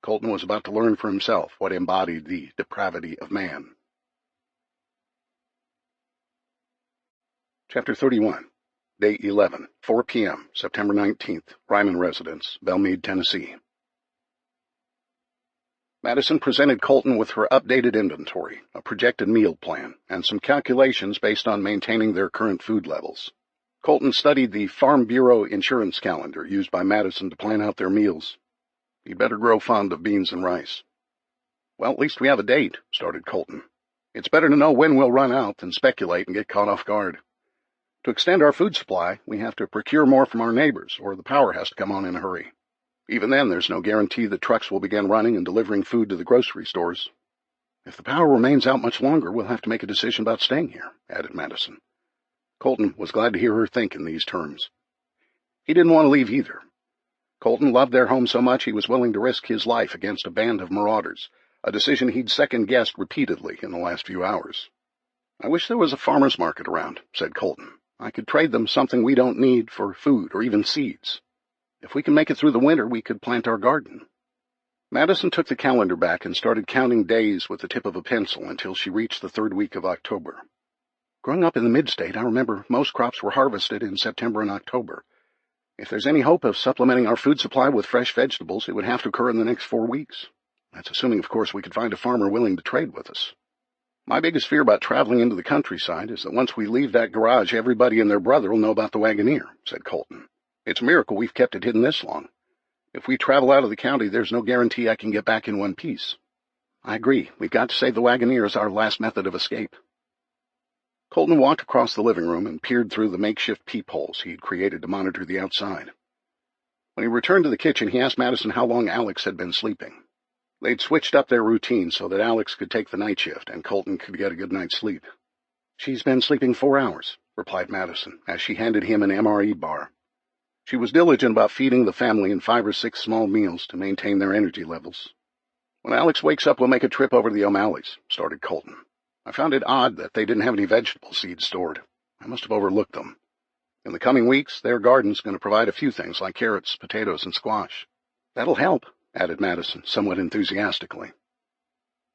Colton was about to learn for himself what embodied the depravity of man. Chapter 31. Day 11, 4 p.m., September 19th, Ryman Residence, Belmead, Tennessee. Madison presented Colton with her updated inventory, a projected meal plan, and some calculations based on maintaining their current food levels. Colton studied the Farm Bureau insurance calendar used by Madison to plan out their meals. He'd better grow fond of beans and rice. Well, at least we have a date, started Colton. It's better to know when we'll run out than speculate and get caught off guard. To extend our food supply, we have to procure more from our neighbors, or the power has to come on in a hurry. Even then, there's no guarantee that trucks will begin running and delivering food to the grocery stores. If the power remains out much longer, we'll have to make a decision about staying here, added Madison. Colton was glad to hear her think in these terms. He didn't want to leave either. Colton loved their home so much he was willing to risk his life against a band of marauders, a decision he'd second-guessed repeatedly in the last few hours. I wish there was a farmer's market around, said Colton. I could trade them something we don't need for food or even seeds. If we can make it through the winter, we could plant our garden. Madison took the calendar back and started counting days with the tip of a pencil until she reached the 3rd week of October. Growing up in the mid-state, I remember most crops were harvested in September and October. If there's any hope of supplementing our food supply with fresh vegetables, it would have to occur in the next 4 weeks. That's assuming, of course, we could find a farmer willing to trade with us. My biggest fear about traveling into the countryside is that once we leave that garage, everybody and their brother will know about the Wagoneer, said Colton. It's a miracle we've kept it hidden this long. If we travel out of the county, there's no guarantee I can get back in one piece. I agree. We've got to save the Wagoneer as our last method of escape. Colton walked across the living room and peered through the makeshift peepholes he'd created to monitor the outside. When he returned to the kitchen, he asked Madison how long Alex had been sleeping. They'd switched up their routine so that Alex could take the night shift and Colton could get a good night's sleep. She's been sleeping 4 hours, replied Madison, as she handed him an MRE bar. She was diligent about feeding the family in 5 or 6 small meals to maintain their energy levels. When Alex wakes up, we'll make a trip over to the O'Malleys, started Colton. I found it odd that they didn't have any vegetable seeds stored. I must have overlooked them. In the coming weeks, their garden's going to provide a few things like carrots, potatoes, and squash. That'll help, added Madison, somewhat enthusiastically.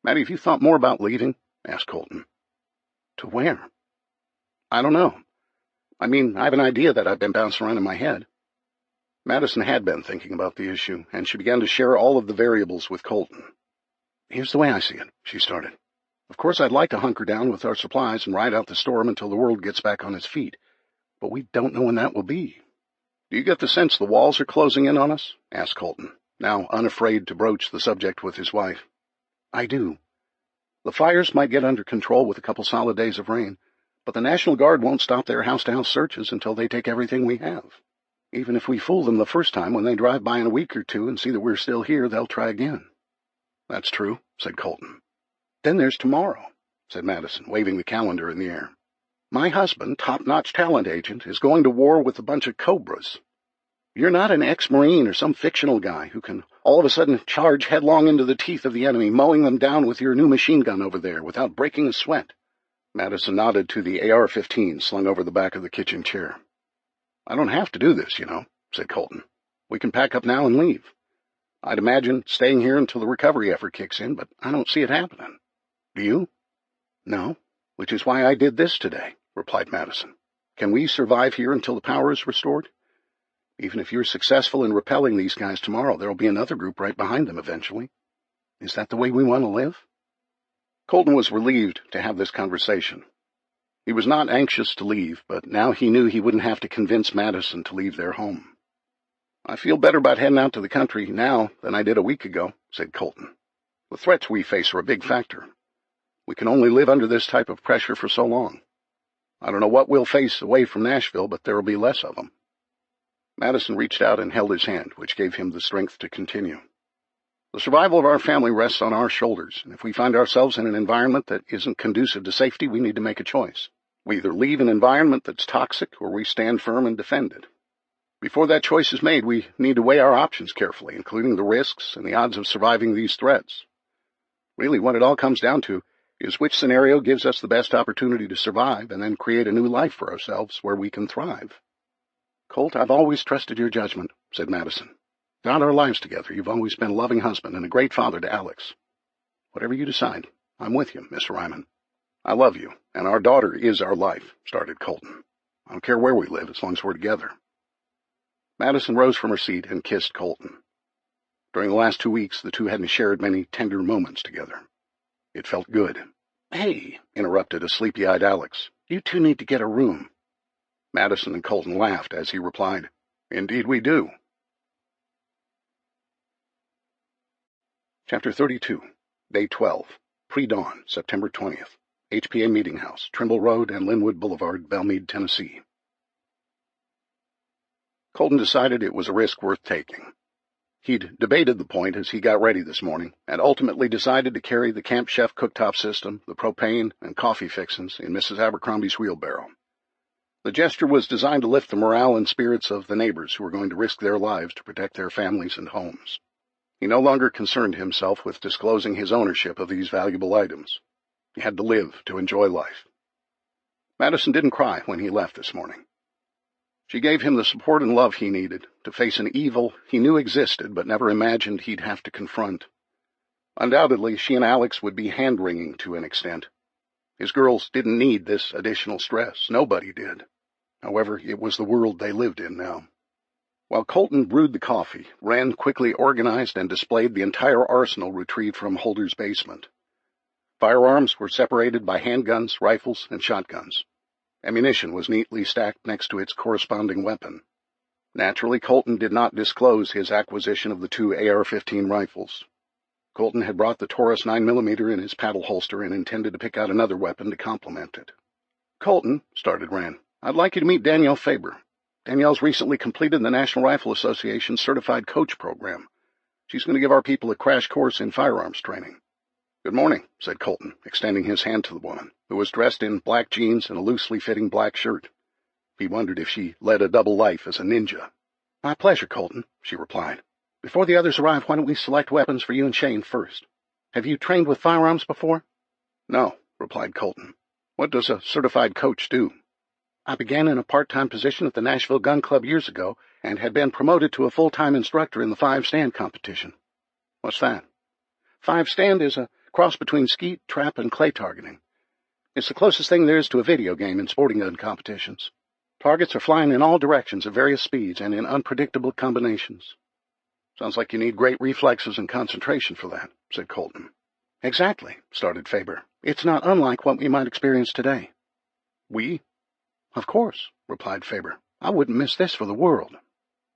Maddie, have you thought more about leaving? Asked Colton. To where? I don't know. I mean, I have an idea that I've been bouncing around in my head. Madison had been thinking about the issue, and she began to share all of the variables with Colton. Here's the way I see it, she started. Of course, I'd like to hunker down with our supplies and ride out the storm until the world gets back on its feet, but we don't know when that will be. Do you get the sense the walls are closing in on us? Asked Colton, now unafraid to broach the subject with his wife. I do. The fires might get under control with a couple solid days of rain, but the National Guard won't stop their house-to-house searches until they take everything we have. Even if we fool them the first time, when they drive by in a week or two and see that we're still here, they'll try again. That's true, said Colton. Then there's tomorrow, said Madison, waving the calendar in the air. My husband, top-notch talent agent, is going to war with a bunch of cobras. You're not an ex-Marine or some fictional guy who can all of a sudden charge headlong into the teeth of the enemy, mowing them down with your new machine gun over there without breaking a sweat. Madison nodded to the AR-15 slung over the back of the kitchen chair. I don't have to do this, you know, said Colton. We can pack up now and leave. I'd imagine staying here until the recovery effort kicks in, but I don't see it happening. Do you? No, which is why I did this today, replied Madison. Can we survive here until the power is restored? Even if you're successful in repelling these guys tomorrow, there'll be another group right behind them eventually. Is that the way we want to live? Colton was relieved to have this conversation. He was not anxious to leave, but now he knew he wouldn't have to convince Madison to leave their home. I feel better about heading out to the country now than I did a week ago, said Colton. The threats we face are a big factor. We can only live under this type of pressure for so long. I don't know what we'll face away from Nashville, but there will be less of them." Madison reached out and held his hand, which gave him the strength to continue. "The survival of our family rests on our shoulders, and if we find ourselves in an environment that isn't conducive to safety, we need to make a choice. We either leave an environment that's toxic, or we stand firm and defend it. Before that choice is made, we need to weigh our options carefully, including the risks and the odds of surviving these threats. Really, what it all comes down to is which scenario gives us the best opportunity to survive and then create a new life for ourselves where we can thrive." "Colt, I've always trusted your judgment," said Madison. "Throughout our lives together, you've always been a loving husband and a great father to Alex. Whatever you decide, I'm with you, Mr. Ryman." "I love you, and our daughter is our life," started Colton. "I don't care where we live as long as we're together." Madison rose from her seat and kissed Colton. During the last 2 weeks, the two hadn't shared many tender moments together. It felt good. "Hey," interrupted a sleepy-eyed Alex, "you two need to get a room." Madison and Colton laughed as he replied, "Indeed we do." Chapter 32, Day 12, Pre-Dawn, September 20th, HPA Meeting House, Trimble Road and Linwood Boulevard, Belmead, Tennessee. Colton decided it was a risk worth taking. He'd debated the point as he got ready this morning, and ultimately decided to carry the Camp Chef cooktop system, the propane, and coffee fixins in Mrs. Abercrombie's wheelbarrow. The gesture was designed to lift the morale and spirits of the neighbors who were going to risk their lives to protect their families and homes. He no longer concerned himself with disclosing his ownership of these valuable items. He had to live to enjoy life. Madison didn't cry when he left this morning. She gave him the support and love he needed to face an evil he knew existed but never imagined he'd have to confront. Undoubtedly, she and Alex would be hand-wringing to an extent. His girls didn't need this additional stress. Nobody did. However, it was the world they lived in now. While Colton brewed the coffee, Rand quickly organized and displayed the entire arsenal retrieved from Holder's basement. Firearms were separated by handguns, rifles, and shotguns. Ammunition was neatly stacked next to its corresponding weapon. Naturally, Colton did not disclose his acquisition of the 2 AR-15 rifles. Colton had brought the Taurus 9mm in his paddle holster and intended to pick out another weapon to complement it. "Colton," started Rand, "I'd like you to meet Danielle Faber. Danielle's recently completed the National Rifle Association Certified Coach Program. She's going to give our people a crash course in firearms training." "Good morning," said Colton, extending his hand to the woman, who was dressed in black jeans and a loosely fitting black shirt. He wondered if she led a double life as a ninja. "My pleasure, Colton," she replied. "Before the others arrive, why don't we select weapons for you and Shane first? Have you trained with firearms before?" "No," replied Colton. "What does a certified coach do?" "I began in a part-time position at the Nashville Gun Club years ago and had been promoted to a full-time instructor in the 5-stand competition." "What's that?" 5-stand is a cross between skeet, trap, and clay targeting. It's the closest thing there is to a video game in sporting gun competitions. Targets are flying in all directions at various speeds and in unpredictable combinations." "Sounds like you need great reflexes and concentration for that," said Colton. "Exactly," started Faber. "It's not unlike what we might experience today." "We?" "Of course," replied Faber. "I wouldn't miss this for the world.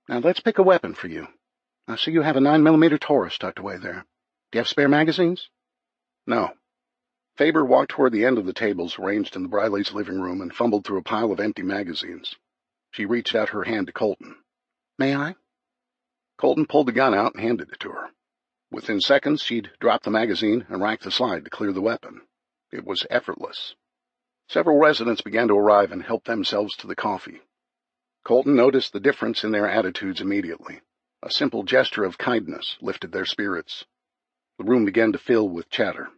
Now let's pick a weapon for you. I see you have a 9mm Taurus tucked away there. Do you have spare magazines?" "No." Faber walked toward the end of the tables arranged in the Brileys' living room and fumbled through a pile of empty magazines. She reached out her hand to Colton. "May I?" Colton pulled the gun out and handed it to her. Within seconds, she'd dropped the magazine and racked the slide to clear the weapon. It was effortless. Several residents began to arrive and help themselves to the coffee. Colton noticed the difference in their attitudes immediately. A simple gesture of kindness lifted their spirits. The room began to fill with chatter.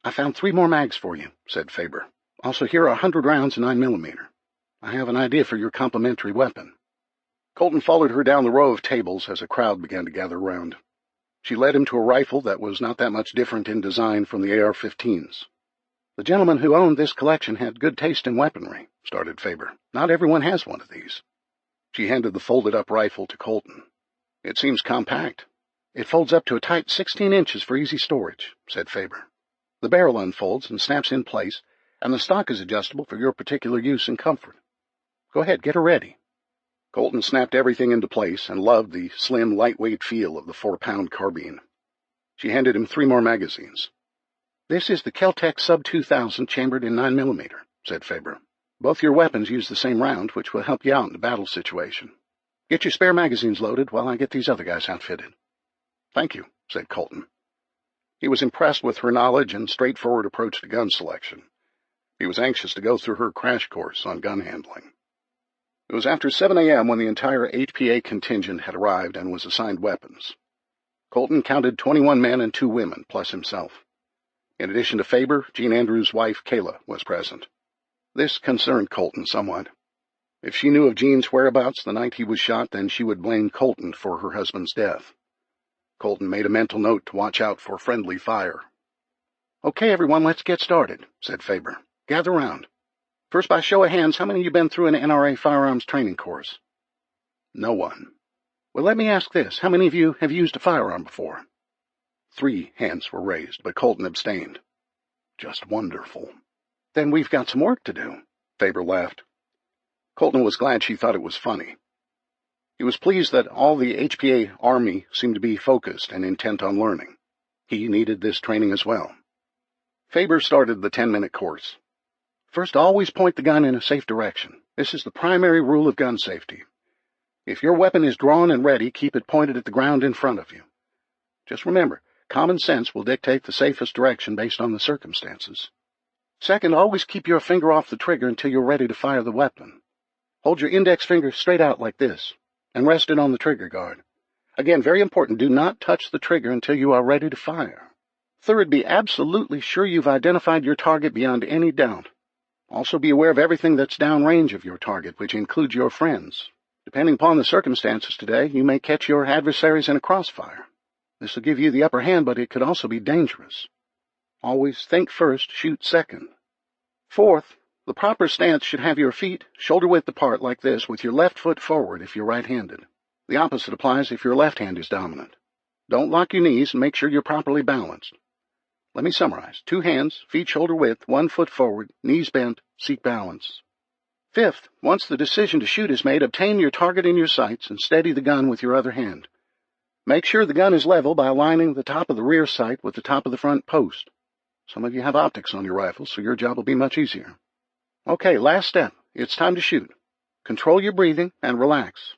"I found 3 more mags for you," said Faber. "Also, here are 100 rounds of 9mm. I have an idea for your complementary weapon." Colton followed her down the row of tables as a crowd began to gather around. She led him to a rifle that was not that much different in design from the AR-15s. "The gentleman who owned this collection had good taste in weaponry," started Faber. "Not everyone has one of these." She handed the folded-up rifle to Colton. "It seems compact." "It folds up to a tight 16 inches for easy storage," said Faber. "The barrel unfolds and snaps in place, and the stock is adjustable for your particular use and comfort. Go ahead, get her ready." Colton snapped everything into place and loved the slim, lightweight feel of the 4-pound carbine. She handed him 3 more magazines. "This is the Kel-Tec Sub-2000 chambered in 9mm, said Faber. "Both your weapons use the same round, which will help you out in a battle situation. Get your spare magazines loaded while I get these other guys outfitted." "Thank you," said Colton. He was impressed with her knowledge and straightforward approach to gun selection. He was anxious to go through her crash course on gun handling. It was after 7 a.m. when the entire HPA contingent had arrived and was assigned weapons. Colton counted 21 men and 2 women, plus himself. In addition to Faber, Jean Andrews' wife, Kayla, was present. This concerned Colton somewhat. If she knew of Jean's whereabouts the night he was shot, then she would blame Colton for her husband's death. Colton made a mental note to watch out for friendly fire. "Okay, everyone, let's get started," said Faber. "Gather round. First, by show of hands, how many of you been through an NRA firearms training course?" No one. "Well, let me ask this. How many of you have used a firearm before?" 3 hands were raised, but Colton abstained. "Just wonderful." "Then we've got some work to do," Faber laughed. Colton was glad she thought it was funny. He was pleased that all the HPA Army seemed to be focused and intent on learning. He needed this training as well. Faber started the 10-minute course. "First, always point the gun in a safe direction. This is the primary rule of gun safety. If your weapon is drawn and ready, keep it pointed at the ground in front of you. Just remember, common sense will dictate the safest direction based on the circumstances. Second, always keep your finger off the trigger until you're ready to fire the weapon. Hold your index finger straight out like this, and rest it on the trigger guard. Again, very important, do not touch the trigger until you are ready to fire. Third, be absolutely sure you've identified your target beyond any doubt. Also be aware of everything that's downrange of your target, which includes your friends. Depending upon the circumstances today, you may catch your adversaries in a crossfire. This will give you the upper hand, but it could also be dangerous. Always think first, shoot second. Fourth, the proper stance should have your feet shoulder-width apart like this, with your left foot forward if you're right-handed. The opposite applies if your left hand is dominant. Don't lock your knees and make sure you're properly balanced. Let me summarize. 2 hands, feet shoulder-width, 1 foot forward, knees bent, seek balance. Fifth, once the decision to shoot is made, obtain your target in your sights and steady the gun with your other hand. Make sure the gun is level by aligning the top of the rear sight with the top of the front post. Some of you have optics on your rifles, so your job will be much easier. Okay, last step. It's time to shoot. Control your breathing and relax.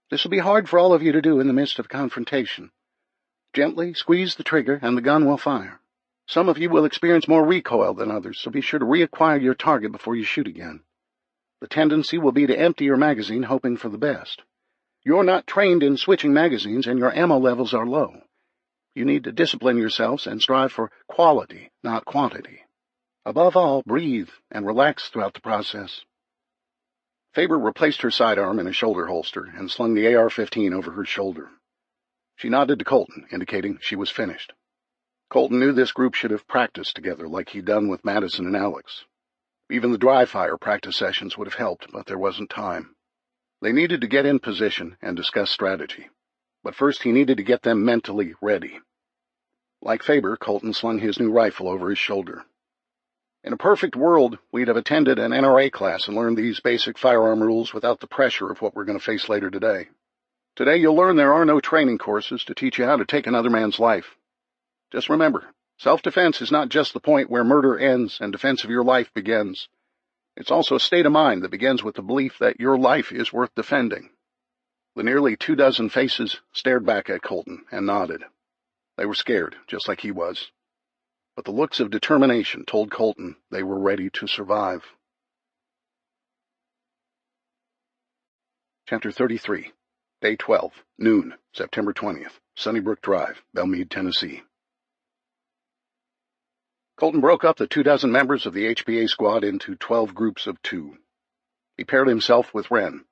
This will be hard for all of you to do in the midst of confrontation. Gently squeeze the trigger and the gun will fire. Some of you will experience more recoil than others, so be sure to reacquire your target before you shoot again. The tendency will be to empty your magazine, hoping for the best. You're not trained in switching magazines, and your ammo levels are low. You need to discipline yourselves and strive for quality, not quantity. Above all, breathe and relax throughout the process. Faber replaced her sidearm in a shoulder holster and slung the AR-15 over her shoulder. She nodded to Colton, indicating she was finished. Colton knew this group should have practiced together like he'd done with Madison and Alex. Even the dry fire practice sessions would have helped, but there wasn't time. They needed to get in position and discuss strategy. But first he needed to get them mentally ready. Like Faber, Colton slung his new rifle over his shoulder. In a perfect world, we'd have attended an NRA class and learned these basic firearm rules without the pressure of what we're going to face later today. Today you'll learn there are no training courses to teach you how to take another man's life. Just remember, self-defense is not just the point where murder ends and defense of your life begins. It's also a state of mind that begins with the belief that your life is worth defending. The nearly 24 faces stared back at Colton and nodded. They were scared, just like he was. But the looks of determination told Colton they were ready to survive. Chapter 33. Day 12, noon, September 20th, Sunnybrook Drive, Belmead, Tennessee. Colton broke up the 24 members of the HPA squad into 12 groups of 2. He paired himself with Wren.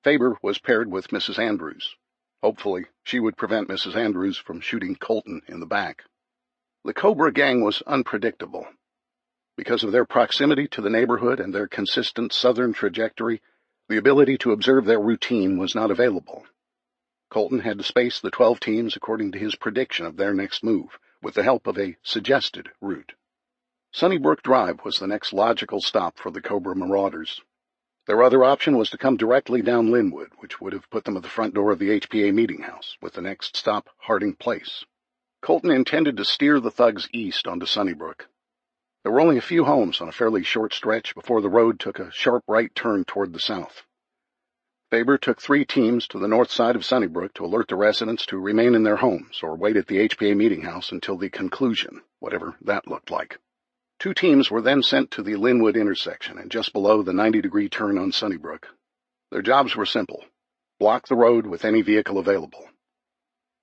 Faber was paired with Mrs. Andrews. Hopefully, she would prevent Mrs. Andrews from shooting Colton in the back. The Cobra gang was unpredictable. Because of their proximity to the neighborhood and their consistent southern trajectory, the ability to observe their routine was not available. Colton had to space the 12 teams according to his prediction of their next move, with the help of a suggested route. Sunnybrook Drive was the next logical stop for the Cobra marauders. Their other option was to come directly down Linwood, which would have put them at the front door of the HPA meeting house, with the next stop Harding Place. Colton intended to steer the thugs east onto Sunnybrook. There were only a few homes on a fairly short stretch before the road took a sharp right turn toward the south. Faber took 3 teams to the north side of Sunnybrook to alert the residents to remain in their homes or wait at the HPA meeting house until the conclusion, whatever that looked like. 2 teams were then sent to the Linwood intersection and just below the 90-degree turn on Sunnybrook. Their jobs were simple: block the road with any vehicle available.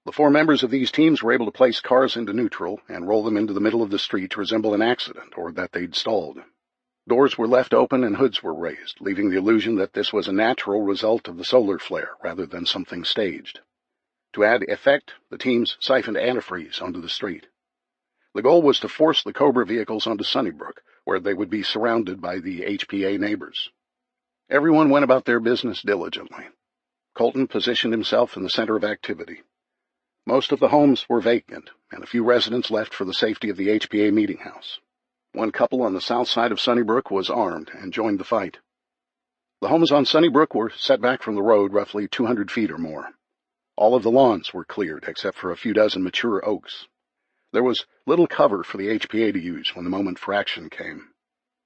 The 4 members of these teams were able to place cars into neutral and roll them into the middle of the street to resemble an accident or that they'd stalled. Doors were left open and hoods were raised, leaving the illusion that this was a natural result of the solar flare rather than something staged. To add effect, the teams siphoned antifreeze onto the street. The goal was to force the Cobra vehicles onto Sunnybrook, where they would be surrounded by the HPA neighbors. Everyone went about their business diligently. Colton positioned himself in the center of activity. Most of the homes were vacant, and a few residents left for the safety of the HPA meeting house. One couple on the south side of Sunnybrook was armed and joined the fight. The homes on Sunnybrook were set back from the road roughly 200 feet or more. All of the lawns were cleared except for a few dozen mature oaks. There was little cover for the HPA to use when the moment for action came.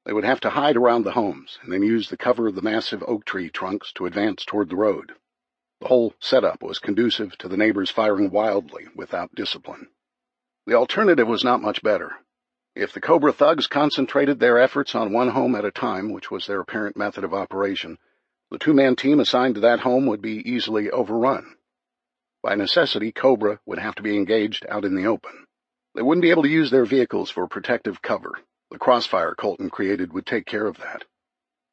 They would have to hide around the homes and then use the cover of the massive oak tree trunks to advance toward the road. The whole setup was conducive to the neighbors firing wildly without discipline. The alternative was not much better. If the Cobra thugs concentrated their efforts on one home at a time, which was their apparent method of operation, the 2-man team assigned to that home would be easily overrun. By necessity, Cobra would have to be engaged out in the open. They wouldn't be able to use their vehicles for protective cover. The crossfire Colton created would take care of that.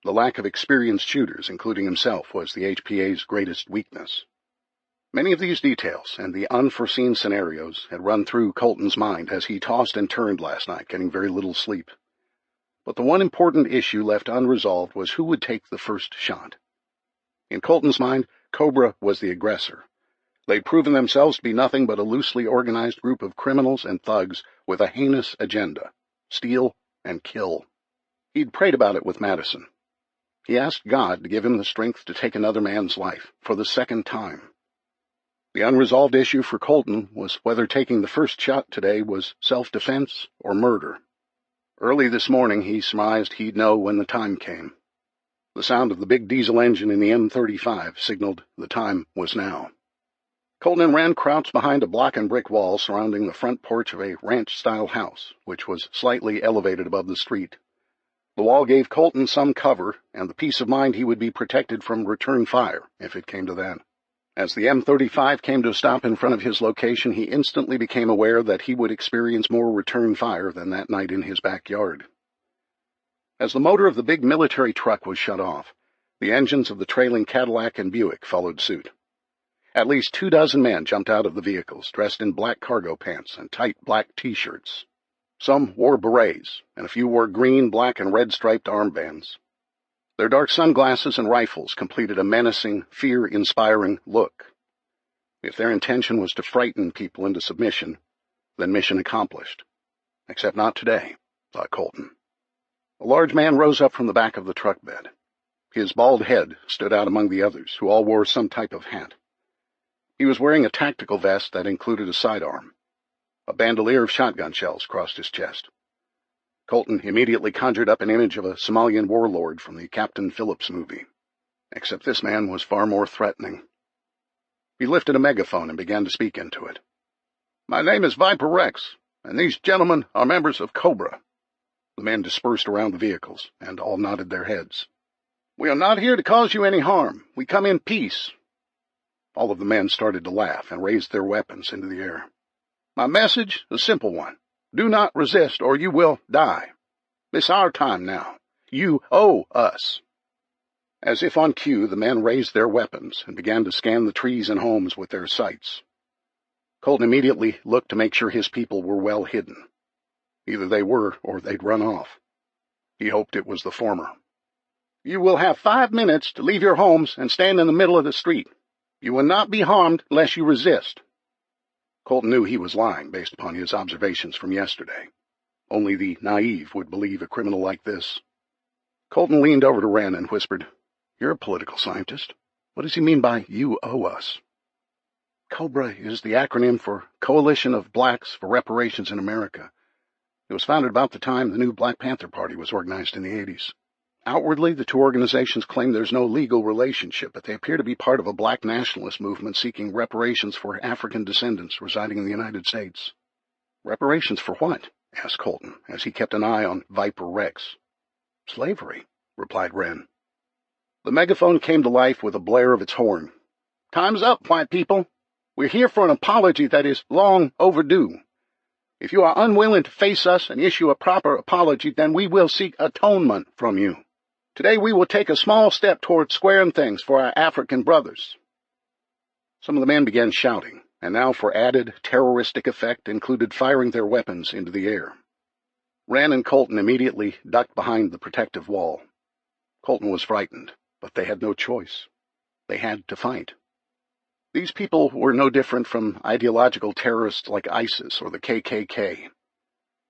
The lack of experienced shooters, including himself, was the HPA's greatest weakness. Many of these details and the unforeseen scenarios had run through Colton's mind as he tossed and turned last night, getting very little sleep. But the one important issue left unresolved was who would take the first shot. In Colton's mind, Cobra was the aggressor. They'd proven themselves to be nothing but a loosely organized group of criminals and thugs with a heinous agenda: steal and kill. He'd prayed about it with Madison. He asked God to give him the strength to take another man's life, for the second time. The unresolved issue for Colton was whether taking the first shot today was self-defense or murder. Early this morning he surmised he'd know when the time came. The sound of the big diesel engine in the M35 signaled the time was now. Colton and Wren crouched behind a block and brick wall surrounding the front porch of a ranch-style house, which was slightly elevated above the street. The wall gave Colton some cover and the peace of mind he would be protected from return fire, if it came to that. As the M35 came to a stop in front of his location, he instantly became aware that he would experience more return fire than that night in his backyard. As the motor of the big military truck was shut off, the engines of the trailing Cadillac and Buick followed suit. At least 24 men jumped out of the vehicles, dressed in black cargo pants and tight black T-shirts. Some wore berets, and a few wore green, black, and red-striped armbands. Their dark sunglasses and rifles completed a menacing, fear-inspiring look. If their intention was to frighten people into submission, then mission accomplished. Except not today, thought Colton. A large man rose up from the back of the truck bed. His bald head stood out among the others, who all wore some type of hat. He was wearing a tactical vest that included a sidearm. A bandolier of shotgun shells crossed his chest. Colton immediately conjured up an image of a Somalian warlord from the Captain Phillips movie. Except this man was far more threatening. He lifted a megaphone and began to speak into it. "My name is Viper Rex, and these gentlemen are members of Cobra." The men dispersed around the vehicles, and all nodded their heads. "We are not here to cause you any harm. We come in peace." All of the men started to laugh and raised their weapons into the air. "My message is a simple one. Do not resist, or you will die. It's our time now. You owe us." As if on cue, the men raised their weapons and began to scan the trees and homes with their sights. Colton immediately looked to make sure his people were well hidden. Either they were, or they'd run off. He hoped it was the former. "You will have 5 minutes to leave your homes and stand in the middle of the street. You will not be harmed unless you resist." Colton knew he was lying based upon his observations from yesterday. Only the naive would believe a criminal like this. Colton leaned over to Wren and whispered, "You're a political scientist. What does he mean by 'you owe us'?" COBRA is the acronym for Coalition of Blacks for Reparations in America. It was founded about the time the new Black Panther Party was organized in the 80s. Outwardly, the two organizations claim there's no legal relationship, but they appear to be part of a black nationalist movement seeking reparations for African descendants residing in the United States. Reparations for what? Asked Colton, as he kept an eye on Viper Rex. Slavery, replied Wren. The megaphone came to life with a blare of its horn. Time's up, white people. We're here for an apology that is long overdue. If you are unwilling to face us and issue a proper apology, then we will seek atonement from you. Today we will take a small step toward squaring things for our African brothers. Some of the men began shouting, and now for added terroristic effect included firing their weapons into the air. Wren and Colton immediately ducked behind the protective wall. Colton was frightened, but they had no choice. They had to fight. These people were no different from ideological terrorists like ISIS or the KKK.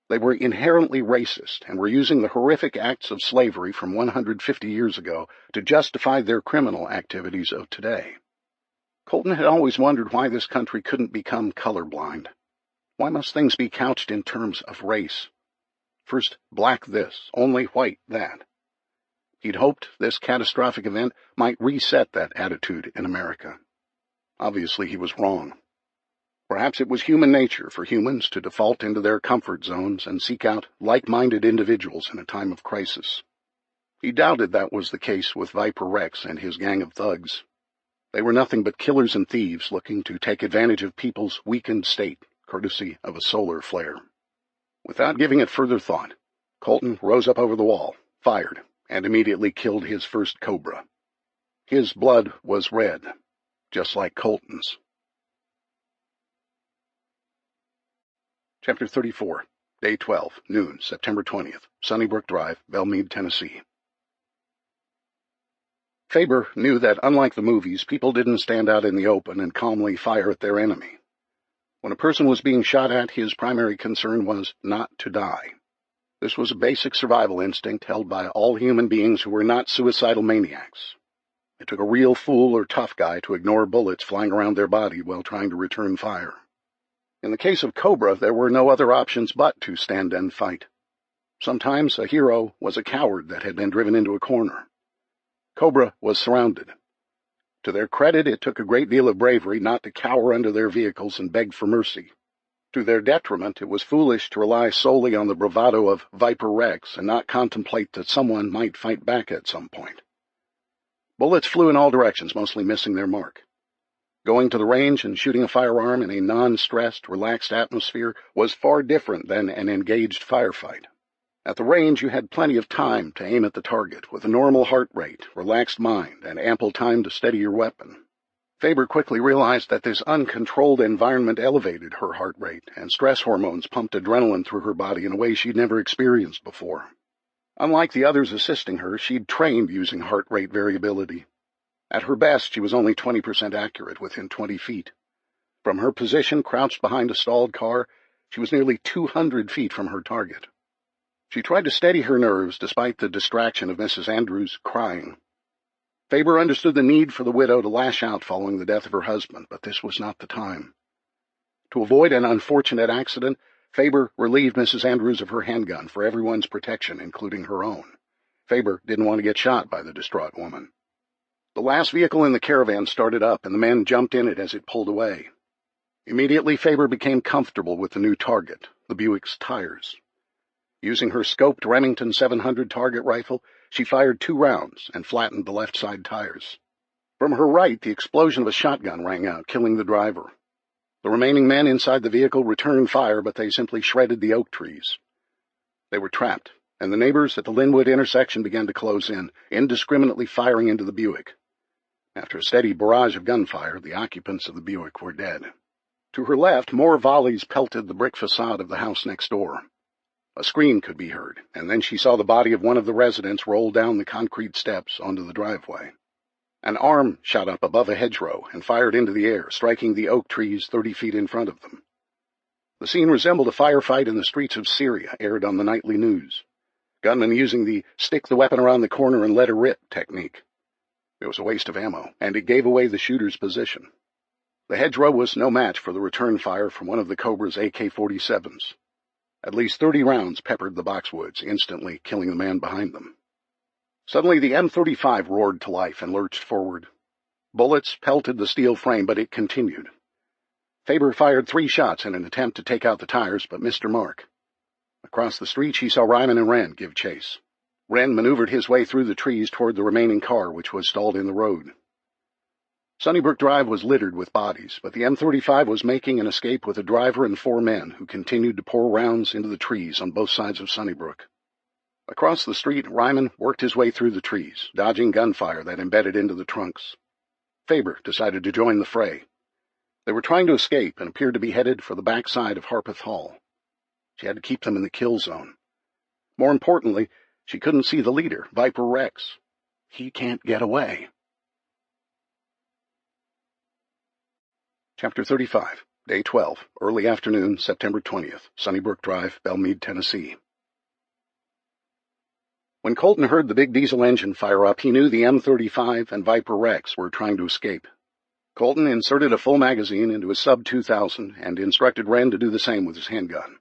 They were inherently racist and were using the horrific acts of slavery from 150 years ago to justify their criminal activities of today. Colton had always wondered why this country couldn't become colorblind. Why must things be couched in terms of race? First black this, only white that. He'd hoped this catastrophic event might reset that attitude in America. Obviously, he was wrong. Perhaps it was human nature for humans to default into their comfort zones and seek out like-minded individuals in a time of crisis. He doubted that was the case with Viper Rex and his gang of thugs. They were nothing but killers and thieves looking to take advantage of people's weakened state, courtesy of a solar flare. Without giving it further thought, Colton rose up over the wall, fired, and immediately killed his first cobra. His blood was red, just like Colton's. Chapter 34, Day 12, noon, September 20th, Sunnybrook Drive, Belmead, Tennessee. Faber knew that, unlike the movies, people didn't stand out in the open and calmly fire at their enemy. When a person was being shot at, his primary concern was not to die. This was a basic survival instinct held by all human beings who were not suicidal maniacs. It took a real fool or tough guy to ignore bullets flying around their body while trying to return fire. In the case of Cobra, there were no other options but to stand and fight. Sometimes a hero was a coward that had been driven into a corner. Cobra was surrounded. To their credit, it took a great deal of bravery not to cower under their vehicles and beg for mercy. To their detriment, it was foolish to rely solely on the bravado of Viper Rex and not contemplate that someone might fight back at some point. Bullets flew in all directions, mostly missing their mark. Going to the range and shooting a firearm in a non-stressed, relaxed atmosphere was far different than an engaged firefight. At the range, you had plenty of time to aim at the target, with a normal heart rate, relaxed mind, and ample time to steady your weapon. Faber quickly realized that this uncontrolled environment elevated her heart rate, and stress hormones pumped adrenaline through her body in a way she'd never experienced before. Unlike the others assisting her, she'd trained using heart rate variability. At her best, she was only 20% accurate within 20 feet. From her position, crouched behind a stalled car, she was nearly 200 feet from her target. She tried to steady her nerves despite the distraction of Mrs. Andrews crying. Faber understood the need for the widow to lash out following the death of her husband, but this was not the time. To avoid an unfortunate accident, Faber relieved Mrs. Andrews of her handgun for everyone's protection, including her own. Faber didn't want to get shot by the distraught woman. The last vehicle in the caravan started up, and the men jumped in it as it pulled away. Immediately, Faber became comfortable with the new target, the Buick's tires. Using her scoped Remington 700 target rifle, she fired 2 rounds and flattened the left side tires. From her right, the explosion of a shotgun rang out, killing the driver. The remaining men inside the vehicle returned fire, but they simply shredded the oak trees. They were trapped, and the neighbors at the Linwood intersection began to close in, indiscriminately firing into the Buick. After a steady barrage of gunfire, the occupants of the Buick were dead. To her left, more volleys pelted the brick facade of the house next door. A scream could be heard, and then she saw the body of one of the residents roll down the concrete steps onto the driveway. An arm shot up above a hedgerow and fired into the air, striking the oak trees 30 feet in front of them. The scene resembled a firefight in the streets of Syria, aired on the nightly news. Gunmen using the stick the weapon around the corner and let her rip technique. It was a waste of ammo, and it gave away the shooter's position. The hedgerow was no match for the return fire from one of the Cobra's AK-47s. At least 30 rounds peppered the boxwoods, instantly killing the man behind them. Suddenly the M35 roared to life and lurched forward. Bullets pelted the steel frame, but it continued. Faber fired 3 shots in an attempt to take out the tires, but missed her mark. Across the street she saw Ryman and Wren give chase. Wren maneuvered his way through the trees toward the remaining car, which was stalled in the road. Sunnybrook Drive was littered with bodies, but the M35 was making an escape with a driver and 4 men who continued to pour rounds into the trees on both sides of Sunnybrook. Across the street, Ryman worked his way through the trees, dodging gunfire that embedded into the trunks. Faber decided to join the fray. They were trying to escape and appeared to be headed for the back side of Harpeth Hall. She had to keep them in the kill zone. More importantly, she couldn't see the leader, Viper Rex. He can't get away. Chapter 35, Day 12, early afternoon, September 20th, Sunnybrook Drive, Belmead, Tennessee. When Colton heard the big diesel engine fire up, he knew the M35 and Viper Rex were trying to escape. Colton inserted a full magazine into his sub-2000 and instructed Wren to do the same with his handgun.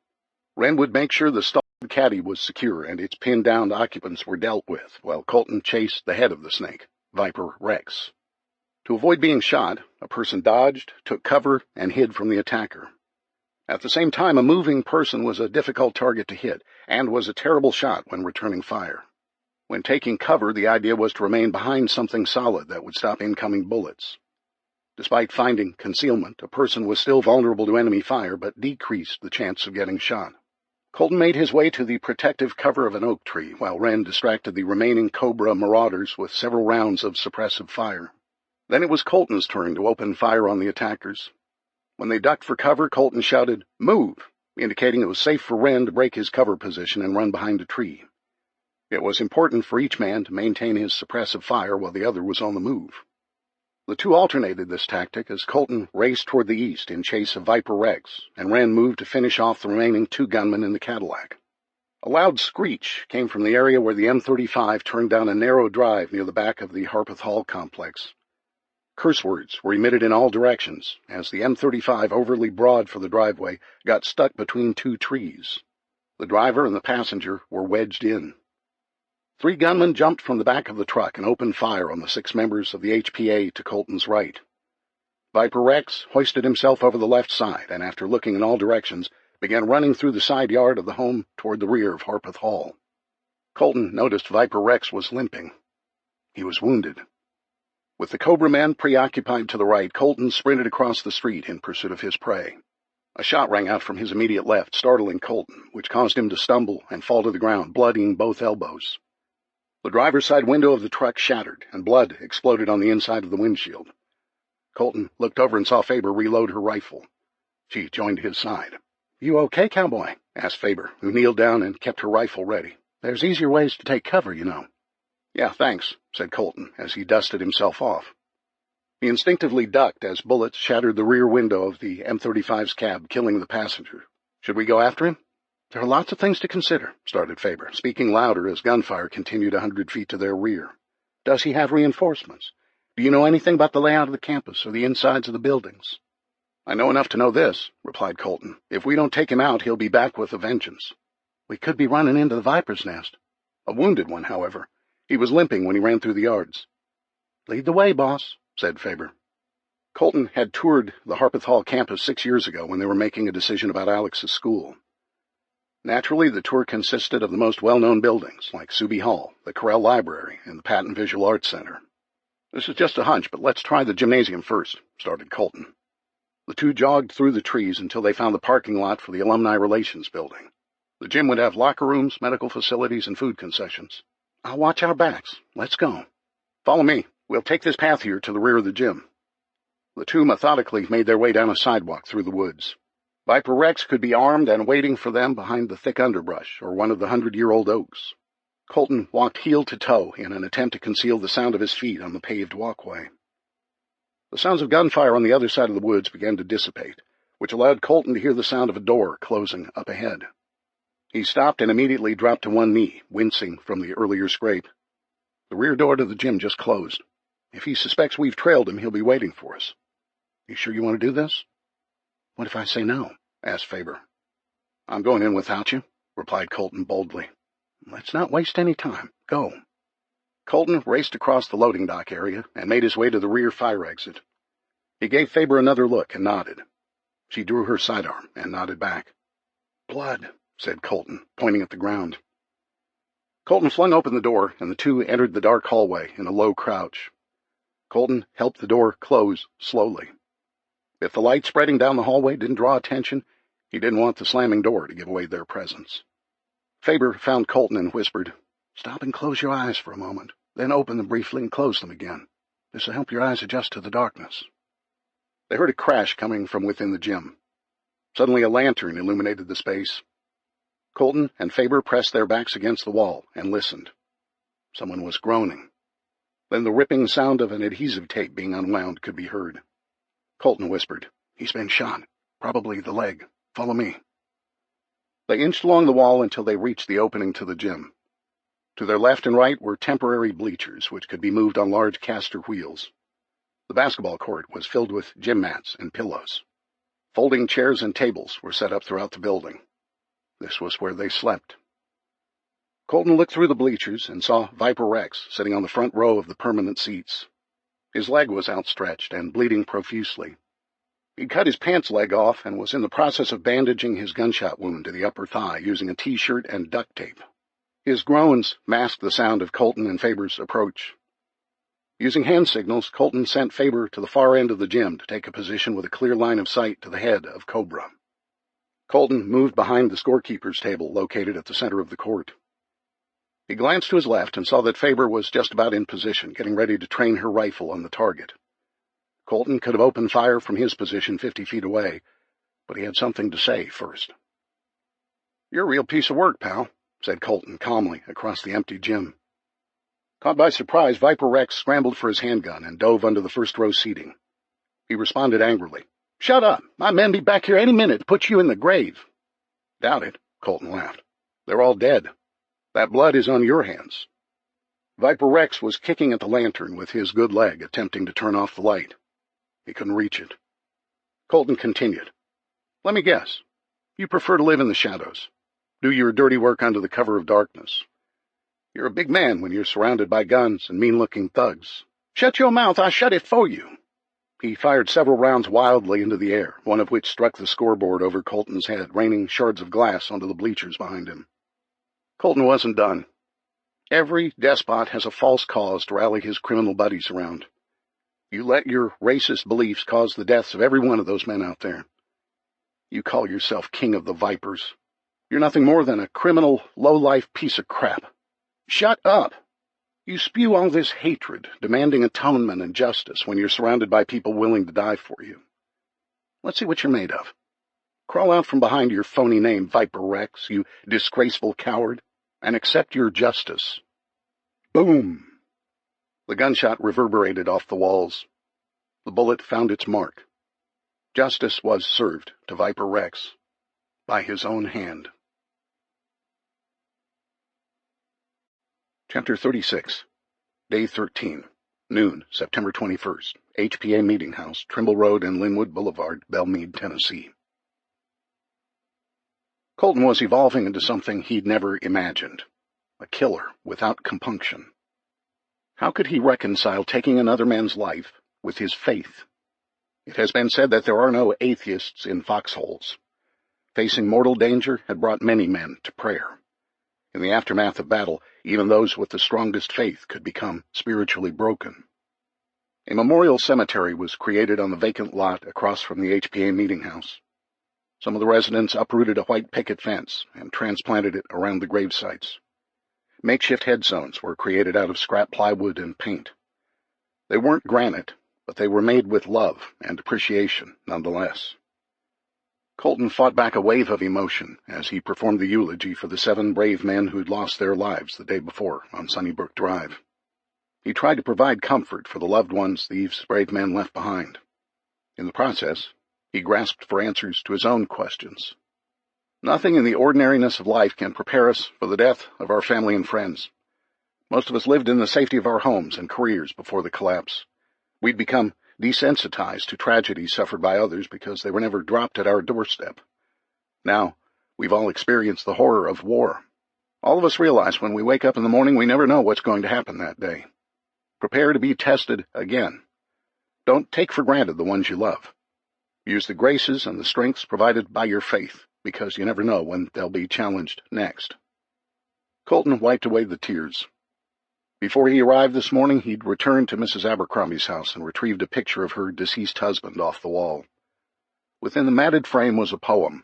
Wren would make sure the stalled caddy was secure and its pinned-down occupants were dealt with, while Colton chased the head of the snake, Viper Rex. To avoid being shot, a person dodged, took cover, and hid from the attacker. At the same time, a moving person was a difficult target to hit, and was a terrible shot when returning fire. When taking cover, the idea was to remain behind something solid that would stop incoming bullets. Despite finding concealment, a person was still vulnerable to enemy fire, but decreased the chance of getting shot. Colton made his way to the protective cover of an oak tree, while Wren distracted the remaining Cobra marauders with several rounds of suppressive fire. Then it was Colton's turn to open fire on the attackers. When they ducked for cover, Colton shouted, "Move!" indicating it was safe for Wren to break his cover position and run behind a tree. It was important for each man to maintain his suppressive fire while the other was on the move. The two alternated this tactic as Colton raced toward the east in chase of Viper Rex, and Wren moved to finish off the remaining 2 gunmen in the Cadillac. A loud screech came from the area where the M35 turned down a narrow drive near the back of the Harpeth Hall complex. Curse words were emitted in all directions as the M35, overly broad for the driveway, got stuck between 2 trees. The driver and the passenger were wedged in. 3 gunmen jumped from the back of the truck and opened fire on the 6 members of the HPA to Colton's right. Viper Rex hoisted himself over the left side and, after looking in all directions, began running through the side yard of the home toward the rear of Harpeth Hall. Colton noticed Viper Rex was limping. He was wounded. With the Cobra men preoccupied to the right, Colton sprinted across the street in pursuit of his prey. A shot rang out from his immediate left, startling Colton, which caused him to stumble and fall to the ground, bloodying both elbows. The driver's side window of the truck shattered, and blood exploded on the inside of the windshield. Colton looked over and saw Faber reload her rifle. She joined his side. "You okay, cowboy?" asked Faber, who kneeled down and kept her rifle ready. "There's easier ways to take cover, you know." "Yeah, thanks," said Colton, as he dusted himself off. He instinctively ducked as bullets shattered the rear window of the M35's cab, killing the passenger. "Should we go after him?" "There are lots of things to consider," started Faber, speaking louder as gunfire continued 100 feet to their rear. "Does he have reinforcements? Do you know anything about the layout of the campus or the insides of the buildings?" "I know enough to know this," replied Colton. "If we don't take him out, he'll be back with a vengeance." "We could be running into the viper's nest." "A wounded one, however. He was limping when he ran through the yards." "Lead the way, boss," said Faber. Colton had toured the Harpeth Hall campus 6 years ago when they were making a decision about Alex's school. Naturally, the tour consisted of the most well-known buildings, like Suby Hall, the Correll Library, and the Patton Visual Arts Center. "This is just a hunch, but let's try the gymnasium first," started Colton. The two jogged through the trees until they found the parking lot for the Alumni Relations Building. The gym would have locker rooms, medical facilities, and food concessions. "I'll watch our backs. Let's go." "Follow me. We'll take this path here to the rear of the gym." The two methodically made their way down a sidewalk through the woods. Viper Rex could be armed and waiting for them behind the thick underbrush or one of the 100-year-old oaks. Colton walked heel to toe in an attempt to conceal the sound of his feet on the paved walkway. The sounds of gunfire on the other side of the woods began to dissipate, which allowed Colton to hear the sound of a door closing up ahead. He stopped and immediately dropped to one knee, wincing from the earlier scrape. The rear door to the gym just closed. If he suspects we've trailed him, he'll be waiting for us. You sure you want to do this?" "What if I say no?" asked Faber. "I'm going in without you," replied Colton boldly. "Let's not waste any time. Go." Colton raced across the loading dock area and made his way to the rear fire exit. He gave Faber another look and nodded. She drew her sidearm and nodded back. "Blood," said Colton, pointing at the ground. Colton flung open the door, and the two entered the dark hallway in a low crouch. Colton helped the door close slowly. If the light spreading down the hallway didn't draw attention, he didn't want the slamming door to give away their presence. Faber found Colton and whispered, "Stop and close your eyes for a moment, then open them briefly and close them again. This will help your eyes adjust to the darkness." They heard a crash coming from within the gym. Suddenly a lantern illuminated the space. Colton and Faber pressed their backs against the wall and listened. Someone was groaning. Then the ripping sound of an adhesive tape being unwound could be heard. Colton whispered, "He's been shot. Probably the leg. Follow me." They inched along the wall until they reached the opening to the gym. To their left and right were temporary bleachers, which could be moved on large caster wheels. The basketball court was filled with gym mats and pillows. Folding chairs and tables were set up throughout the building. This was where they slept. Colton looked through the bleachers and saw Viper Rex sitting on the front row of the permanent seats. His leg was outstretched and bleeding profusely. He'd cut his pants leg off and was in the process of bandaging his gunshot wound to the upper thigh using a T-shirt and duct tape. His groans masked the sound of Colton and Faber's approach. Using hand signals, Colton sent Faber to the far end of the gym to take a position with a clear line of sight to the head of Cobra. Colton moved behind the scorekeeper's table located at the center of the court. He glanced to his left and saw that Faber was just about in position, getting ready to train her rifle on the target. Colton could have opened fire from his position 50 feet away, but he had something to say first. "You're a real piece of work, pal," said Colton calmly across the empty gym. Caught by surprise, Viper Rex scrambled for his handgun and dove under the first-row seating. He responded angrily, "Shut up! My men be back here any minute to put you in the grave." "Doubt it," Colton laughed. "They're all dead. That blood is on your hands." Viper Rex was kicking at the lantern with his good leg, attempting to turn off the light. He couldn't reach it. Colton continued, "Let me guess. You prefer to live in the shadows. Do your dirty work under the cover of darkness. You're a big man when you're surrounded by guns and mean-looking thugs. Shut your mouth, I shut it for you." He fired several rounds wildly into the air, one of which struck the scoreboard over Colton's head, raining shards of glass onto the bleachers behind him. Colton wasn't done. Every despot has a false cause to rally his criminal buddies around. You let your racist beliefs cause the deaths of every one of those men out there. You call yourself king of the vipers. You're nothing more than a criminal, low-life piece of crap. Shut up! You spew all this hatred, demanding atonement and justice when you're surrounded by people willing to die for you. Let's see what you're made of. Crawl out from behind your phony name, Viper Rex, you disgraceful coward, and accept your justice." Boom! The gunshot reverberated off the walls. The bullet found its mark. Justice was served to Viper Rex by his own hand. Chapter 36, Day 13, Noon, September 21st, HPA Meeting House, Trimble Road and Linwood Boulevard, Belmead, Tennessee. Colton was evolving into something he'd never imagined, a killer without compunction. How could he reconcile taking another man's life with his faith? It has been said that there are no atheists in foxholes. Facing mortal danger had brought many men to prayer. In the aftermath of battle, even those with the strongest faith could become spiritually broken. A memorial cemetery was created on the vacant lot across from the HPA Meeting House. Some of the residents uprooted a white picket fence and transplanted it around the grave sites. Makeshift headstones were created out of scrap plywood and paint. They weren't granite, but they were made with love and appreciation nonetheless. Colton fought back a wave of emotion as he performed the eulogy for the 7 brave men who'd lost their lives the day before on Sunnybrook Drive. He tried to provide comfort for the loved ones these brave men left behind. In the process, he grasped for answers to his own questions. Nothing in the ordinariness of life can prepare us for the death of our family and friends. Most of us lived in the safety of our homes and careers before the collapse. We'd become desensitized to tragedies suffered by others because they were never dropped at our doorstep. Now, we've all experienced the horror of war. All of us realize when we wake up in the morning we never know what's going to happen that day. Prepare to be tested again. Don't take for granted the ones you love. Use the graces and the strengths provided by your faith, because you never know when they'll be challenged next. Colton wiped away the tears. Before he arrived this morning, he'd returned to Mrs. Abercrombie's house and retrieved a picture of her deceased husband off the wall. Within the matted frame was a poem.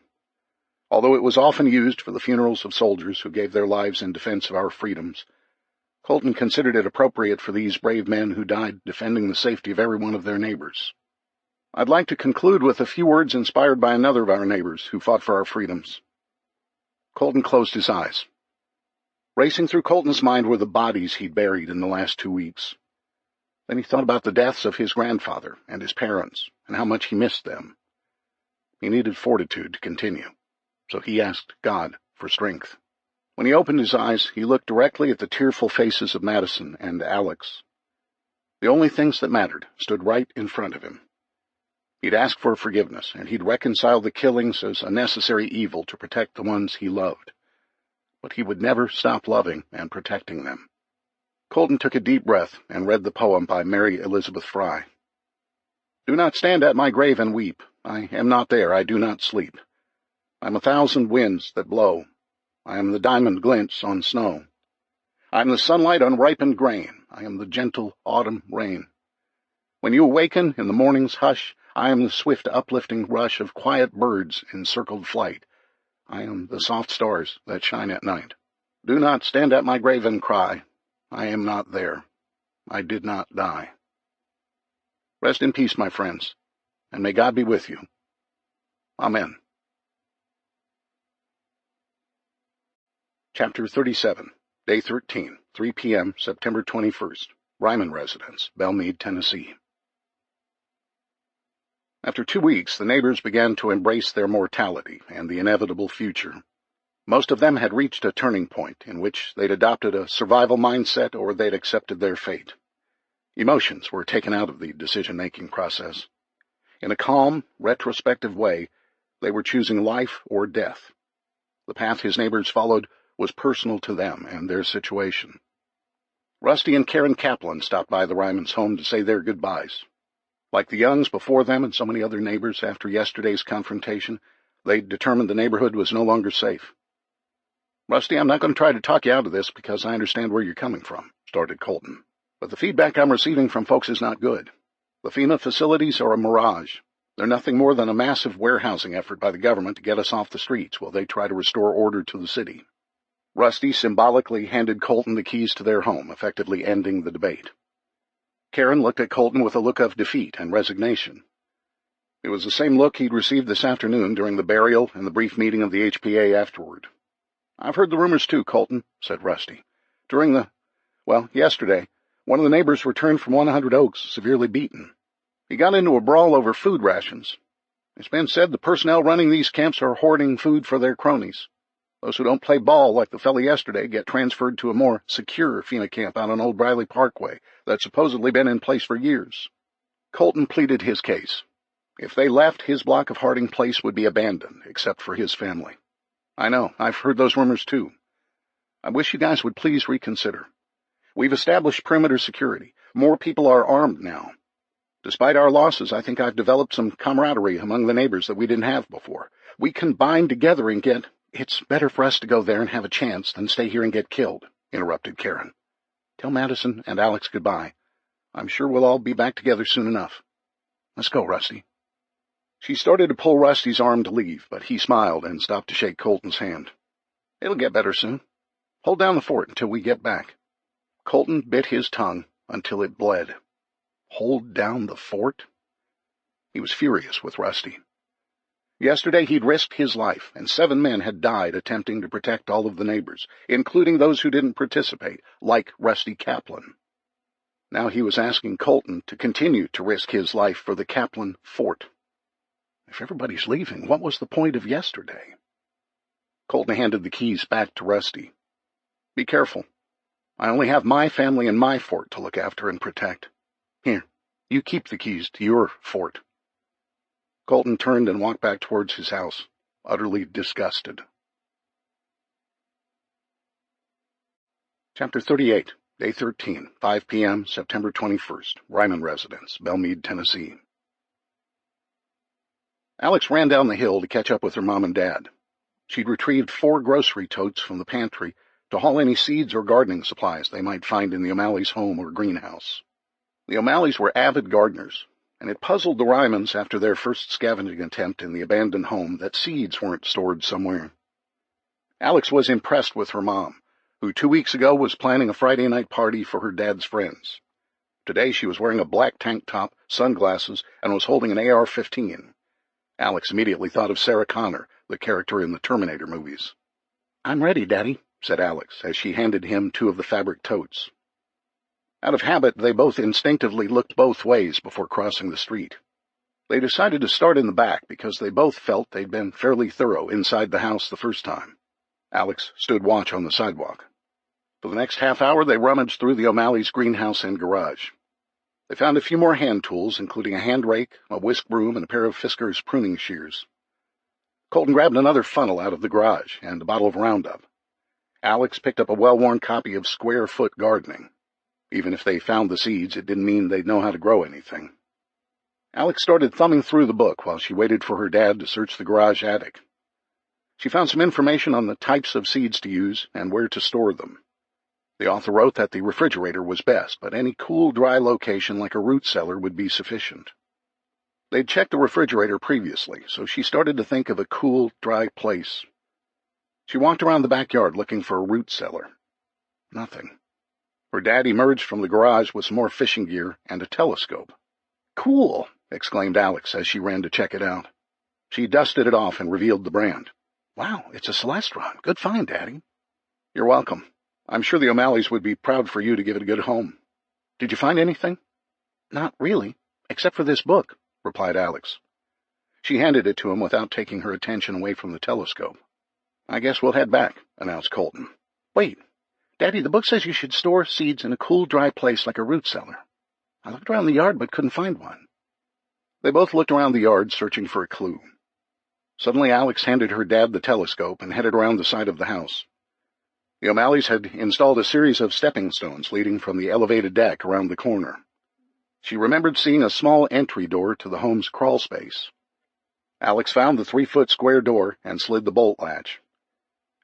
Although it was often used for the funerals of soldiers who gave their lives in defense of our freedoms, Colton considered it appropriate for these brave men who died defending the safety of every one of their neighbors. I'd like to conclude with a few words inspired by another of our neighbors who fought for our freedoms. Colton closed his eyes. Racing through Colton's mind were the bodies he'd buried in the last 2 weeks. Then he thought about the deaths of his grandfather and his parents, and how much he missed them. He needed fortitude to continue, so he asked God for strength. When he opened his eyes, he looked directly at the tearful faces of Madison and Alex. The only things that mattered stood right in front of him. He'd asked for forgiveness, and he'd reconciled the killings as a necessary evil to protect the ones he loved. But he would never stop loving and protecting them. Colton took a deep breath and read the poem by Mary Elizabeth Fry. Do not stand at my grave and weep. I am not there, I do not sleep. I am 1,000 winds that blow. I am the diamond glints on snow. I am the sunlight on ripened grain. I am the gentle autumn rain. When you awaken in the morning's hush, I am the swift uplifting rush of quiet birds in circled flight. I am the soft stars that shine at night. Do not stand at my grave and cry. I am not there. I did not die. Rest in peace, my friends, and may God be with you. Amen. Chapter 37, Day 13, 3 p.m., September 21st, Ryman Residence, Belmead, Tennessee. After 2 weeks, the neighbors began to embrace their mortality and the inevitable future. Most of them had reached a turning point in which they'd adopted a survival mindset or they'd accepted their fate. Emotions were taken out of the decision-making process. In a calm, retrospective way, they were choosing life or death. The path his neighbors followed was personal to them and their situation. Rusty and Karen Kaplan stopped by the Ryman's home to say their goodbyes. Like the Youngs before them and so many other neighbors after yesterday's confrontation, they'd determined the neighborhood was no longer safe. Rusty, I'm not going to try to talk you out of this because I understand where you're coming from, started Colton. But the feedback I'm receiving from folks is not good. The FEMA facilities are a mirage. They're nothing more than a massive warehousing effort by the government to get us off the streets while they try to restore order to the city. Rusty symbolically handed Colton the keys to their home, effectively ending the debate. Karen looked at Colton with a look of defeat and resignation. It was the same look he'd received this afternoon during the burial and the brief meeting of the HPA afterward. I've heard the rumors too, Colton, said Rusty. Yesterday, one of the neighbors returned from 100 Oaks severely beaten. He got into a brawl over food rations. It's been said the personnel running these camps are hoarding food for their cronies. Those who don't play ball like the fellow yesterday get transferred to a more secure FEMA camp out on Old Briley Parkway that's supposedly been in place for years. Colton pleaded his case. If they left, his block of Harding Place would be abandoned, except for his family. I know, I've heard those rumors too. I wish you guys would please reconsider. We've established perimeter security. More people are armed now. Despite our losses, I think I've developed some camaraderie among the neighbors that we didn't have before. We can bind together and get— It's better for us to go there and have a chance than stay here and get killed, interrupted Karen. Tell Madison and Alex goodbye. I'm sure we'll all be back together soon enough. Let's go, Rusty. She started to pull Rusty's arm to leave, but he smiled and stopped to shake Colton's hand. It'll get better soon. Hold down the fort until we get back. Colton bit his tongue until it bled. Hold down the fort? He was furious with Rusty. Yesterday he'd risked his life, and 7 men had died attempting to protect all of the neighbors, including those who didn't participate, like Rusty Kaplan. Now he was asking Colton to continue to risk his life for the Kaplan fort. If everybody's leaving, what was the point of yesterday? Colton handed the keys back to Rusty. Be careful. I only have my family and my fort to look after and protect. Here, You keep the keys to your fort." Colton turned and walked back towards his house, utterly disgusted. Chapter 38, Day 13, 5 p.m., September 21st, Ryman Residence, Belmead, Tennessee. Alex ran down the hill to catch up with her mom and dad. She'd retrieved 4 grocery totes from the pantry to haul any seeds or gardening supplies they might find in the O'Malley's home or greenhouse. The O'Malleys were avid gardeners, and it puzzled the Rymans after their first scavenging attempt in the abandoned home that seeds weren't stored somewhere. Alex was impressed with her mom, who 2 weeks ago was planning a Friday night party for her dad's friends. Today she was wearing a black tank top, sunglasses, and was holding an AR-15. Alex immediately thought of Sarah Connor, the character in the Terminator movies. "I'm ready, Daddy," said Alex, as she handed him 2 of the fabric totes. Out of habit, they both instinctively looked both ways before crossing the street. They decided to start in the back because they both felt they'd been fairly thorough inside the house the first time. Alex stood watch on the sidewalk. For the next half hour, they rummaged through the O'Malley's greenhouse and garage. They found a few more hand tools, including a hand rake, a whisk broom, and a pair of Fisker's pruning shears. Colton grabbed another funnel out of the garage and a bottle of Roundup. Alex picked up a well-worn copy of Square Foot Gardening. Even if they found the seeds, it didn't mean they'd know how to grow anything. Alex started thumbing through the book while she waited for her dad to search the garage attic. She found some information on the types of seeds to use and where to store them. The author wrote that the refrigerator was best, but any cool, dry location like a root cellar would be sufficient. They'd checked the refrigerator previously, so she started to think of a cool, dry place. She walked around the backyard looking for a root cellar. Nothing. Her dad emerged from the garage with some more fishing gear and a telescope. "Cool!" exclaimed Alex as she ran to check it out. She dusted it off and revealed the brand. "Wow, it's a Celestron. Good find, Daddy." "You're welcome. I'm sure the O'Malleys would be proud for you to give it a good home. Did you find anything?" "Not really, except for this book," replied Alex. She handed it to him without taking her attention away from the telescope. "I guess we'll head back," announced Colton. "Wait. Daddy, the book says you should store seeds in a cool, dry place like a root cellar. I looked around the yard but couldn't find one." They both looked around the yard, searching for a clue. Suddenly Alex handed her dad the telescope and headed around the side of the house. The O'Malleys had installed a series of stepping stones leading from the elevated deck around the corner. She remembered seeing a small entry door to the home's crawl space. Alex found the 3-foot square door and slid the bolt latch.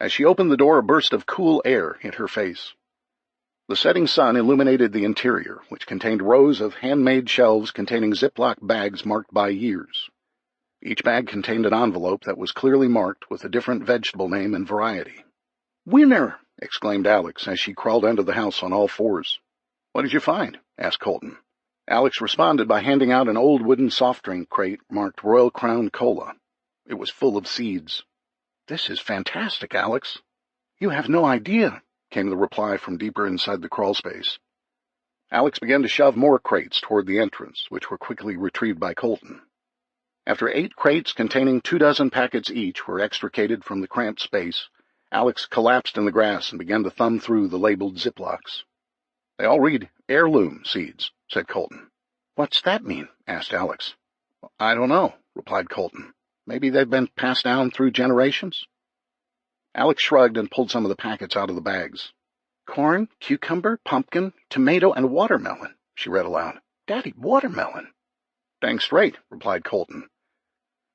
As she opened the door, a burst of cool air hit her face. The setting sun illuminated the interior, which contained rows of handmade shelves containing Ziploc bags marked by years. Each bag contained an envelope that was clearly marked with a different vegetable name and variety. "Winner!" exclaimed Alex as she crawled under the house on all fours. "What did you find?" asked Colton. Alex responded by handing out an old wooden soft drink crate marked Royal Crown Cola. It was full of seeds. "This is fantastic, Alex." "You have no idea," came the reply from deeper inside the crawl space. Alex began to shove more crates toward the entrance, which were quickly retrieved by Colton. After 8 crates containing 24 packets each were extricated from the cramped space, Alex collapsed in the grass and began to thumb through the labeled Ziplocs. "They all read heirloom seeds," said Colton. "What's that mean?" asked Alex. "I don't know," replied Colton. "Maybe they've been passed down through generations." Alex shrugged and pulled some of the packets out of the bags. "Corn, cucumber, pumpkin, tomato, and watermelon," she read aloud. "Daddy, watermelon." "Dang straight," replied Colton.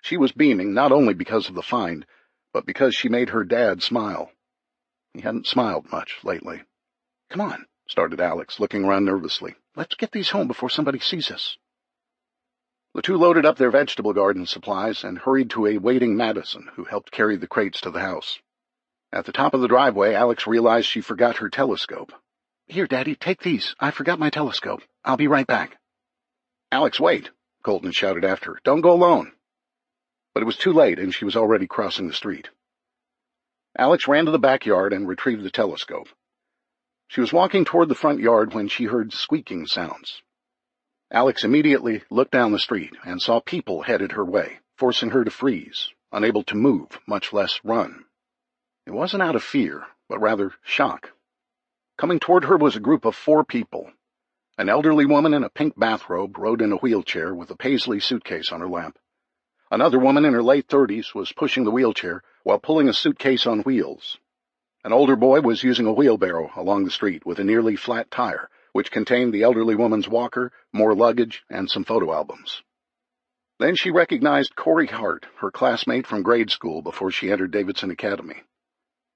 She was beaming not only because of the find, but because she made her dad smile. He hadn't smiled much lately. "Come on," started Alex, looking around nervously. "Let's get these home before somebody sees us." The two loaded up their vegetable garden supplies and hurried to a waiting Madison, who helped carry the crates to the house. At the top of the driveway, Alex realized she forgot her telescope. "Here, Daddy, take these. I forgot my telescope. I'll be right back." "Alex, wait," Colton shouted after her. "Don't go alone." But it was too late, and she was already crossing the street. Alex ran to the backyard and retrieved the telescope. She was walking toward the front yard when she heard squeaking sounds. Alex immediately looked down the street and saw people headed her way, forcing her to freeze, unable to move, much less run. It wasn't out of fear, but rather shock. Coming toward her was a group of 4 people. An elderly woman in a pink bathrobe rode in a wheelchair with a paisley suitcase on her lap. Another woman in her late 30s was pushing the wheelchair while pulling a suitcase on wheels. An older boy was using a wheelbarrow along the street with a nearly flat tire, which contained the elderly woman's walker, more luggage, and some photo albums. Then she recognized Corey Hart, her classmate from grade school before she entered Davidson Academy.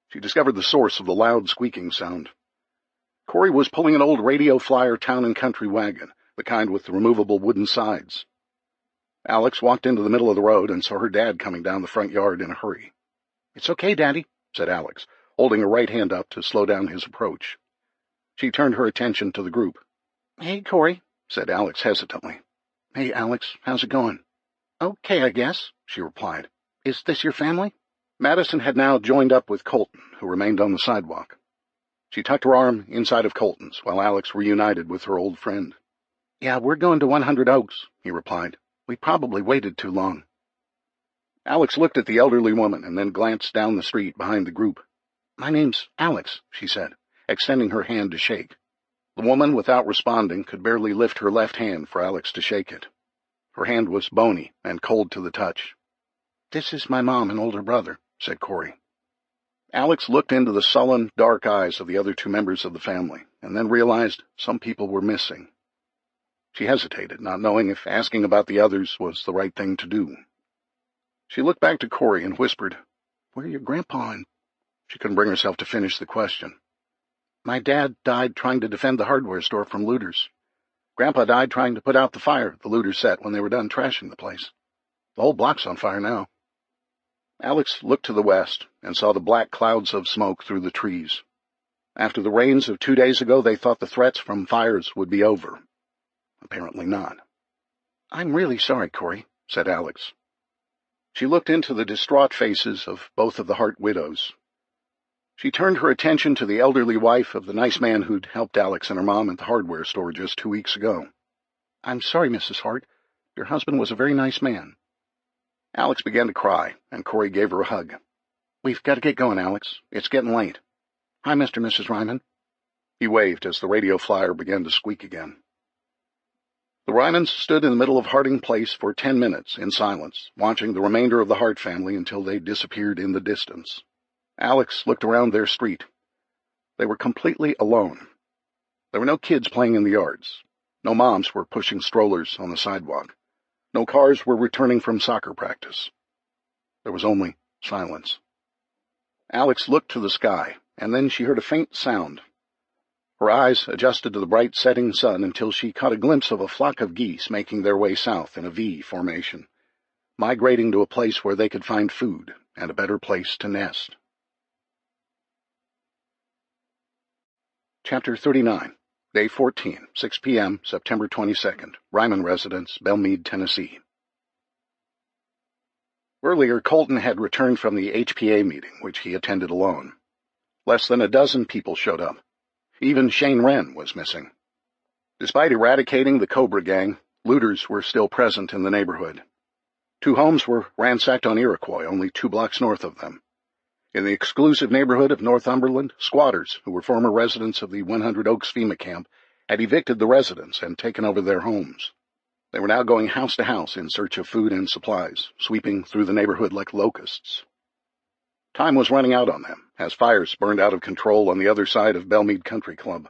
She discovered the source of the loud squeaking sound. Corey was pulling an old Radio Flyer town and country wagon, the kind with the removable wooden sides. Alex walked into the middle of the road and saw her dad coming down the front yard in a hurry. "It's okay, Daddy," said Alex, holding her right hand up to slow down his approach. She turned her attention to the group. "Hey, Corey," said Alex hesitantly. "Hey, Alex, how's it going?" "Okay, I guess," she replied. "Is this your family?" Madison had now joined up with Colton, who remained on the sidewalk. She tucked her arm inside of Colton's while Alex reunited with her old friend. "Yeah, we're going to 100 Oaks," he replied. "We probably waited too long." Alex looked at the elderly woman and then glanced down the street behind the group. "My name's Alex," she said, extending her hand to shake. The woman, without responding, could barely lift her left hand for Alex to shake it. Her hand was bony and cold to the touch. "This is my mom and older brother," said Corey. Alex looked into the sullen, dark eyes of the other two members of the family, and then realized some people were missing. She hesitated, not knowing if asking about the others was the right thing to do. She looked back to Corey and whispered, "Where are your grandpa and—" She couldn't bring herself to finish the question. "My dad died trying to defend the hardware store from looters. Grandpa died trying to put out the fire the looters set when they were done trashing the place. The whole block's on fire now." Alex looked to the west and saw the black clouds of smoke through the trees. After the rains of 2 days ago, they thought the threats from fires would be over. Apparently not. "I'm really sorry, Corey," said Alex. She looked into the distraught faces of both of the Hart widows. She turned her attention to the elderly wife of the nice man who'd helped Alex and her mom at the hardware store just 2 weeks ago. "I'm sorry, Mrs. Hart. Your husband was a very nice man." Alex began to cry, and Corey gave her a hug. "We've got to get going, Alex. It's getting late. Hi, Mr. and Mrs. Ryman." He waved as the radio flyer began to squeak again. The Rymans stood in the middle of Harding Place for 10 minutes in silence, watching the remainder of the Hart family until they disappeared in the distance. Alex looked around their street. They were completely alone. There were no kids playing in the yards. No moms were pushing strollers on the sidewalk. No cars were returning from soccer practice. There was only silence. Alex looked to the sky, and then she heard a faint sound. Her eyes adjusted to the bright setting sun until she caught a glimpse of a flock of geese making their way south in a V formation, migrating to a place where they could find food and a better place to nest. Chapter 39, Day 14, 6 p.m., September 22nd, Ryman Residence, Belmead, Tennessee. Earlier, Colton had returned from the HPA meeting, which he attended alone. Less than a dozen people showed up. Even Shane Wren was missing. Despite eradicating the Cobra Gang, looters were still present in the neighborhood. 2 homes were ransacked on Iroquois, only 2 blocks north of them. In the exclusive neighborhood of Northumberland, squatters, who were former residents of the 100 Oaks FEMA camp, had evicted the residents and taken over their homes. They were now going house to house in search of food and supplies, sweeping through the neighborhood like locusts. Time was running out on them, as fires burned out of control on the other side of Belmead Country Club.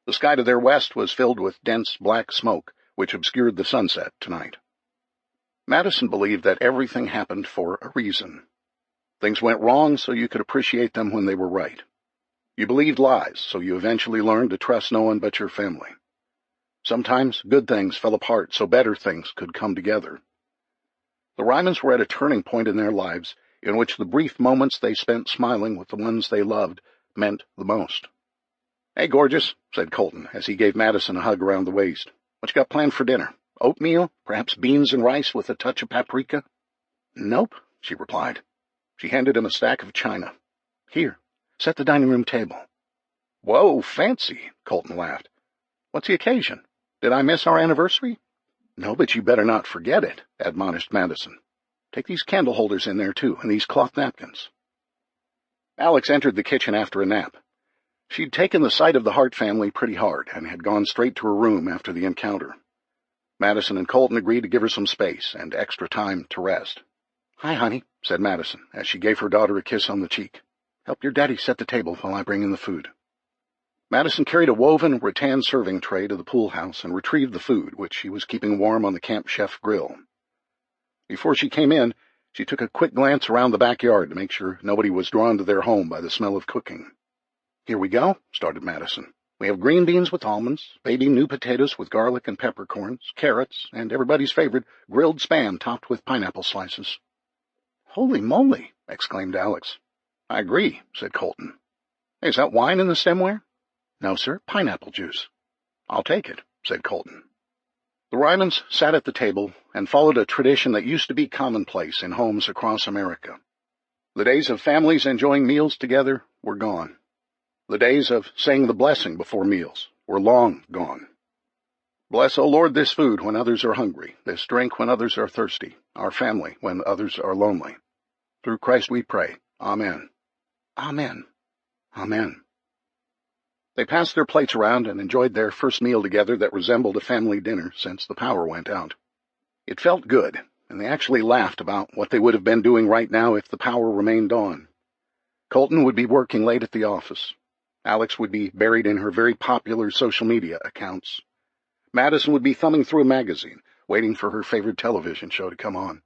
The sky to their west was filled with dense black smoke, which obscured the sunset tonight. Madison believed that everything happened for a reason. Things went wrong so you could appreciate them when they were right. You believed lies, so you eventually learned to trust no one but your family. Sometimes good things fell apart so better things could come together. The Rymans were at a turning point in their lives in which the brief moments they spent smiling with the ones they loved meant the most. "Hey, gorgeous," said Colton as he gave Madison a hug around the waist. "What you got planned for dinner? Oatmeal? Perhaps beans and rice with a touch of paprika?" "Nope," she replied. She handed him a stack of china. "Here, set the dining room table." "Whoa, fancy," Colton laughed. "What's the occasion? Did I miss our anniversary?" "No, but you better not forget it," admonished Madison. "Take these candle holders in there, too, and these cloth napkins." Alex entered the kitchen after a nap. She'd taken the sight of the Hart family pretty hard and had gone straight to her room after the encounter. Madison and Colton agreed to give her some space and extra time to rest. "Hi, honey," said Madison as she gave her daughter a kiss on the cheek. "Help your daddy set the table while I bring in the food." Madison carried a woven rattan serving tray to the pool house and retrieved the food, which she was keeping warm on the Camp Chef grill. Before she came in, she took a quick glance around the backyard to make sure nobody was drawn to their home by the smell of cooking. "Here we go," started Madison. "We have green beans with almonds, baby new potatoes with garlic and peppercorns, carrots, and everybody's favorite, grilled spam topped with pineapple slices." "Holy moly!" exclaimed Alex. "I agree," said Colton. "Hey, is that wine in the stemware?" "No, sir, pineapple juice." "I'll take it," said Colton. The Rymans sat at the table and followed a tradition that used to be commonplace in homes across America. The days of families enjoying meals together were gone. The days of saying the blessing before meals were long gone. "Bless, O Lord, this food when others are hungry, this drink when others are thirsty, our family when others are lonely. Through Christ we pray. Amen." "Amen." "Amen." They passed their plates around and enjoyed their first meal together that resembled a family dinner since the power went out. It felt good, and they actually laughed about what they would have been doing right now if the power remained on. Colton would be working late at the office. Alex would be buried in her very popular social media accounts. Madison would be thumbing through a magazine, waiting for her favorite television show to come on.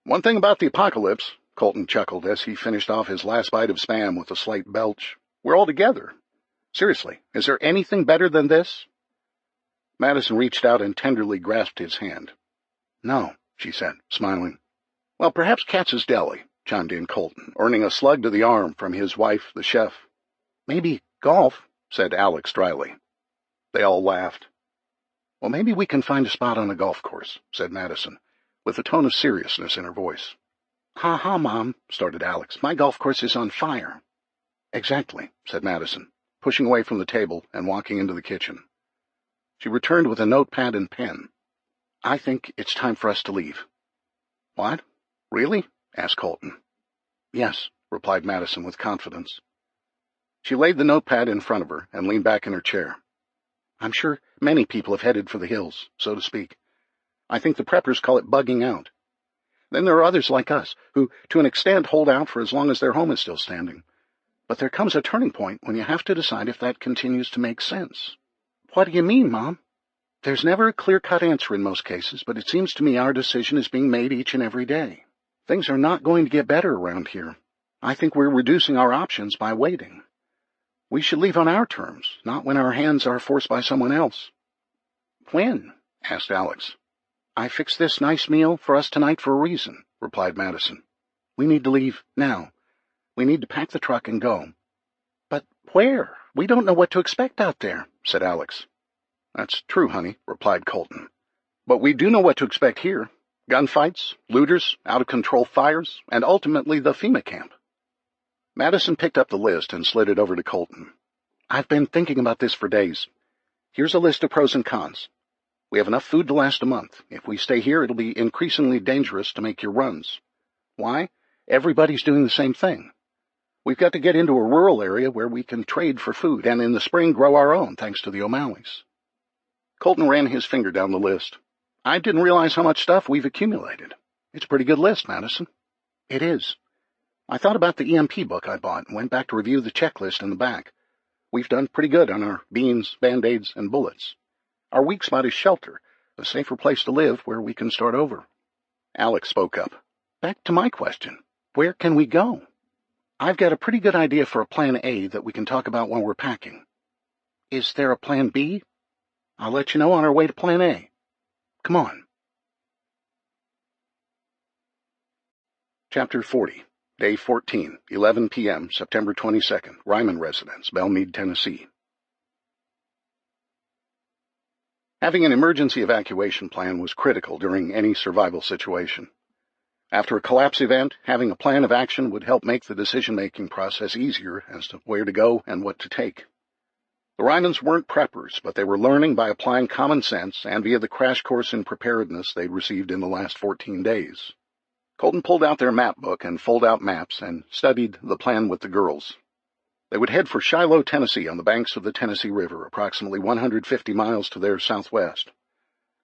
"One thing about the apocalypse," Colton chuckled as he finished off his last bite of spam with a slight belch, "we're all together. Seriously, is there anything better than this?" Madison reached out and tenderly grasped his hand. "No," she said, smiling. "Well, perhaps Katz's Deli," chimed in Colton, earning a slug to the arm from his wife, the chef. "Maybe golf," said Alex dryly. They all laughed. "Well, maybe we can find a spot on a golf course," said Madison, with a tone of seriousness in her voice. "Ha, Mom," started Alex. "My golf course is on fire." "Exactly," said Madison, pushing away from the table and walking into the kitchen. She returned with a notepad and pen. "I think it's time for us to leave." "What? Really?" asked Colton. "Yes," replied Madison with confidence. She laid the notepad in front of her and leaned back in her chair. "I'm sure many people have headed for the hills, so to speak. I think the preppers call it bugging out. Then there are others like us, who, to an extent, hold out for as long as their home is still standing. But there comes a turning point when you have to decide if that continues to make sense." "What do you mean, Mom?" "There's never a clear-cut answer in most cases, but it seems to me our decision is being made each and every day. Things are not going to get better around here. I think we're reducing our options by waiting. We should leave on our terms, not when our hands are forced by someone else." "When?" asked Alex. "I fixed this nice meal for us tonight for a reason," replied Madison. "We need to leave now. We need to pack the truck and go." "But where? We don't know what to expect out there," said Alex. "That's true, honey," replied Colton. "But we do know what to expect here. Gunfights, looters, out-of-control fires, and ultimately the FEMA camp." Madison picked up the list and slid it over to Colton. "I've been thinking about this for days. Here's a list of pros and cons. We have enough food to last a month. If we stay here, it'll be increasingly dangerous to make your runs. Why? Everybody's doing the same thing. We've got to get into a rural area where we can trade for food and in the spring grow our own thanks to the O'Malleys." Colton ran his finger down the list. "I didn't realize how much stuff we've accumulated. It's a pretty good list, Madison." "It is. I thought about the EMP book I bought and went back to review the checklist in the back. We've done pretty good on our beans, Band-Aids, and bullets. Our weak spot is shelter, a safer place to live where we can start over." Alex spoke up. "Back to my question. Where can we go? I've got a pretty good idea for a plan A that we can talk about when we're packing. Is there a plan B? I'll let you know on our way to plan A. Come on." Chapter 40. Day 14, 11 p.m., September 22nd, Ryman Residence, Belmead, Tennessee. Having an emergency evacuation plan was critical during any survival situation. After a collapse event, having a plan of action would help make the decision-making process easier as to where to go and what to take. The Rymans weren't preppers, but they were learning by applying common sense and via the crash course in preparedness they'd received in the last 14 days. Colton pulled out their map book and fold-out maps and studied the plan with the girls. They would head for Shiloh, Tennessee, on the banks of the Tennessee River, approximately 150 miles to their southwest.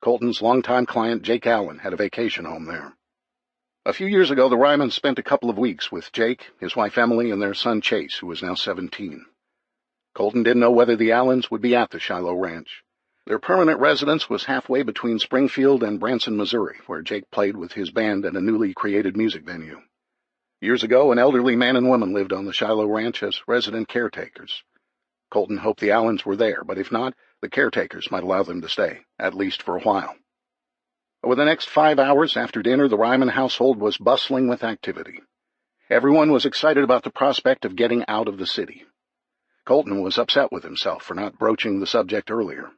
Colton's longtime client, Jake Allen, had a vacation home there. A few years ago, the Rymans spent a couple of weeks with Jake, his wife Emily, and their son Chase, who was now 17. Colton didn't know whether the Allens would be at the Shiloh Ranch. Their permanent residence was halfway between Springfield and Branson, Missouri, where Jake played with his band at a newly created music venue. Years ago, an elderly man and woman lived on the Shiloh Ranch as resident caretakers. Colton hoped the Allens were there, but if not, the caretakers might allow them to stay, at least for a while. Over the next 5 hours after dinner, the Ryman household was bustling with activity. Everyone was excited about the prospect of getting out of the city. Colton was upset with himself for not broaching the subject earlier.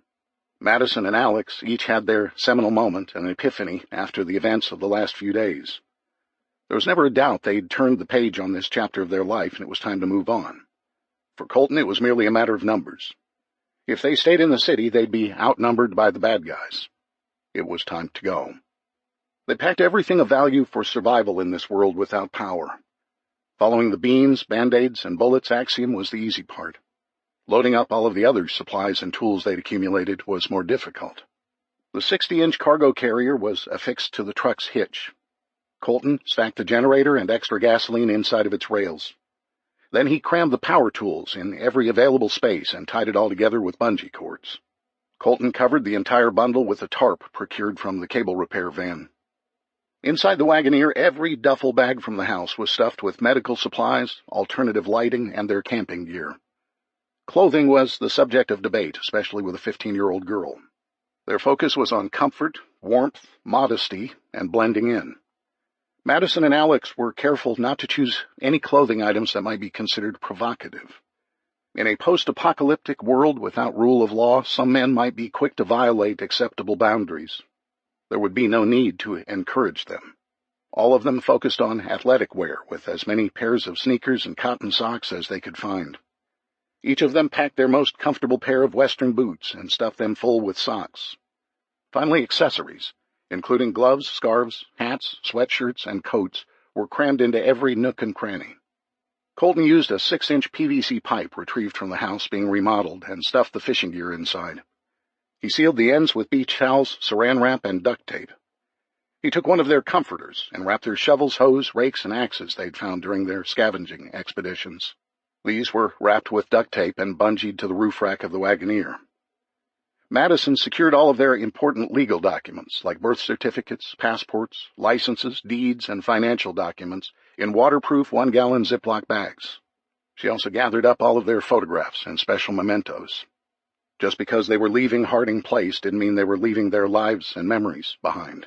Madison and Alex each had their seminal moment, an epiphany, after the events of the last few days. There was never a doubt they'd turned the page on this chapter of their life, and it was time to move on. For Colton, it was merely a matter of numbers. If they stayed in the city, they'd be outnumbered by the bad guys. It was time to go. They packed everything of value for survival in this world without power. Following the beans, Band-Aids, and bullets axiom was the easy part. Loading up all of the other supplies and tools they'd accumulated was more difficult. The 60-inch cargo carrier was affixed to the truck's hitch. Colton stacked the generator and extra gasoline inside of its rails. Then he crammed the power tools in every available space and tied it all together with bungee cords. Colton covered the entire bundle with a tarp procured from the cable repair van. Inside the Wagoneer, every duffel bag from the house was stuffed with medical supplies, alternative lighting, and their camping gear. Clothing was the subject of debate, especially with a 15-year-old girl. Their focus was on comfort, warmth, modesty, and blending in. Madison and Alex were careful not to choose any clothing items that might be considered provocative. In a post-apocalyptic world without rule of law, some men might be quick to violate acceptable boundaries. There would be no need to encourage them. All of them focused on athletic wear, with as many pairs of sneakers and cotton socks as they could find. Each of them packed their most comfortable pair of Western boots and stuffed them full with socks. Finally, accessories, including gloves, scarves, hats, sweatshirts, and coats, were crammed into every nook and cranny. Colton used a 6-inch PVC pipe retrieved from the house being remodeled and stuffed the fishing gear inside. He sealed the ends with beach towels, saran wrap, and duct tape. He took one of their comforters and wrapped their shovels, hoes, rakes, and axes they'd found during their scavenging expeditions. These were wrapped with duct tape and bungeed to the roof rack of the Wagoneer. Madison secured all of their important legal documents, like birth certificates, passports, licenses, deeds, and financial documents, in waterproof 1-gallon Ziploc bags. She also gathered up all of their photographs and special mementos. Just because they were leaving Harding Place didn't mean they were leaving their lives and memories behind.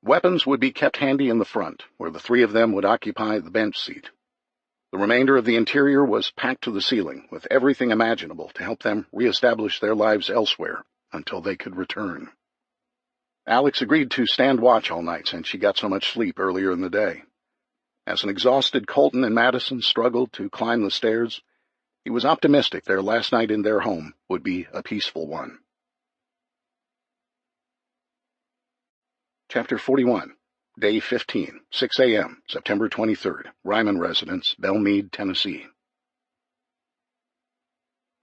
Weapons would be kept handy in the front, where the three of them would occupy the bench seat. The remainder of the interior was packed to the ceiling, with everything imaginable to help them reestablish their lives elsewhere until they could return. Alex agreed to stand watch all night since she got so much sleep earlier in the day. As an exhausted Colton and Madison struggled to climb the stairs, he was optimistic their last night in their home would be a peaceful one. Chapter 41. Day 15, 6 a.m., September 23rd, Ryman residence, Belmead, Tennessee.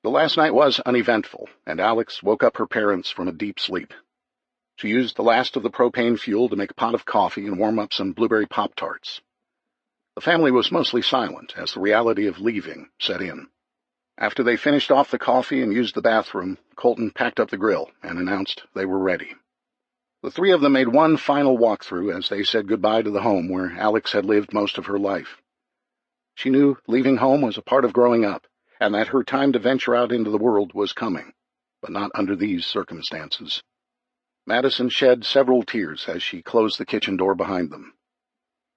The last night was uneventful, and Alex woke up her parents from a deep sleep. She used the last of the propane fuel to make a pot of coffee and warm up some blueberry Pop-Tarts. The family was mostly silent as the reality of leaving set in. After they finished off the coffee and used the bathroom, Colton packed up the grill and announced they were ready. The three of them made one final walkthrough as they said goodbye to the home where Alex had lived most of her life. She knew leaving home was a part of growing up, and that her time to venture out into the world was coming, but not under these circumstances. Madison shed several tears as she closed the kitchen door behind them.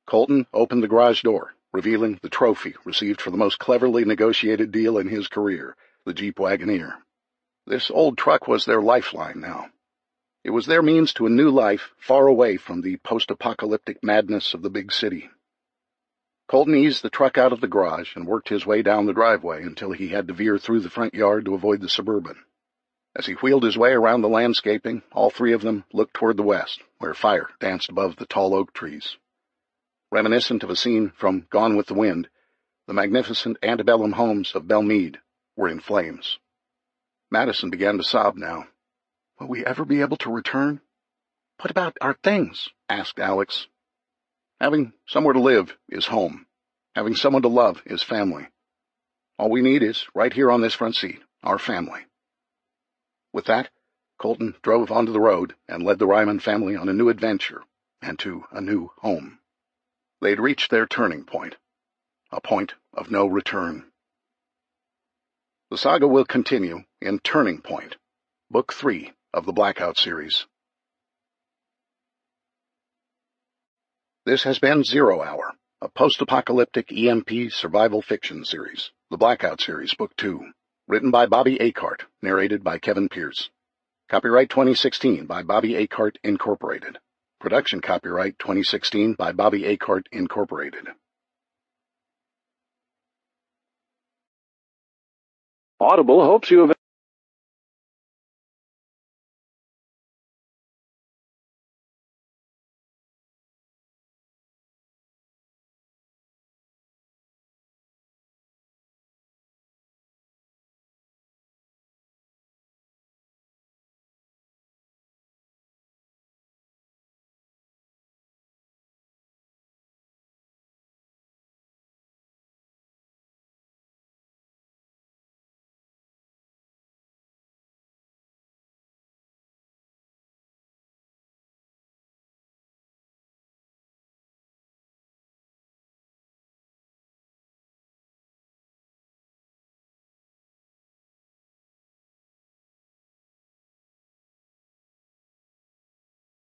Colton opened the garage door, revealing the trophy received for the most cleverly negotiated deal in his career, the Jeep Wagoneer. This old truck was their lifeline now. It was their means to a new life far away from the post-apocalyptic madness of the big city. Colton eased the truck out of the garage and worked his way down the driveway until he had to veer through the front yard to avoid the Suburban. As he wheeled his way around the landscaping, all three of them looked toward the west, where fire danced above the tall oak trees. Reminiscent of a scene from Gone with the Wind, The magnificent antebellum homes of Belmead were in flames. Madison began to sob now. Will we ever be able to return? What about our things? Asked Alex. Having somewhere to live is home. Having someone to love is family. All we need is, right here on this front seat, our family. With that, Colton drove onto the road and led the Ryman family on a new adventure and to a new home. They'd reached their turning point, a point of no return. The saga will continue in Turning Point, Book 3 of the Blackout series. This has been Zero Hour, a post-apocalyptic EMP survival fiction series, the Blackout series, Book 2, written by Bobby Acart, narrated by Kevin Pierce. Copyright 2016 by Bobby Acart, Incorporated. Production copyright 2016 by Bobby Acart, Incorporated. Audible hopes you have